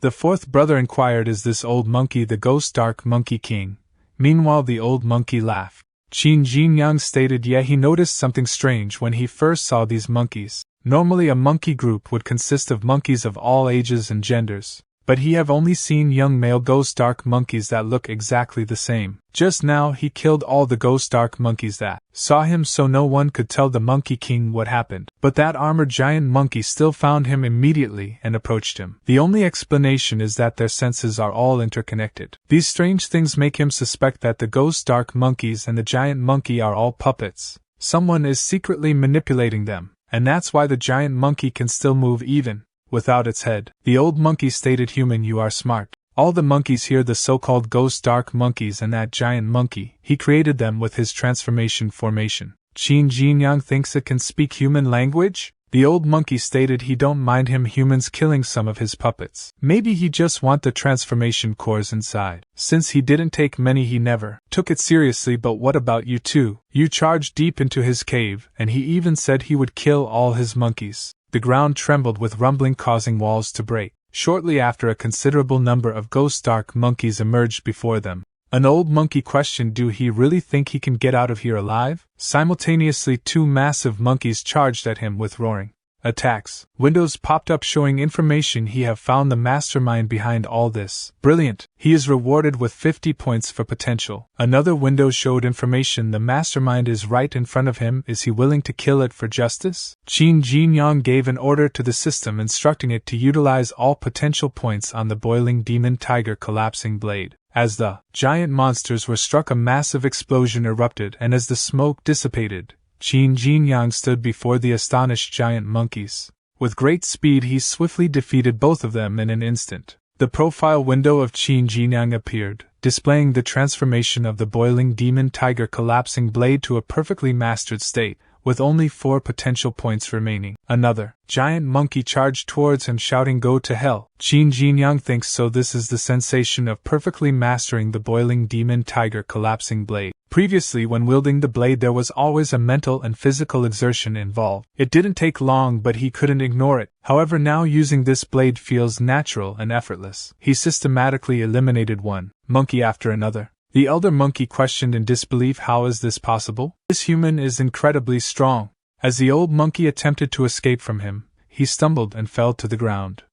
The fourth brother inquired, is this old monkey the ghost dark monkey king? Meanwhile the old monkey laughed. Qin Jinyang stated, yeah, he noticed something strange when he first saw these monkeys. Normally a monkey group would consist of monkeys of all ages and genders, but he have only seen young male ghost dark monkeys that look exactly the same. Just now he killed all the ghost dark monkeys that saw him, so no one could tell the Monkey King what happened. But that armored giant monkey still found him immediately and approached him. The only explanation is that their senses are all interconnected. These strange things make him suspect that the ghost dark monkeys and the giant monkey are all puppets. Someone is secretly manipulating them. And that's why the giant monkey can still move even without its head. The old monkey stated, human, you are smart. All the monkeys here, the so-called ghost dark monkeys and that giant monkey, he created them with his transformation formation. Qin Jinyang thinks it can speak human language? The old monkey stated he don't mind him humans killing some of his puppets. Maybe he just want the transformation cores inside. Since he didn't take many, he never took it seriously. But what about you two? You charged deep into his cave, and he even said he would kill all his monkeys. The ground trembled with rumbling, causing walls to break. Shortly after, a considerable number of ghost dark monkeys emerged before them. An old monkey questioned, do he really think he can get out of here alive? Simultaneously, two massive monkeys charged at him with roaring attacks. Windows popped up showing information. He have found the mastermind behind all this. Brilliant. He is rewarded with 50 points for potential. Another window showed information. The mastermind is right in front of him. Is he willing to kill it for justice? Qin Jinyang gave an order to the system instructing it to utilize all potential points on the boiling demon tiger collapsing blade. As the giant monsters were struck, a massive explosion erupted, and as the smoke dissipated, Qin Jinyang stood before the astonished giant monkeys. With great speed he swiftly defeated both of them in an instant. The profile window of Qin Jinyang appeared, displaying the transformation of the boiling demon tiger collapsing blade to a perfectly mastered state, with only 4 potential points remaining. Another giant monkey charged towards him shouting, "Go to hell!" Qin Jinyang thinks so. This is the sensation of perfectly mastering the boiling demon tiger collapsing blade. Previously, when wielding the blade, there was always a mental and physical exertion involved. It didn't take long, but he couldn't ignore it. However, now using this blade feels natural and effortless. He systematically eliminated one monkey after another. The elder monkey questioned in disbelief, "How is this possible? This human is incredibly strong." As the old monkey attempted to escape from him, he stumbled and fell to the ground.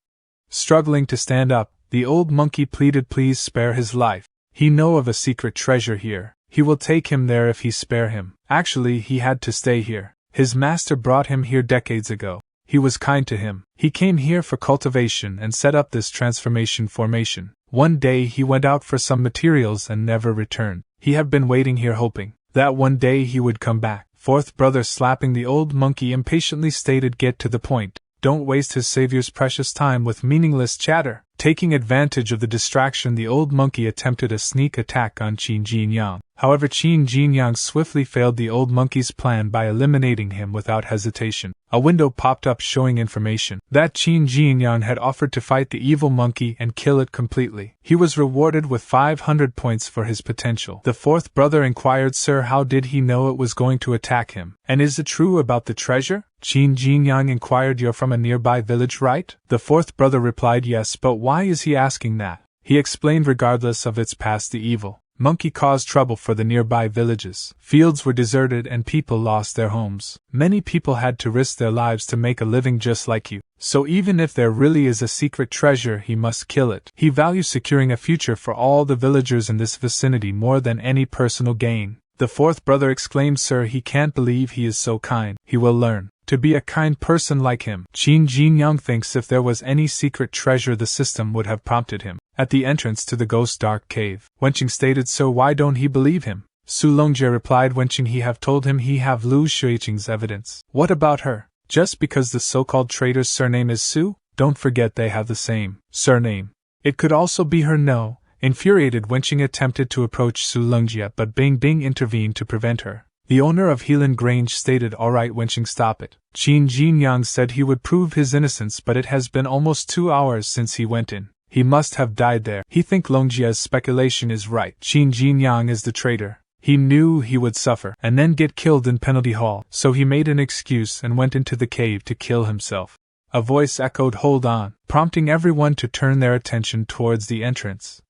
Struggling to stand up, the old monkey pleaded, "Please spare his life. He know of a secret treasure here. He will take him there if he spare him." Actually, he had to stay here. His master brought him here decades ago. He was kind to him. He came here for cultivation and set up this transformation formation. One day he went out for some materials and never returned. He had been waiting here hoping that one day he would come back. Fourth brother, slapping the old monkey, impatiently stated, "Get to the point. Don't waste his savior's precious time with meaningless chatter." Taking advantage of the distraction, the old monkey attempted a sneak attack on Qin Jinyang. However, Qin Jinyang swiftly failed the old monkey's plan by eliminating him without hesitation. A window popped up showing information that Qin Jinyang had offered to fight the evil monkey and kill it completely. He was rewarded with 500 points for his potential. The fourth brother inquired, "Sir, how did he know it was going to attack him? And is it true about the treasure?" Qin Jinyang inquired, "You're from a nearby village, right?" The fourth brother replied, "Yes, but why is he asking that?" He explained, regardless of its past, the evil monkey caused trouble for the nearby villages. Fields were deserted and people lost their homes. Many people had to risk their lives to make a living just like you. So even if there really is a secret treasure, he must kill it. He values securing a future for all the villagers in this vicinity more than any personal gain. The fourth brother exclaimed, "Sir, he can't believe he is so kind. He will learn to be a kind person like him." Qin Jinyang thinks if there was any secret treasure, the system would have prompted him. At the entrance to the ghost dark cave, Wenqing stated, "So why don't he believe him?" Su Longjie replied, "Wenqing, he have told him he have Lu Shuiqing's evidence." "What about her? Just because the so-called traitor's surname is Su? Don't forget they have the same surname. It could also be her." "No." Infuriated, Wenqing attempted to approach Su Longjie, but Bing Bing intervened to prevent her. The owner of Helan Grange stated, "Alright, Wenqing, stop it." Qin Jinyang said he would prove his innocence, but it has been almost 2 hours since he went in. He must have died there. He think Longjie's speculation is right. Qin Jinyang is the traitor. He knew he would suffer and then get killed in penalty hall, so he made an excuse and went into the cave to kill himself. A voice echoed, "Hold on," prompting everyone to turn their attention towards the entrance.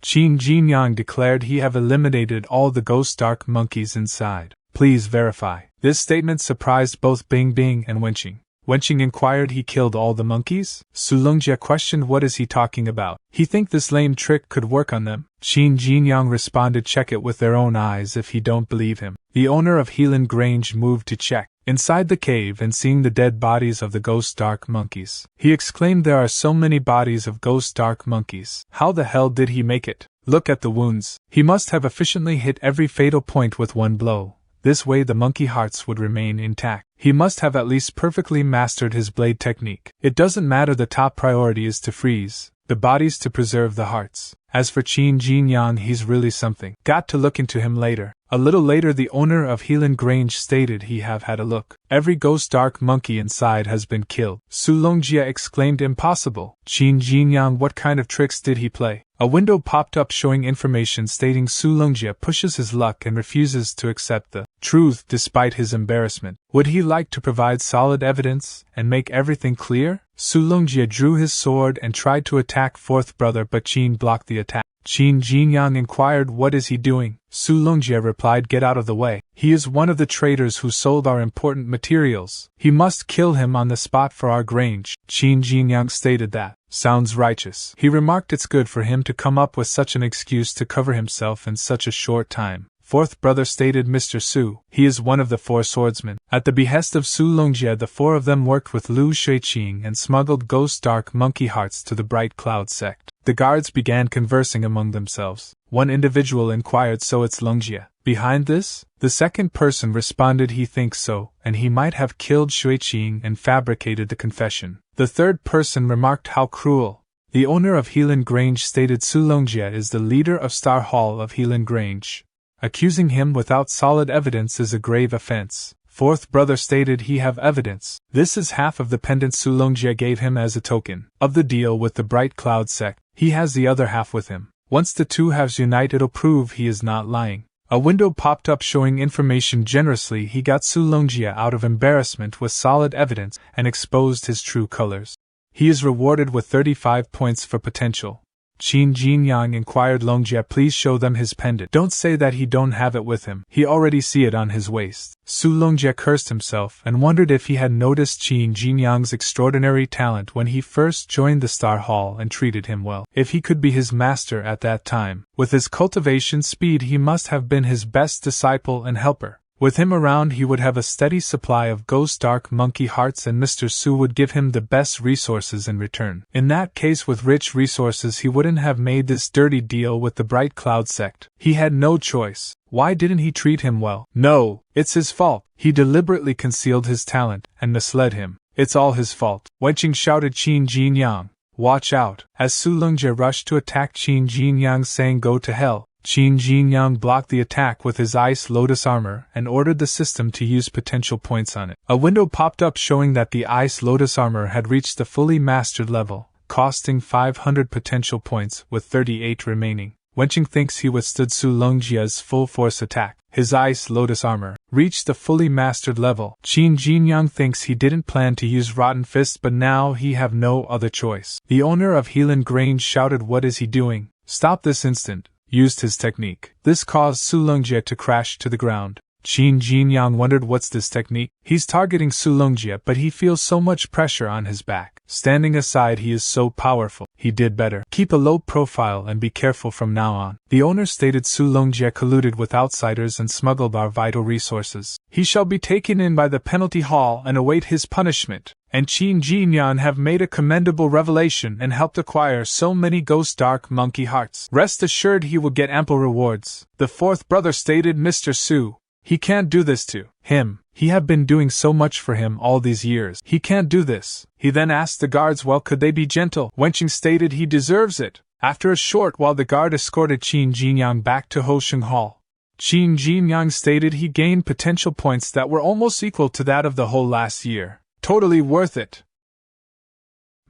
Qin Jinyang declared he have eliminated all the ghost dark monkeys inside. "Please verify." This statement surprised both Bing Bing and Wenqing. Wenqing inquired, "He killed all the monkeys?" Su Longjie questioned, "What is he talking about? He think this lame trick could work on them?" Qin Jinyang responded, "Check it with their own eyes if you don't believe him." The owner of Helan Grange moved to check inside the cave and seeing the dead bodies of the ghost dark monkeys. He exclaimed, "There are so many bodies of ghost dark monkeys. How the hell did he make it? Look at the wounds. He must have efficiently hit every fatal point with one blow. This way the monkey hearts would remain intact. He must have at least perfectly mastered his blade technique. It doesn't matter, the top priority is to freeze the bodies to preserve the hearts. As for Qin Jinyang, he's really something. Got to look into him later." A little later, the owner of Helan Grange stated he have had a look. "Every ghost dark monkey inside has been killed." Su Longjie exclaimed, "Impossible." Qin Jinyang, what kind of tricks did he play? A window popped up showing information stating Su Longjie pushes his luck and refuses to accept the truth despite his embarrassment. Would he like to provide solid evidence and make everything clear? Su Longjie drew his sword and tried to attack fourth brother, but Qin blocked the attack. Qin Jinyang inquired, "What is he doing?" Su Longjie replied, "Get out of the way. He is one of the traitors who sold our important materials. He must kill him on the spot for our grange." Qin Jinyang stated, "That sounds righteous." He remarked, "It's good for him to come up with such an excuse to cover himself in such a short time." Fourth brother stated, "Mr. Su, he is one of the 4 swordsmen." At the behest of Su Longjie, the 4 of them worked with Lu Shuiqing and smuggled ghost dark monkey hearts to the Bright Cloud sect. The guards began conversing among themselves. One individual inquired, "So it's Longjie behind this?" The second person responded, "He thinks so, and he might have killed Shuiqing and fabricated the confession." The third person remarked, "How cruel." The owner of Helan Grange stated Su Longjie is the leader of Star Hall of Helan Grange. Accusing him without solid evidence is a grave offense. Fourth brother stated he have evidence. This is half of the pendant Su Longjie gave him as a token of the deal with the Bright Cloud sect. He has the other half with him. Once the two halves unite, it'll prove he is not lying. A window popped up showing information generously. He got Su Longjie out of embarrassment with solid evidence and exposed his true colors. He is rewarded with 35 points for potential. Qin Jinyang inquired Longjie, please show them his pendant. Don't say that he don't have it with him. He already see it on his waist. Su Longjie cursed himself and wondered if he had noticed Qin Jinyang's extraordinary talent when he first joined the Star Hall and treated him well. If he could be his master at that time, with his cultivation speed he must have been his best disciple and helper. With him around he would have a steady supply of ghost dark monkey hearts, and Mr. Su would give him the best resources in return. In that case, with rich resources he wouldn't have made this dirty deal with the Bright Cloud sect. He had no choice. Why didn't he treat him well? No, it's his fault. He deliberately concealed his talent and misled him. It's all his fault. Wenqing shouted Qin Jinyang, watch out, as Su Longjie rushed to attack Qin Jinyang, saying go to hell. Qin Jinyang blocked the attack with his Ice Lotus armor and ordered the system to use potential points on it. A window popped up showing that the Ice Lotus armor had reached the fully mastered level, costing 500 potential points with 38 remaining. Wenqing thinks he withstood Su Longjie's full force attack. His Ice Lotus armor reached the fully mastered level. Qin Jinyang thinks he didn't plan to use Rotten Fist, but now he have no other choice. The owner of Helan Grange shouted, what is he doing? Stop this instant. Used his technique. This caused Su Longjie to crash to the ground. Qin Jinyang wondered, what's this technique? He's targeting Su Longjie, but he feels so much pressure on his back. Standing aside, he is so powerful. He did better. Keep a low profile and be careful from now on. The owner stated Su Longjie colluded with outsiders and smuggled our vital resources. He shall be taken in by the penalty hall and await his punishment. And Qin Jinyang have made a commendable revelation and helped acquire so many ghost dark monkey hearts. Rest assured he will get ample rewards. The fourth brother stated Mr. Su. He can't do this to him. He have been doing so much for him all these years. He can't do this. He then asked the guards, well, could they be gentle? Wenqing stated he deserves it. After a short while, the guard escorted Qin Jinyang back to Hosheng Hall. Qin Jinyang stated he gained potential points that were almost equal to that of the whole last year. Totally worth it.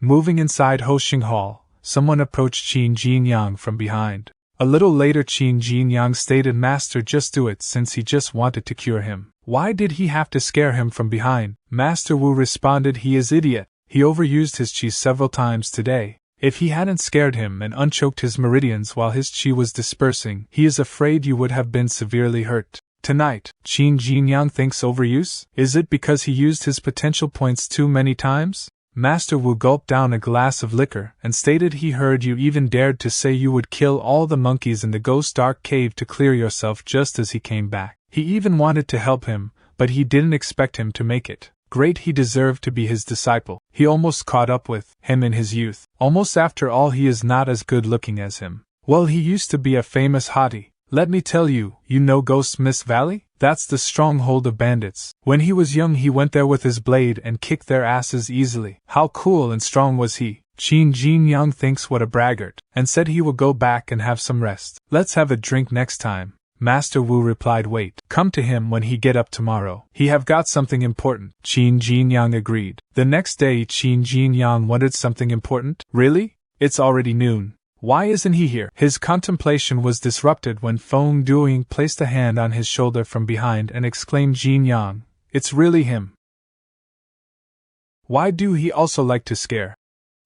Moving inside Hosheng Hall, someone approached Qin Jinyang from behind. A little later, Qin Jinyang stated, Master, just do it, since he just wanted to cure him. Why did he have to scare him from behind? Master Wu responded, he is idiot. He overused his qi several times today. If he hadn't scared him and unchoked his meridians while his qi was dispersing, he is afraid you would have been severely hurt. Tonight, Qin Jinyang thinks overuse? Is it because he used his potential points too many times? Master Wu gulped down a glass of liquor and stated he heard you even dared to say you would kill all the monkeys in the ghost dark cave to clear yourself just as he came back. He even wanted to help him, but he didn't expect him to make it. Great, he deserved to be his disciple. He almost caught up with him in his youth. Almost, after all, he is not as good looking as him. Well, he used to be a famous hottie. Let me tell you, you know Ghost Mist Valley? That's the stronghold of bandits. When he was young, he went there with his blade and kicked their asses easily. How cool and strong was he? Qin Jinyang thinks what a braggart, and said he will go back and have some rest. Let's have a drink next time. Master Wu replied, wait, come to him when he get up tomorrow. He have got something important. Qin Jinyang agreed. The next day, Qin Jinyang wanted something important. Really? It's already noon. Why isn't he here? His contemplation was disrupted when Feng Duing placed a hand on his shoulder from behind and exclaimed, Jinyang, it's really him. Why do he also like to scare?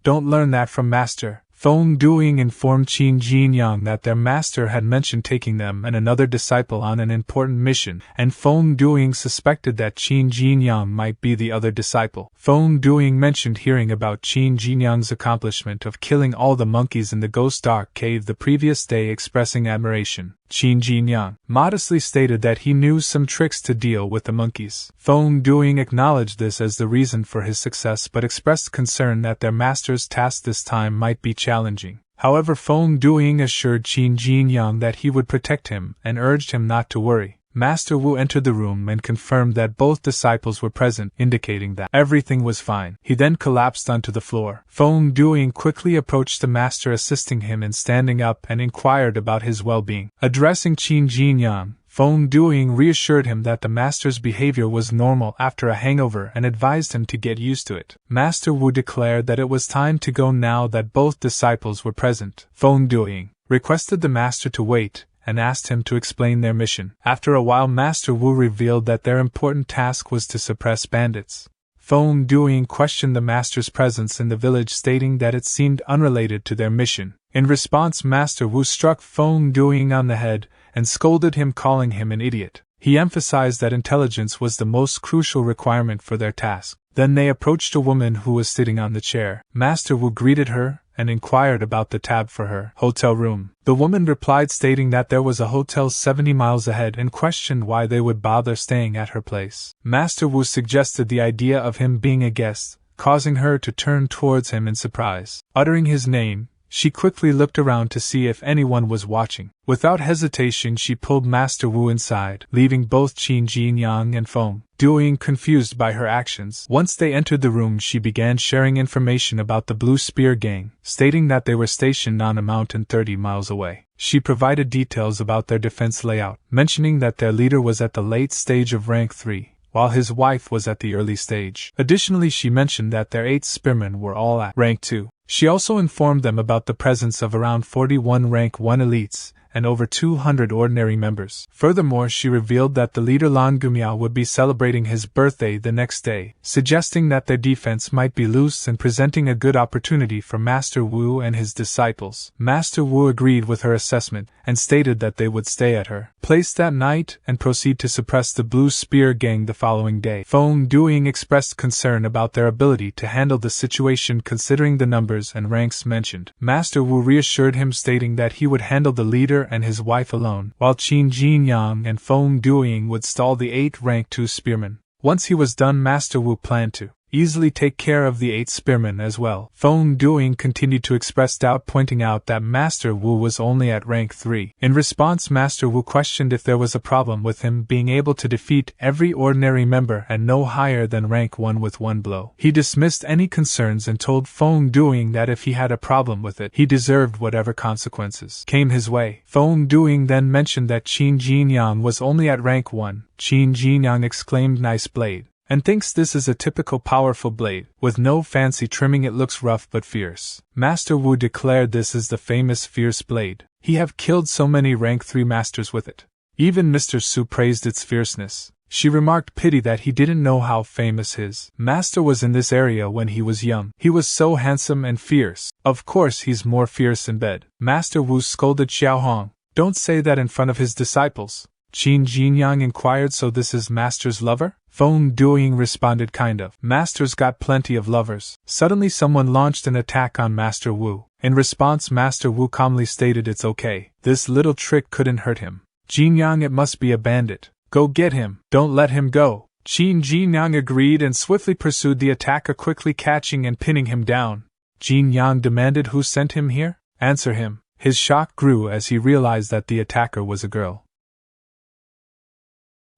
Don't learn that from Master. Feng Duing informed Qin Jinyang that their master had mentioned taking them and another disciple on an important mission, and Feng Duing suspected that Qin Jinyang might be the other disciple. Feng Duing mentioned hearing about Qin Jinyang's accomplishment of killing all the monkeys in the Ghost Dark Cave the previous day, expressing admiration. Qin Jinyang modestly stated that he knew some tricks to deal with the monkeys. Feng Duing acknowledged this as the reason for his success, but expressed concern that their master's task this time might be challenging. However, Feng Duing assured Qin Jinyang that he would protect him and urged him not to worry. Master Wu entered the room and confirmed that both disciples were present, indicating that everything was fine. He then collapsed onto the floor. Feng Duing quickly approached the master, assisting him in standing up, and inquired about his well-being. Addressing Qin Jinyang, Feng Duing reassured him that the master's behavior was normal after a hangover and advised him to get used to it. Master Wu declared that it was time to go now that both disciples were present. Feng Duing requested the master to wait and asked him to explain their mission. After a while, Master Wu revealed that their important task was to suppress bandits. Feng Duing questioned the master's presence in the village, stating that it seemed unrelated to their mission. In response, Master Wu struck Feng Duing on the head and scolded him, calling him an idiot. He emphasized that intelligence was the most crucial requirement for their task. Then they approached a woman who was sitting on the chair. Master Wu greeted her and inquired about the tab for her hotel room. The woman replied, stating that there was a hotel 70 miles ahead, and questioned why they would bother staying at her place. Master Wu suggested the idea of him being a guest, causing her to turn towards him in surprise. Uttering his name, she quickly looked around to see if anyone was watching. Without hesitation, she pulled Master Wu inside, leaving both Qin Jinyang and Feng Duing confused by her actions. Once they entered the room, she began sharing information about the Blue Spear Gang, stating that they were stationed on a mountain 30 miles away. She provided details about their defense layout, mentioning that their leader was at the late stage of rank 3. While his wife was at the early stage. Additionally, she mentioned that their 8 spearmen were all at rank 2. She also informed them about the presence of around 41 rank 1 elites and over 200 ordinary members. Furthermore, she revealed that the leader Lan Gumiao would be celebrating his birthday the next day, suggesting that their defense might be loose and presenting a good opportunity for Master Wu and his disciples. Master Wu agreed with her assessment and stated that they would stay at her place that night and proceed to suppress the Blue Spear Gang the following day. Feng Duing expressed concern about their ability to handle the situation considering the numbers and ranks mentioned. Master Wu reassured him, stating that he would handle the leader and his wife alone, while Qin Jinyang and Feng Duing would stall the 8 rank 2 spearmen. Once he was done, Master Wu planned to easily take care of the 8 spearmen as well. Feng Duing continued to express doubt, pointing out that Master Wu was only at rank 3. In response, Master Wu questioned if there was a problem with him being able to defeat every ordinary member and no higher than rank 1 with one blow. He dismissed any concerns and told Feng Duing that if he had a problem with it, he deserved whatever consequences came his way. Feng Duing then mentioned that Qin Jinyang was only at rank 1. Qin Jinyang exclaimed, "Nice blade," and thinks this is a typical powerful blade. With no fancy trimming, it looks rough but fierce. Master Wu declared this is the famous fierce blade. He have killed so many rank 3 masters with it. Even Mr. Su praised its fierceness. She remarked pity that he didn't know how famous his master was in this area when he was young. He was so handsome and fierce. Of course he's more fierce in bed. Master Wu scolded Xiao Hong. Don't say that in front of his disciples. Qin Jinyang inquired, so this is Master's lover? Feng Duing responded, kind of. Master's got plenty of lovers. Suddenly someone launched an attack on Master Wu. In response, Master Wu calmly stated it's okay. This little trick couldn't hurt him. Jinyang, it must be a bandit. Go get him. Don't let him go. Qin Jinyang agreed and swiftly pursued the attacker, quickly catching and pinning him down. Jinyang demanded, who sent him here? Answer him. His shock grew as he realized that the attacker was a girl.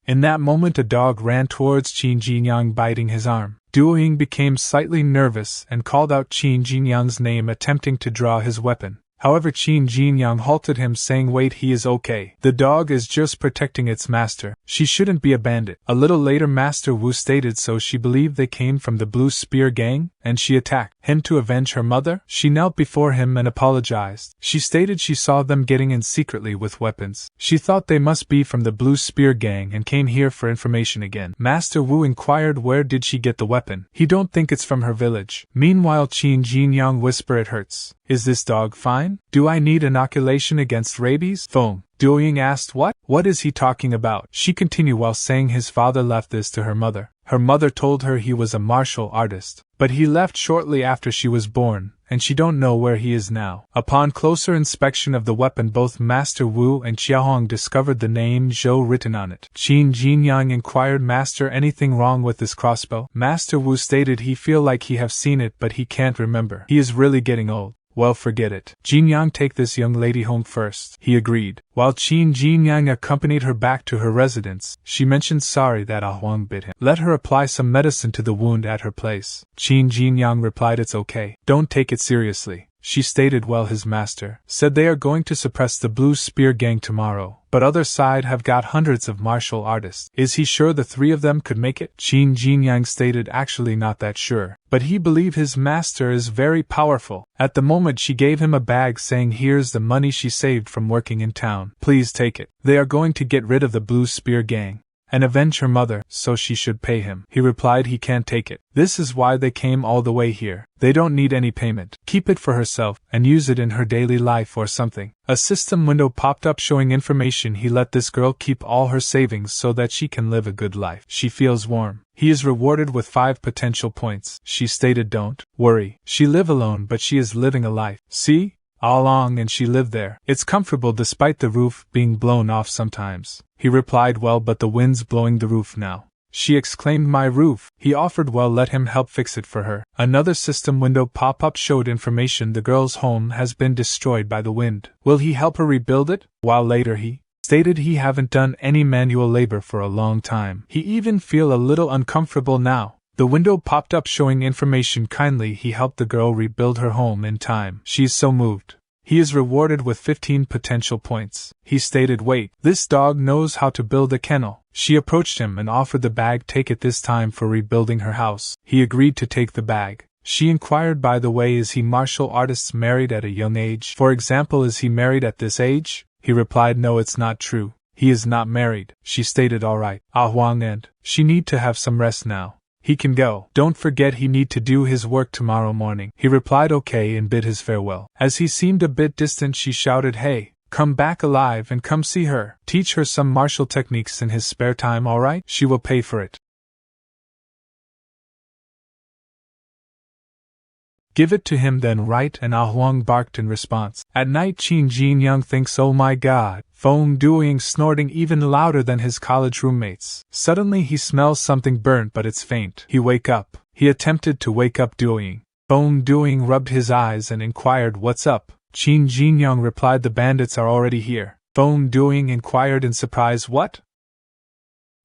In that moment, a dog ran towards Qin Jinyang, biting his arm. Duing became slightly nervous and called out Qin Jinyang's name, attempting to draw his weapon. However, Qin Jinyang halted him, saying, "Wait, he is okay. The dog is just protecting its master. She shouldn't be a bandit." A little later, Master Wu stated so she believed they came from the Blue Spear Gang, and she attacked him to avenge her mother. She knelt before him and apologized. She stated she saw them getting in secretly with weapons. She thought they must be from the Blue Spear Gang and came here for information again. Master Wu inquired where did she get the weapon. He don't think it's from her village. Meanwhile, Qin Jinyang whispered, "It hurts. Is this dog fine? Do I need inoculation against rabies?" Feng Duing asked, "What? What is he talking about?" She continued while saying his father left this to her mother. Her mother told her he was a martial artist, but he left shortly after she was born, and she don't know where he is now. Upon closer inspection of the weapon, both Master Wu and Xiaohong discovered the name Zhou written on it. Qin Jinyang inquired, "Master, anything wrong with this crossbow?" Master Wu stated he feel like he have seen it but he can't remember. He is really getting old. Well, forget it. Jinyang, take this young lady home first. He agreed. While Qin Jinyang accompanied her back to her residence, she mentioned sorry that Ah Huang bit him. Let her apply some medicine to the wound at her place. Qin Jinyang replied, it's okay. Don't take it seriously. She stated, well, his master said they are going to suppress the Blue Spear gang tomorrow, but other side have got hundreds of martial artists. Is he sure the three of them could make it? Qin Jinyang stated, actually not that sure, but he believe his master is very powerful. At the moment she gave him a bag saying, here's the money she saved from working in town. Please take it. They are going to get rid of the Blue Spear gang and avenge her mother, so she should pay him. He replied he can't take it. This is why they came all the way here. They don't need any payment. Keep it for herself, and use it in her daily life or something. A system window popped up showing information. He let this girl keep all her savings so that she can live a good life. She feels warm. He is rewarded with 5 potential points. She stated, don't worry. She live alone, but she is living a life. See? All along, and she lived there. It's comfortable despite the roof being blown off sometimes. He replied, well, but the wind's blowing the roof now. She exclaimed, my roof. He offered, well, let him help fix it for her. Another system window pop-up showed information. The girl's home has been destroyed by the wind. Will he help her rebuild it? While later he stated he haven't done any manual labor for a long time. He even feel a little uncomfortable now. The window popped up showing information. Kindly he helped the girl rebuild her home in time. She's so moved. He is rewarded with 15 potential points. He stated, wait, this dog knows how to build a kennel. She approached him and offered the bag. Take it this time for rebuilding her house. He agreed to take the bag. She inquired, by the way, is he martial artists married at a young age? For example, is he married at this age? He replied, no, it's not true. He is not married. She stated, all right. Ah Huang and she need to have some rest now. He can go. Don't forget he need to do his work tomorrow morning. He replied okay and bid his farewell. As he seemed a bit distant, she shouted, hey, come back alive and come see her. Teach her some martial techniques in his spare time, alright? She will pay for it. Give it to him then, right? And Ah Huang barked in response. At night, Qin Jinyang thinks, oh my god, Feng Duing snorting even louder than his college roommates. Suddenly he smells something burnt, but it's faint. He wake up. He attempted to wake up Duing. Feng Duing rubbed his eyes and inquired, what's up? Qin Jinyang replied, the bandits are already here. Feng Duing inquired in surprise, what?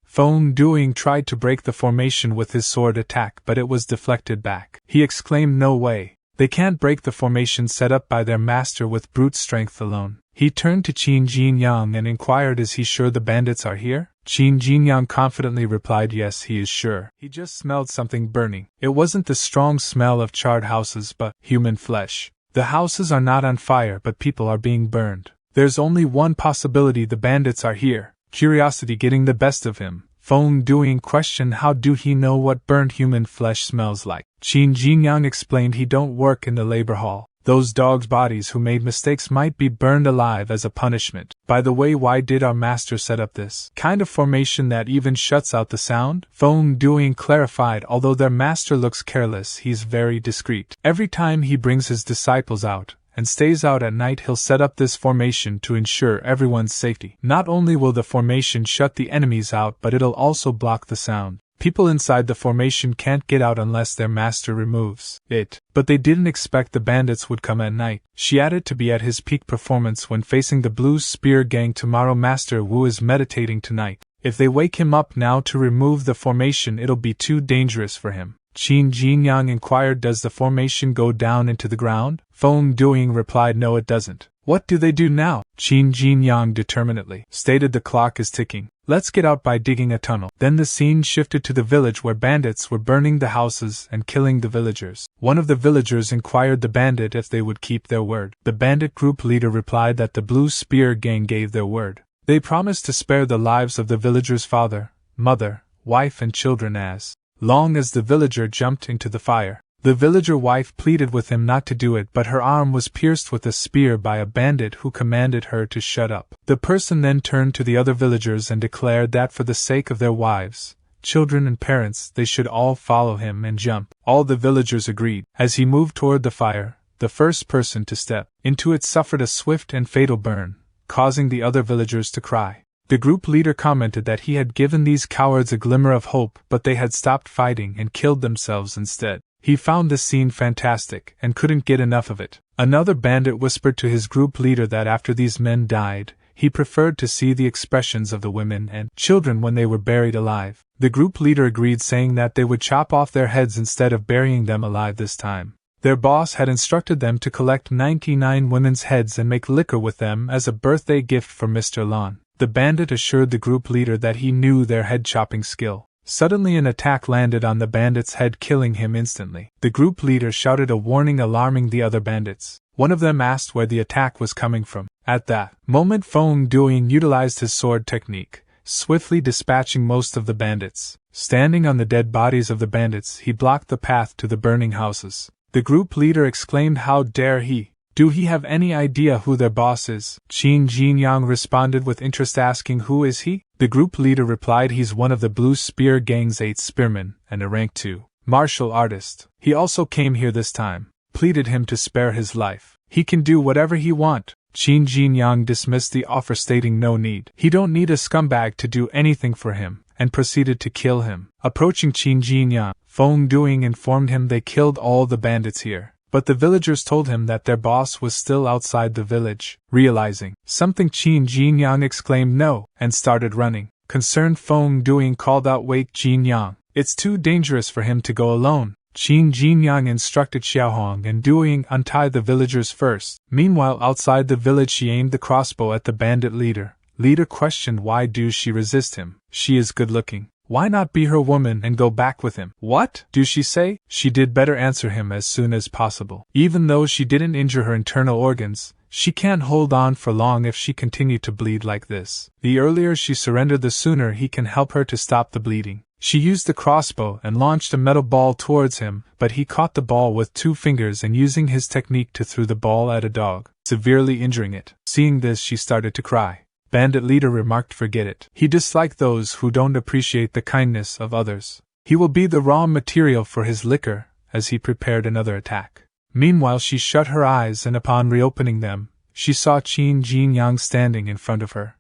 Feng Duing tried to break the formation with his sword attack, but it was deflected back. He exclaimed, no way. They can't break the formation set up by their master with brute strength alone. He turned to Qin Jinyang and inquired, is he sure the bandits are here? Qin Jinyang confidently replied, yes, he is sure. He just smelled something burning. It wasn't the strong smell of charred houses but human flesh. The houses are not on fire, but people are being burned. There's only one possibility, the bandits are here. Curiosity getting the best of him. Feng Duing questioned, how do he know what burnt human flesh smells like? Qin Jinyang explained, he don't work in the labor hall. Those dogs' bodies who made mistakes might be burned alive as a punishment. By the way, why did our master set up this kind of formation that even shuts out the sound? Feng Duing clarified, although their master looks careless, he's very discreet. Every time he brings his disciples out and stays out at night, he'll set up this formation to ensure everyone's safety. Not only will the formation shut the enemies out, but it'll also block the sound. People inside the formation can't get out unless their master removes it. But they didn't expect the bandits would come at night. She added, to be at his peak performance when facing the Blue Spear gang tomorrow. Master Wu is meditating tonight. If they wake him up now to remove the formation, it'll be too dangerous for him. Qin Jinyang inquired, does the formation go down into the ground? Feng Duing replied, no, it doesn't. What do they do now? Qin Jinyang determinedly stated, the clock is ticking. Let's get out by digging a tunnel. Then the scene shifted to the village where bandits were burning the houses and killing the villagers. One of the villagers inquired the bandit if they would keep their word. The bandit group leader replied that the Blue Spear gang gave their word. They promised to spare the lives of the villagers' father, mother, wife and children as long as the villager jumped into the fire. The villager wife pleaded with him not to do it, but her arm was pierced with a spear by a bandit who commanded her to shut up. The person then turned to the other villagers and declared that for the sake of their wives, children and parents, they should all follow him and jump. All the villagers agreed. As he moved toward the fire, the first person to step into it suffered a swift and fatal burn, causing the other villagers to cry. The group leader commented that he had given these cowards a glimmer of hope, but they had stopped fighting and killed themselves instead. He found the scene fantastic and couldn't get enough of it. Another bandit whispered to his group leader that after these men died, he preferred to see the expressions of the women and children when they were buried alive. The group leader agreed, saying that they would chop off their heads instead of burying them alive this time. Their boss had instructed them to collect 99 women's heads and make liquor with them as a birthday gift for Mr. Lon. The bandit assured the group leader that he knew their head-chopping skill. Suddenly an attack landed on the bandit's head, killing him instantly. The group leader shouted a warning, alarming the other bandits. One of them asked where the attack was coming from. At that moment, Feng Duing utilized his sword technique, swiftly dispatching most of the bandits. Standing on the dead bodies of the bandits, he blocked the path to the burning houses. The group leader exclaimed, "How dare he! Do he have any idea who their boss is?" Qin Jinyang responded with interest, asking, "Who is he?" The group leader replied, "He's one of the Blue Spear Gang's 8 spearmen, and a rank 2 martial artist. He also came here this time." Pleaded him to spare his life. "He can do whatever he want." Qin Jinyang dismissed the offer, stating no need. He don't need a scumbag to do anything for him, and proceeded to kill him. Approaching Qin Jinyang, Feng Duing informed him they killed all the bandits here. But the villagers told him that their boss was still outside the village. Realizing something, Qin Jinyang exclaimed no, and started running. Concerned, Feng Duing called out, "Wait, Jinyang, it's too dangerous for him to go alone." Qin Jinyang instructed Xiaohong and Duing untie the villagers first. Meanwhile, outside the village, she aimed the crossbow at the bandit leader. Leader questioned why do she resist him. "She is good looking. Why not be her woman and go back with him?" "What do she say?" "She did better answer him as soon as possible. Even though she didn't injure her internal organs, she can't hold on for long if she continued to bleed like this. The earlier she surrendered, the sooner he can help her to stop the bleeding." She used the crossbow and launched a metal ball towards him, but he caught the ball with 2 fingers and using his technique to throw the ball at a dog, severely injuring it. Seeing this, she started to cry. Bandit leader remarked, "Forget it. He disliked those who don't appreciate the kindness of others. He will be the raw material for his liquor," as he prepared another attack. Meanwhile, she shut her eyes, and upon reopening them, she saw Qin Jinyang standing in front of her.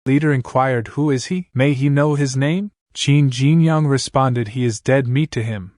Leader inquired, "Who is he? May he know his name?" Qin Jinyang responded, "He is dead meat to him."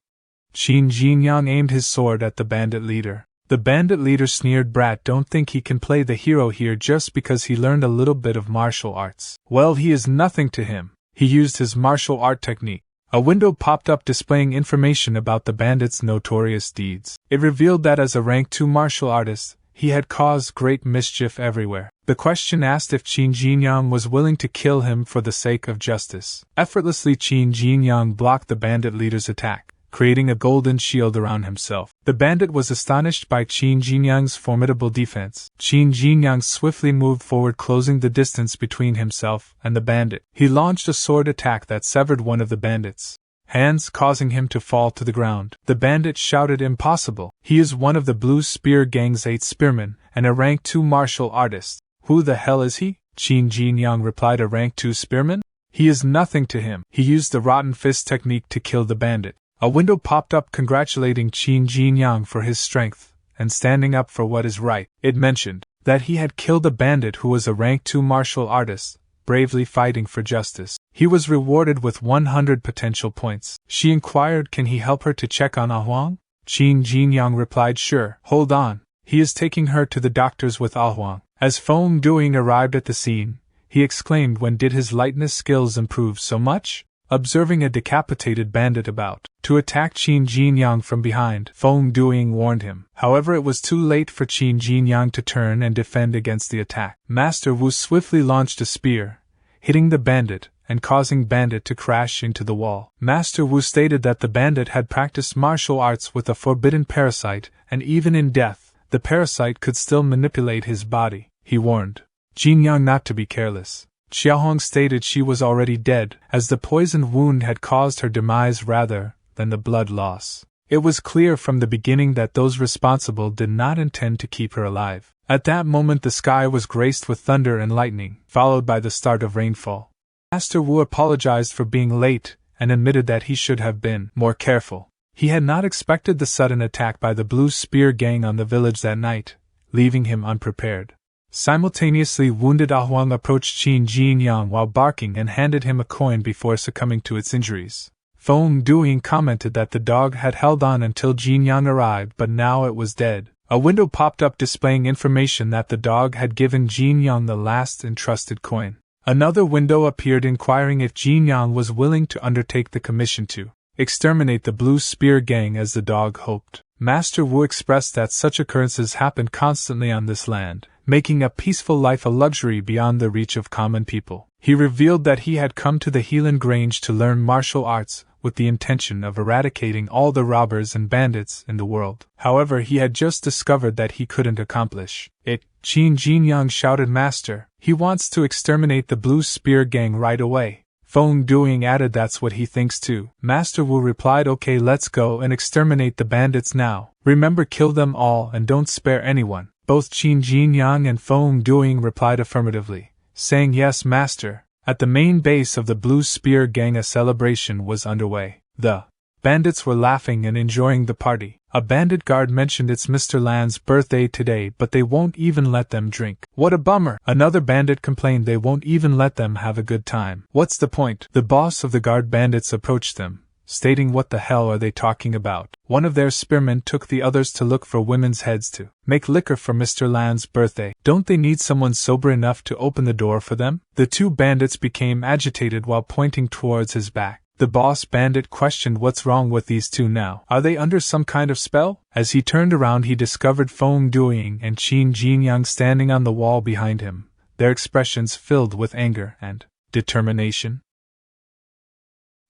Qin Jinyang aimed his sword at the bandit leader. The bandit leader sneered, "Brat, don't think he can play the hero here just because he learned a little bit of martial arts. Well, he is nothing to him. He used his martial art technique." A window popped up displaying information about the bandit's notorious deeds. It revealed that as a rank 2 martial artist, he had caused great mischief everywhere. The question asked if Qin Jinyang was willing to kill him for the sake of justice. Effortlessly, Qin Jinyang blocked the bandit leader's attack, creating a golden shield around himself. The bandit was astonished by Qin Jinyang's formidable defense. Qin Jinyang swiftly moved forward, closing the distance between himself and the bandit. He launched a sword attack that severed one of the bandit's hands, causing him to fall to the ground. The bandit shouted, "Impossible! He is one of the Blue Spear Gang's 8 spearmen, and a rank 2 martial artist." "Who the hell is he?" Qin Jinyang replied, "A rank 2 spearman? He is nothing to him." He used the rotten fist technique to kill the bandit. A window popped up congratulating Qin Jinyang for his strength and standing up for what is right. It mentioned that he had killed a bandit who was a rank 2 martial artist, bravely fighting for justice. He was rewarded with 100 potential points. She inquired, "Can he help her to check on Ahuang?" Qin Jinyang replied, "Sure. Hold on. He is taking her to the doctors with Ahuang." As Feng Duing arrived at the scene, he exclaimed, "When did his lightness skills improve so much?" Observing a decapitated bandit about to attack Qin Jinyang from behind, Feng Duing warned him. However, it was too late for Qin Jinyang to turn and defend against the attack. Master Wu swiftly launched a spear, hitting the bandit and causing bandit to crash into the wall. Master Wu stated that the bandit had practiced martial arts with a forbidden parasite, and even in death, the parasite could still manipulate his body. He warned Jinyang not to be careless. Xiaohong stated she was already dead, as the poisoned wound had caused her demise rather than the blood loss. It was clear from the beginning that those responsible did not intend to keep her alive. At that moment the sky was graced with thunder and lightning, followed by the start of rainfall. Master Wu apologized for being late and admitted that he should have been more careful. He had not expected the sudden attack by the Blue Spear Gang on the village that night, leaving him unprepared. Simultaneously, wounded Ahuang approached Qin Jinyang while barking and handed him a coin before succumbing to its injuries. Feng Duing commented that the dog had held on until Jinyang arrived, but now it was dead. A window popped up displaying information that the dog had given Jinyang the last entrusted coin. Another window appeared inquiring if Jinyang was willing to undertake the commission to exterminate the Blue Spear Gang as the dog hoped. Master Wu expressed that such occurrences happened constantly on this land, making a peaceful life a luxury beyond the reach of common people. He revealed that he had come to the Helan Grange to learn martial arts, with the intention of eradicating all the robbers and bandits in the world. However, he had just discovered that he couldn't accomplish it. Qin Jinyang shouted, "Master, he wants to exterminate the Blue Spear Gang right away." Feng Duing added that's what he thinks too. Master Wu replied, "Okay, let's go and exterminate the bandits now. Remember, kill them all and don't spare anyone." Both Qin Jinyang and Feng Duing replied affirmatively, saying, "Yes, Master." At the main base of the Blue Spear Gang, a celebration was underway. The bandits were laughing and enjoying the party. A bandit guard mentioned it's Mr. Lan's birthday today, but they won't even let them drink. "What a bummer!" Another bandit complained they won't even let them have a good time. "What's the point?" The boss of the guard bandits approached them, stating, "What the hell are they talking about?" One of their spearmen took the others to look for women's heads to make liquor for Mr. Lan's birthday. Don't they need someone sober enough to open the door for them? The two bandits became agitated while pointing towards his back. The boss bandit questioned what's wrong with these two now. Are they under some kind of spell? As he turned around, he discovered Feng Duing and Qin Jinyang standing on the wall behind him, their expressions filled with anger and determination.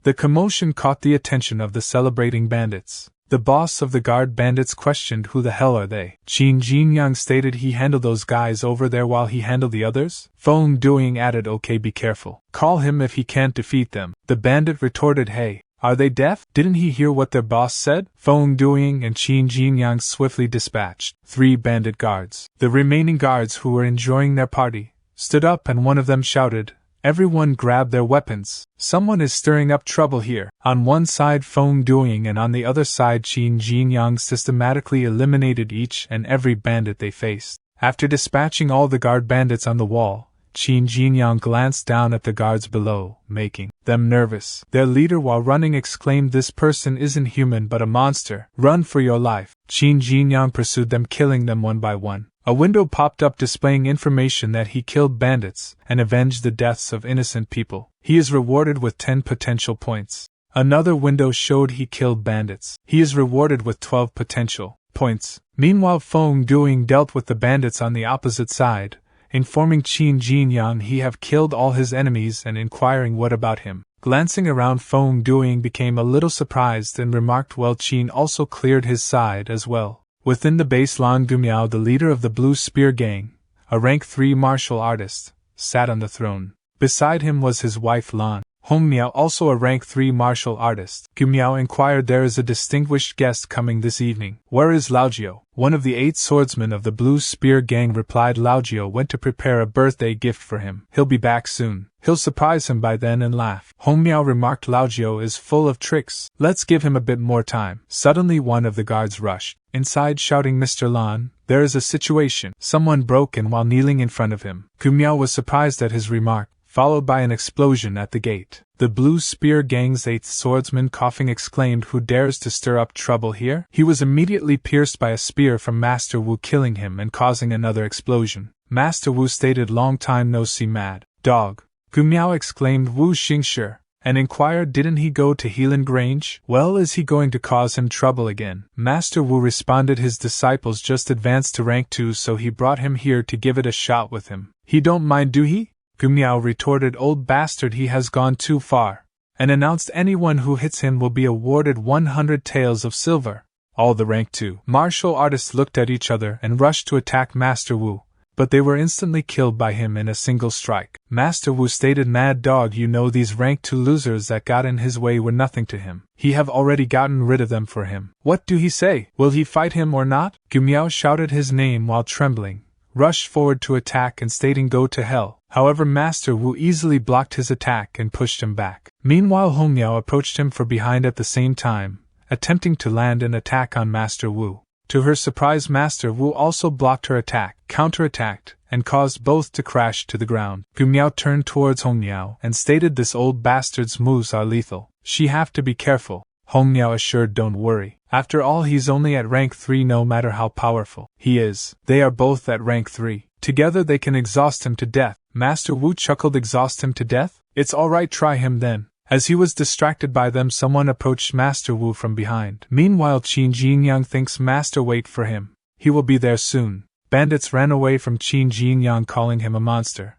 The commotion caught the attention of the celebrating bandits. The boss of the guard bandits questioned, "Who the hell are they?" Qin Jinyang stated he handled those guys over there while he handled the others. Feng Duing added, "Okay, be careful. Call him if he can't defeat them." The bandit retorted, "Hey, are they deaf? Didn't he hear what their boss said?" Feng Duing and Qin Jinyang swiftly dispatched 3 bandit guards. The remaining guards, who were enjoying their party, stood up and one of them shouted, "Everyone grab their weapons. Someone is stirring up trouble here." On one side Feng Duing and on the other side Qin Jinyang systematically eliminated each and every bandit they faced. After dispatching all the guard bandits on the wall, Qin Jinyang glanced down at the guards below, making them nervous. Their leader, while running, exclaimed, "This person isn't human but a monster. Run for your life." Qin Jinyang pursued them, killing them one by one. A window popped up displaying information that he killed bandits and avenged the deaths of innocent people. He is rewarded with 10 potential points. Another window showed he killed bandits. He is rewarded with 12 potential points. Meanwhile, Feng Duing dealt with the bandits on the opposite side, informing Qin Jinyang he have killed all his enemies and inquiring what about him. Glancing around, Feng Duing became a little surprised and remarked, "Well, Qin also cleared his side as well." Within the base, Lan Gumiao, the leader of the Blue Spear Gang, a rank 3 martial artist, sat on the throne. Beside him was his wife Lan Hongmiao, also a rank 3 martial artist. Gumiao inquired, "There is a distinguished guest coming this evening. Where is Laojiao?" One of the 8 swordsmen of the Blue Spear Gang replied, "Laojiao went to prepare a birthday gift for him. He'll be back soon. He'll surprise him by then and laugh." Hongmiao remarked, "Laojiao is full of tricks. Let's give him a bit more time." Suddenly one of the guards rushed inside, shouting, "Mr. Lan, there is a situation." Someone broke in while kneeling in front of him. Gumiao was surprised at his remark, followed by an explosion at the gate. The Blue Spear Gang's 8th swordsman, coughing, exclaimed, "Who dares to stir up trouble here?" He was immediately pierced by a spear from Master Wu, killing him and causing another explosion. Master Wu stated, "Long time no see, mad dog." Gumiao exclaimed, "Wu Xingshi," and inquired, "Didn't he go to Helan Grange? Well, is he going to cause him trouble again?" Master Wu responded, "His disciples just advanced to rank 2, so he brought him here to give it a shot with him. He don't mind, do he?" Gumiao retorted, "Old bastard, he has gone too far," and announced anyone who hits him will be awarded 100 taels of silver. All the rank 2 martial artists looked at each other and rushed to attack Master Wu, but they were instantly killed by him in a single strike. Master Wu stated, "Mad dog, you know these rank 2 losers that got in his way were nothing to him. He have already gotten rid of them for him. What do he say? Will he fight him or not?" Gumiao shouted his name while trembling, rushed forward to attack and stating, "Go to hell." However, Master Wu easily blocked his attack and pushed him back. Meanwhile, Hongmiao approached him from behind at the same time, attempting to land an attack on Master Wu. To her surprise, Master Wu also blocked her attack, counterattacked, and caused both to crash to the ground. Gumiao turned towards Hongmiao and stated, "This old bastard's moves are lethal. She have to be careful, Hong Miao assured. Don't worry. After all, he's only at rank 3 no matter how powerful he is. They are both at rank 3. Together they can exhaust him to death. Master Wu chuckled. Exhaust him to death? It's alright, try him then. As he was distracted by them, someone approached Master Wu from behind. Meanwhile, Qin Jinyang thinks Master wait for him. He will be there soon. Bandits ran away from Qin Jinyang, calling him a monster.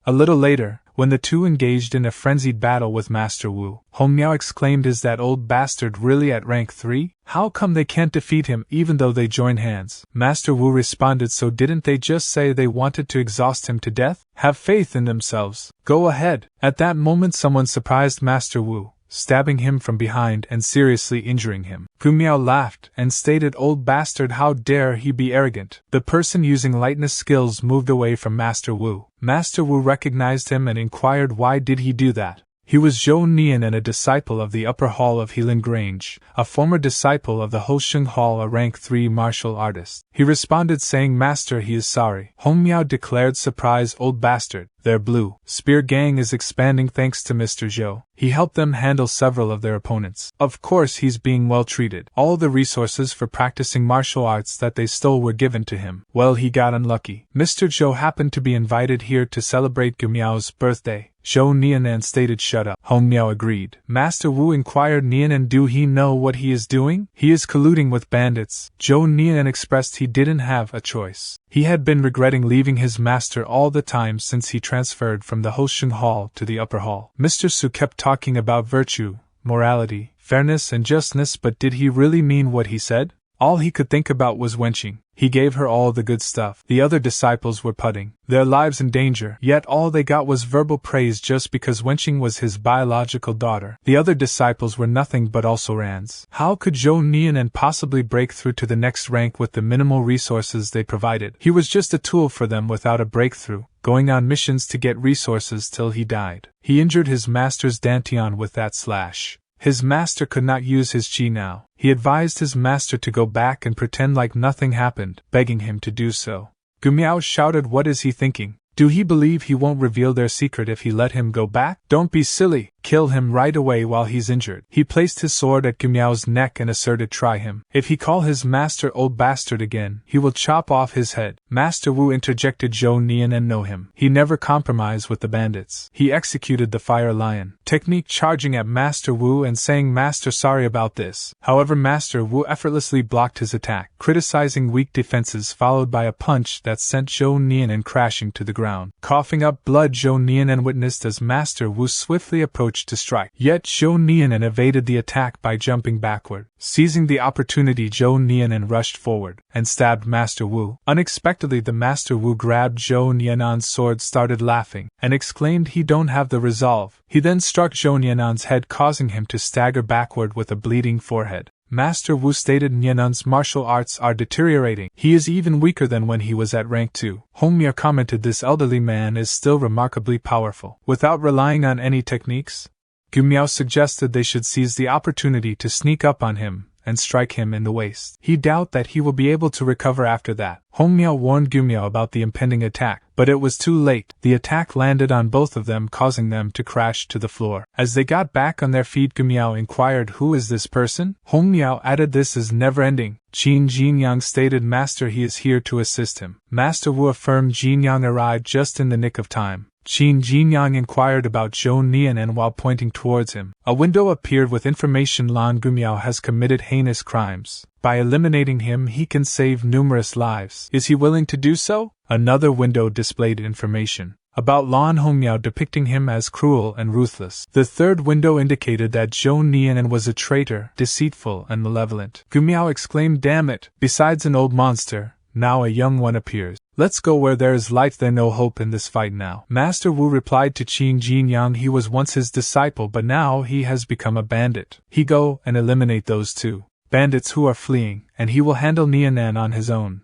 A little later, when the two engaged in a frenzied battle with Master Wu, Hong Miao exclaimed, "Is that old bastard really at rank 3? How come they can't defeat him even though they join hands?" Master Wu responded, "So didn't they just say they wanted to exhaust him to death? Have faith in themselves. Go ahead." At that moment someone surprised Master Wu, stabbing him from behind and seriously injuring him. Gu Miao laughed and stated, "Old bastard, how dare he be arrogant." The person using lightness skills moved away from Master Wu. Master Wu recognized him and inquired why did he do that. He was Zhou Nian and a disciple of the upper hall of Helan Grange, a former disciple of the Hosheng Hall, a rank 3 martial artist. He responded saying, "Master, he is sorry." Hong Miao declared, "Surprise, old bastard. Their blue spear gang is expanding thanks to Mr. Zhou. He helped them handle several of their opponents. Of course he's being well treated. All the resources for practicing martial arts that they stole were given to him. Well, he got unlucky. Mr. Zhou happened to be invited here to celebrate Gu Miao's birthday." Zhou Nianan stated, "Shut up." Hong Miao agreed. Master Wu inquired, "Nianan, do he know what he is doing?" "He is colluding with bandits." Zhou Nianan expressed he didn't have a choice. He had been regretting leaving his master all the time since he transferred from the Hosheng Hall to the upper hall. Mr. Su kept talking about virtue, morality, fairness and justness, but did he really mean what he said? All he could think about was wenching. He gave her all the good stuff. The other disciples were putting their lives in danger, yet all they got was verbal praise just because wenching was his biological daughter. The other disciples were nothing but also rans. How could Zhou Nianan possibly break through to the next rank with the minimal resources they provided? He was just a tool for them without a breakthrough, going on missions to get resources till he died. He injured his master's dantian with that slash. His master could not use his chi now. He advised his master to go back and pretend like nothing happened, begging him to do so. Gu Miao shouted, "What is he thinking? Do he believe he won't reveal their secret if he let him go back? Don't be silly, kill him right away while he's injured." He placed his sword at Gu Miao's neck and asserted, "Try him. If he call his master old bastard again, he will chop off his head." Master Wu interjected, "Zhou Nian and know him. He never compromised with the bandits." He executed the fire lion technique, charging at Master Wu and saying, "Master, sorry about this." However, Master Wu effortlessly blocked his attack, criticizing weak defenses, followed by a punch that sent Zhou Nian crashing to the ground. Coughing up blood, Zhou Nian witnessed as Master Wu swiftly approached to strike. Yet Zhou Nian evaded the attack by jumping backward. Seizing the opportunity, Zhou Nian rushed forward and stabbed Master Wu. Unexpectedly, the Master Wu grabbed Zhou Nian's sword, started laughing, and exclaimed he don't have the resolve. He then struck Zhou Nian's head, causing him to stagger backward with a bleeding forehead. Master Wu stated, "Nianan's martial arts are deteriorating. He is even weaker than when he was at rank 2. Hong Miao commented, "This elderly man is still remarkably powerful." Without relying on any techniques, Gu Miao suggested they should seize the opportunity to sneak up on him and strike him in the waist. He doubted that he will be able to recover after that. Hong Miao warned Gu Miao about the impending attack, but it was too late. The attack landed on both of them, causing them to crash to the floor. As they got back on their feet, Gu Miao inquired, "Who is this person?" Hong Miao added, "This is never-ending." Qin Jinyang stated, "Master, he is here to assist him." Master Wu affirmed Jinyang arrived just in the nick of time. Qin Jinyang inquired about Zhou Nian while pointing towards him. A window appeared with information: Lan Gu Miao has committed heinous crimes. By eliminating him, he can save numerous lives. Is he willing to do so? Another window displayed information about Lan Hongmiao, depicting him as cruel and ruthless. The third window indicated that Zhou Nian was a traitor, deceitful and malevolent. Gu Miao exclaimed, "Damn it! Besides an old monster, now a young one appears. Let's go where there is light, there's no hope in this fight now." Master Wu replied to Qin Jinyang he was once his disciple, but now he has become a bandit. He go and eliminate those two bandits who are fleeing, and he will handle Nianan on his own.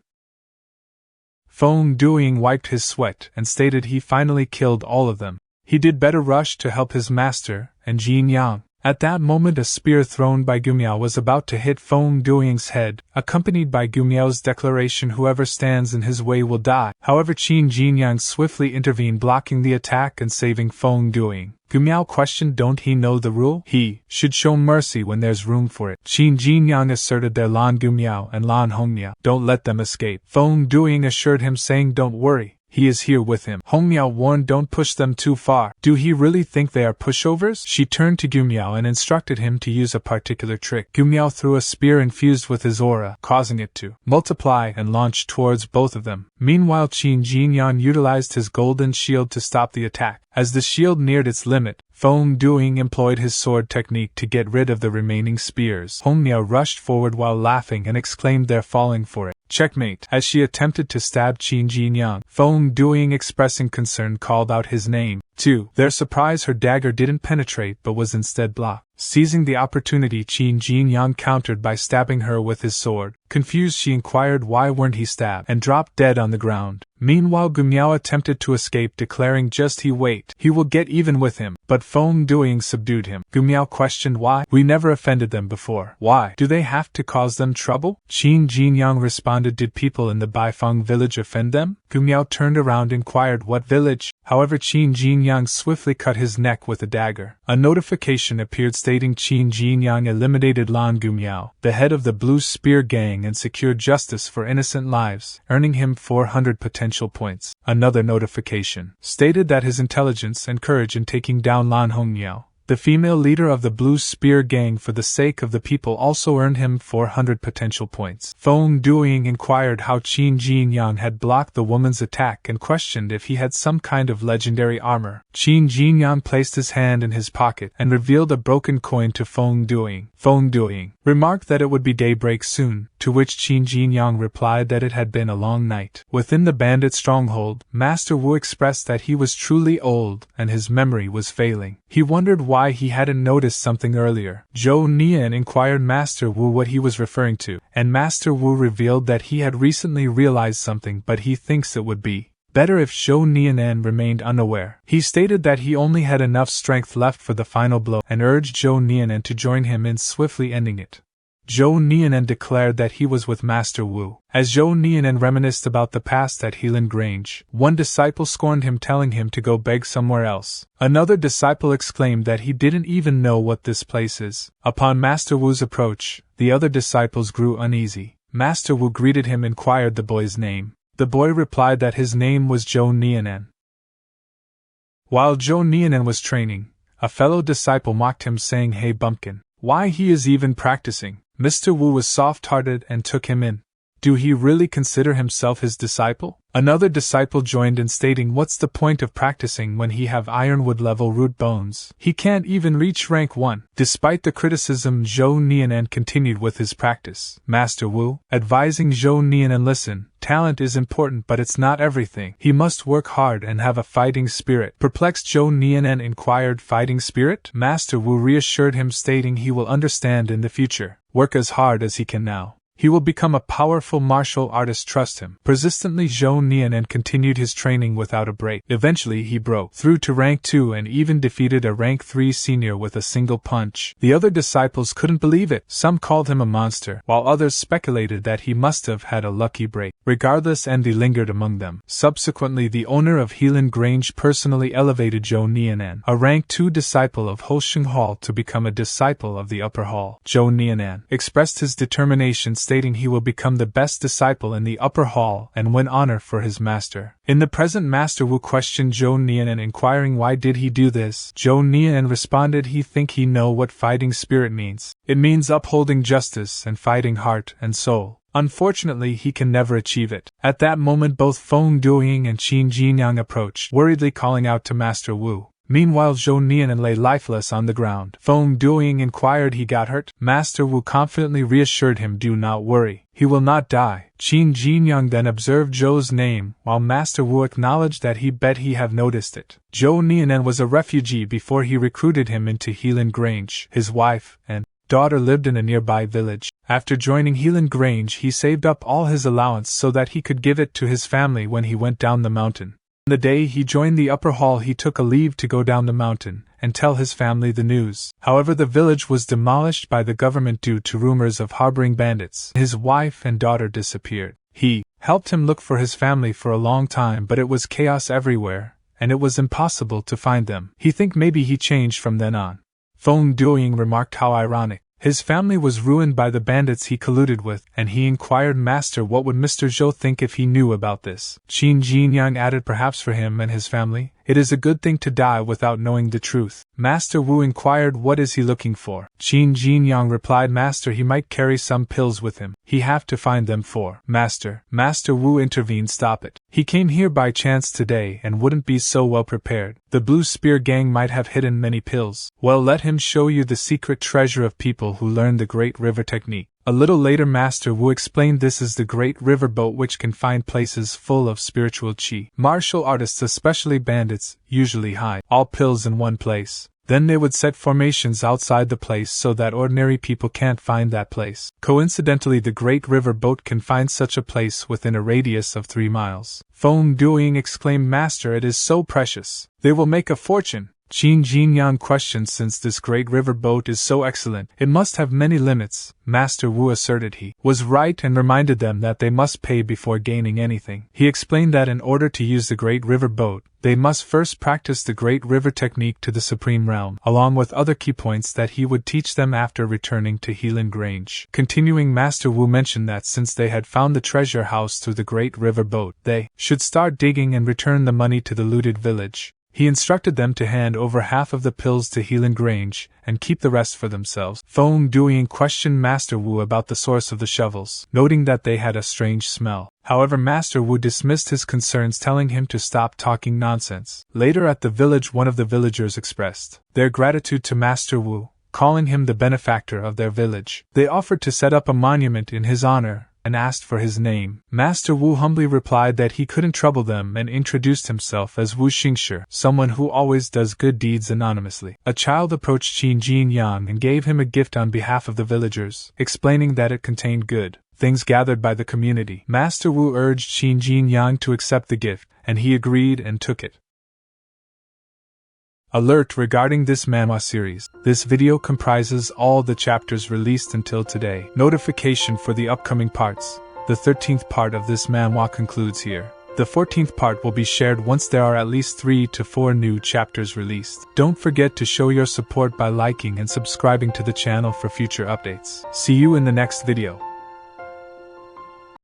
Feng Duiying wiped his sweat and stated he finally killed all of them. He did better rush to help his master and Jinyang. At that moment a spear thrown by Gumiao was about to hit Feng Duing's head, accompanied by Gumiao's declaration whoever stands in his way will die. However, Qin Jinyang swiftly intervened, blocking the attack and saving Feng Duing. Gumiao questioned, don't he know the rule? He should show mercy when there's room for it. Qin Jinyang asserted their Lan Gumiao and Lan Hongmiao. Don't let them escape. Feng Duing assured him, saying don't worry. He is here with him. Hongmiao warned, don't push them too far. Do he really think they are pushovers? She turned to Gumiao and instructed him to use a particular trick. Gumiao threw a spear infused with his aura, causing it to multiply and launch towards both of them. Meanwhile, Qin Jinyang utilized his golden shield to stop the attack. As the shield neared its limit, Feng Duing employed his sword technique to get rid of the remaining spears. Hongmiao rushed forward while laughing and exclaimed, they're falling for it. Checkmate. As she attempted to stab Qin Jinyang, Feng Duing, expressing concern, called out his name. To their surprise, her dagger didn't penetrate but was instead blocked. Seizing the opportunity, Qin Jinyang countered by stabbing her with his sword. Confused, she inquired why weren't he stabbed, and dropped dead on the ground. Meanwhile, Gumiao attempted to escape, declaring, just he wait, he will get even with him. But Feng Duing subdued him. Gumiao questioned why. We never offended them before. Why do they have to cause them trouble? Qin Jinyang responded, did people in the Baifeng village offend them? Gumiao turned around and inquired, what village? However, Qin Jinyang swiftly cut his neck with a dagger. A notification appeared stating Qin Jinyang eliminated Lan Gumiao, the head of the Blue Spear Gang, and secured justice for innocent lives, earning him 400 potential points. Another notification stated that his intelligence and courage in taking down Lan Hongmiao, the female leader of the Blue Spear Gang for the sake of the people, also earned him 400 potential points. Feng Duing inquired how Qin Jinyang had blocked the woman's attack and questioned if he had some kind of legendary armor. Qin Jinyang placed his hand in his pocket and revealed a broken coin to Feng Duing. Feng Duing remarked that it would be daybreak soon, to which Qin Jinyang replied that it had been a long night. Within the bandit stronghold, Master Wu expressed that he was truly old and his memory was failing. He wondered why he hadn't noticed something earlier. Zhou Nian inquired Master Wu what he was referring to, and Master Wu revealed that he had recently realized something, but he thinks it would be better if Zhou Nian remained unaware. He stated that he only had enough strength left for the final blow and urged Zhou Nian to join him in swiftly ending it. Zhou Nian declared that he was with Master Wu. As Zhou Nian reminisced about the past at Helan Grange, one disciple scorned him, telling him to go beg somewhere else. Another disciple exclaimed that he didn't even know what this place is. Upon Master Wu's approach, the other disciples grew uneasy. Master Wu greeted him and inquired the boy's name. The boy replied that his name was Zhou Nian. While Zhou Nian was training, a fellow disciple mocked him, saying, "Hey bumpkin, why he is even practicing?" Mr. Wu was soft-hearted and took him in. Do he really consider himself his disciple? Another disciple joined in, stating, what's the point of practicing when he have ironwood level root bones? He can't even reach rank 1. Despite the criticism, Zhou Nian continued with his practice. Master Wu, advising Zhou Nian, listen, talent is important but it's not everything. He must work hard and have a fighting spirit. Perplexed, Zhou Nian inquired, fighting spirit? Master Wu reassured him, stating he will understand in the future. Work as hard as he can now. He will become a powerful martial artist, trust him. Persistently, Zhou Nian continued his training without a break. Eventually he broke through to rank 2 and even defeated a rank 3 senior with a single punch. The other disciples couldn't believe it. Some called him a monster, while others speculated that he must have had a lucky break. Regardless, envy lingered among them. Subsequently, the owner of Helan Grange personally elevated Zhou Nian, a rank 2 disciple of Hosheng Hall, to become a disciple of the upper hall. Zhou Nian expressed his determination, stating he will become the best disciple in the upper hall and win honor for his master. In the present, Master Wu questioned Zhou Nian, inquiring why did he do this. Zhou Nian responded he think he know what fighting spirit means. It means upholding justice and fighting heart and soul. Unfortunately, he can never achieve it. At that moment, both Feng Duing and Qin Jinyang approached, worriedly calling out to Master Wu. Meanwhile, Zhou Nian lay lifeless on the ground. Feng Duing inquired, he got hurt? Master Wu confidently reassured him, do not worry, he will not die. Qin Jinyang then observed Zhou's name, while Master Wu acknowledged that he bet he have noticed it. Zhou Nian was a refugee before he recruited him into Helan Grange. His wife and daughter lived in a nearby village. After joining Helan Grange, he saved up all his allowance so that he could give it to his family when he went down the mountain. The day he joined the upper hall, he took a leave to go down the mountain, and tell his family the news. However, the village was demolished by the government due to rumors of harboring bandits. His wife and daughter disappeared. He helped him look for his family for a long time, but it was chaos everywhere, and it was impossible to find them. He think maybe he changed from then on. Feng Duoying remarked how ironic. His family was ruined by the bandits he colluded with, and he inquired Master what would Mr. Zhou think if he knew about this. Qin Jinyang added perhaps for him and his family, it is a good thing to die without knowing the truth. Master Wu inquired what is he looking for. Qin Jinyang replied Master he might carry some pills with him. He have to find them for Master. Master Wu intervened stop it. He came here by chance today and wouldn't be so well prepared. The Blue Spear gang might have hidden many pills. Well, let him show you the secret treasure of people who learn the Great River technique. A little later Master Wu explained this is the Great River boat which can find places full of spiritual qi. Martial artists, especially bandits, usually hide all pills in one place. Then they would set formations outside the place so that ordinary people can't find that place. Coincidentally, the Great River boat can find such a place within a radius of 3 miles. Feng Duoying exclaimed Master, it is so precious. They will make a fortune. Qin Jinyang questioned since this great river boat is so excellent, it must have many limits. Master Wu asserted he was right and reminded them that they must pay before gaining anything. He explained that in order to use the great river boat, they must first practice the great river technique to the supreme realm, along with other key points that he would teach them after returning to Helan Grange. Continuing, Master Wu mentioned that since they had found the treasure house through the great river boat, they should start digging and return the money to the looted village. He instructed them to hand over half of the pills to Helan Grange and keep the rest for themselves. Feng Duoying questioned Master Wu about the source of the shovels, noting that they had a strange smell. However, Master Wu dismissed his concerns, telling him to stop talking nonsense. Later at the village, one of the villagers expressed their gratitude to Master Wu, calling him the benefactor of their village. They offered to set up a monument in his honor and asked for his name. Master Wu humbly replied that he couldn't trouble them and introduced himself as Wu Xingshi, someone who always does good deeds anonymously. A child approached Qin Jinyang and gave him a gift on behalf of the villagers, explaining that it contained good things gathered by the community. Master Wu urged Qin Jinyang to accept the gift, and he agreed and took it. Alert regarding this manhwa series. This video comprises all the chapters released until today. Notification for the upcoming parts. The 13th part of this manhwa concludes here. The 14th part will be shared once there are at least 3 to 4 new chapters released. Don't forget to show your support by liking and subscribing to the channel for future updates. See you in the next video.